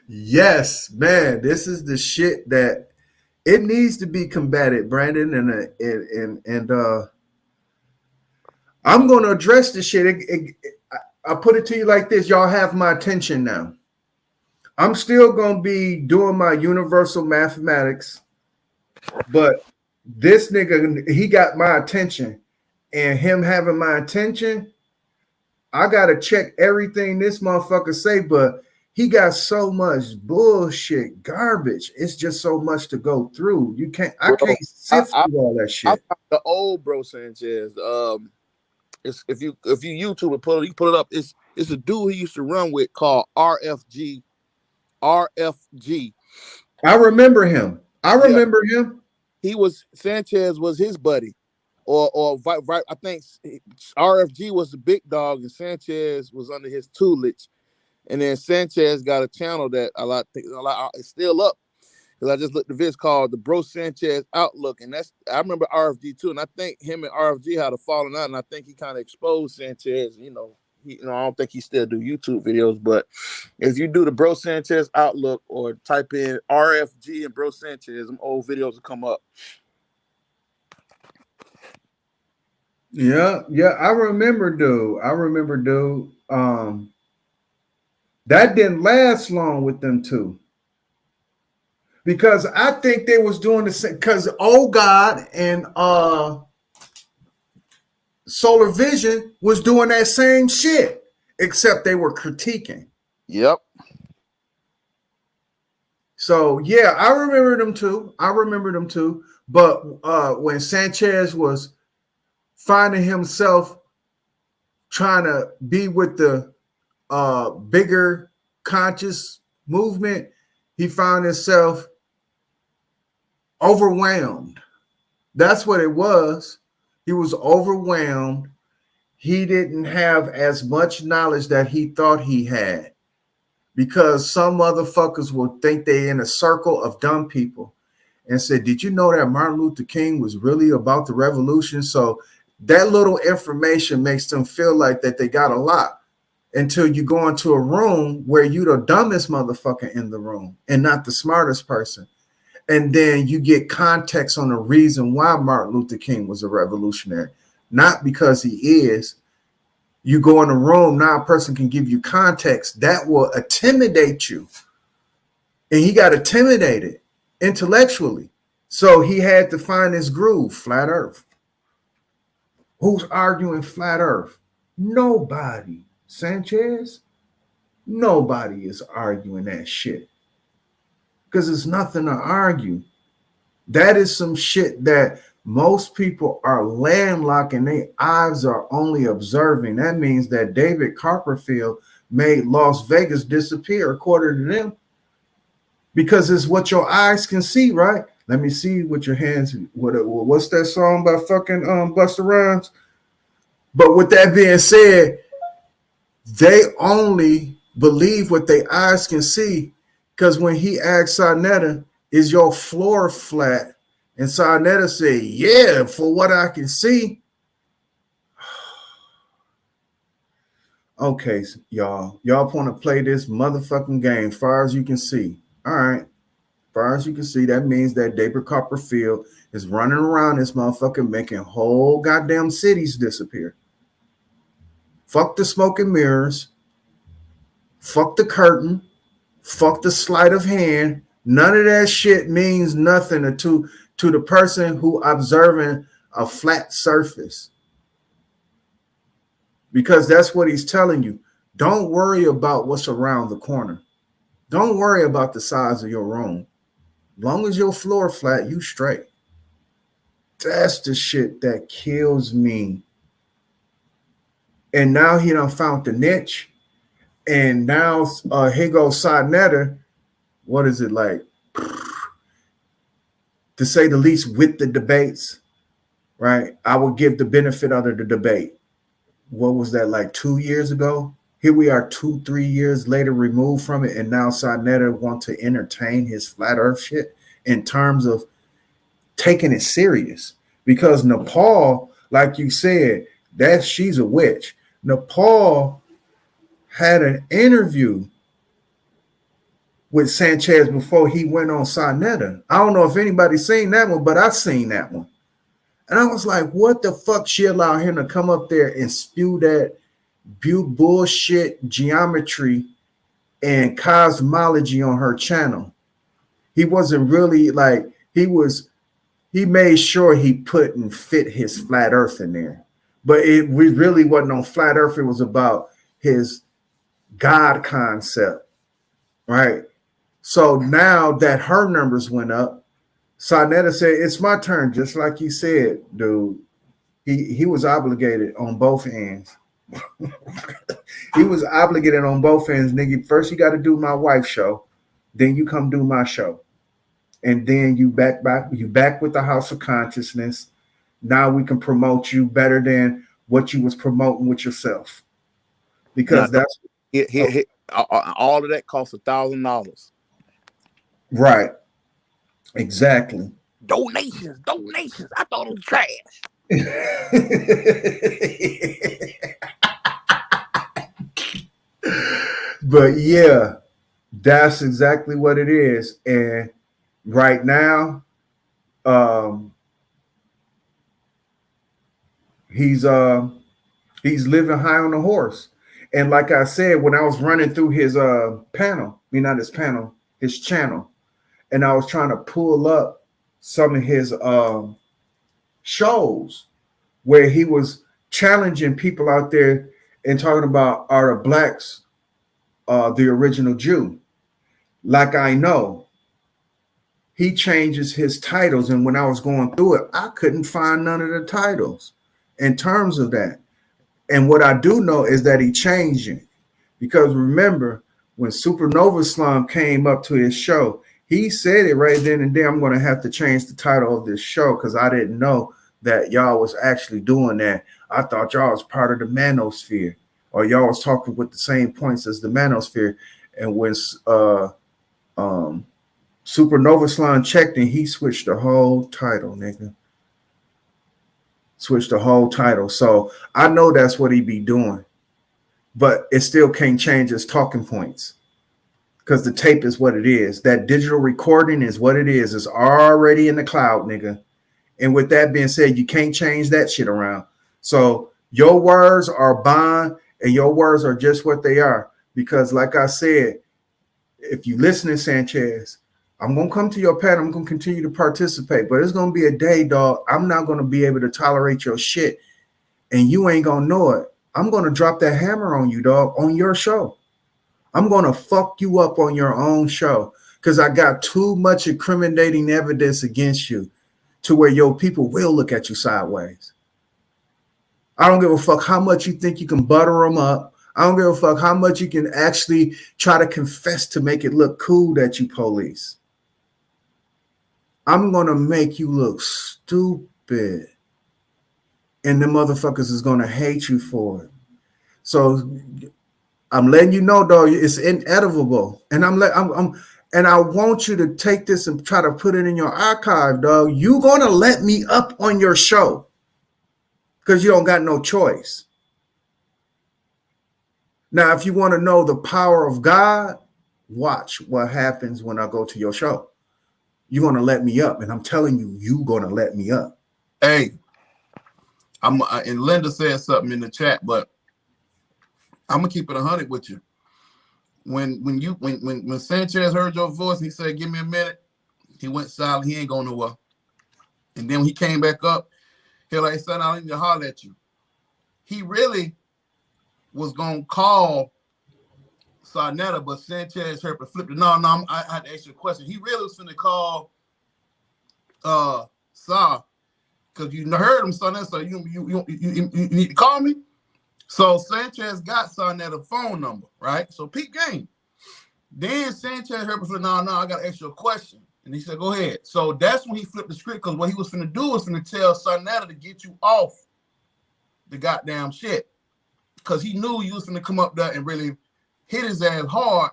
Yes, man, this is the shit that it needs to be combated, Brandon, and I'm going to address this shit. I put it to you like this. Y'all have my attention now. I'm still going to be doing my universal mathematics, but this nigga, he got my attention, and him having my attention, I got to check everything this motherfucker say, but he got so much bullshit garbage. It's just so much to go through. I can't sift through all that shit. The old bro Sanchez, if you YouTube it, you put it up. It's a dude he used to run with called RFG. I remember him. Him. Sanchez was his buddy, or I think RFG was the big dog, and Sanchez was under his tutelage. And then Sanchez got a channel that it's still up. Because I just looked at this called the Bro Sanchez Outlook, and I remember RFG too, and I think him and RFG had a falling out, and I think he kind of exposed Sanchez, I don't think he still do YouTube videos, but if you do the Bro Sanchez Outlook or type in RFG and Bro Sanchez, them old videos will come up. Yeah, I remember, dude. That didn't last long with them two. Because I think they was doing the same, because Old God and Solar Vision was doing that same shit, except they were critiquing. Yep. So yeah, I remember them too. But when Sanchez was finding himself trying to be with the bigger conscious movement, he found himself overwhelmed. That's what it was. He was overwhelmed. He didn't have as much knowledge that he thought he had, because some motherfuckers will think they in a circle of dumb people and said, did you know that Martin Luther King was really about the revolution? So that little information makes them feel like that they got a lot, until you go into a room where you the dumbest motherfucker in the room and not the smartest person. And then you get context on the reason why Martin Luther King was a revolutionary, not because he is. You go in a room, now a person can give you context that will intimidate you. And he got intimidated intellectually. So he had to find his groove, flat earth. Who's arguing flat earth? Nobody. Sanchez? Nobody is arguing that shit. Because it's nothing to argue. That is some shit that most people are landlocked and their eyes are only observing. That means that David Copperfield made Las Vegas disappear, according to them, because it's what your eyes can see, right? Let me see what your hands. What's that song by fucking Busta Rhymes? But with that being said, they only believe what their eyes can see, because when he asked Sarnetta, is your floor flat? And Sarnetta said, yeah, for what I can see. Okay, y'all want to play this motherfucking game far as you can see. All right. Far as you can see, that means that David Copperfield is running around this motherfucker making whole goddamn cities disappear. Fuck the smoke and mirrors. Fuck the curtain. Fuck the sleight of hand. None of that shit means nothing to the person who observing a flat surface. Because that's what he's telling you. Don't worry about what's around the corner. Don't worry about the size of your room. As long as your floor flat, you straight. That's the shit that kills me. And now he done found the niche. And now here goes Sarnetta. What is it like? To say the least, with the debates, right? I would give the benefit of the debate. What was that, like 2 years ago? Here we are 2-3 years later removed from it, and now Sarnetta wants to entertain his flat earth shit in terms of taking it serious. Because Nepal, like you said, she's a witch. Nepal had an interview with Sanchez before he went on Sarnetta. I don't know if anybody's seen that one, but I've seen that one. And I was like, what the fuck she allowed him to come up there and spew that bullshit geometry and cosmology on her channel? He wasn't really like, he made sure he put and fit his flat earth in there. But we really wasn't on flat earth. It was about his God concept, right? So now that her numbers went up, Sarnetta said, it's my turn, just like you said, dude. He was obligated on both ends. He was obligated on both ends, nigga. First, you got to do my wife's show. Then you come do my show. And then you back with the House of Consciousness. Now we can promote you better than what you was promoting with yourself. Because that's all of that costs $1,000. Right. Exactly. Donations. I thought it was trash. But yeah, that's exactly what it is. And right now, he's living high on the horse. And like I said, when I was running through his his channel, and I was trying to pull up some of his shows where he was challenging people out there and talking about, are the blacks the original Jew? Like I know, he changes his titles, and when I was going through it, I couldn't find none of the titles in terms of that. And what I do know is that he changed it, because remember when Supernova Slum came up to his show, he said it right then and there, I'm going to have to change the title of this show because I didn't know that y'all was actually doing that. I thought y'all was part of the manosphere, or y'all was talking with the same points as the manosphere. And when Supernova Slum checked and he switched the whole title, nigga. Switched the whole title. So I know that's what he be doing, but it still can't change his talking points because the tape is what it is. That digital recording is what it is. It's already in the cloud, nigga. And with that being said, you can't change that shit around. So your words are bond, and your words are just what they are. Because like I said, if you listen to Sanchez, I'm going to come to your panel. I'm going to continue to participate, but it's going to be a day, dog. I'm not going to be able to tolerate your shit, and you ain't going to know it. I'm going to drop that hammer on you, dog, on your show. I'm going to fuck you up on your own show because I got too much incriminating evidence against you to where your people will look at you sideways. I don't give a fuck how much you think you can butter them up. I don't give a fuck how much you can actually try to confess to make it look cool that you police. I'm going to make you look stupid. And the motherfuckers is going to hate you for it. So I'm letting you know, dog, it's inedible. And and I want you to take this and try to put it in your archive, dog. You're going to let me up on your show because you don't got no choice. Now, if you want to know the power of God, watch what happens when I go to your show. You're going to let me up, and I'm telling you, you're going to let me up. Hey, and Linda said something in the chat, but I'm gonna keep it 100 with you. When Sanchez heard your voice, he said, "Give me a minute." He went silent. He ain't going nowhere. And then when he came back up, he like, "Son, I need to holler at you." He really was gonna call Sarnetta, but Sanchez heard and flipped it. No, I had to ask you a question. He really was finna call Sa, because you heard him, Sarnetta, so you need to call me. So Sanchez got Sarnetta's phone number, right? So peep game. Then Sanchez heard me, no, I got to ask you a question. And he said, go ahead. So that's when he flipped the script, because what he was finna do was finna tell Sarnetta to get you off the goddamn shit. Because he knew you was finna come up there and really hit his ass hard.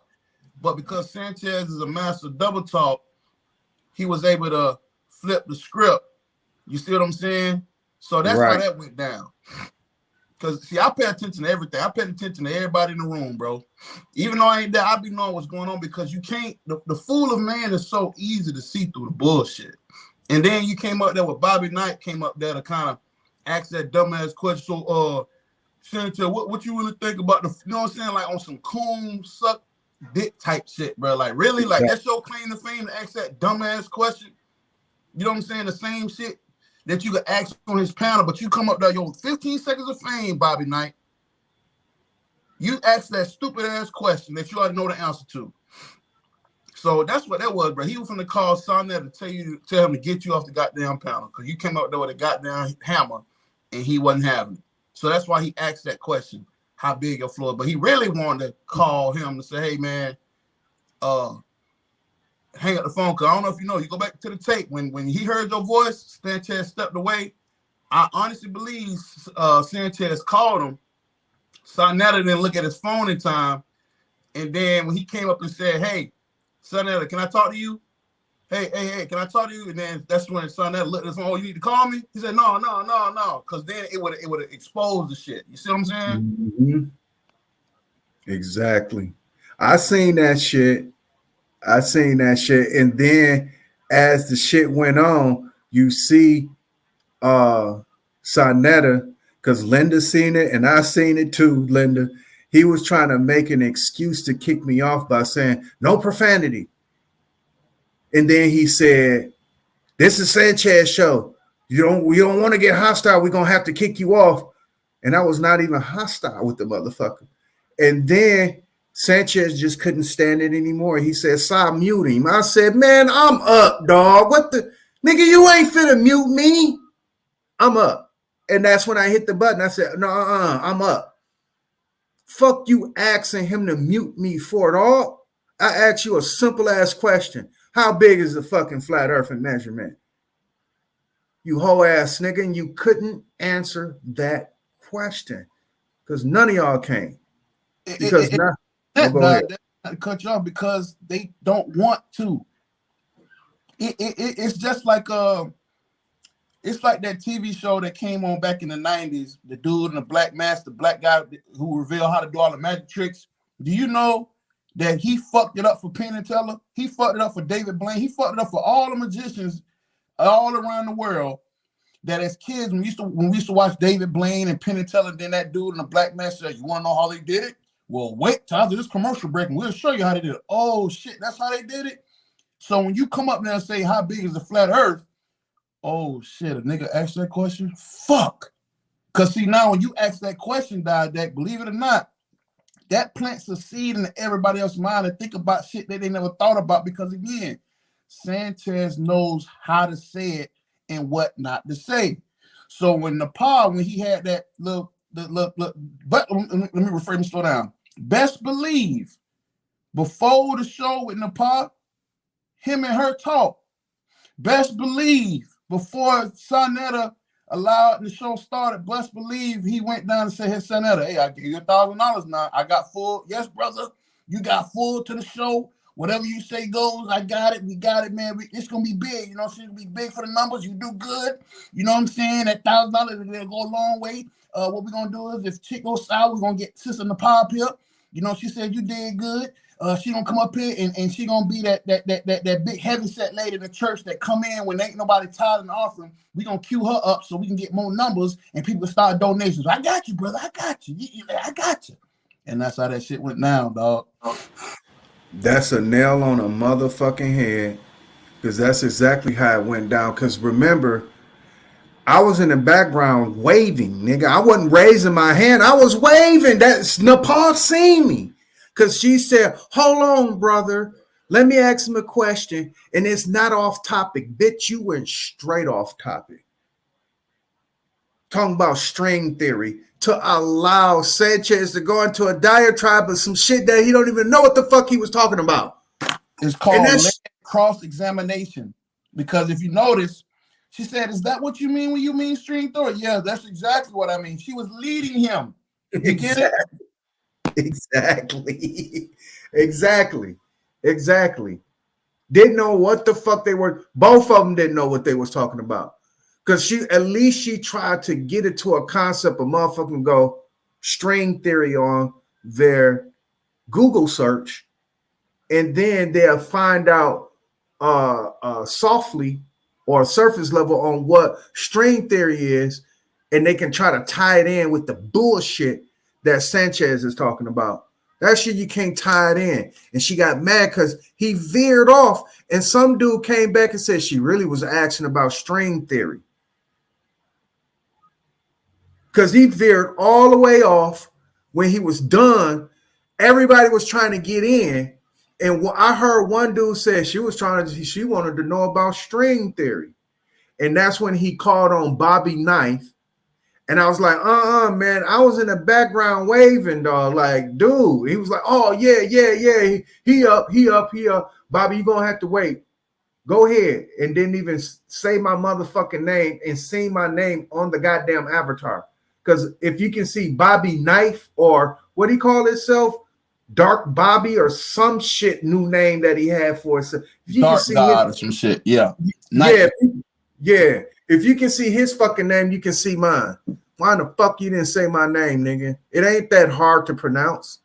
But because Sanchez is a master double talk, he was able to flip the script. You see what I'm saying? So that's right. How that went down. Because, see, I pay attention to everything. I pay attention to everybody in the room, bro. Even though I ain't there, I be knowing what's going on, because you can't, the fool of man is so easy to see through the bullshit. And then you came up there with Bobby Knight, came up there to kind of ask that dumbass question. So, Sanchez, what you really think about the, you know what I'm saying? Like on some coon suck dick type shit, bro. Like, really? Like, that's your claim to fame to ask that dumbass question? You know what I'm saying? The same shit that you could ask on his panel, but you come up there, yo, 15 seconds of fame, Bobby Knight. You ask that stupid ass question that you already know the answer to. So that's what that was, bro. He was going to call Sarnetta to tell him to get you off the goddamn panel, because you came up there with a goddamn hammer and he wasn't having it. So that's why he asked that question, how big your floor? But he really wanted to call him to say, hey, man, hang up the phone, because I don't know if you know, you go back to the tape, when he heard your voice, Sanchez stepped away. I honestly believe Sanchez called him. Sarnetta didn't look at his phone in time, and then when he came up and said, hey, Sarnetta, can I talk to you? Hey, can I talk to you? And then that's when Sarnetta looked at his phone, oh, you need to call me? He said, no, because then it would have exposed the shit. You see what I'm saying? Mm-hmm. Exactly. I seen that shit. And then as the shit went on, you see Sonetta, because Linda seen it and I seen it too, Linda. He was trying to make an excuse to kick me off by saying no profanity. And then he said, "This is Sanchez show. We don't want to get hostile. We're gonna have to kick you off." And I was not even hostile with the motherfucker. And then Sanchez just couldn't stand it anymore. He said, "Stop, mute him." I said, "Man, I'm up, dog. What the nigga? You ain't finna mute me. I'm up." And that's when I hit the button. I said, "No, I'm up." Fuck you asking him to mute me for it all. I asked you a simple ass question. How big is the fucking flat earth in measurement? You hoe ass nigga, and you couldn't answer that question because none of y'all came. Because go ahead. Not to cut you off because they don't want to. It's just like it's like that TV show that came on back in the 90s, the dude in the black mask, the black guy who revealed how to do all the magic tricks. Do you know that he fucked it up for Penn and Teller? He fucked it up for David Blaine. He fucked it up for all the magicians all around the world. That as kids, when we used to watch David Blaine and Penn and Teller, then that dude in the black mask said, "You want to know how they did it? Well, wait till after this commercial break and we'll show you how they did it." Oh shit, that's how they did it. So when you come up there and say, "How big is the flat earth?" Oh shit, a nigga asked that question? Fuck. Because see, now when you ask that question, Didact, believe it or not, that plants a seed in everybody else's mind to think about shit that they never thought about. Because again, Sanchez knows how to say it and what not to say. So when Nepal, when he had that look, but let me rephrase, slow down. Best believe, before the show with Nepal, him and her talk. Best believe, before Sonetta allowed the show started, best believe he went down and said, "Hey, Sonetta, hey, I give you $1,000 now. I got full." "Yes, brother, you got full to the show. Whatever you say goes. I got it. We got it, man. It's gonna be big. You know, it's gonna be big for the numbers. You do good. You know what I'm saying? That $1,000 will go a long way. What we're gonna do is if shit goes south, we're gonna get Sister Nepal up here. You know, she said you did good. She gonna come up here and she gonna be that big heavy set lady in the church that come in when ain't nobody tired and offering. We gonna queue her up so we can get more numbers and people start donations. I got you, brother. I got you. I got you." And that's how that shit went down, dog. That's a nail on a motherfucking head, because that's exactly how it went down. Because remember, I was in the background waving, nigga. I wasn't raising my hand. I was waving. That's Nepal seen me. Because she said, "Hold on, brother. Let me ask him a question." And it's not off topic. Bitch, you went straight off topic. Talking about string theory to allow Sanchez to go into a diatribe of some shit that he don't even know what the fuck he was talking about. It's called cross-examination. Because if you notice, she said, "Is that what you mean when you mean string theory?" "Yeah, that's exactly what I mean." She was leading him. You get it? Exactly. Didn't know what the fuck they were. Both of them didn't know what they was talking about. Because she tried to get it to a concept of motherfucking go string theory on their Google search, and then they'll find out softly or surface level on what string theory is, and they can try to tie it in with the bullshit that Sanchez is talking about. That shit you can't tie it in. And she got mad because he veered off, and some dude came back and said she really was asking about string theory. Because he veered all the way off. When he was done, everybody was trying to get in. And I heard one dude say she wanted to know about string theory. And that's when he called on Bobby Knife. And I was like, man, I was in the background waving, dog. Like, dude, he was like, "Oh, yeah. He up. Bobby, you're going to have to wait. Go ahead." And didn't even say my motherfucking name and see my name on the goddamn avatar. Because if you can see Bobby Knife, or what do he call himself? Dark Bobby or some shit new name that he had for us. Dark God or some shit. Yeah. Yeah. If you can see his fucking name, you can see mine. Why the fuck you didn't say my name, nigga? It ain't that hard to pronounce.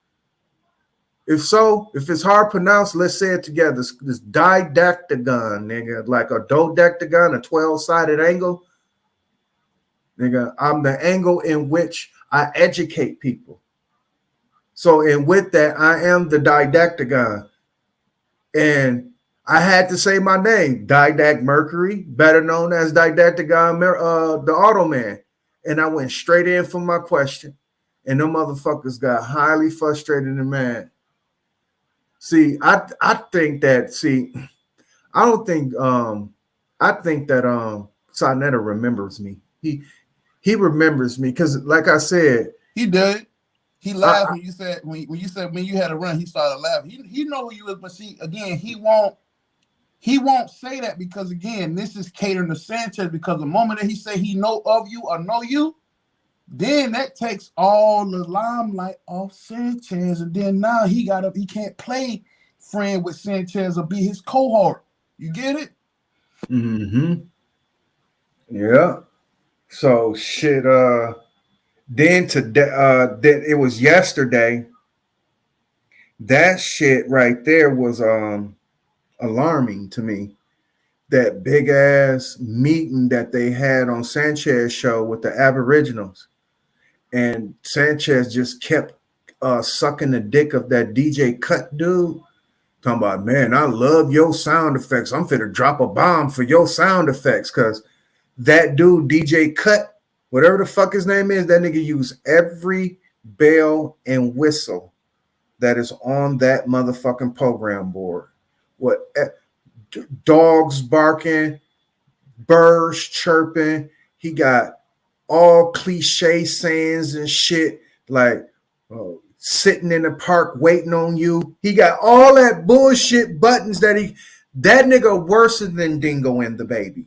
If so, if it's hard pronounced, let's say it together. This didactagon, nigga, like a dodectagon, a 12-sided angle. Nigga, I'm the angle in which I educate people. So, and with that, I am the didactagon. And I had to say my name, Didact Mercury, better known as Didactagon, the Automan. And I went straight in for my question. And them motherfuckers got highly frustrated and mad. See, I think that, I don't think, I think that Sonetta remembers me. He remembers me because, like I said, he did. He laughed when you said when you had a run. He started laughing. He know who you is, but see, again, he won't say that because again, this is catering to Sanchez. Because the moment that he say he know of you or know you, then that takes all the limelight off Sanchez, and then now he can't play friend with Sanchez or be his cohort. You get it? Mm-hmm. Yeah. So shit. Then that it was yesterday. That shit right there was alarming to me. That big ass meeting that they had on Sanchez show with the Aboriginals, and Sanchez just kept sucking the dick of that DJ Cut dude. Talking about, man, I love your sound effects. I'm finna drop a bomb for your sound effects because that dude DJ Cut, whatever the fuck his name is, that nigga use every bell and whistle that is on that motherfucking program board. What dogs barking, birds chirping. He got all cliche sayings and shit like sitting in the park waiting on you. He got all that bullshit buttons that nigga worse than Dingo and the Baby.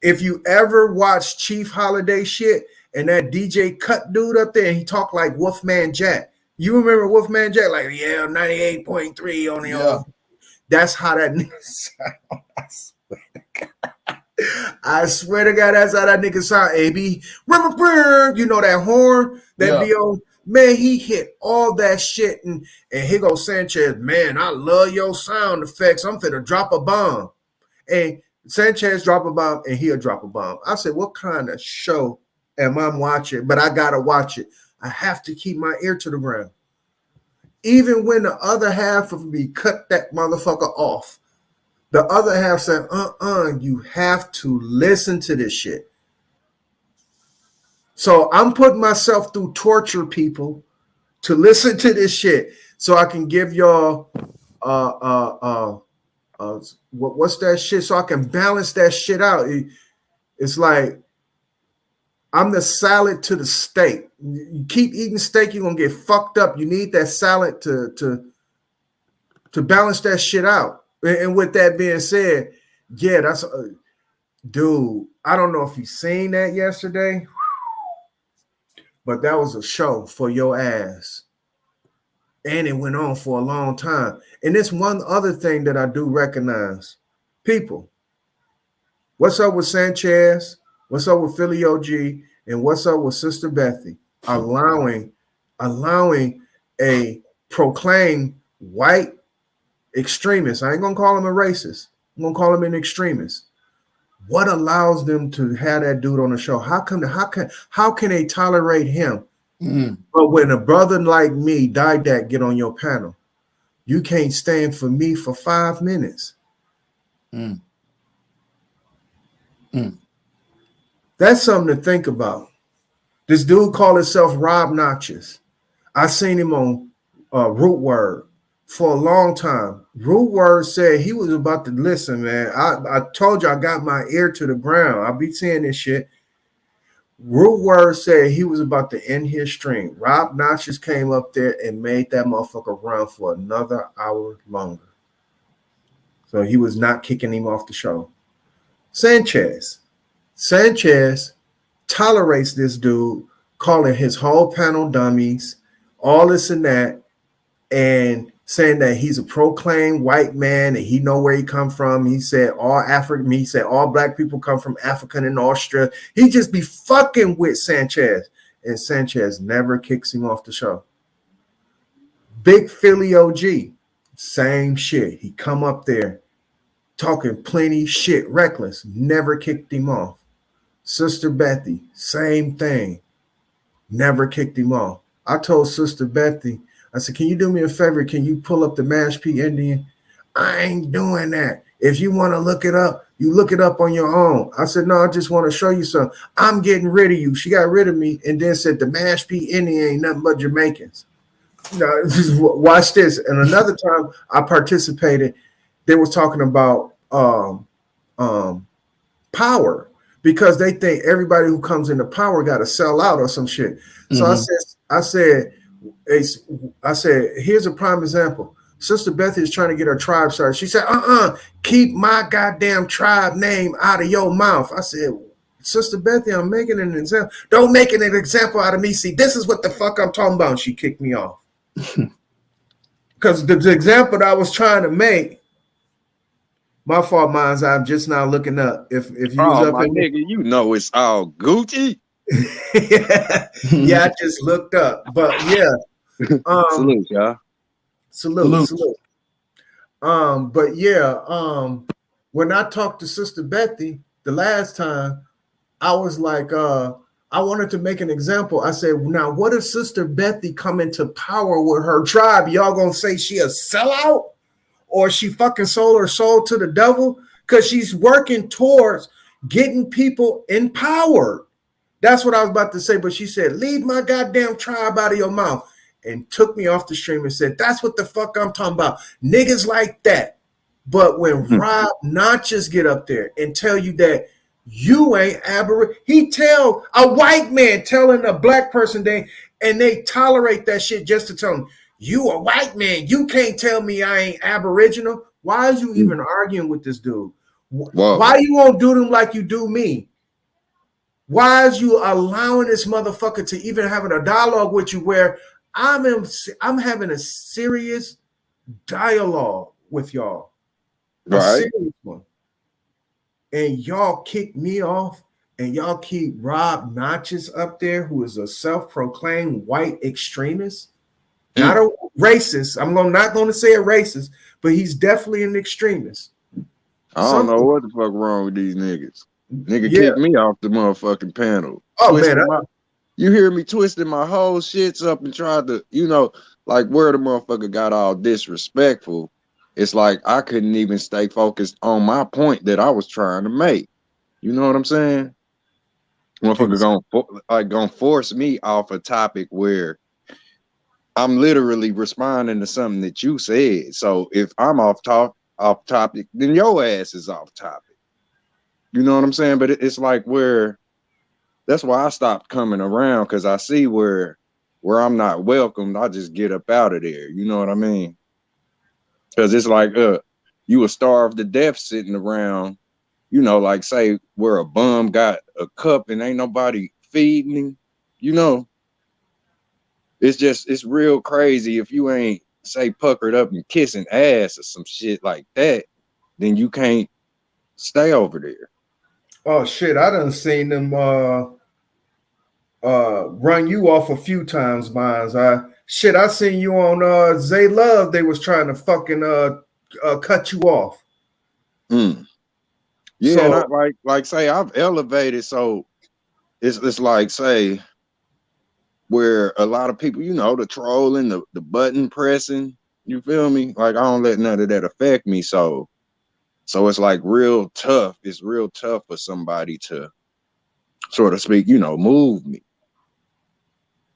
If you ever watch Chief Holiday shit and that DJ Cut dude up there and he talked like Wolfman Jack. You remember Wolfman Jack? Like, yeah, 98.3 on the old. That's how that nigga sound. I swear to God, that's how that nigga sound. AB, you know that horn that be on. Man, he hit all that shit, and here goes Sanchez. Man, I love your sound effects. I'm finna drop a bomb, and Sanchez drop a bomb, and he'll drop a bomb. I said, what kind of show am I watching? But I gotta watch it. I have to keep my ear to the ground, even when the other half of me cut that motherfucker off. The other half said, you have to listen to this shit. So I'm putting myself through torture, people, to listen to this shit so I can give y'all what's that shit? So I can balance that shit out. It's like I'm the salad to the steak. You keep eating steak, you're gonna get fucked up. You need that salad to balance that shit out. And with that being said, yeah, that's dude. I don't know if you seen that yesterday, but that was a show for your ass. And it went on for a long time. And it's one other thing that I do recognize. People, what's up with Sanchez? What's up with Philly OG? And what's up with Sister Bethy? Allowing a proclaimed white extremist. I ain't gonna call him a racist. I'm gonna call him an extremist. What allows them to have that dude on the show? How can they tolerate him? But when a brother like me, Didact, get on your panel, you can't stand for me for 5 minutes. That's something to think about. This dude called himself Rob Notches. I seen him on Root Word for a long time. Root Word said he was about to listen, man. I told you I got my ear to the ground. I be seeing this shit. Root Word said he was about to end his stream. Rob Notches came up there and made that motherfucker run for another hour longer. So he was not kicking him off the show. Sanchez tolerates this dude, calling his whole panel dummies, all this and that, and saying that he's a proclaimed white man and he know where he come from. He said all black people come from Africa and Austria. He just be fucking with Sanchez, and Sanchez never kicks him off the show. Big Philly OG, same shit. He come up there talking plenty shit, reckless, never kicked him off. Sister Bethy, same thing, never kicked him off. I told Sister Bethy, I said, can you do me a favor? Can you pull up the Mashpee Indian? I ain't doing that. If you want to look it up, you look it up on your own. I said, no, I just want to show you something. I'm getting rid of you. She got rid of me and then said the Mashpee Indian ain't nothing but Jamaicans. Watch this. And another time I participated, they was talking about power, because they think everybody who comes into power got to sell out or some shit. So I said, here's a prime example. Sister Bethy is trying to get her tribe started. She said, keep my goddamn tribe name out of your mouth. I said, Sister Bethy, I'm making an example. Don't make an example out of me. See, this is what the fuck I'm talking about. And she kicked me off. Because the example that I was trying to make, my fault, minds. I'm just now looking up. If you was up my in nigga, you know it's all Gucci. yeah, I just looked up. But yeah. Salute, y'all. Salute. But yeah, when I talked to Sister Bethy the last time, I was like, I wanted to make an example. I said, now what if Sister Bethy come into power with her tribe? Y'all gonna say she a sellout? Or she fucking sold her soul to the devil? Because she's working towards getting people empowered. That's what I was about to say. But she said, leave my goddamn tribe out of your mouth. And took me off the stream and said, that's what the fuck I'm talking about. Niggas like that. But when Rob Notches get up there and tell you that you ain't Aboriginal, he tell a white man telling a black person and they tolerate that shit just to tell him, you a white man, you can't tell me I ain't Aboriginal. Why is you even arguing with this dude? Why you won't do them like you do me? Why is you allowing this motherfucker to even having a dialogue with you where I'm having a serious dialogue with y'all, a serious one, and y'all kick me off, and y'all keep Rob Notches up there, who is a self-proclaimed white extremist, not a racist. Not going to say a racist, but he's definitely an extremist. I don't know what the fuck wrong with these niggas. Nigga kicked me off the motherfucking panel. Oh man, you hear me twisting my whole shits up and tried to, like where the motherfucker got all disrespectful. It's like I couldn't even stay focused on my point that I was trying to make. You know what I'm saying? Motherfucker gonna force me off a topic where I'm literally responding to something that you said. So if I'm off topic, then your ass is off topic. You know what I'm saying? But it's like where that's why I stopped coming around, because I see where I'm not welcomed. I just get up out of there. You know what I mean? Because it's like you will starve to death sitting around, like say where a bum got a cup and ain't nobody feeding him, It's real crazy if you ain't say puckered up and kissing ass or some shit like that, then you can't stay over there. Oh shit, I done seen them run you off a few times, Mines. I seen you on Zay Love. They was trying to fucking cut you off. Yeah, so, like say I've elevated, so it's like say where a lot of people, the trolling, the button pressing, you feel me? Like I don't let none of that affect me. So it's like real tough. It's real tough for somebody to sort of speak, move me.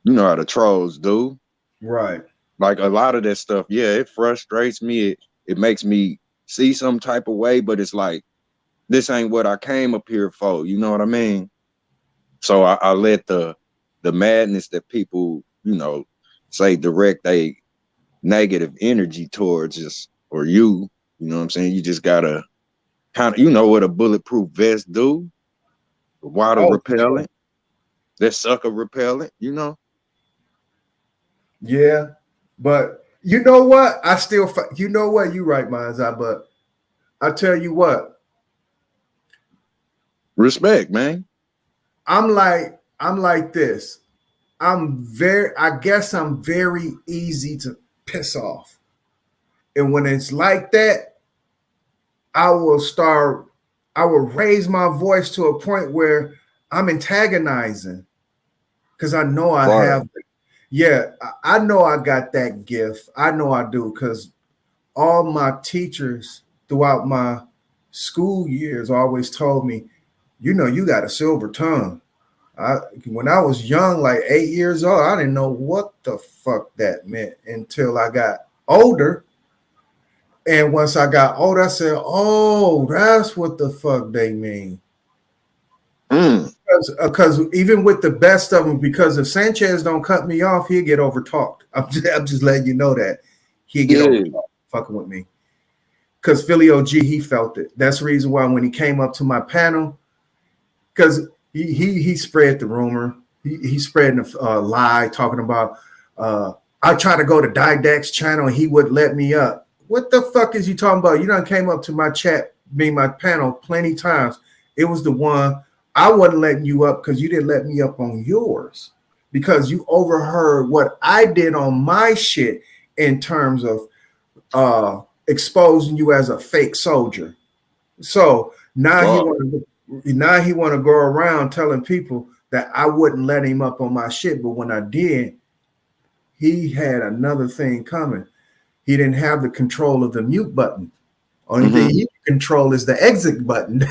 You know how the trolls do. Right. Like a lot of that stuff, yeah, it frustrates me. It makes me see some type of way, but it's like, this ain't what I came up here for. You know what I mean? So I let the madness that people, say direct a negative energy towards us or you know what I'm saying? You just gotta kind of, what a bulletproof vest do? Water repellent, that sucker repellent, Yeah, but you know what? I still, you right, Minds Eye, but I tell you what. Respect, man. I'm like this. I guess I'm very easy piss off. And when it's like that, I will raise my voice to a point where I'm antagonizing because I know I have. Yeah, I know I got that gift. I know I do because all my teachers throughout my school years always told me, you know, you got a silver tongue. When I was young, like 8 years old, I didn't know what the fuck that meant until I got older. And once I got older, I said, oh, that's what the fuck they mean. Because even with the best of them, because if Sanchez don't cut me off, he'll get overtalked. I'm just letting you know that. He'll get overtalked fucking with me. Because Philly OG, he felt it. That's the reason why when he came up to my panel, because he spread the rumor. He spread the lie talking about, I tried to go to Didac's channel and he wouldn't let me up. What the fuck is you talking about? You done came up to my chat, being my panel plenty times. It was the one I wasn't letting you up because you didn't let me up on yours because you overheard what I did on my shit in terms of exposing you as a fake soldier. So now he want to go around telling people that I wouldn't let him up on my shit, but when I did, he had another thing coming. He didn't have the control of the mute button. Only thing he can control is the exit button.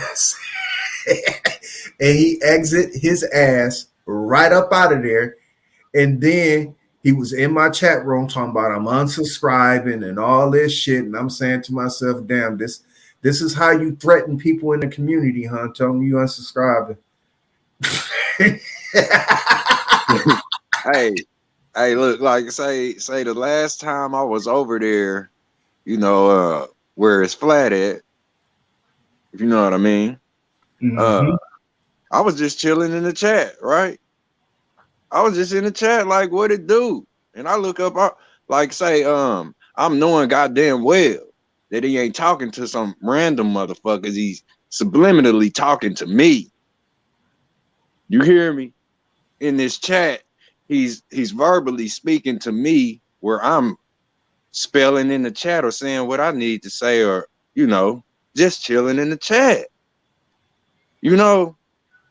And he exit his ass right up out of there. And then he was in my chat room talking about I'm unsubscribing and all this shit. And I'm saying to myself, damn, this is how you threaten people in the community, huh? Tell them you unsubscribing. Hey, look, like say the last time I was over there, you know, where it's flat at, if you know what I mean. I was just chilling in the chat, right? I was just in the chat, like, what it do? And I look up, like, say, I'm knowing goddamn well that he ain't talking to some random motherfuckers. He's subliminally talking to me. You hear me? In this chat, he's verbally speaking to me where I'm spelling in the chat or saying what I need to say or, you know, just chilling in the chat. You know,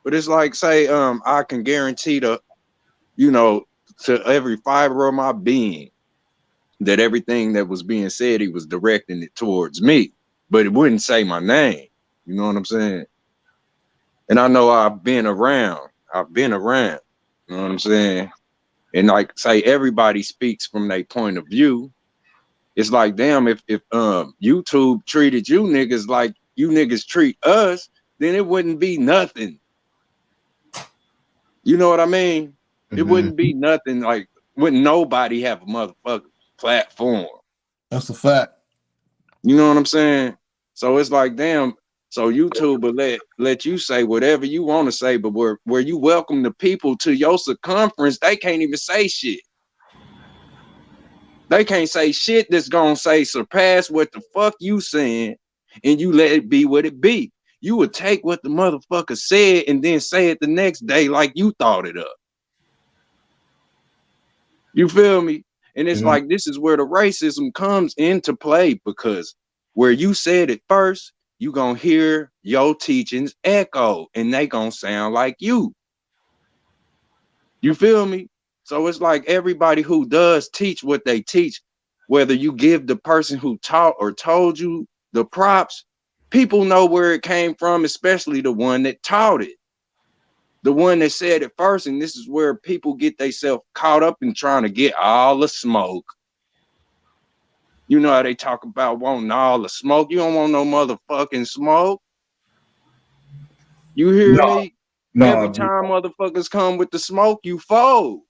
but it's like, say, I can guarantee to every fiber of my being that everything that was being said, he was directing it towards me, but it wouldn't say my name. You know what I'm saying? And I know I've been around. You know what I'm saying? And like, say, everybody speaks from their point of view. It's like, damn, if YouTube treated you niggas like you niggas treat us, then it wouldn't be nothing. You know what I mean? It wouldn't be nothing. Like, wouldn't nobody have a motherfucking platform? That's a fact. You know what I'm saying? So it's like, damn. So YouTube will let you say whatever you want to say, but where you welcome the people to your circumference, they can't even say shit. They can't say shit that's gonna say surpass what the fuck you saying, and you let it be what it be. You would take what the motherfucker said and then say it the next day like you thought it up. You feel me? And it's like, this is where the racism comes into play, because where you said it first, you gonna hear your teachings echo and they gonna sound like you. You feel me? So it's like everybody who does teach what they teach, whether you give the person who taught or told you the props, people know where it came from, especially the one that taught it. The one that said it first, and this is where people get themselves caught up in trying to get all the smoke. You know how they talk about wanting all the smoke. You don't want no motherfucking smoke. You hear me? No, every time motherfuckers come with the smoke, you fold.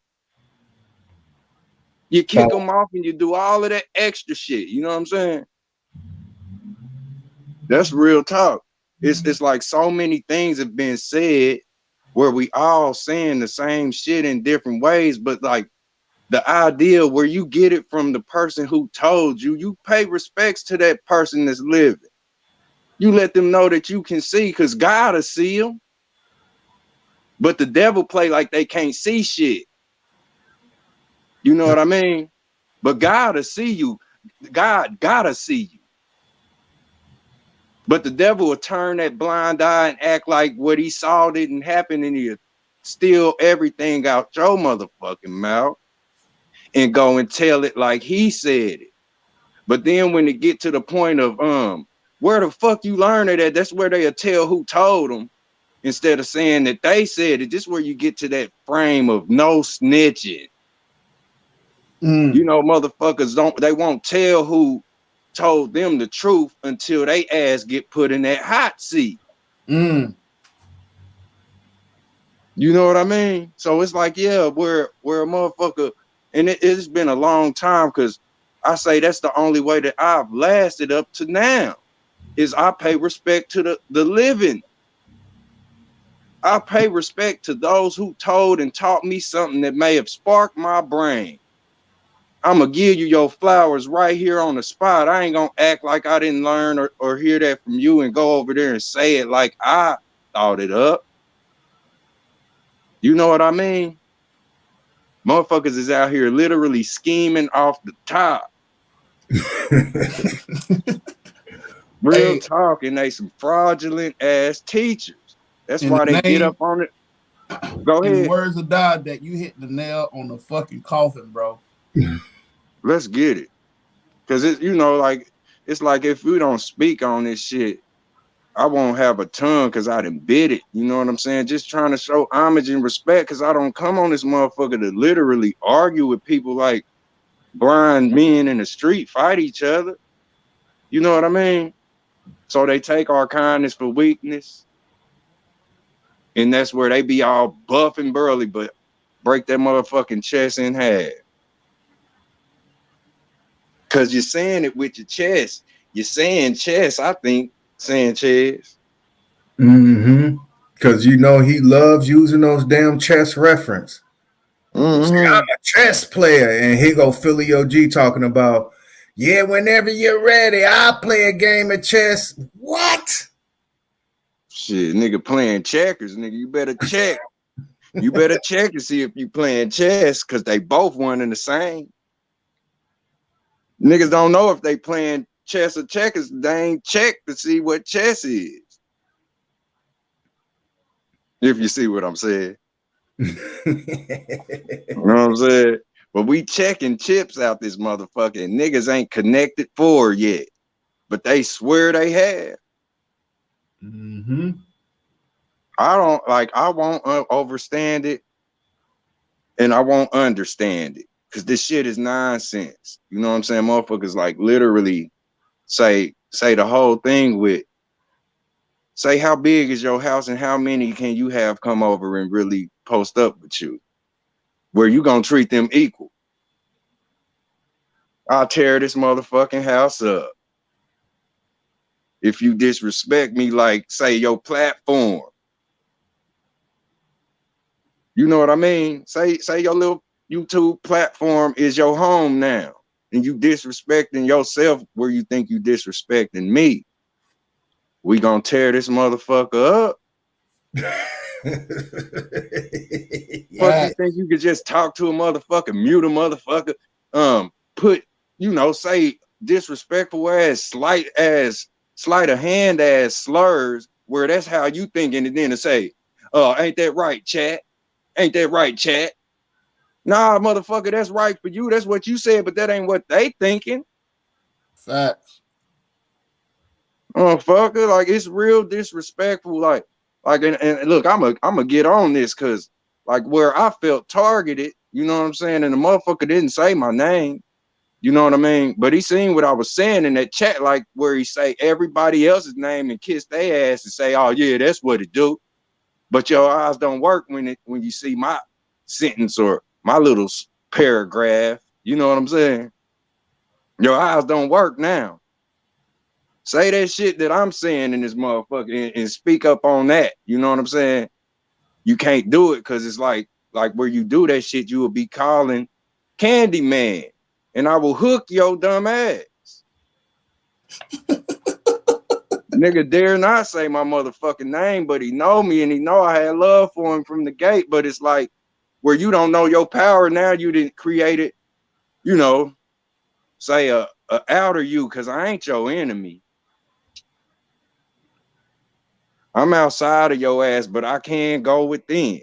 You kick them off and you do all of that extra shit. You know what I'm saying? That's real talk. It's like so many things have been said where we all saying the same shit in different ways, but like the idea where you get it from the person who told you, you pay respects to that person that's living. You let them know that you can see, because God will see them. But the devil play like they can't see shit. You know what I mean? But God will see you. God gotta see you. But the devil will turn that blind eye and act like what he saw didn't happen, and he'll steal everything out your motherfucking mouth and go and tell it like he said it. But then when it get to the point of where the fuck you learn it at, that's where they'll tell who told them instead of saying that they said it. This is where you get to that frame of no snitching. You know, motherfuckers won't tell who told them the truth until they ass get put in that hot seat. You know what I mean? So it's like, yeah, where a motherfucker, and it's been a long time, because I say that's the only way that I've lasted up to now, is I pay respect to the living. I pay respect to those who told and taught me something that may have sparked my brain. I'm going to give you your flowers right here on the spot. I ain't going to act like I didn't learn or hear that from you and go over there and say it like I thought it up. You know what I mean? Motherfuckers is out here literally scheming off the top. Real talk, and they some fraudulent ass teachers. That's why they get up on it. Go ahead. In the words of God, that you hit the nail on the fucking coffin, bro. Let's get it. Cause it, you know, like it's like if we don't speak on this shit, I won't have a tongue because I done bit it. You know what I'm saying? Just trying to show homage and respect, because I don't come on this motherfucker to literally argue with people like blind men in the street fight each other. You know what I mean? So they take our kindness for weakness. And that's where they be all buff and burly, but break that motherfucking chest in half. Because you're saying it with your chest. You're saying chest, I think, saying chest. Because you know he loves using those damn chess reference. See, I'm a chess player, and here go Philly OG talking about, yeah, whenever you're ready, I'll play a game of chess. What? Shit, nigga playing checkers, nigga. You better check. You better check and see if you playing chess, because they both one and the same. Niggas don't know if they playing chess or checkers. They ain't checked to see what chess is. If you see what I'm saying. You know what I'm saying? But we checking chips out this motherfucker, and niggas ain't connected for yet. But they swear they have. I won't overstand it, and I won't understand it, because this shit is nonsense. You know what I'm saying? Motherfuckers like literally say the whole thing with, say how big is your house and how many can you have come over and really post up with you, where you gonna treat them equal. I'll tear this motherfucking house up if you disrespect me, like, say, your platform. You know what I mean? Say your little YouTube platform is your home now, and you disrespecting yourself where you think you disrespecting me. We gonna tear this motherfucker up. Fuck, you think you could just talk to a motherfucker, mute a motherfucker, put, you know, say disrespectful ass, sleight of hand ass slurs, where that's how you thinking, and then to say, ain't that right, chat? Ain't that right, chat? Nah, motherfucker, that's right for you. That's what you said, but that ain't what they thinking. Facts. Fucker, like, it's real disrespectful. Like, and look, I'm a get on this, because like where I felt targeted, you know what I'm saying, and the motherfucker didn't say my name. You know what I mean? But he seen what I was saying in that chat, like where he say everybody else's name and kiss their ass and say, oh yeah, that's what it do. But your eyes don't work when you see my sentence or my little paragraph. You know what I'm saying? Your eyes don't work now. Say that shit that I'm saying in this motherfucker and speak up on that. You know what I'm saying? You can't do it, because it's like where you do that shit, you will be calling Candyman, and I will hook your dumb ass. Nigga dare not say my motherfucking name, but he know me, and he know I had love for him from the gate. But it's like where you don't know your power now, you didn't create it, you know, say a outer you, because I ain't your enemy. I'm outside of your ass, but I can go within.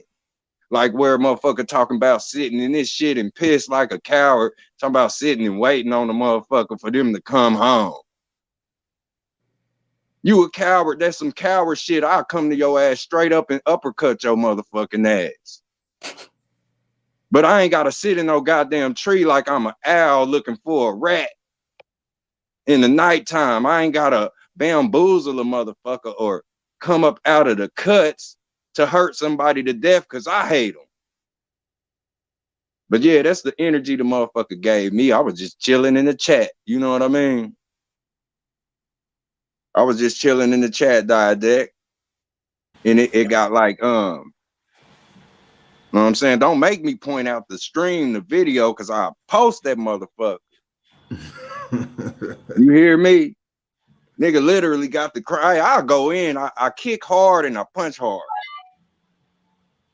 Like where a motherfucker talking about sitting in this shit and pissed like a coward, talking about sitting and waiting on the motherfucker for them to come home. You a coward, that's some coward shit. I'll come to your ass straight up and uppercut your motherfucking ass. But I ain't gotta sit in no goddamn tree like I'm an owl looking for a rat in the nighttime. I ain't gotta bamboozle a motherfucker or come up out of the cuts to hurt somebody to death because I hate them. But yeah, that's the energy the motherfucker gave me. I was just chilling in the chat. You know what I mean? I was just chilling in the chat, Diadeck. And it got like, you know what I'm saying? Don't make me point out the stream, the video, because I'll post that motherfucker. You hear me? Nigga literally got the cry. I'll go in, I kick hard and I punch hard.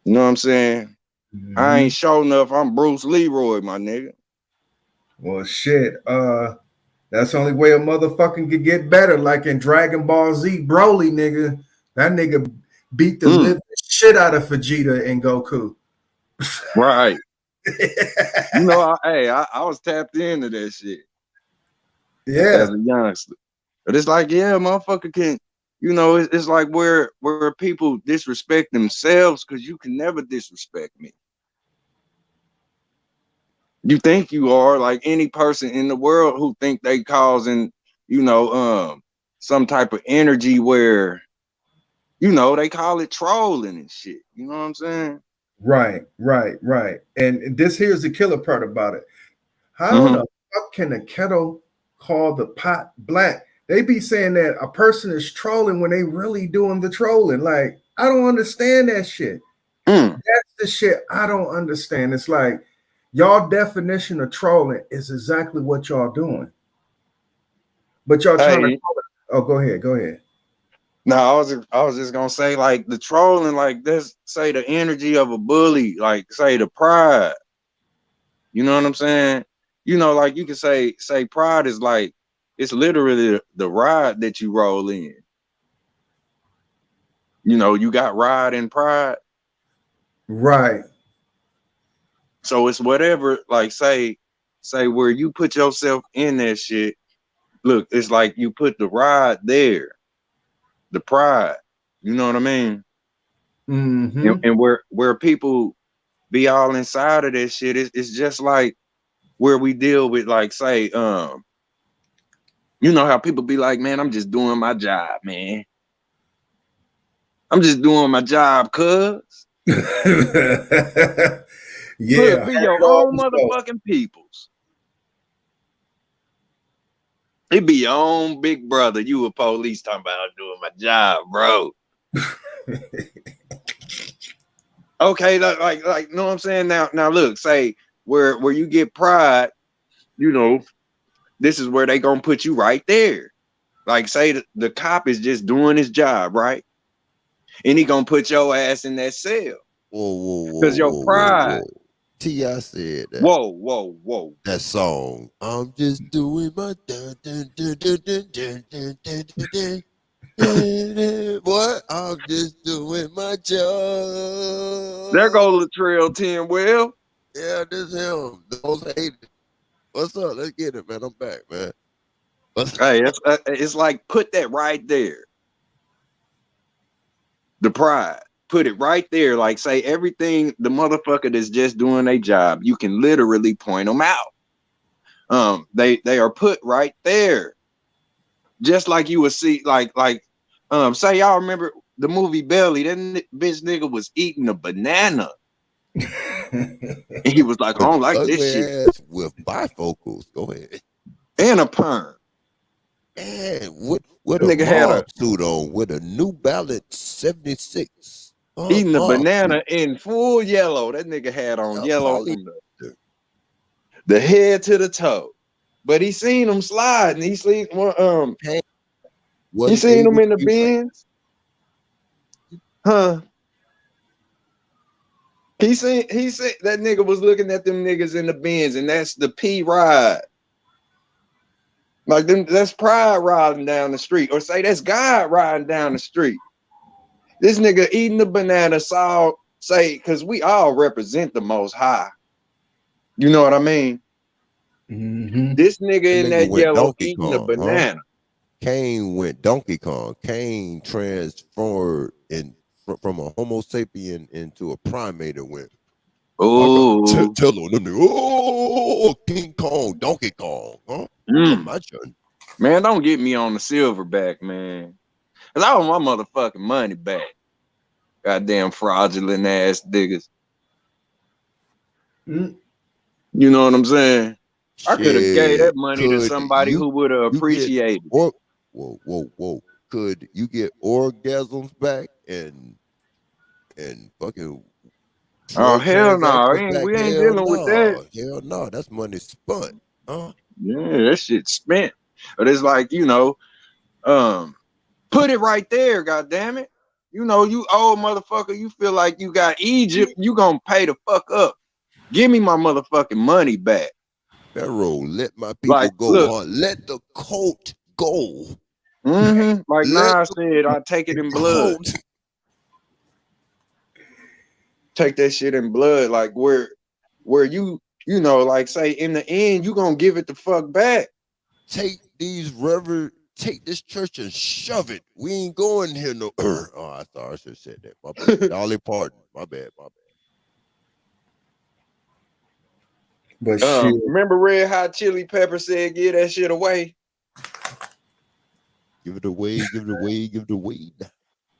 You know what I'm saying? Mm-hmm. I ain't sure enough. I'm Bruce Leroy, my nigga. Well, shit. That's the only way a motherfucking could get better. Like in Dragon Ball Z, Broly, nigga. That nigga beat the living shit out of Vegeta and Goku. Right. You know, I was tapped into that shit. Yeah. As a youngster. But it's like, yeah, motherfucker can, you know, it's like where people disrespect themselves because you can never disrespect me. You think you are like any person in the world who think they causing, you know, some type of energy where, you know, they call it trolling and shit. You know what I'm saying? Right. And this here's the killer part about it. How the fuck can a kettle call the pot black? They be saying that a person is trolling when they really doing the trolling. Like, I don't understand that shit. That's the shit I don't understand. It's like y'all definition of trolling is exactly what y'all doing. But y'all trying to call it. Oh, go ahead. No, I was just gonna say, like, the trolling, like, this, say the energy of a bully, like, say the pride. You know what I'm saying? You know, like you can say pride is like, it's literally the ride that you roll in. You know, you got ride and pride. Right. So it's whatever, like say where you put yourself in that shit. Look, it's like you put the ride there, the pride. You know what I mean? Mm-hmm. And where people be all inside of that shit, it's just like where we deal with, like, say, you know how people be like, man, I'm just doing my job, man. I'm just doing my job, cuz. Yeah. Look, be your own motherfucking peoples. It be your own big brother. You a police talking about I'm doing my job, bro. Okay, like, know what I'm saying? Now look, say where you get pride, you know, this is where they gonna put you right there. Like, say the cop is just doing his job, right? And he gonna put your ass in that cell. Whoa. Because your pride. T.I. said that. Whoa. That song. I'm just doing my dun, dun, dun, dun, dun, dun, dun, dun, dun, dun. What? I'm just doing my job. There go Latrell 10 Well. Yeah, this him. Those haters. What's up? Let's get it, man. I'm back, man. Hey, it's like put that right there. The pride. Put it right there. Like, say everything the motherfucker that's just doing their job, you can literally point them out. They are put right there. Just like you would see, like, say y'all remember the movie Belly, that bitch nigga was eating a banana. And he was like, I don't like this shit. With bifocals. Go ahead. And a perm. And what a nigga had a suit on with a New Balance 76. Eating a banana in full yellow. That nigga had on yellow from the head to the toe. But he seen him sliding. He seen he seen him in the bins. Huh? He said that nigga was looking at them niggas in the bins, and that's the P ride. Like them, that's pride riding down the street, or say that's God riding down the street. This nigga eating the banana saw say, because we all represent the Most High. You know what I mean? Mm-hmm. This nigga in that yellow eating the Kong, banana. Huh? Cain went Donkey Kong. Cain transformed from a Homo sapien into a primate and went. Oh, tell on them. Oh, King Kong, Donkey Kong. Huh? My turn. Man, don't get me on the silverback, man. Cause I want my motherfucking money back. Goddamn fraudulent ass niggas. You know what I'm saying? I could have gave that money to somebody who would have appreciated it. Whoa. Could you get orgasms back and fucking oh hell no, we ain't dealing with that. Hell no, that's money spent. Huh? Yeah, that shit spent. But it's like, you know, put it right there, goddamn it. You know, you old motherfucker, you feel like you got Egypt, you gonna pay the fuck up. Give me my motherfucking money back. Pharaoh, let my people go. Look, let the coat go. Mm-hmm. Like Nas said, I take it in blood. Take that shit in blood. Like where you know, like say in the end, you gonna give it the fuck back. Take this church and shove it. We ain't going here no. Oh, I thought I should have said that. My bad. Dolly Parton. My bad. But shit. Remember Red Hot Chili Pepper said, "Give that shit away." Give it away. Give it away. Give it away.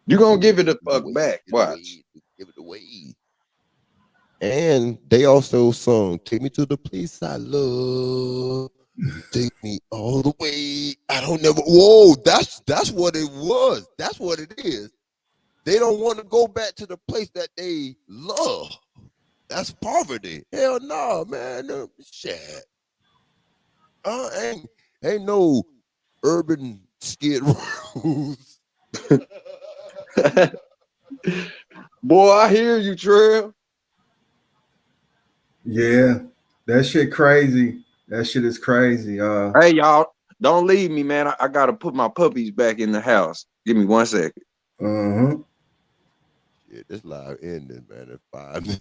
You gonna give it the fuck back? Watch. Give it away. And they also sung "Take Me to the Place I Love." Take me all the way. I don't never. Whoa, that's what it was. That's what it is. They don't want to go back to the place that they love. That's poverty. Hell no, man. No, shit. Ain't no urban Skid Rows. Boy, I hear you, Trail. Yeah, that shit crazy. That shit is crazy. Hey, y'all, don't leave me, man. I gotta put my puppies back in the house. Give me 1 second. Yeah, this live ending, man, in 5 minutes.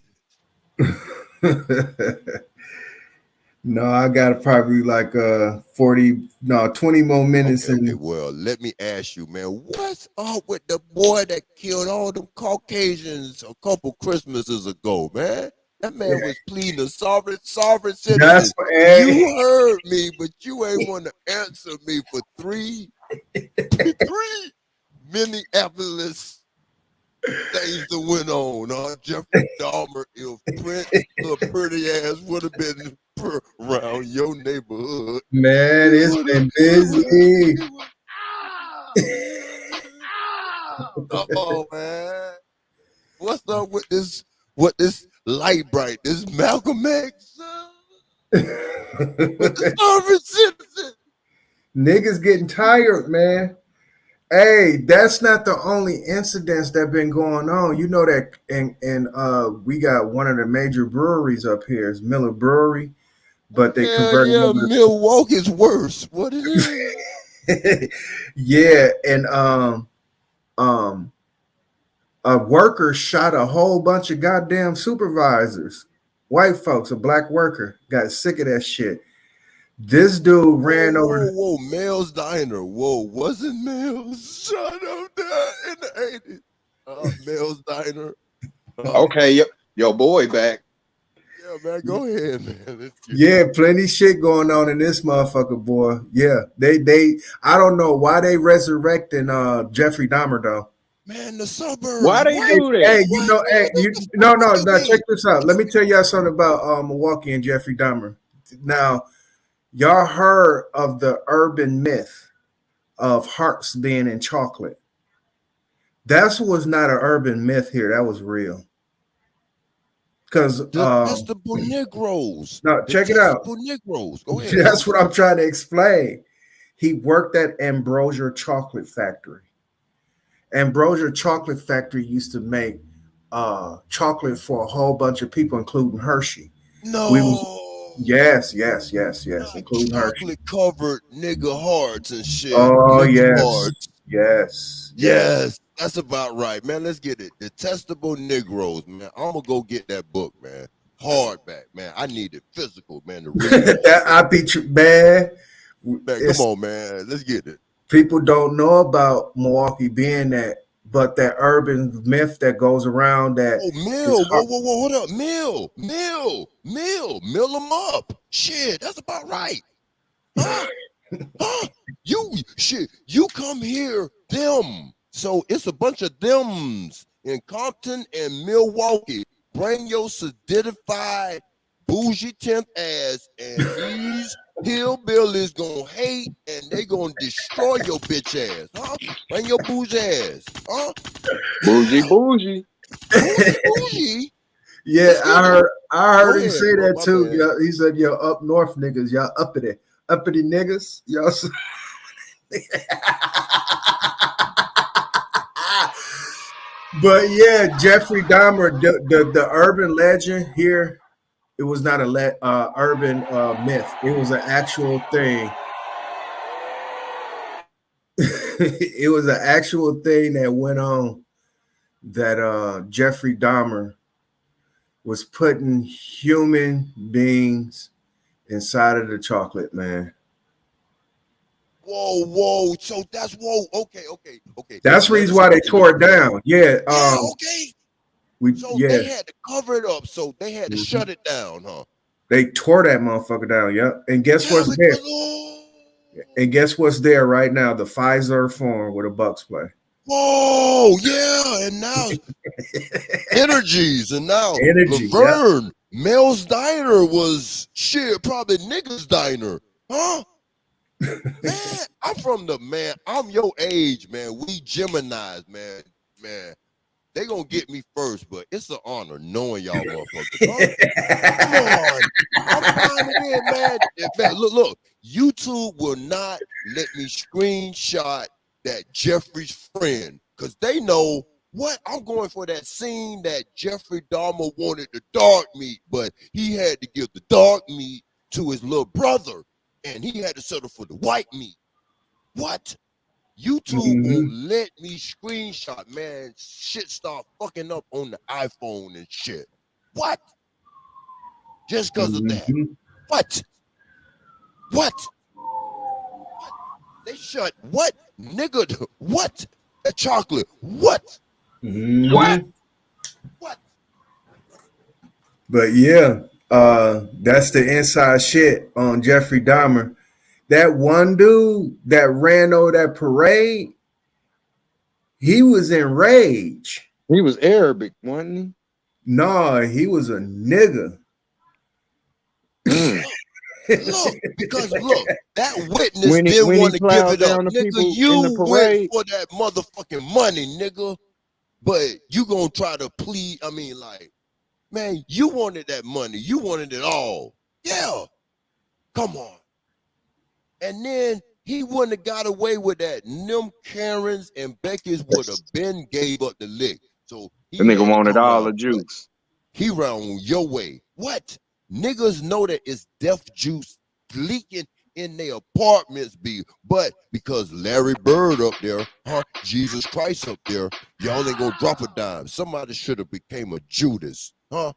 No, I got probably like 20 more minutes. Okay, well, let me ask you, man, what's up with the boy that killed all them Caucasians a couple Christmases ago, man? That man was pleading a sovereign citizen. You heard me, but you ain't want to answer me for three Minneapolis things that went on. Jeffrey Dahmer, if Prince, little pretty ass would have been around your neighborhood. Man, it's been busy. Oh man, what's up with this? What this light bright? This Malcolm X? Niggas getting tired, man. Hey, that's not the only incidents that been going on. You know that, and we got one of the major breweries up here is Miller Brewery, but they converted. Yeah, Milwaukee's worse. What it is? Yeah, and a worker shot a whole bunch of goddamn supervisors. White folks, a black worker, got sick of that shit. This dude ran over. Whoa, Mel's Diner. Whoa, wasn't Mel's shut up there in the 80s? Mel's Diner. Okay, your boy back. Yeah, man, go ahead, man. Yeah, plenty shit going on in this motherfucker, boy. Yeah, they. I don't know why they resurrecting Jeffrey Dahmer though. Man, the suburbs. Why they do that? Hey, you know, no. Check this out. Let me tell y'all something about Milwaukee and Jeffrey Dahmer. Now, y'all heard of the urban myth of hearts being in chocolate. That was not an urban myth here. That was real. Because Detestable Negroes. No, check it out. Negroes. Go ahead. That's what I'm trying to explain. He worked at Ambrosia Chocolate Factory. Ambrosia Chocolate Factory used to make chocolate for a whole bunch of people, including Hershey. No. Yes, including her. Chocolate covered nigga hearts and shit. Oh Nigga hearts. yes. That's about right, man. Let's get it. Detestable Negroes, man. I'm gonna go get that book, man. Hardback, man. I need it physical, man. To read it. That I be man. Man, come on, man. Let's get it. People don't know about Milwaukee being that, but that urban myth that goes around that. Oh, Mill. Whoa, hold up. Mill them up. Shit, that's about right. Huh? You come here, them. So it's a bunch of thems in Compton and Milwaukee. Bring your solidified bougie 10th ass, and these hillbillies gonna hate and they gonna destroy your bitch ass, huh? Bring your bougie ass, huh? Bougie. Yeah, I heard him say that too. Yeah, he said, "Yo, up north niggas, y'all uppity niggas, y'all." But yeah, Jeffrey Dahmer, the urban legend here, it was not a urban myth. It was an actual thing. It was an actual thing that went on, that Jeffrey Dahmer was putting human beings inside of the chocolate, man. Whoa. So that's okay. That's the reason why they tore it down. Yeah. Okay. They had to cover it up, so they had to shut it down, huh? They tore that motherfucker down, yeah. And guess what's there? And guess what's there right now? The Pfizer form where the Bucks play. Whoa, yeah, and now Energies, and now Laverne, Mel's Diner was probably niggas' diner, huh? Man, I'm your age, man. We Geminis, man. They gonna get me first, but it's an honor knowing y'all motherfuckers. Huh? Come on, I'm finding it, man. Look, YouTube will not let me screenshot that Jeffrey's friend, because they know what I'm going for. That scene that Jeffrey Dahmer wanted the dark meat, but he had to give the dark meat to his little brother, and he had to settle for the white meat. What? YouTube won't let me screenshot, man. Shit start fucking up on the iPhone and shit. What? Just because of that. What? They shut what? Nigga, what? That chocolate. What? What? But yeah, that's the inside shit on Jeffrey Dahmer. That one dude that ran over that parade, he was enraged. He was Arabic, wasn't he? No, he was a nigga. Look, that witness didn't want to give it up. Nigga, you went for that motherfucking money, nigga. But you gonna try to plead. I mean, like, man, you wanted that money. You wanted it all. Yeah. Come on. And then he wouldn't have got away with that. Them Karens and Becky's would have been gave up the lick. So the nigga wanted all the juice. He round your way. What? Niggas know that it's death juice leaking in their apartments, but because Larry Bird up there, Jesus Christ up there, y'all ain't gonna drop a dime. Somebody should have became a Judas, huh?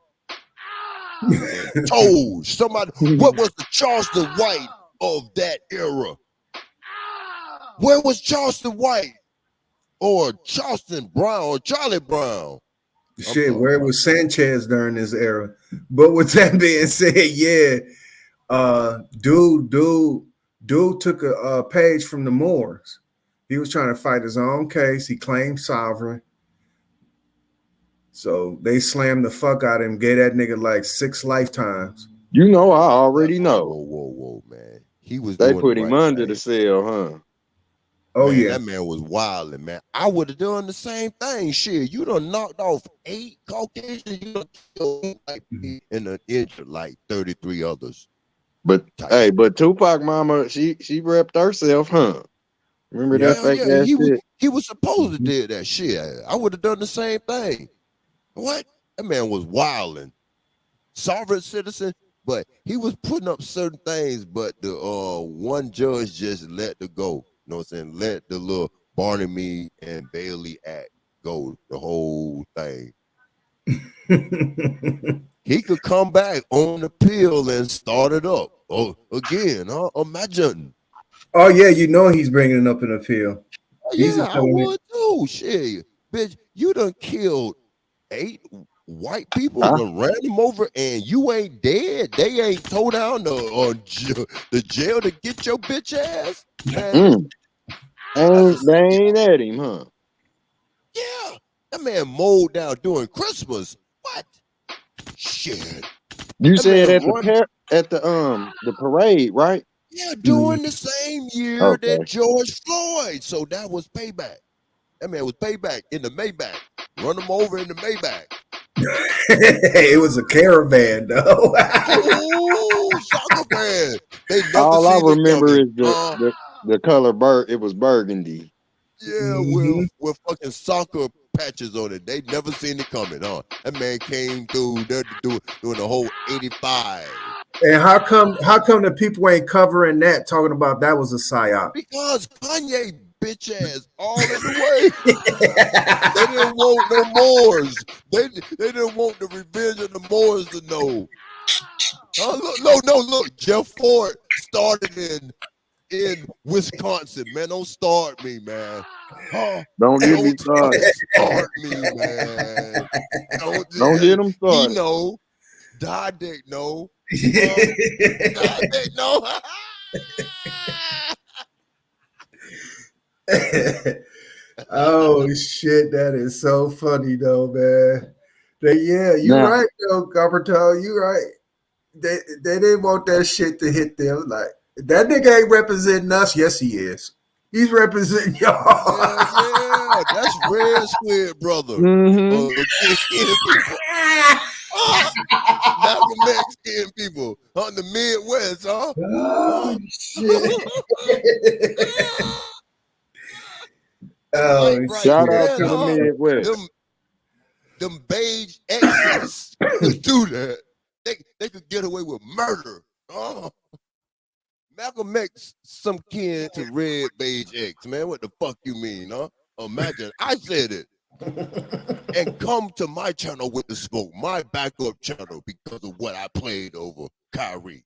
Told somebody. What was the Charleston White of that era? Where was Charleston White or Charleston Brown or Charlie Brown? Shit, where was Sanchez during this era? But with that being said, yeah, dude took a page from the Moors. He was trying to fight his own case. He claimed sovereign. So they slammed the fuck out of him, gave that nigga like 6 lifetimes. You know, I already know. Whoa, man. They put him under the cell, huh? Oh, man, yeah. That man was wilding, man. I would have done the same thing. Shit, you done knocked off 8 Caucasians. You done killed like and then injured like 33 others. But hey, but Tupac mama, she repped herself, huh? Remember that fake ass shit? He was supposed to do that shit. I would have done the same thing. What? That man was wilding. Sovereign citizen, but he was putting up certain things, but the one judge just let the go. You know what I'm saying? Let the little Barney and Bailey act go, the whole thing. He could come back on the appeal and start it up. Oh, again, huh? Imagine. Oh yeah, you know he's bringing it up in appeal. Yeah, I would too. Shit, bitch, you done killed 8 white people, done ran them over, and you ain't dead. They ain't towed down the jail to get your bitch ass. Man. They ain't at him, huh? Yeah, that man mowed down during Christmas. What? Shit. You that said at the parade, right? Yeah, during the same year that George Floyd. So that was payback. That man was payback in the Maybach. Run him over in the Maybach. It was a caravan, though. Oh, soccer fan. They never All I remember is coming. the color it was burgundy. Yeah, with fucking soccer patches on it. They never seen it coming, huh? That man came through there doing the whole 85. And how come the people ain't covering that, talking about that was a psyop? Because Kanye bitch ass all in the way. They didn't want no Moors. They didn't want the revenge of the Moors to know. Look. Jeff Ford started in Wisconsin, man. Don't start me, man. Don't get me started. Start me, man. Don't get him started. He know. Dick know. Dick know. Oh shit, that is so funny though, man. You're right though, Coppertone. You right. They didn't want that shit to hit them. Like, that nigga ain't representing us. Yes, he is. He's representing y'all. Yeah, that's Red Squid, brother. Malcolm X skin people on the Midwest, huh? Oh, shit. Oh, shout out to the Midwest. Them beige exes could do that. They could get away with murder. Oh. Malcolm X some kin to Red Beige X, man. What the fuck you mean, huh? Imagine I said it. And come to my channel with the smoke, my backup channel, because of what I played over Kyrie.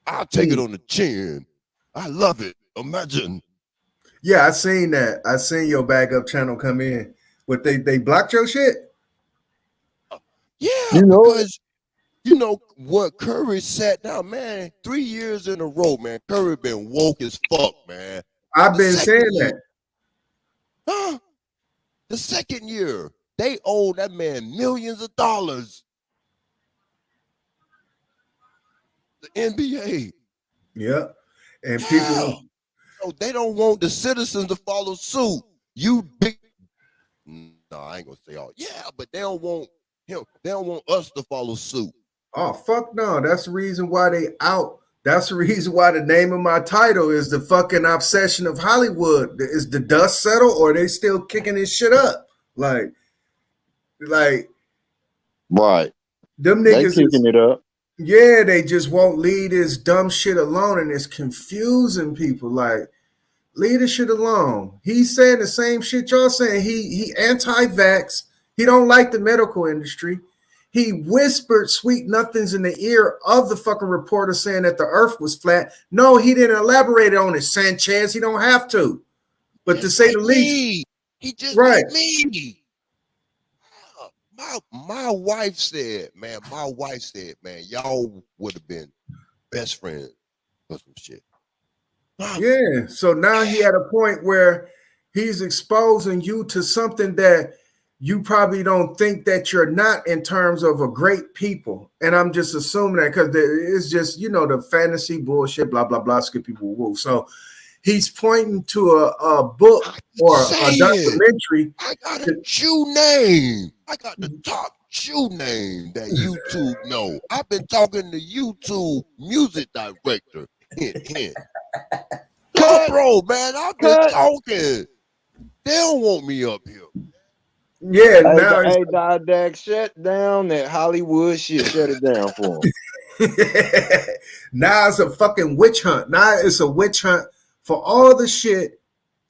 I'll take it on the chin. I love it. Imagine. Yeah, I seen that. I seen your backup channel come in. But they blocked your shit? Yeah, because you know what Curry sat down, man. 3 years in a row, man. Curry been woke as fuck, man. I've been saying that. Huh? The second year, they owe that man millions of dollars. The NBA. Yeah. And people. So they don't want the citizens to follow suit. You big. No, I ain't gonna say all. Yeah, but they don't want him. They don't want us to follow suit. Oh, fuck no. That's the reason why they out. That's the reason why the name of my title is The Fucking Obsession of Hollywood. Is the dust settled or are they still kicking this shit up? Like right. Them niggas kicking it up. Yeah, they just won't leave this dumb shit alone, and it's confusing people. Like, leave this shit alone. He's saying the same shit y'all saying. He anti-vax. He don't like the medical industry. He whispered sweet nothings in the ear of the fucking reporter saying that the earth was flat. No, he didn't elaborate on it, Sanchez. He don't have to. But to say the least. He just like me. My wife said, man, y'all would have been best friends or some shit. Yeah. So now he at a point where he's exposing you to something that you probably don't think that you're not in terms of a great people. And I'm just assuming that because it's just, the fantasy bullshit, blah, blah, blah, skippy woo woo. So he's pointing to a book or a documentary. I got a Jew name. I got the top Jew name that YouTube know. I've been talking to YouTube music director. Hint. Bro, man, I've been talking. They don't want me up here. Yeah, Hey, now it's Didac, shut down that Hollywood shit. Shut it down for him. now it's a fucking witch hunt. Now it's a witch hunt for all the shit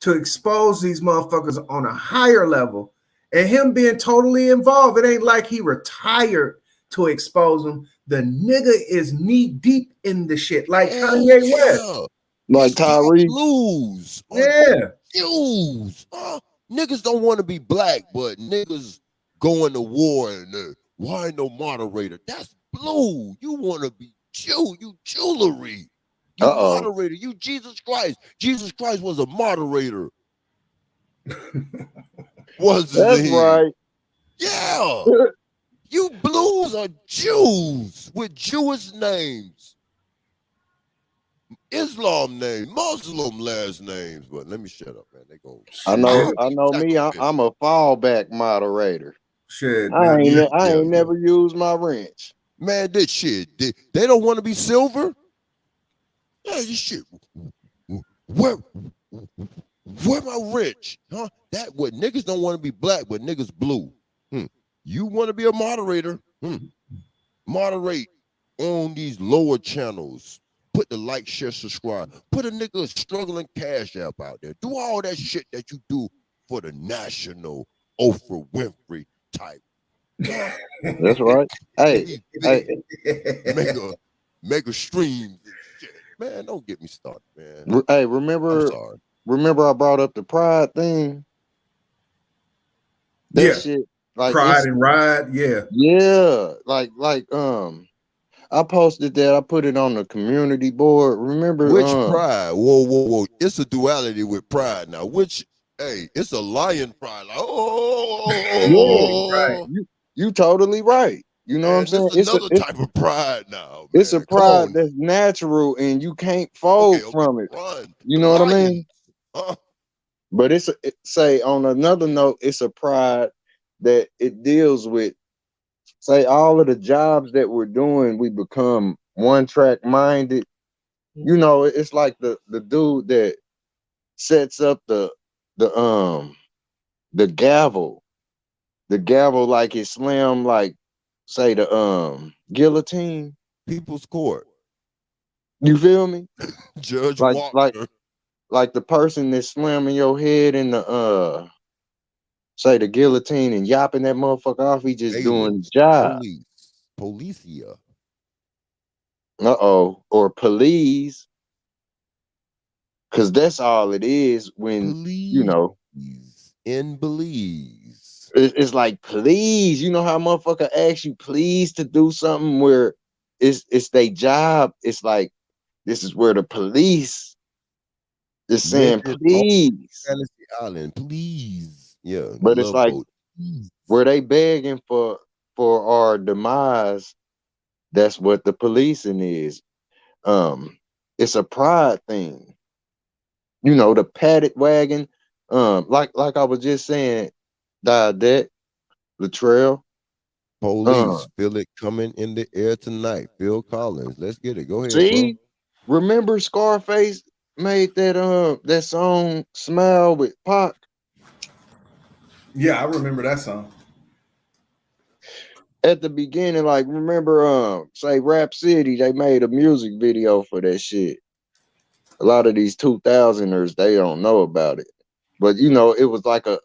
to expose these motherfuckers on a higher level. And him being totally involved. It ain't like he retired to expose them. The nigga is knee deep in the shit, like Kanye West. Like Tyrese. Blues. Yeah. Jews. Niggas don't want to be black, but niggas going to war and why ain't no moderator? That's blue. You want to be Jew. You jewelry. You moderator. You Jesus Christ. Jesus Christ was a moderator. That's right. Yeah. You blues are Jews with Jewish names. Islam names, Muslim last names. But let me shut up, man. They go. I know me. I'm a fallback moderator. Shit, I ain't never used my wrench. Man, this shit. They don't want to be silver. Yeah, this shit. Where my wrench? Huh? That what niggas don't want to be black, but niggas blue. You want to be a moderator? Moderate on these lower channels. Put the like, share, subscribe. Put a nigga struggling cash app out there. Do all that shit that you do for the national Oprah Winfrey type. That's right. Hey, mega streams and shit. Man, don't get me started, man. Hey, remember I brought up the pride thing? That shit, like Pride and Ride, yeah. Yeah, like I posted that. I put it on the community board. Remember which pride? Whoa. It's a duality with pride now. Which, hey, it's a lion pride. Like, right. You totally right. You know what I'm saying? It's another type of pride now. Man. It's a pride that's natural and you can't fold from it. You know what I mean? But say on another note, it's a pride that it deals with. Say all of the jobs that we're doing, we become one track minded. You know, it's like the dude that sets up the gavel. The gavel, like it slam, like say the guillotine. People's Court. You feel me? Judge Walker. Like the person that's slamming your head in the say the guillotine and yapping that motherfucker off, he just doing the job. Policia. Or police. Cause that's all it is when you know in Belize. It's like please, you know how motherfucker asks you please to do something where it's their job. It's like this is where the police is saying please. Fantasy Island, please. Yeah. But it's like where they begging for our demise, that's what the policing is. It's a pride thing. You know, the padded wagon. Like I was just saying, Didac, Latrell. Police, feel it coming in the air tonight. Phil Collins, let's get it. Go ahead. See, remember Scarface made that song "Smile" with Pac. Yeah, I remember that song. At the beginning, like remember, say Rap City, they made a music video for that shit. A lot of these 2000ers, they don't know about it, but you know, it was like a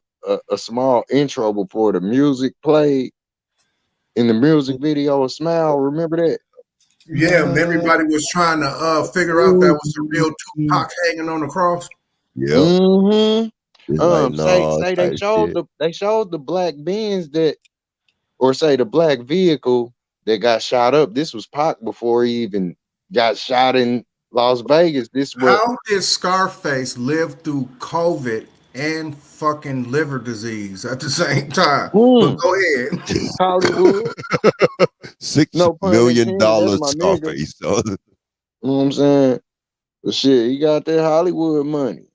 small intro before the music played. In the music video of Smile, remember that? Yeah, everybody was trying to figure out that was the real Tupac hanging on the cross. Yeah. Mm-hmm. Say they showed the black Benz that, or say the black vehicle that got shot up. This was Pac before he even got shot in Las Vegas. How did Scarface live through COVID and fucking liver disease at the same time? But go ahead. Hollywood. $6 million Scarface. You know what I'm saying? But shit, he got that Hollywood money.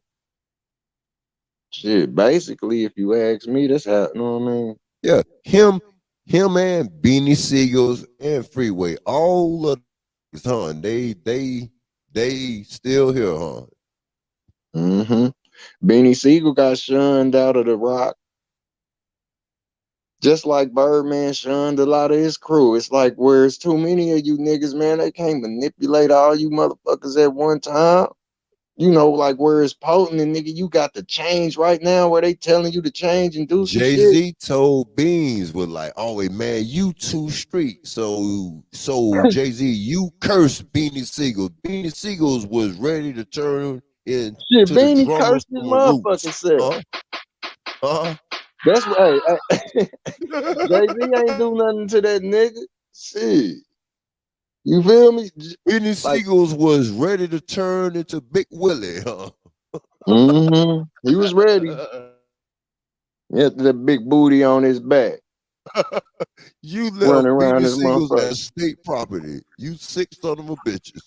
Shit, basically, if you ask me, that's how, you know what I mean? Yeah, him and Beanie Siegels and Freeway, all of them, they still here, huh? Mm-hmm. Beanie Siegel got shunned out of the Rock. Just like Birdman shunned a lot of his crew. It's like where it's too many of you niggas, man, they can't manipulate all you motherfuckers at one time. You know, like where it's potent and nigga, you got to change right now where they telling you to change and do some shit. Jay-Z told Beans was like, "Oh, wait, man, you too street." So Jay-Z, you cursed Beanie Siegel. Beanie Siegels was ready to turn in shit. to Beanie the drummer cursed his motherfucking self. That's right. Jay-Z ain't do nothing to that nigga. Shit. You feel me? Beanie Siegels was ready to turn into Big Willie, huh? He was ready. He had that big booty on his back. You left running around Beanie this Siegels motherfucker. as state property. You sick son of a bitches.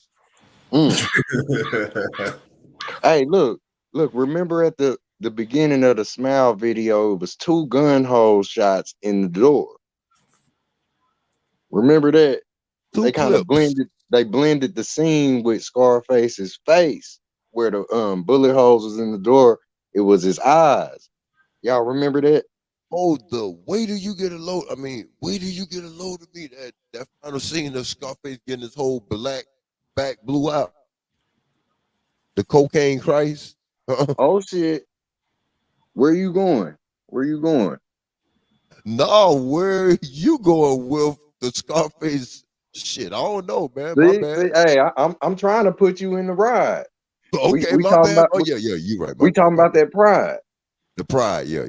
Hey, look. Remember at the beginning of the Smile video, it was 2 gun hole shots in the door. Remember that? They kind of blended. They blended the scene with Scarface's face, where the bullet holes was in the door. It was his eyes. Y'all remember that? Oh, the way do you get a load? I mean, wait till you get a load of me. That final scene of Scarface getting his whole black back blew out. The cocaine Christ. Oh shit! Where you going? No, where you going with the Scarface shit? I don't know, man. See, My bad. hey, I'm trying to put you in the ride. Okay, we my talking bad. about, Oh yeah, you right. We talking about that pride. The pride, yeah.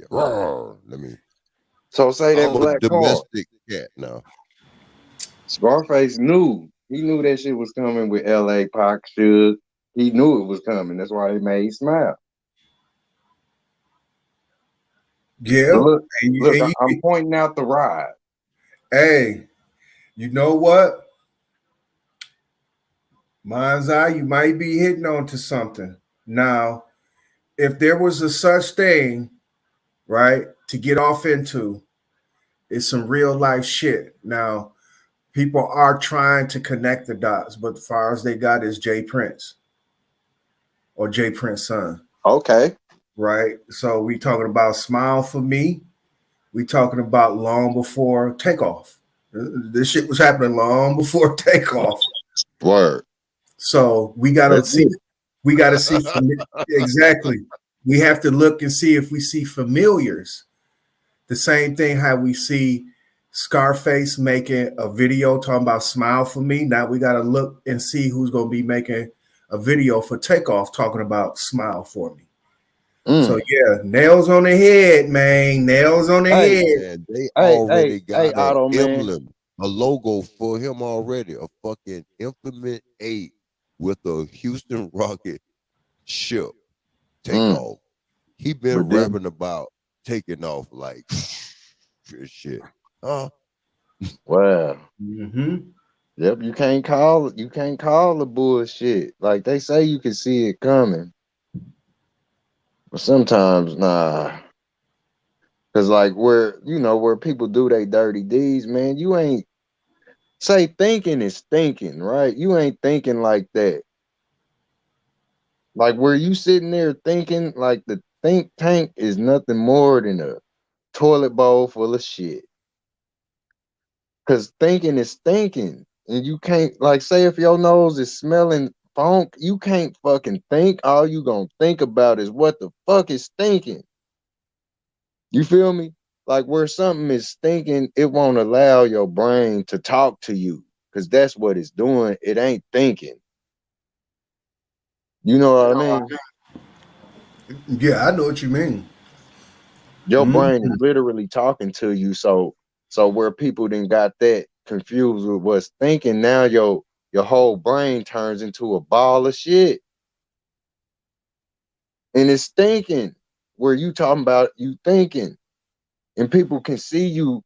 Let me. So say that black domestic cat now. Scarface knew. He knew that shit was coming with L.A. Pac, Suge. He knew it was coming. That's why he made Smile. Yeah. Look, I'm pointing out the ride. Hey, you know what? Mind's eye, you might be hitting onto something. Now, if there was a such thing, right, to get off into, it's some real life shit. Now, people are trying to connect the dots, but as far as they got is Jay Prince or Jay Prince's son. Okay. Right. So we talking about Smile for Me. We talking about long before Takeoff. This shit was happening long before Takeoff. Word. So we gotta see. We gotta see exactly. We have to look and see if we see familiars. The same thing how we see Scarface making a video talking about Smile for Me. Now we got to look and see who's going to be making a video for Takeoff talking about Smile for Me. So yeah, nails on the head, man. Nails on the head. Man, they already got an emblem, a logo for him already. A fucking Implement 8 with a Houston Rocket ship Takeoff. He been rapping about taking off like shit. Wow. Mm-hmm. Yep, you can't call the bullshit. Like they say you can see it coming. But sometimes nah. Cause like where people do their dirty deeds, man, you ain't say thinking is thinking, right? You ain't thinking like that. Like where you sitting there thinking, like the think tank is nothing more than a toilet bowl full of shit. Cause thinking is thinking. And you can't, like, say if your nose is smelling funk, you can't fucking think. All you gonna think about is what the fuck is thinking. You feel me? Like where something is thinking, it won't allow your brain to talk to you. Cause that's what it's doing. It ain't thinking. You know what I mean? Yeah, I know what you mean. Your brain is literally talking to you. So where people then got that confused with what's thinking, now your whole brain turns into a ball of shit. And it's thinking where you talking about you thinking. And people can see you,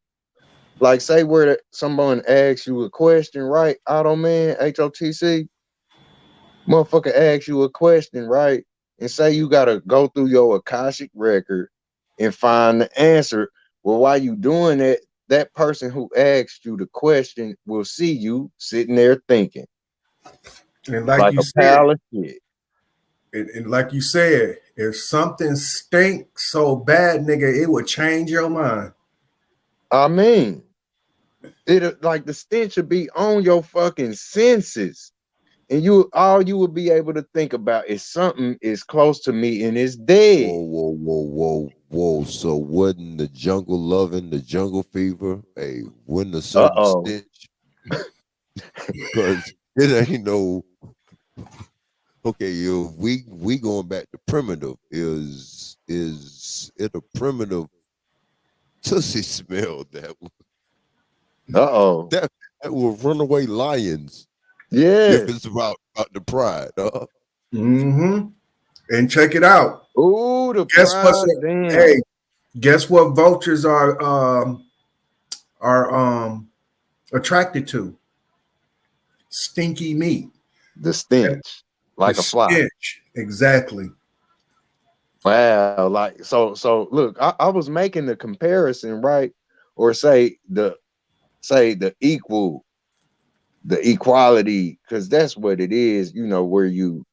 like say where someone asks you a question, right? Auto Man, HOTC, motherfucker asks you a question, right? And say you gotta go through your Akashic record and find the answer. Well, while you doing that, that person who asked you the question will see you sitting there thinking. And like you a said, pile of shit. And like you said, if something stinks so bad, nigga, it would change your mind. I mean, it like the stench would be on your fucking senses. And all you would be able to think about is something is close to me and it's dead. Whoa. So wasn't the jungle loving the jungle fever? Hey, when the certain stench? Because it ain't no okay, if we going back to primitive, is it a primitive tussie smell that that will run away lions? Yeah, if it's about the pride. Mm-hmm. And check it out. Ooh, the guess pride. What's hey, guess what vultures are attracted to? Stinky meat. The stench, like a fly. Stench. Exactly. Wow, like so look, I was making the comparison, right? Or say the equality, because that's what it is, you know, where you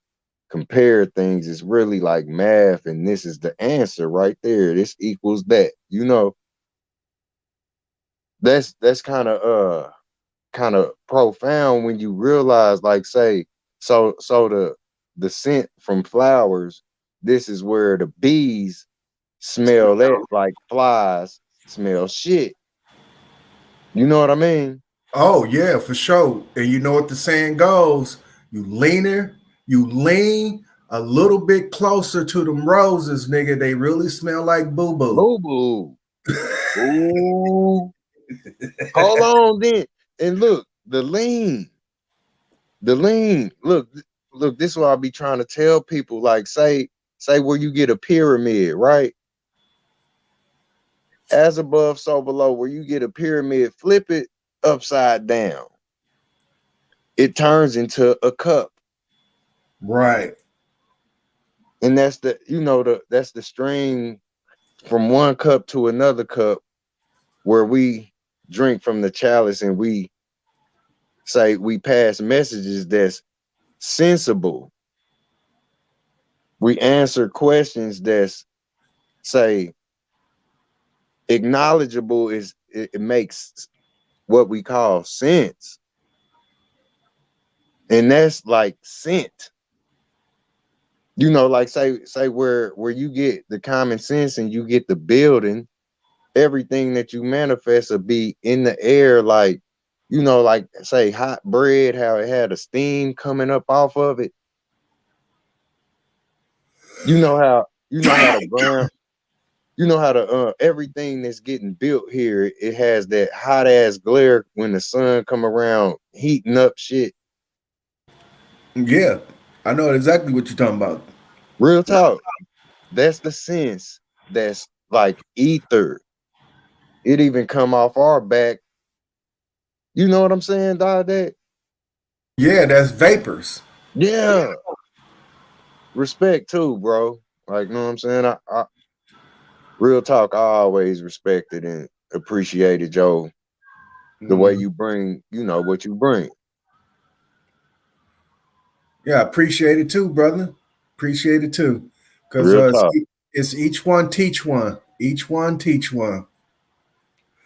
compare things. Is really like math, and this is the answer right there. This equals that, you know. That's kind of profound when you realize, like, say, so the scent from flowers, this is where the bees smell that, like flies smell shit. You know what I mean? Oh yeah, for sure. And you know what the saying goes: you lean a little bit closer to them roses, nigga. They really smell like boo boo. Boo boo. Ooh. Hold on then. And look, the lean. Look, this is what I'll be trying to tell people. Like, say where you get a pyramid, right? As above, so below. Where you get a pyramid, flip it upside down. It turns into a cup. Right. And that's that's the string from one cup to another cup, where we drink from the chalice and we say we pass messages that's sensible. We answer questions that's, say, acknowledgeable. It makes what we call sense. And that's like scent. You know, like say where you get the common sense and you get the building, everything that you manifest will be in the air, like, you know, like say hot bread, how it had a steam coming up off of it. You know how the ground, you know how the everything that's getting built here, it has that hot ass glare when the sun come around heating up shit. Yeah, I know exactly what you're talking about. Real talk. That's the sense. That's like ether. It even come off our back. You know what I'm saying, dog? Yeah, that's vapors. Yeah. Respect too, bro. Like, you know what I'm saying? I real talk, I always respected and appreciated Joe, the way you bring, you know, what you bring. Yeah, appreciate it too, brother. Appreciate it too. Because it's each one teach one. Each one teach one.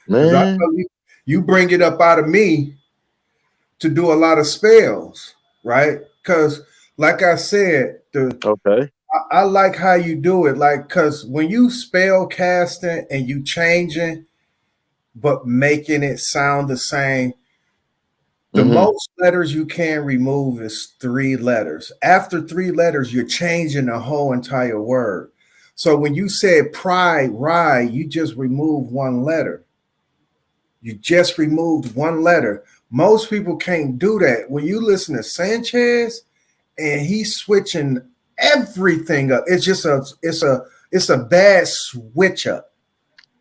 Man. You bring it up out of me to do a lot of spells, right? Because like I said, I like how you do it. Like, because when you spell casting and you changing, but making it sound the same, the most letters you can remove is 3 letters. After 3 letters, you're changing the whole entire word. So when you said pride, ride, you just removed 1 letter. You just removed 1 letter. Most people can't do that. When you listen to Sanchez and he's switching everything up, it's just it's a bad switch up.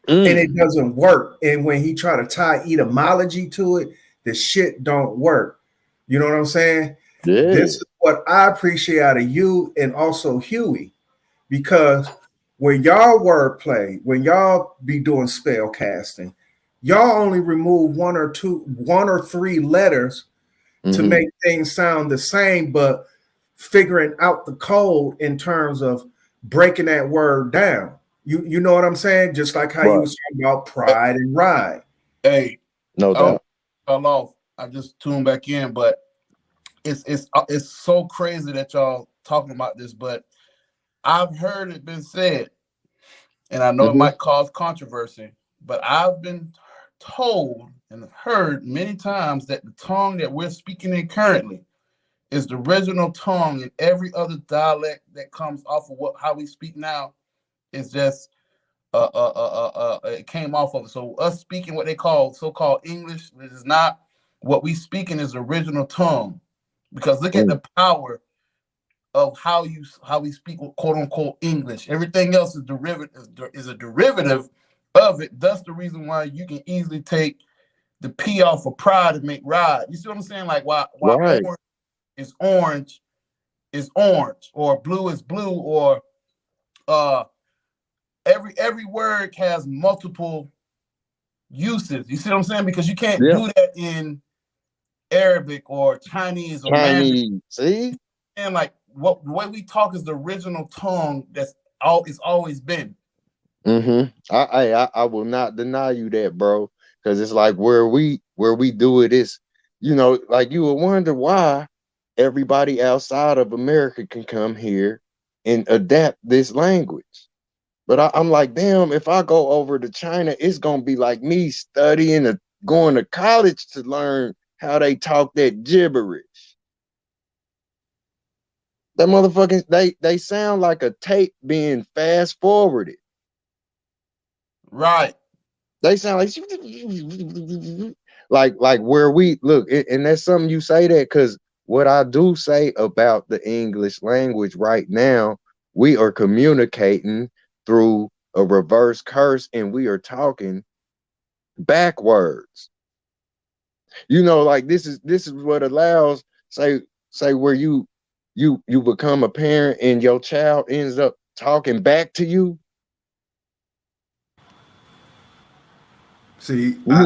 And it doesn't work. And when he try to tie etymology to it, the shit don't work. You know what I'm saying? Yeah. This is what I appreciate out of you and also Huey, because when y'all wordplay, when y'all be doing spell casting, y'all only remove 1 or 3 letters to make things sound the same, but figuring out the code in terms of breaking that word down. You know what I'm saying? Just like how you was talking about pride and ride. Hey, no doubt. Fell off. I just tuned back in, but it's so crazy that y'all talking about this, but I've heard it been said, and I know it might cause controversy, but I've been told and heard many times that the tongue that we're speaking in currently is the original tongue, and every other dialect that comes off of how we speak now is just it came off of it. So us speaking what they call so-called English, this is not what we speaking is the original tongue, because look at the power of how we speak quote unquote English. Everything else is a derivative of it. That's the reason why you can easily take the P off of pride and make ride. You see what I'm saying? Like why orange is orange, or blue is blue, or every word has multiple uses. You see what I'm saying? Because you can't do that in Arabic or Chinese or Mandarin. See? And like the way we talk is the original tongue it's always been. I will not deny you that, bro. Because it's like where we do it is, like you would wonder why everybody outside of America can come here and adapt this language. But I'm like, damn, if I go over to China, it's gonna be like me studying going to college to learn how they talk that gibberish. That motherfucking they sound like a tape being fast forwarded. Right. They sound like where we look, and that's something you say that, because what I do say about the English language right now, we are communicating through a reverse curse, and we are talking backwards. Like this is what allows say where you become a parent and your child ends up talking back to you. See, I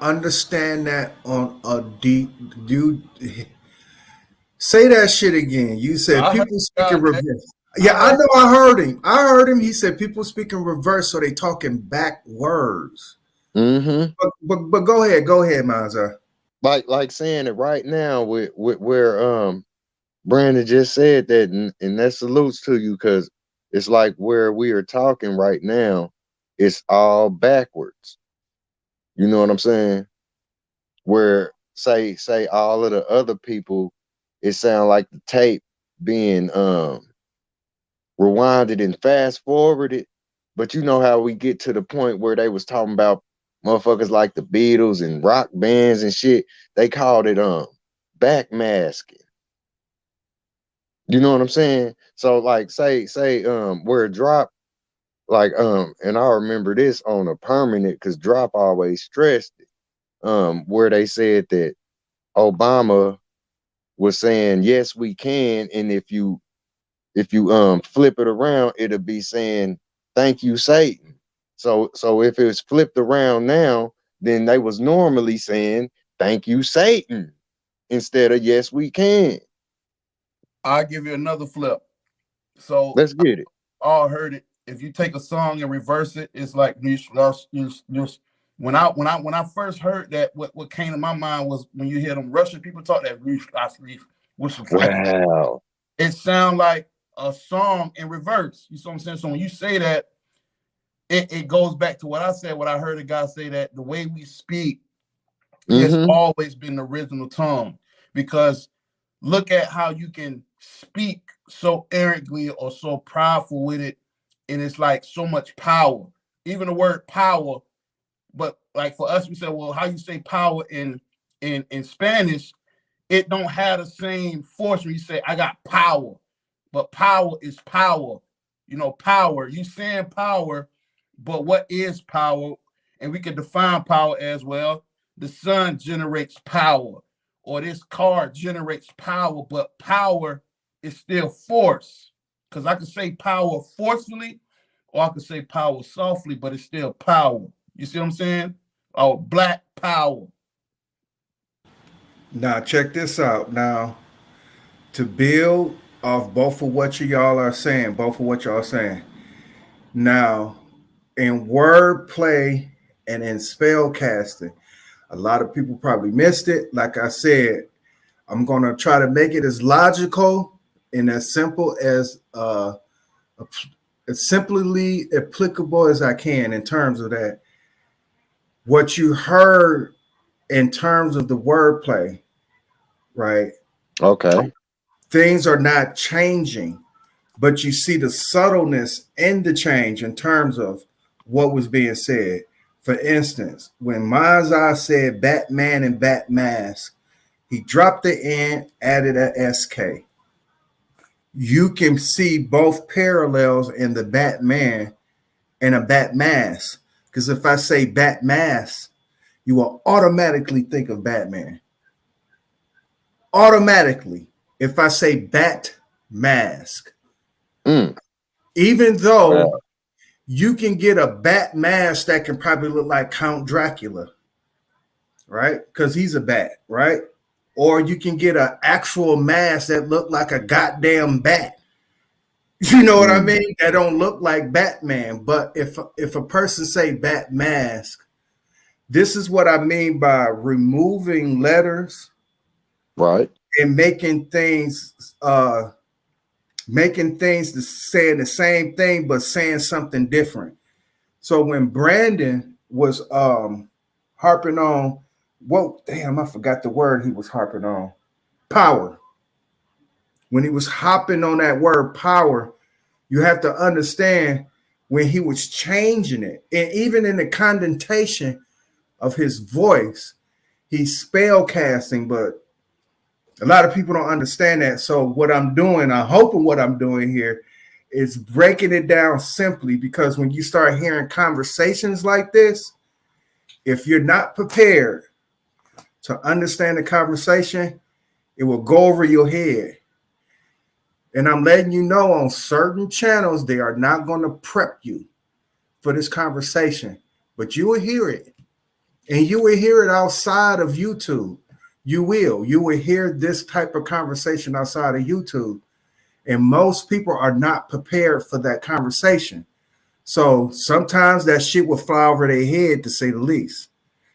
understand that on a deep. Say that shit again. You said people speaking reverse. Yeah, I know. I heard him. He said people speaking reverse, so they talking backwards. But go ahead, Manza. Like saying it right now with where Brandon just said that, and that salutes to you, because it's like where we are talking right now, it's all backwards. You know what I'm saying? Where say all of the other people, it sound like the tape being rewinded and fast forwarded. But you know how we get to the point where they was talking about motherfuckers like the Beatles and rock bands and shit. They called it backmasking. You know what I'm saying? So like say where it dropped, like and I remember this on a permanent, because Drop always stressed it, where they said that Obama was saying yes we can, and if you flip it around, it'll be saying thank you Satan. So if it's flipped around now, then they was normally saying thank you Satan instead of yes we can. I'll give you another flip. So let's get it. All heard it. If you take a song and reverse it, it's like when I first heard that, what came to my mind was when you hear them Russian people talk that wow. It sounds like a song in reverse. You see what I'm saying? So when you say that, it goes back to what I said, what I heard a guy say, that the way we speak has always been the original tongue. Because look at how you can speak so arrogantly or so proudful with it, and it's like so much power. Even the word power, but like for us, we say, well, how you say power in Spanish, it don't have the same force when you say I got power. But power is power. Power. You saying power, but what is power? And we can define power as, well, the sun generates power, or this car generates power, but power is still force. Because I can say power forcefully, or I can say power softly, but it's still power. You see what I'm saying? Oh, black power. Now check this out. Now, to build off both of what y'all are saying, both of what y'all are saying. Now, in wordplay and in spell casting, a lot of people probably missed it. Like I said, I'm going to try to make it as logical and as simple as simply applicable as I can in terms of that. What you heard in terms of the wordplay, right? Okay. Things are not changing, but you see the subtleness in the change in terms of what was being said. For instance, when Mazza said Batman and Batmask, he dropped the N, added a SK. You can see both parallels in the Batman and a Batmask. Because if I say Batmask, you will automatically think of Batman. Automatically. If I say Batmask. Even though you can get a Batmask that can probably look like Count Dracula, right? Because he's a bat, right? Or you can get an actual mask that look like a goddamn bat. You know what I mean? That don't look like Batman. But if a person say Batmask, this is what I mean by removing letters, right, and making things saying the same thing but saying something different. So when Brandon was harping on I forgot the word he was harping on. Power. When he was hopping on that word power, you have to understand when he was changing it, and even in the condentation of his voice, he's spell casting, but a lot of people don't understand that. So what I'm doing, I'm hoping what I'm doing here is breaking it down simply, because when you start hearing conversations like this, if you're not prepared to understand the conversation, it will go over your head. And I'm letting you know on certain channels, they are not going to prep you for this conversation, but you will hear it. And you will hear it outside of YouTube. You will hear this type of conversation outside of YouTube. And most people are not prepared for that conversation. So sometimes that shit will fly over their head, to say the least.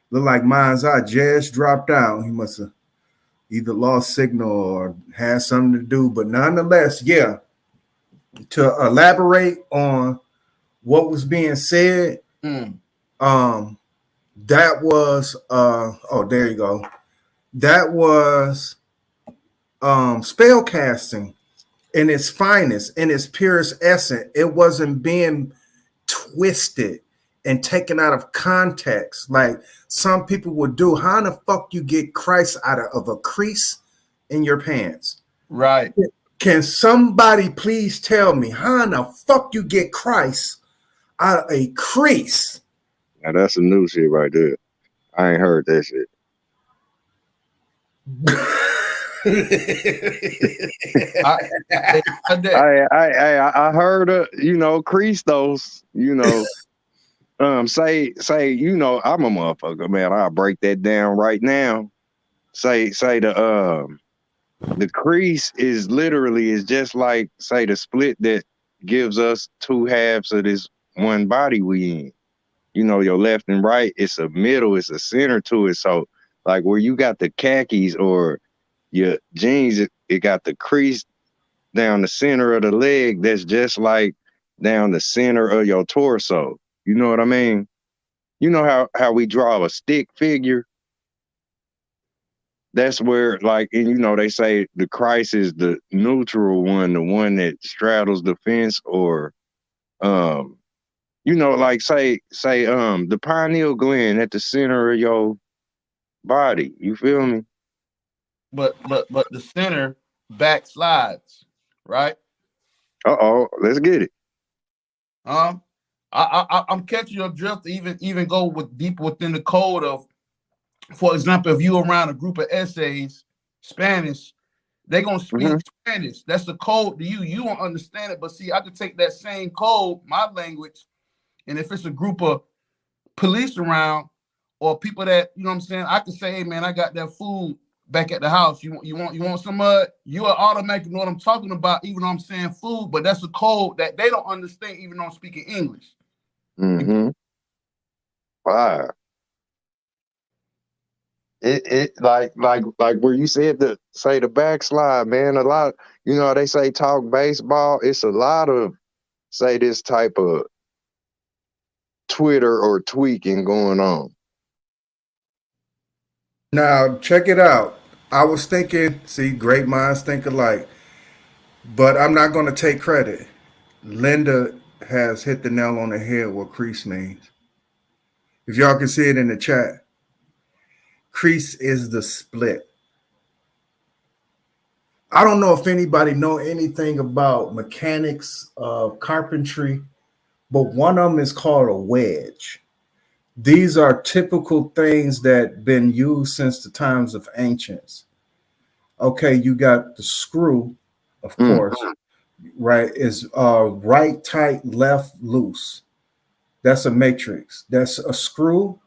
Look like mine's eye just dropped out. He must have either lost signal or had something to do. But nonetheless, yeah, to elaborate on what was being said, that was there you go. That was spell casting in its finest, in its purest essence. It wasn't being twisted and taken out of context like some people would do. How in the fuck you get Christ out of a crease in your pants? Right. Can somebody please tell me how in the fuck you get Christ out of a crease? Now that's some new shit right there. I ain't heard that shit. I heard Christos, say, I'm a motherfucker, man. I'll break that down right now. Say the crease is just like, say, the split that gives us two halves of this one body we in. Your left and right, it's a middle, it's a center to it. So like where you got the khakis or your jeans, it got the crease down the center of the leg. That's just like down the center of your torso. You know what I mean? You know how we draw a stick figure? That's where, like, and they say the Christ is the neutral one, the one that straddles the fence, or like say the pineal gland at the center of your body. You feel me? But the center backslides, right? Let's get it. I'm catching your drift to even go deep within the code of, for example, if you around a group of essays, Spanish, they're gonna speak Spanish. That's the code to you. You won't understand it, but see, I could take that same code, my language, and if it's a group of police around or people that, I can say, hey man, I got that food back at the house. You want some you will automatically know what I'm talking about, even though I'm saying food, but that's a code that they don't understand, even though I'm speaking English. Mm-hmm. Wow. It like where you said the backslide, man. A lot, they say talk baseball. It's a lot of say this type of Twitter or tweaking going on. Now check it out. I was thinking, see, great minds think alike, but I'm not going to take credit. Linda has hit the nail on the head what crease means. If y'all can see it in the chat, crease is the split. I don't know if anybody know anything about mechanics of carpentry, but one of them is called a wedge. These are typical things that been used since the times of ancients. Okay, you got the screw, of course, right? Is right tight, left loose. That's a matrix. That's a screw,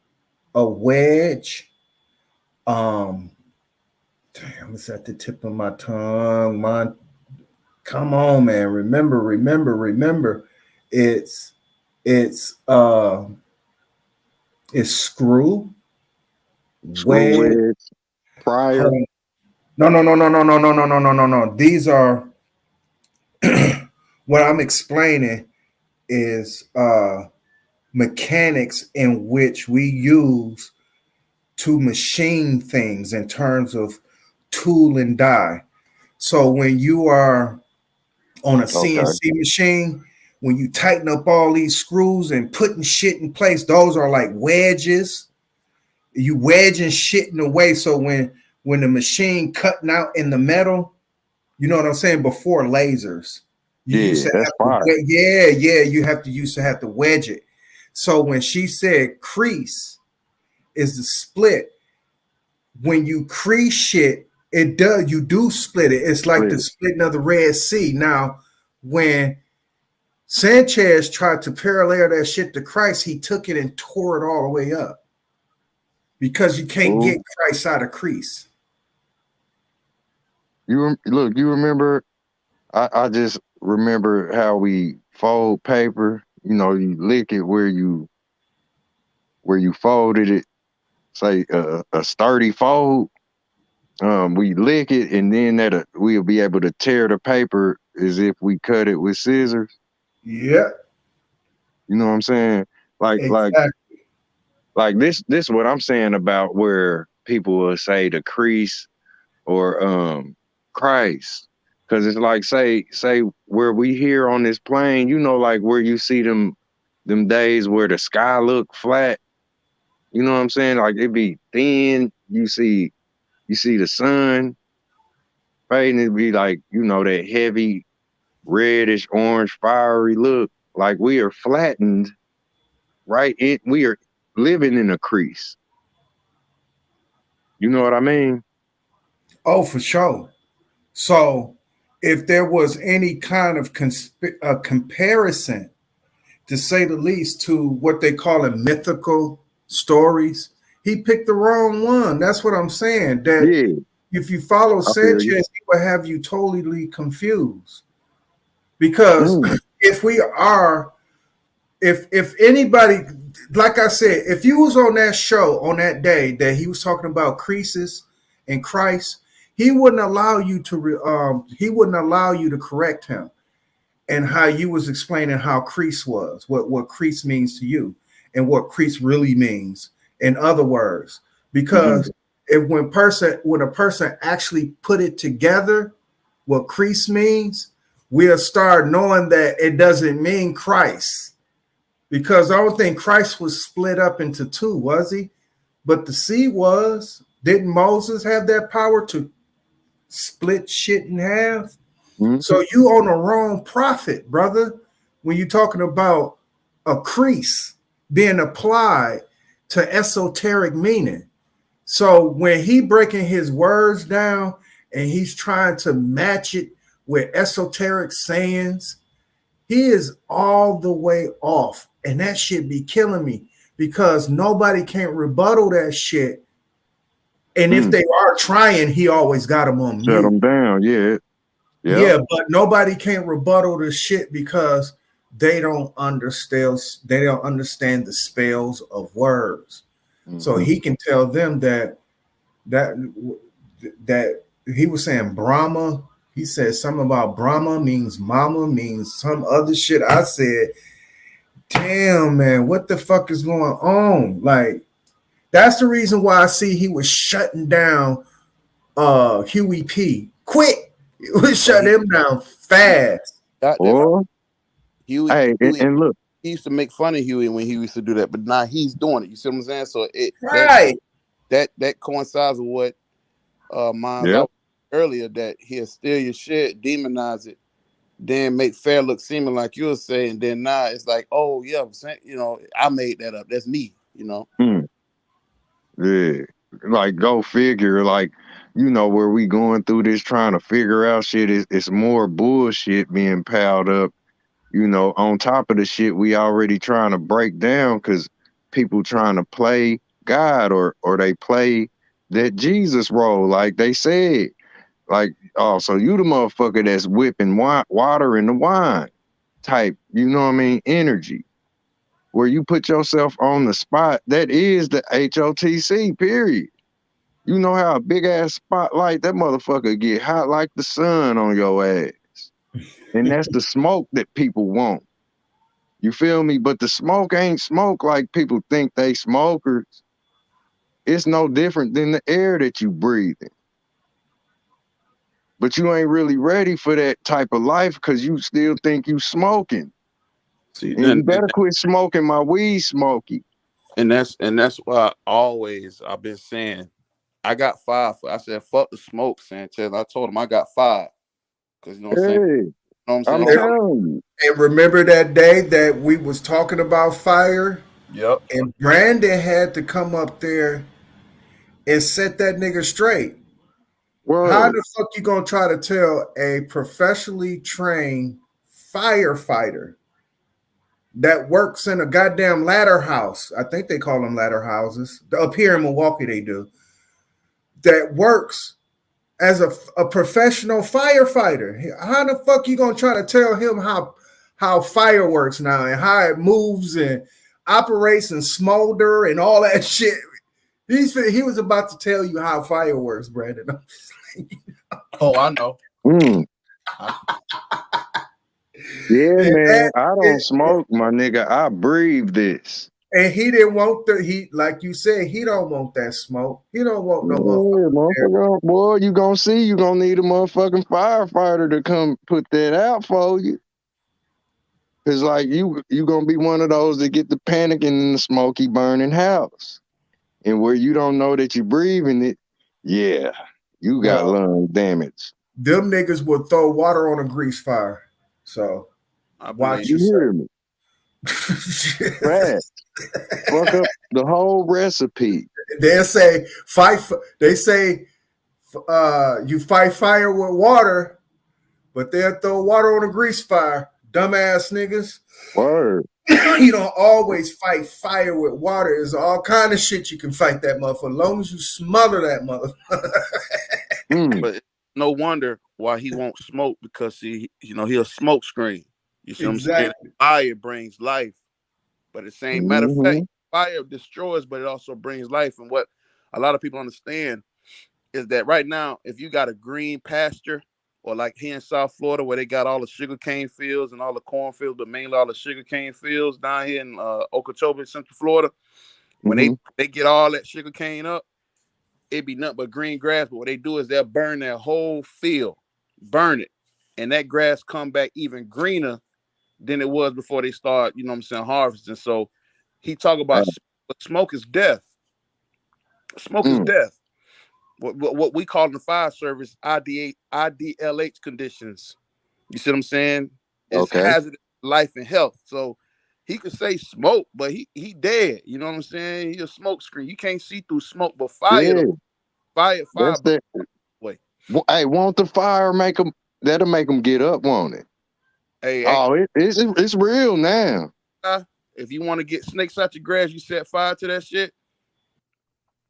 a wedge. Damn, it's at the tip of my tongue. Come on, man. Remember. It's screw, wedge, prior. No. These are what I'm explaining is mechanics in which we use to machine things in terms of tool and die. So when you are on a CNC machine, when you tighten up all these screws and putting shit in place, those are like wedges. You wedging shit in the way. So when the machine cutting out in the metal, you know what I'm saying? Before lasers, you used to have to wedge it. So when she said crease is the split, when you crease shit, you do split it. It's like the splitting of the Red Sea. Now, when Sanchez tried to parallel that shit to Christ, he took it and tore it all the way up because you can't get Christ out of crease. You remember? I just remember how we fold paper. You lick it where you folded it. Say a sturdy fold. We lick it, and then we'll be able to tear the paper as if we cut it with scissors. Yeah. You know what I'm saying? Like this is what I'm saying about where people will say the crease or Christ. Because it's like say where we here on this plane, like where you see them days where the sky look flat. You know what I'm saying? Like it be thin. You see the sun fading. It be like, that heavy reddish orange fiery look. Like we are flattened, right? We are living in a crease. You know what I mean? Oh, for sure. So if there was any kind of comparison, to say the least, to what they call mythical stories, he picked the wrong one. That's what I'm saying. That if you follow Sanchez, he will have you totally confused. Because if anybody, like I said, if you was on that show on that day that he was talking about creases and Christ, he wouldn't allow you to correct him and how you was explaining how crease was, what crease means to you and what crease really means. In other words, because when a person actually put it together, what crease means, we'll start knowing that it doesn't mean Christ. Because I don't think Christ was split up into two, was he? But the sea was. Didn't Moses have that power to split shit in half? So you on the wrong prophet, brother, when you're talking about a crease being applied to esoteric meaning. So when he breaking his words down and he's trying to match it with esoteric sayings, he is all the way off. And that shit be killing me because nobody can rebuttal that shit And if they are trying, he always got them on mute. Shut them down, yeah. Yep. Yeah, but nobody can rebuttal the shit because they don't understand. They don't understand the spells of words. So he can tell them that he was saying Brahma. He said something about Brahma means mama, means some other shit. I said, damn, man, what the fuck is going on? Like, that's the reason why I see he was shutting down Huey P. Quick. It was shut him down fast. Huey, and look, he used to make fun of Huey when he used to do that, but now he's doing it. You see what I'm saying? So that coincides with what mine earlier, that he'll steal your shit, demonize it, then make fair look seeming like you were saying. Then now it's like, oh yeah, you know, I made that up. That's me. You know. Yeah, like go figure. Like, you know, where we going through this trying to figure out shit, it's more bullshit being piled up, you know, on top of the shit we already trying to break down, because people trying to play God or they play that Jesus role, like they said. Like, oh, so you the motherfucker that's whipping water in the wine type, you know what I mean, energy, where you put yourself on the spot. That is the HOTC, period. You know how a big ass spotlight, that motherfucker get hot like the sun on your ass. And that's the smoke that people want. You feel me? But the smoke ain't smoke like people think they smokers. It's no different than the air that you breathing. But you ain't really ready for that type of life because you still think you smoking. See, and you better quit smoking my weed, Smokey. And that's why I've been saying, I got 5. I said, fuck the smoke, Sanchez. I told him I got 5. Because you know what I'm saying? You know what I'm saying? And remember that day that we was talking about fire? Yep. And Brandon had to come up there and set that nigga straight. Whoa. How the fuck you gonna try to tell a professionally trained firefighter that works in a goddamn ladder house? I think they call them ladder houses. Up here in Milwaukee, they do. That works as a professional firefighter. How the fuck you gonna try to tell him how fire works now and how it moves and operates and smolder and all that shit? He was about to tell you how fire works, Brandon. Oh, I know. Yeah, man. I don't smoke, my nigga. I breathe this. And he didn't want like you said, he don't want that smoke. He don't want no motherfucker. Boy, you gonna see, you gonna need a motherfucking firefighter to come put that out for you. Cause like you gonna be one of those that get the panicking in the smoky burning house. And where you don't know that you're breathing it, yeah, you got lung damage. Them niggas would throw water on a grease fire. So watch you hear me. Right. Fuck up the whole recipe. They'll say you fight fire with water, but they'll throw water on a grease fire. Dumbass niggas. Word. You don't always fight fire with water. There's all kind of shit you can fight that motherfucker. As long as you smother that motherfucker. But no wonder why he won't smoke, because he'll smoke screen. You see what I'm saying? Fire brings life. But the same matter of fact, fire destroys, but it also brings life. And what a lot of people understand is that right now, if you got a green pasture, or like here in South Florida, where they got all the sugarcane fields and all the corn fields, but mainly all the sugarcane fields down here in Okeechobee, Central Florida, when they get all that sugarcane up, it'd be nothing but green grass. But what they do is they'll burn their whole field, burn it, and that grass come back even greener than it was before they start, you know what I'm saying, harvesting. So he talk about smoke is death. Smoke is death. What we call in the fire service IDLH conditions. You see what I'm saying? It's hazardous life and health. So he could say smoke, but he dead. You know what I'm saying? He a smoke screen. You can't see through smoke, but fire, fire. Wait. Hey, won't the fire make them? That'll make them get up, won't it? Hey, it's real now. If you want to get snakes out your grass, you set fire to that shit.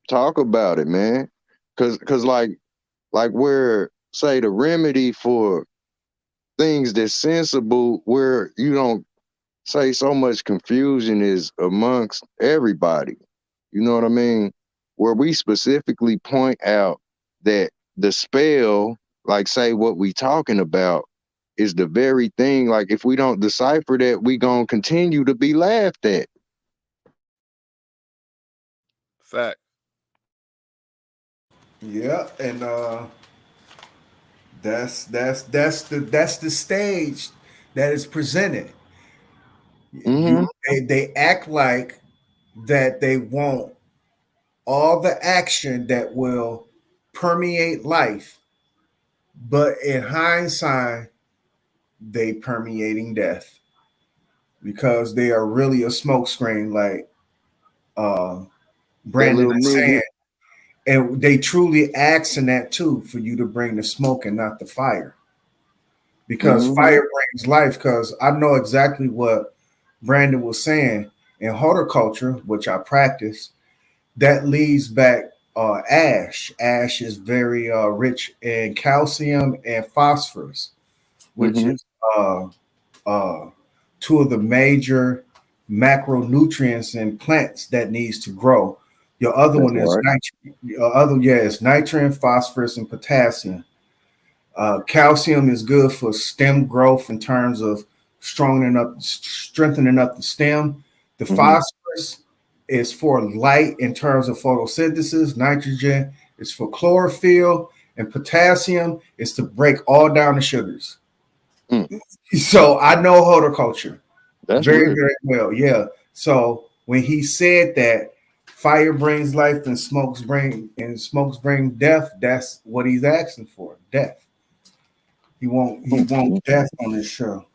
Talk about it, man. cause like where say the remedy for things that's sensible, where you don't say so much confusion is amongst everybody. You know what I mean? Where we specifically point out that the spell, like say what we talking about, is the very thing. Like if we don't decipher that, we gonna continue to be laughed at. Fact. Yeah, and that's the stage that is presented. Mm-hmm. They act like that they want all the action that will permeate life, but in hindsight, they permeating death because they are really a smokescreen, like uh, That Brandon little is nigga. saying. And they truly asking that too for you to bring the smoke and not the fire. Because Mm-hmm. fire brings life. Because I know exactly what Brandon was saying in horticulture, which I practice, that leads back ash. Ash is very rich in calcium and phosphorus, which Mm-hmm. is uh, two of the major macronutrients in plants that needs to grow. Your other That's one is right. it's nitrogen, phosphorus, and potassium. Calcium is good for stem growth in terms of strengthening up the stem. The Mm-hmm. phosphorus is for light in terms of photosynthesis. Nitrogen is for chlorophyll, and potassium is to break all down the sugars. Mm. So I know horticulture That's very, real. very well. Yeah. So when he said that fire brings life and smokes bring death, that's what he's asking for. Death. He won't death on this show.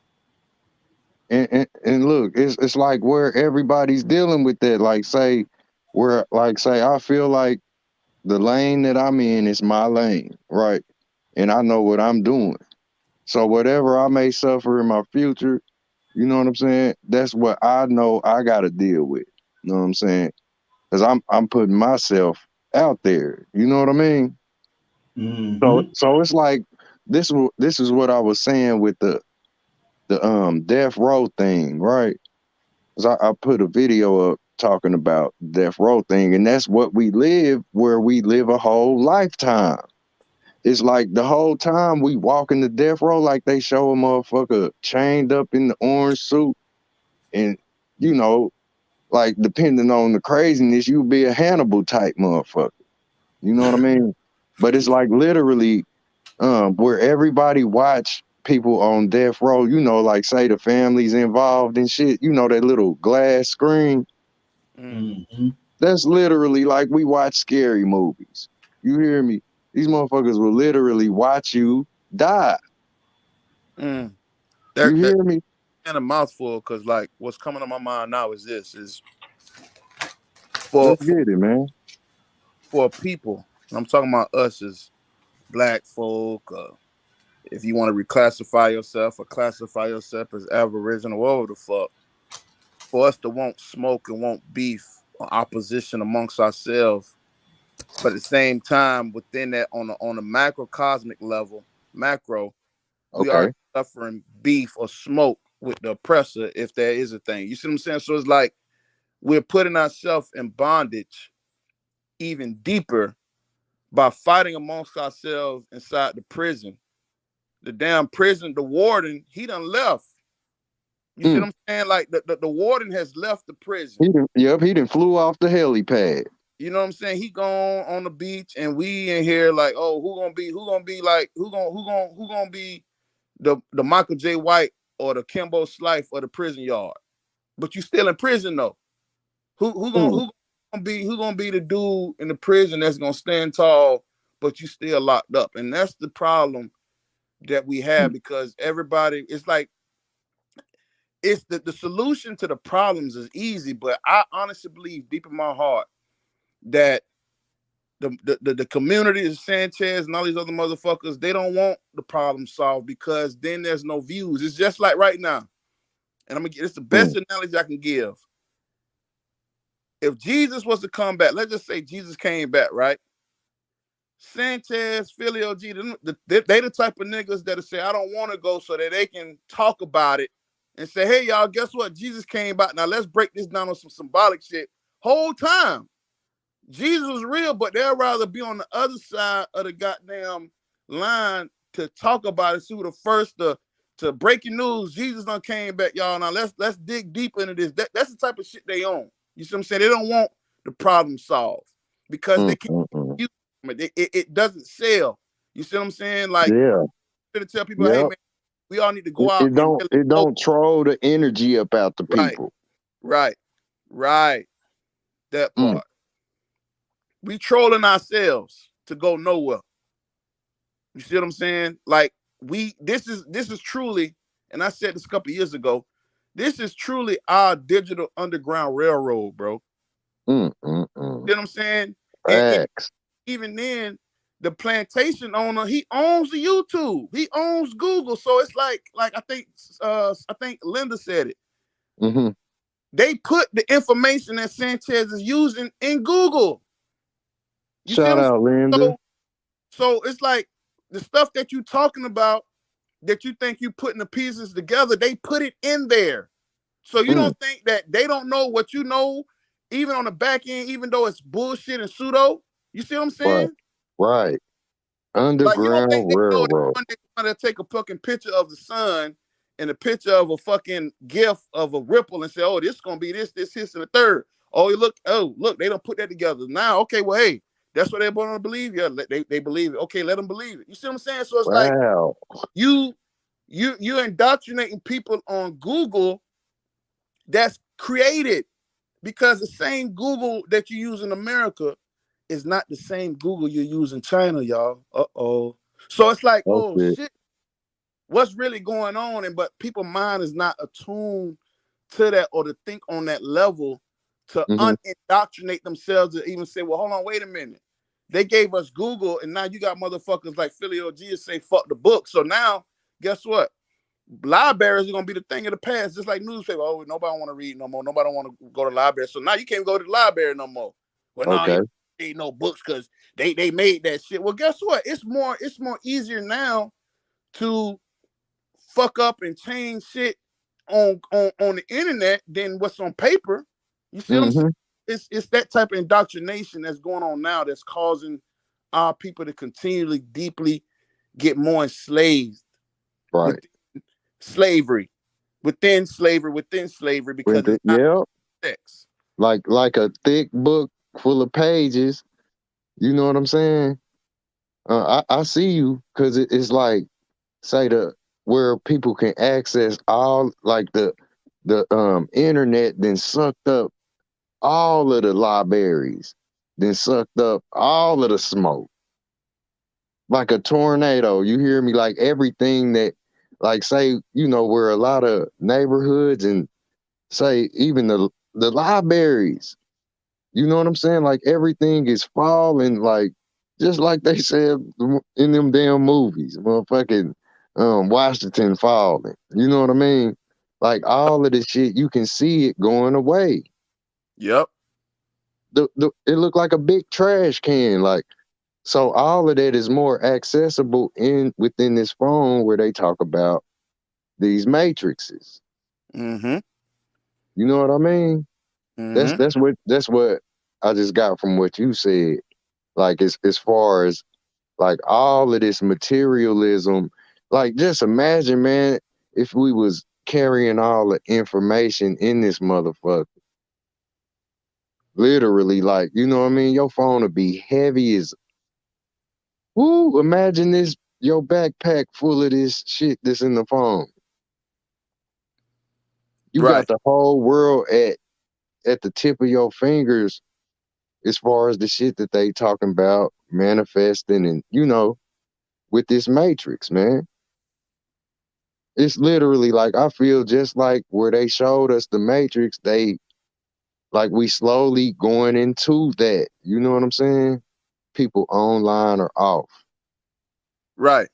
And look, it's like where everybody's dealing with that. Like say, where like say, I feel like the lane that I'm in is my lane, right? And I know what I'm doing. So whatever I may suffer in my future, you know what I'm saying? That's what I know I gotta deal with. You know what I'm saying? Because I'm putting myself out there. You know what I mean? Mm-hmm. So it's like this is what I was saying with the death row thing, right? 'Cause I put a video up talking about death row thing, and that's what we live, where we live a whole lifetime. It's like the whole time we walking the death row, like they show a motherfucker chained up in the orange suit, and you know, like depending on the craziness, you be a Hannibal type motherfucker. You know what I mean? But it's like literally, where everybody watch people on death row, you know, like say the families involved and shit, you know, that little glass screen. Mm-hmm. That's literally like we watch scary movies. You hear me? These motherfuckers will literally watch you die. That You hear me? and a mouthful, because like what's coming to my mind now is this is for Let's get it, man. for people. And I'm talking about us as black folk. If you want to reclassify yourself or classify yourself as Aboriginal, whatever the fuck, for us to want smoke and want beef or opposition amongst ourselves, but at the same time, within that, on a macrocosmic level, we are Okay. suffering beef or smoke with the oppressor, if there is a thing. You see what I'm saying? So it's like we're putting ourselves in bondage even deeper by fighting amongst ourselves inside the prison. The damn prison, the warden, he done left. You see what I'm saying? Like the warden has left the prison. He done flew off the helipad. You know what I'm saying? He gone on the beach, and we in here like, oh, who gonna be the Michael J. White or the Kimbo Slife or the prison yard? But you still in prison though. Who gonna be the dude in the prison that's gonna stand tall, but you still locked up? And that's the problem that we have, because everybody, it's like, it's the solution to the problems is easy, but I honestly believe deep in my heart that the community of Sanchez and all these other motherfuckers, they don't want the problem solved, because then there's no views. It's just like right now, and I'm gonna get, it's the best analogy I can give. If Jesus was to come back, let's just say Jesus came back, right? Sanchez, Philly OG, they the type of niggas that'll say, I don't want to go, so that they can talk about it and say, hey, y'all, guess what? Jesus came back. Now let's break this down on some symbolic shit. Whole time, Jesus was real, but they'd rather be on the other side of the goddamn line to talk about it. See who the first to breaking news. Jesus done came back, y'all. Now let's dig deep into this. That's the type of shit they own. You see what I'm saying? They don't want the problem solved because they can't use it. It doesn't sell. You see what I'm saying? Like, yeah, to tell people, hey man, we all need to go out. It don't troll the energy about the people. Right. That part. We trolling ourselves to go nowhere. You see what I'm saying? Like this is truly, and I said this a couple years ago, this is truly our digital underground railroad, bro. You know what I'm saying? And even then, the plantation owner, he owns the YouTube, he owns Google. So it's like I think Linda said it. They put the information that Sanchez is using in Google. Shout out, Linda. So it's like the stuff that you're talking about, that you think you putting the pieces together, they put it in there. So you don't think that they don't know what you know, even on the back end, even though it's bullshit and pseudo. You see what I'm saying? Right. Underground railroad. They're gonna take a fucking picture of the sun and a picture of a fucking GIF of a ripple and say, oh, this is gonna be this, and the third. Oh, look, they don't put that together. Now, okay, well, hey, that's what they're going to believe. Yeah, they believe it. Okay, let them believe it. You see what I'm saying? So it's like you indoctrinating people on Google that's created, because the same Google that you use in America is not the same Google you use in China, y'all. So it's like, shit, what's really going on? But people's mind is not attuned to that or to think on that level to unindoctrinate themselves to even say, well, hold on, wait a minute. They gave us Google, and now you got motherfuckers like Philly OG say fuck the book. So now, guess what? Libraries are gonna be the thing of the past, just like newspaper. Oh, nobody want to read no more. Nobody want to go to the library. So now you can't go to the library no more. Well, now you read no books because they made that shit. Well, guess what? It's more easier now to fuck up and change shit on the internet than what's on paper. You see what I'm saying? It's that type of indoctrination that's going on now that's causing our people to continually, deeply get more enslaved. Right. Within slavery, because it's not sex. Like a thick book full of pages. You know what I'm saying? I see you, because it's like, say, where people can access all, like the internet, then sucked up all of the libraries, then sucked up all of the smoke. Like a tornado, you hear me? Like everything that, like, say, where a lot of neighborhoods and say even the libraries, you know what I'm saying? Like everything is falling, like just like they said in them damn movies, motherfucking Washington falling. You know what I mean? Like all of this shit, you can see it going away. Yep. It looked like a big trash can, like. So all of that is more accessible within this phone, where they talk about these matrices. You know what I mean? That's what I just got from what you said. Like as far as like all of this materialism, like just imagine, man, if we was carrying all the information in this motherfucker. Literally, like, you know what I mean? Your phone would be heavy as imagine this, your backpack full of this shit that's in the phone. You got the whole world at the tip of your fingers, as far as the shit that they talking about manifesting and, with this matrix, man. It's literally like, I feel just like where they showed us the matrix, we slowly going into that. You know what I'm saying? People online or off. Right.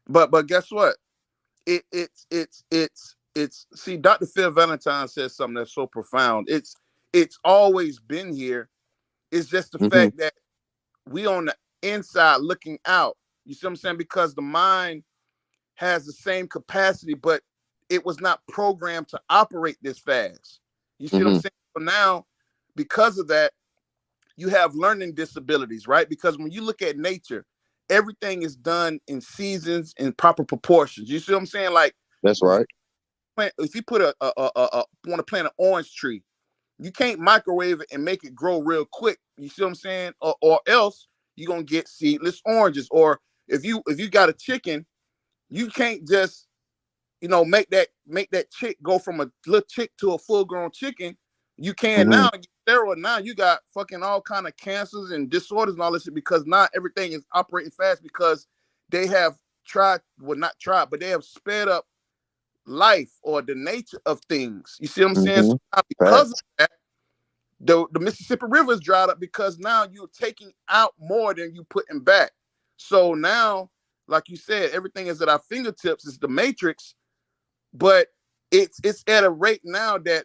But guess what? It's see, Dr. Phil Valentine says something that's so profound. It's always been here. It's just the fact that we on the inside looking out. You see what I'm saying? Because the mind has the same capacity, but it was not programmed to operate this fast. You see what I'm saying? So now, because of that, you have learning disabilities, right? Because when you look at nature, everything is done in seasons in proper proportions. You see what I'm saying? Like, that's right. If you put want to plant an orange tree, you can't microwave it and make it grow real quick. You see what I'm saying? Or else you're gonna get seedless oranges. Or if you got a chicken, you can't just make that chick go from a little chick to a full grown chicken. You can now get steroid. Now you got fucking all kind of cancers and disorders and all this shit because not everything is operating fast because they have not tried, but they have sped up life or the nature of things. You see what I'm saying? So now because of that, the Mississippi River is dried up because now you're taking out more than you putting back. So now, like you said, everything is at our fingertips. It's the matrix, but it's at a rate now that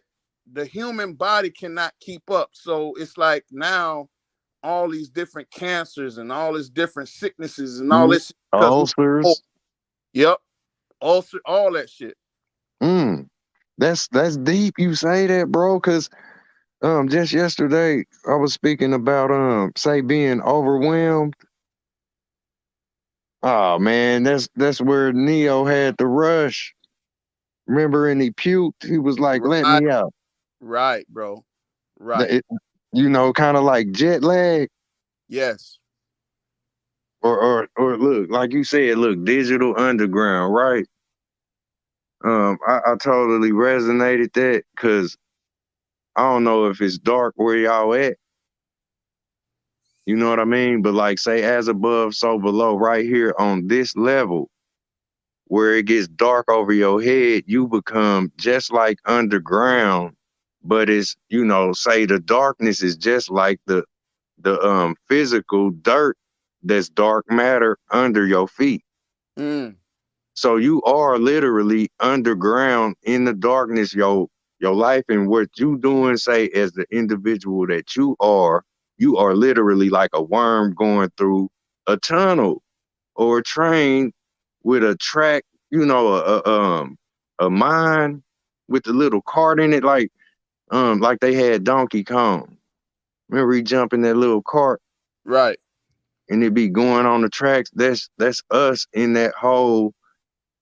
the human body cannot keep up. So it's like now all these different cancers and all these different sicknesses and all this ulcers. Yep. Ulcer, all that shit. That's deep. You say that, bro, because just yesterday I was speaking about say being overwhelmed. Oh man, that's where Neo had the rush. Remember, and he puked. He was like, "Let me out." Right, bro. Right. Kind of like jet lag. Yes. Or look, like you said, look, Digital Underground, right? I totally resonated that because I don't know if it's dark where y'all at. You know what I mean? But like say as above, so below, right here on this level, where it gets dark over your head, you become just like underground, but it's, say the darkness is just like the physical dirt that's dark matter under your feet. So you are literally underground in the darkness, your life and what you doing, say, as the individual that you are literally like a worm going through a tunnel or a train with a track, a mine with the little cart in it, like they had Donkey Kong. Remember he jump in that little cart? Right. And it be going on the tracks. That's us in that whole,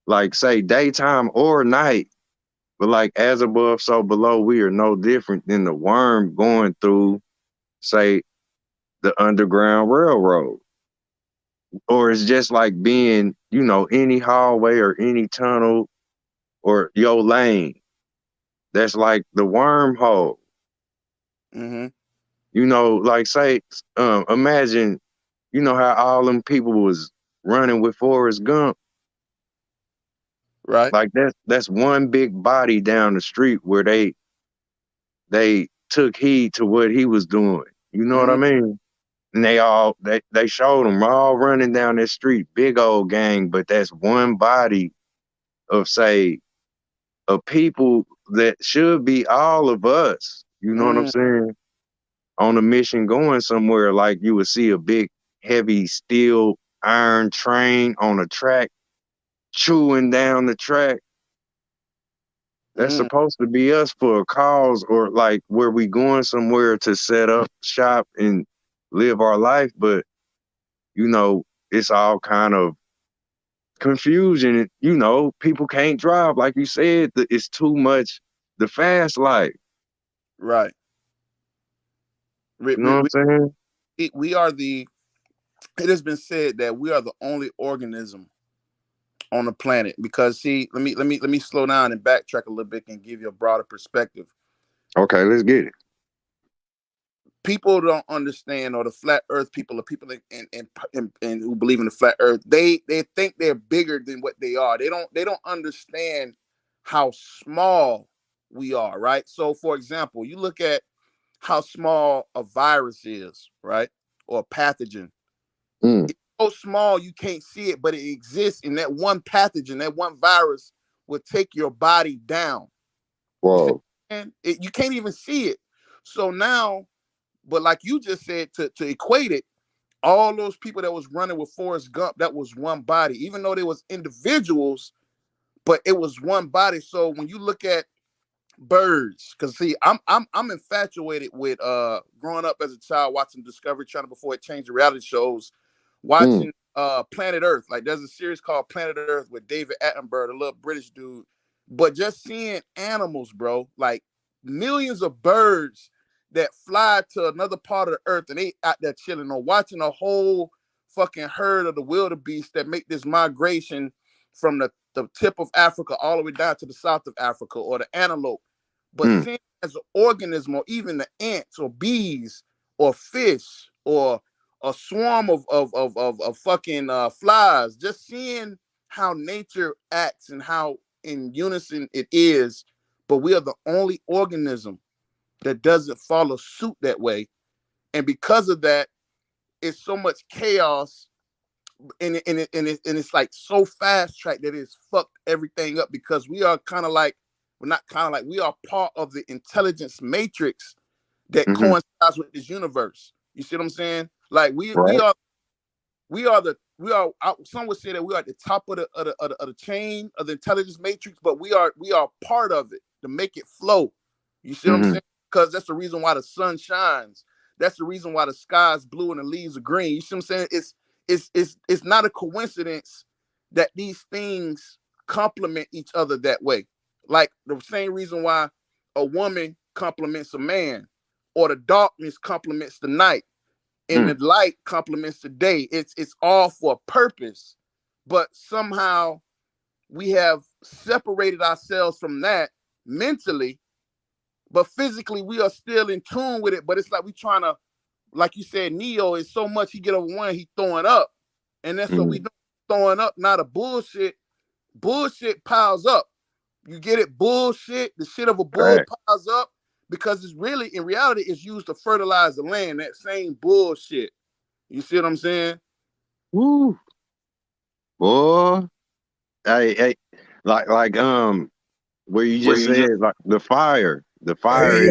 like say daytime or night, but like as above, so below, we are no different than the worm going through, say, the Underground Railroad. Or it's just like being, any hallway or any tunnel or your lane. That's like the wormhole. Like say, imagine, how all them people was running with Forrest Gump. Right. Like that's one big body down the street where they took heed to what he was doing. You know what I mean? And they showed them all running down that street, big old gang, but that's one body of, say, of people that should be all of us. You know what I'm saying? On a mission going somewhere, like you would see a big, heavy steel iron train on a track, chewing down the track. That's supposed to be us for a cause, or like where we going somewhere to set up shop and live our life. But, it's all kind of confusion. People can't drive. Like you said, it's too much, the fast life. Right. You know what I'm saying? We are it has been said that we are the only organism on the planet, because see, let me slow down and backtrack a little bit and give you a broader perspective. Okay, let's get it. People don't understand, or the flat earth people, or people in who believe in the flat earth, they think they're bigger than what they are. They don't understand how small we are, right? So for example, you look at how small a virus is, right? Or a pathogen. It's so small you can't see it, but it exists, and that one pathogen, that one virus will take your body down. Whoa. And you can't even see it. So now, but like you just said, to equate it, all those people that was running with Forrest Gump, that was one body, even though they was individuals, but it was one body. So when you look at birds, because see, I'm infatuated with growing up as a child watching Discovery Channel before it changed the reality shows, watching Planet Earth. Like there's a series called Planet Earth with David Attenborough, the little British dude. But just seeing animals, bro, like millions of birds that fly to another part of the earth and they out there chilling, or watching a whole fucking herd of the wildebeest that make this migration from the tip of Africa all the way down to the south of Africa, or the antelope. But seeing as an organism, or even the ants or bees or fish or a swarm of fucking flies, just seeing how nature acts and how in unison it is, but we are the only organism that doesn't follow suit that way. And because of that, it's so much chaos, and it's like so fast track that it's fucked everything up, because we are kind of like, we're not kind of like, we are part of the intelligence matrix that coincides with this universe. You see what I'm saying? Like we are some would say that we are at the top of the chain of the intelligence matrix, but we are part of it to make it flow. You see what I'm saying? Because that's the reason why the sun shines. That's the reason why the sky is blue and the leaves are green. You see what I'm saying? It's not a coincidence that these things complement each other that way. Like the same reason why a woman complements a man, or the darkness complements the night, and the light complements the day. It's all for a purpose, but somehow we have separated ourselves from that mentally, but physically we are still in tune with it. But it's like we trying to, like you said, Neo is so much he get over one, he throwing up, and that's what we do, throwing up. Not a bullshit piles up. You get it? Bullshit, the shit of a bull piles up, because it's really, in reality, it's used to fertilize the land. That same bullshit. You see what I'm saying? Woo, boy. Hey, like where you just said, like the fire. Hey,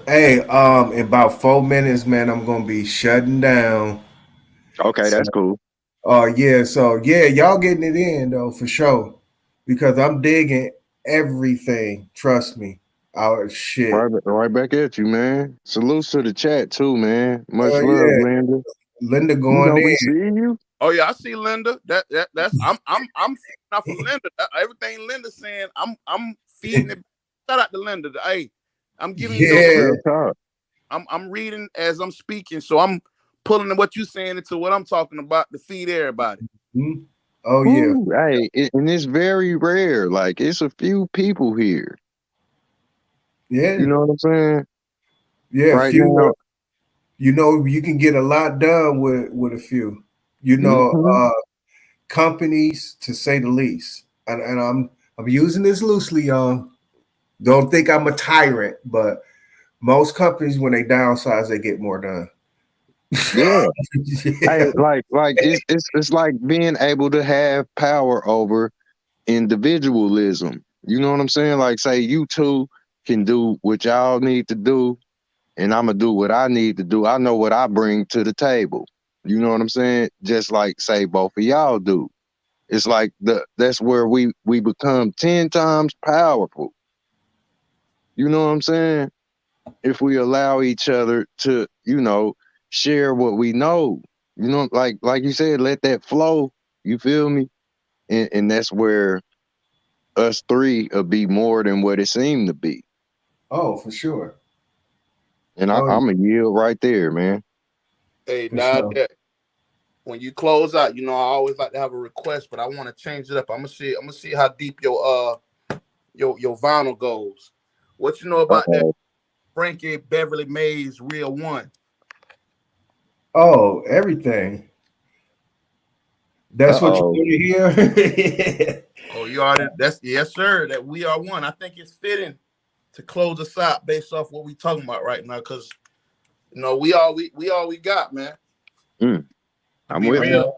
hey, in about 4 minutes, man, I'm gonna be shutting down. Okay, that's cool. Yeah, so yeah, y'all getting it in though for sure, because I'm digging everything. Trust me. Oh shit. Right back at you, man. Salutes to the chat too, man. Much love, yeah. Linda. Linda going in. We see you. Oh yeah, I see Linda. That's I'm not from Linda. Everything Linda's saying, I'm feeding it. Shout out to Linda. Hey, I'm giving you. I'm reading as I'm speaking, so I'm pulling what you're saying into what I'm talking about to feed everybody. Oh yeah. Ooh, hey, and it's very rare. Like it's a few people here. Yeah. You know what I'm saying? Yeah, right now. You know, you can get a lot done with a few. You know, companies, to say the least. And I'm using this loosely, y'all. Don't think I'm a tyrant, but most companies, when they downsize, they get more done. Yeah. Hey, like it's like being able to have power over individualism. You know what I'm saying? Like, say you two can do what y'all need to do, and I'm gonna do what I need to do. I know what I bring to the table. You know what I'm saying? Just like, say, both of y'all do. It's like that's where we become 10 times powerful. You know what I'm saying? If we allow each other to, you know, share what we know, you know, like you said, let that flow. You feel me? And that's where us three will be more than what it seemed to be. Oh, for sure. And I'm a yield right there, man. Hey, now that when you close out, you know, I always like to have a request, but I want to change it up. I'm gonna see how deep your vinyl goes. What you know about that Frankie Beverly Mays Real One? Oh, everything. That's what you want to hear. Oh, you already. That's yes, sir. That We Are One. I think it's fitting to close us out based off what we talking about right now, because you know we all we got, man. I'm with you.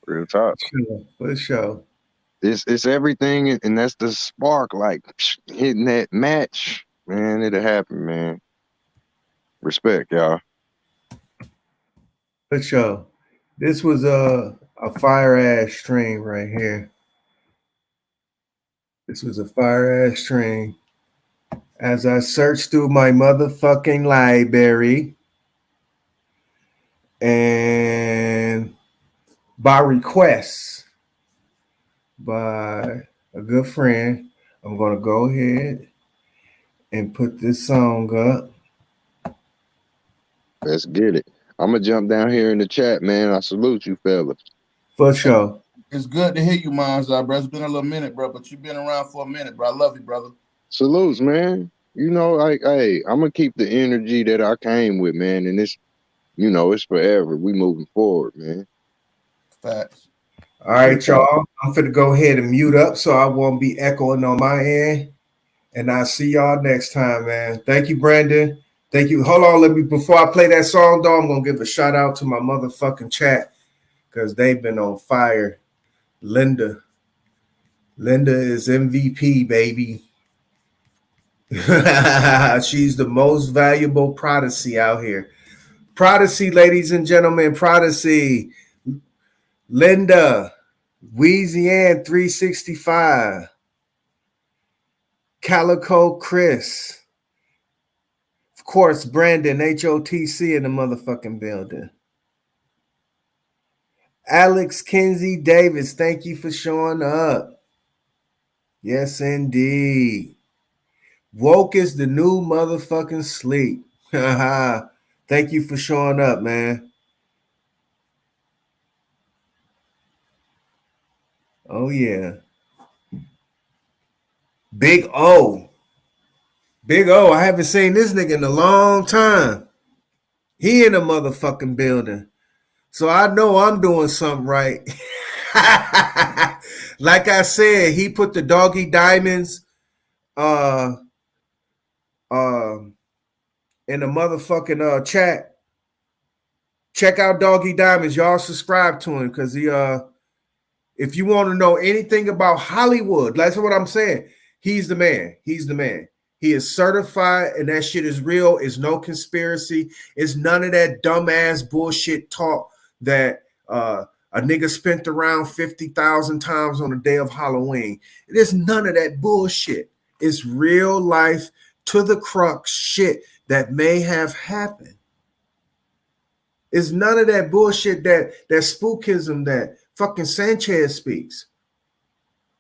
Real talk. For sure. It's everything, and that's the spark. Like hitting that match, man. It'll happen, man. Respect, y'all. For sure. This was a fire ass stream right here. This was a fire ass stream. As I searched through my motherfucking library, and by request by a good friend, I'm gonna go ahead and put this song up. Let's get it. I'm gonna jump down here in the chat, man. I salute you, fellas. For sure. It's good to hear you, Monza, bro. It's been a little minute, bro, but you've been around for a minute, bro. I love you, brother. Salutes, man. You know, like, hey, I'm gonna keep the energy that I came with, man. And it's, you know, it's forever. We moving forward, man. Facts. All right, y'all. I'm finna go ahead and mute up so I won't be echoing on my end. And I'll see y'all next time, man. Thank you, Brandon. Thank you. Hold on, before I play that song, though, I'm gonna give a shout out to my motherfucking chat because they've been on fire. Linda is MVP, baby. She's the most valuable Prodigy out here. Prodigy, ladies and gentlemen, Prodigy. Linda, Louisiana 365. Calico Chris. Of course, Brandon, HOTC in the motherfucking building. Alex Kinsey Davis, thank you for showing up. Yes, indeed. Woke is the new motherfucking sleep. Thank you for showing up, man. Oh, yeah. Big O. Big O, I haven't seen this nigga in a long time. He in the motherfucking building. So I know I'm doing something right. Like I said, he put the Doggy Diamonds in the motherfucking chat. Check out Doggy Diamonds. Y'all subscribe to him because he if you want to know anything about Hollywood, that's what I'm saying. He's the man. He's the man. He is certified, and that shit is real. It's no conspiracy. It's none of that dumbass bullshit talk that a nigga spent around 50,000 times on the day of Halloween. There's none of that bullshit. It's real life to the crux shit that may have happened. It's none of that bullshit that spookism that fucking Sanchez speaks.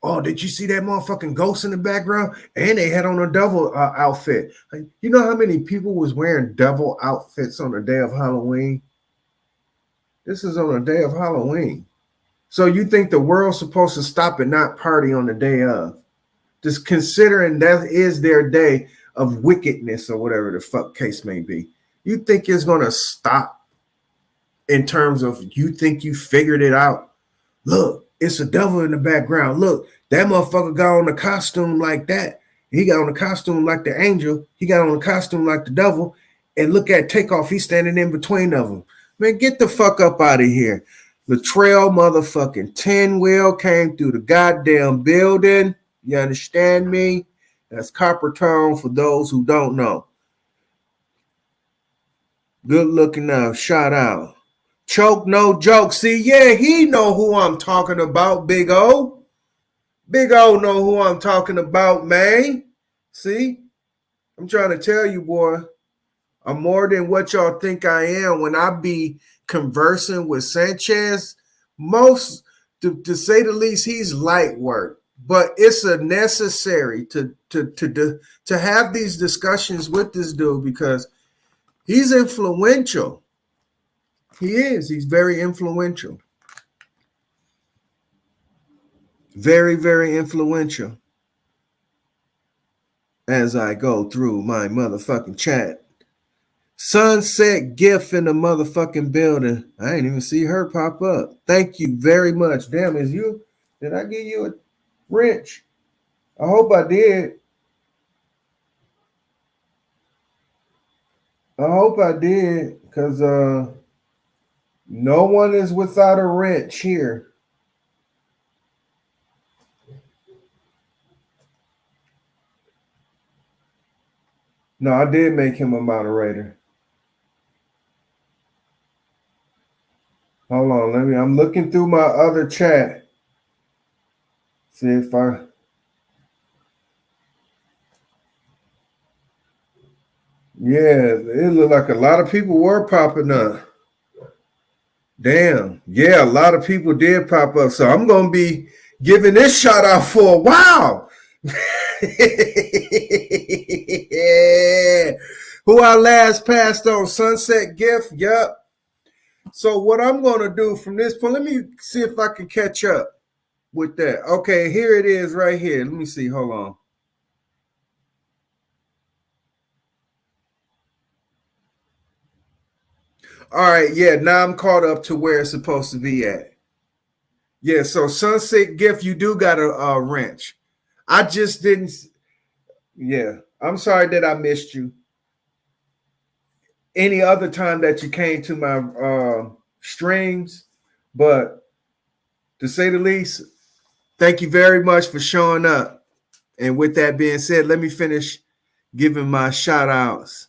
Oh, did you see that motherfucking ghost in the background? And they had on a devil outfit. Like, you know how many people was wearing devil outfits on the day of Halloween? This is on the day of Halloween. So you think the world's supposed to stop and not party on the day of? Just considering that is their day of wickedness or whatever the fuck case may be. You think it's going to stop in terms of you think you figured it out? Look, it's a devil in the background. Look, that motherfucker got on a costume like that. He got on a costume like the angel. He got on a costume like the devil. And look at Takeoff. He's standing in between of them. Man, get the fuck up out of here. Latrell motherfucking 10-wheel came through the goddamn building. You understand me? That's Copper Tone for those who don't know. Good looking now. Shout out. Choke, no joke. See, yeah, he know who I'm talking about, Big O. Big O know who I'm talking about, man. See? I'm trying to tell you, boy. I'm more than what y'all think I am when I be conversing with Sanchez. Most, to say the least, he's light work. But it's a necessary to have these discussions with this dude because he's influential. He is. He's very influential. Very, very influential. As I go through my motherfucking chat. Sunset Gift in the motherfucking building. I didn't even see her pop up. Thank you very much. Damn, is you? Did I give you a wrench? I hope I did. I hope I did, because no one is without a wrench here. No, I did make him a moderator. Hold on, I'm looking through my other chat. See if I. Yeah, it looked like a lot of people were popping up. Damn. Yeah, a lot of people did pop up. So I'm going to be giving this shout out for a while. Yeah. Who I last passed on? Sunset Gift. Yep. So what I'm going to do from this point, let me see if I can catch up with that. Okay, here it is right here. Let me see. Hold on. All right, yeah, now I'm caught up to where it's supposed to be at. Yeah, so Sunset Gift, you do got a wrench. I just didn't. Yeah, I'm sorry that I missed you. Any other time that you came to my streams, but to say the least, thank you very much for showing up. And with that being said, let me finish giving my shout outs.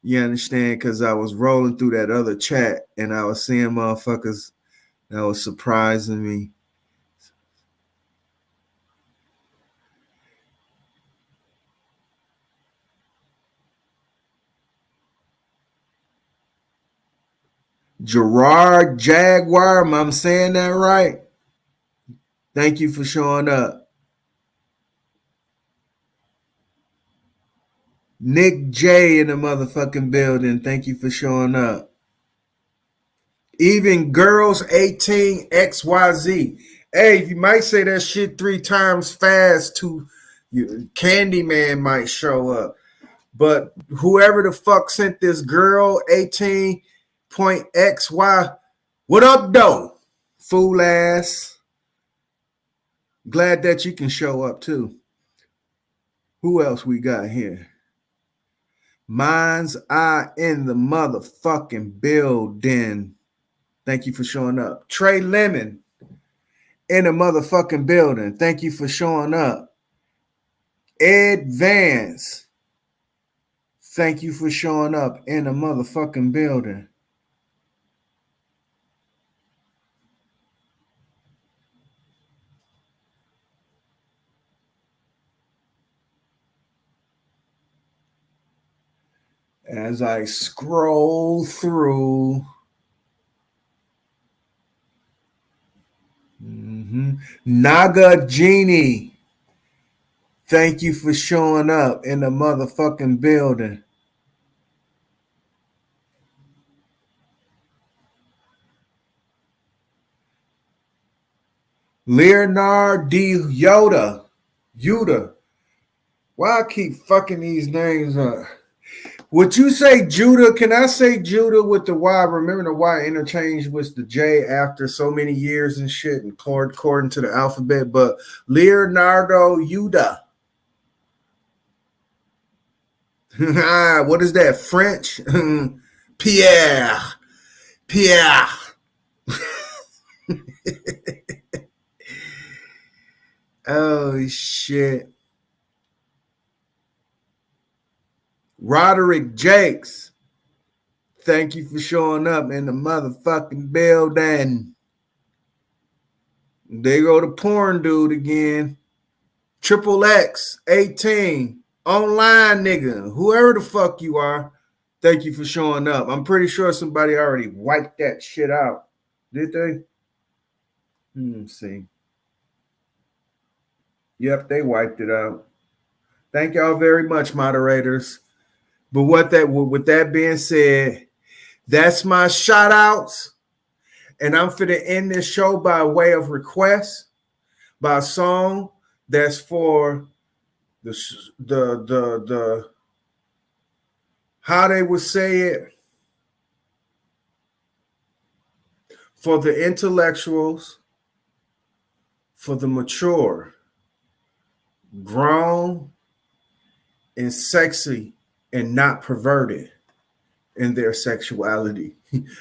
You understand? Because I was rolling through that other chat and I was seeing motherfuckers that was surprising me. Gerard Jaguar, am I saying that right? Thank you for showing up. Nick J in the motherfucking building. Thank you for showing up. Even Girls 18 XYZ. Hey, you might say that shit 3 times fast to you. Candyman might show up. But whoever the fuck sent this girl 18.xy, what up, though? Fool ass. Glad that you can show up too. Who else we got here? Mind's Eye in the motherfucking building. Thank you for showing up. Trey Lemon in the motherfucking building. Thank you for showing up. Ed Vance. Thank you for showing up in the motherfucking building. As I scroll through, Naga Genie, thank you for showing up in the motherfucking building. Leonard D. Yoda. Why I keep fucking these names up? Would you say Judah? Can I say Judah with the Y? Remember the Y interchange with the J after so many years and shit, and according to the alphabet. But Leonardo Yuda. What is that? French? Pierre. Oh shit. Roderick Jakes, thank you for showing up in the motherfucking building. There go the porn dude again. Triple X 18 online nigga, whoever the fuck you are, thank you for showing up. I'm pretty sure somebody already wiped that shit out. Did they? Let's see. Yep, they wiped it out. Thank y'all very much, moderators. But with that being said, that's my shout outs. And I'm finna end this show by way of request by a song that's for the how they would say it, for the intellectuals, for the mature, grown, and sexy, and not perverted in their sexuality.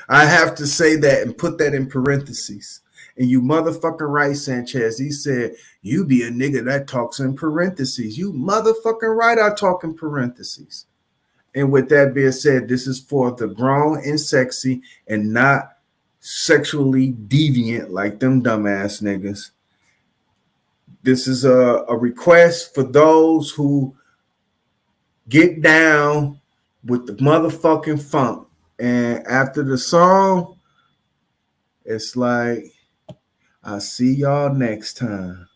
I have to say that and put that in parentheses. And you motherfucking right, Sanchez. He said, you be a nigga that talks in parentheses. You motherfucking right, I talk in parentheses. And with that being said, this is for the grown and sexy and not sexually deviant like them dumbass niggas. This is a request for those who get down with the motherfucking funk. And after the song, it's like, I'll see y'all next time.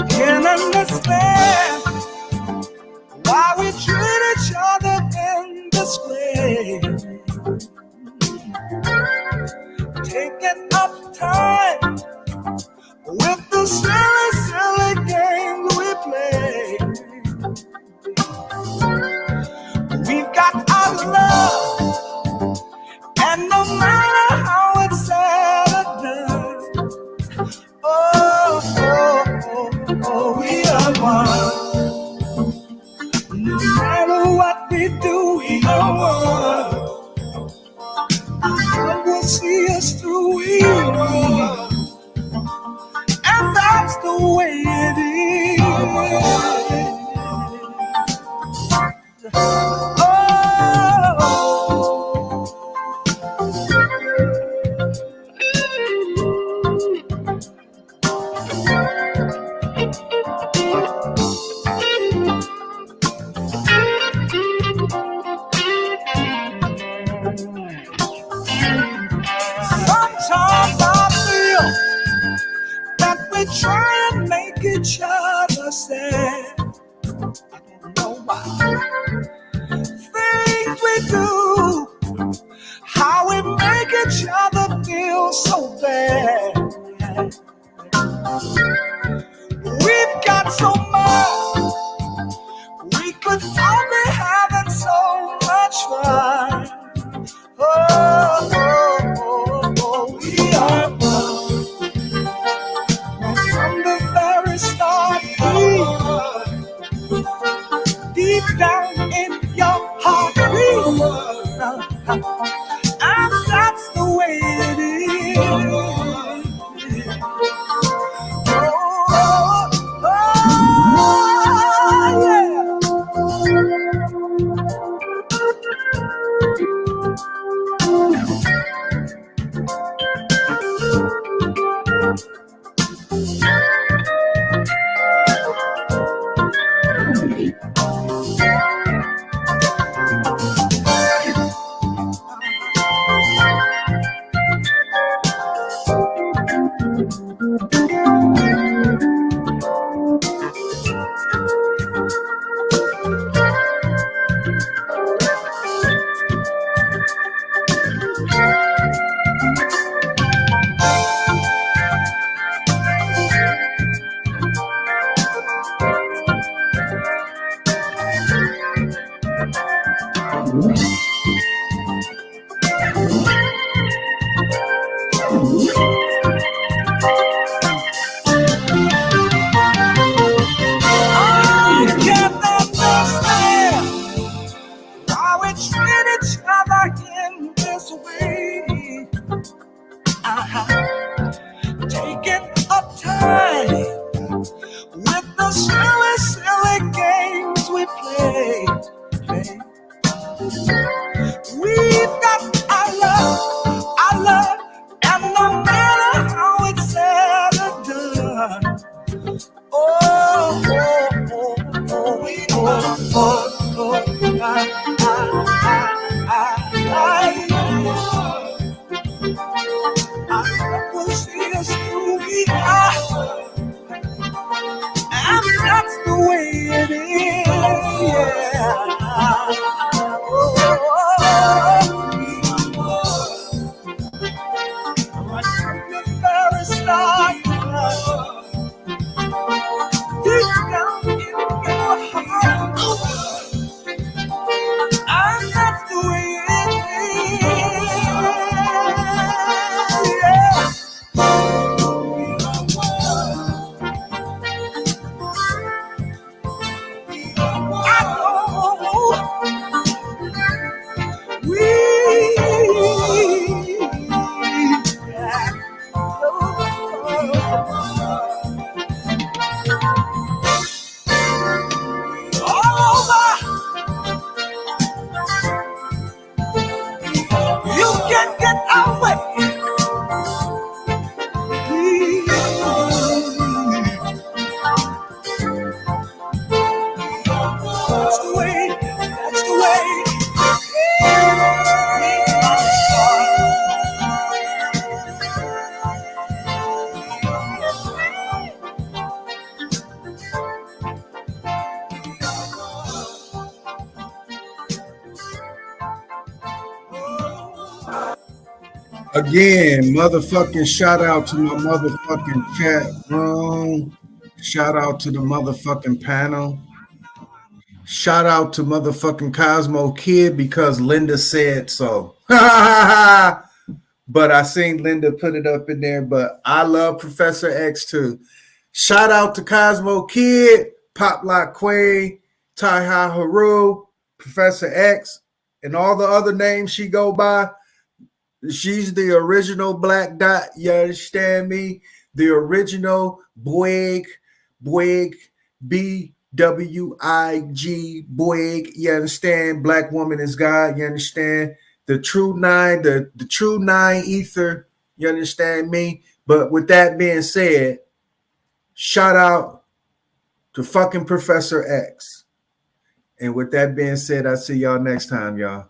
Can't understand why we treat each other in this way. Taking up time with the silly, silly games we play. We've got our love, and no matter how it's said or done, we are one. No matter what we do, we are one. God will see us through, we are one. And that's the way it is. Sometimes I feel that we try and make each other sad. I don't know why. Things we do, how we make each other feel so bad. We've got so much, we could all be having so much fun. We are one. From the very start, we are. Deep down in your heart, we are. And that's the way it is. Taking up time with the silly, silly games we play. We've got our love, and no matter how it's said or done, we are. that's the way it is. Yeah. Right from the very start, deep down in your heart, and that's the way it is. Yeah. You can get away. That's the way. That's the way. Again, motherfucking shout out to my motherfucking chat room. Shout out to the motherfucking panel. Shout out to motherfucking Cosmo Kid because Linda said so. But I seen Linda put it up in there. But I love Professor X too. Shout out to Cosmo Kid, Pop Lock Quay, Taiha Haru, Professor X, and all the other names she go by. She's the original Black Dot, you understand me? The original Boig, B-W-I-G, Boig, you understand? Black woman is God, you understand? The true nine, the true nine ether, you understand me? But with that being said, shout out to fucking Professor X. And with that being said, I'll see y'all next time, y'all.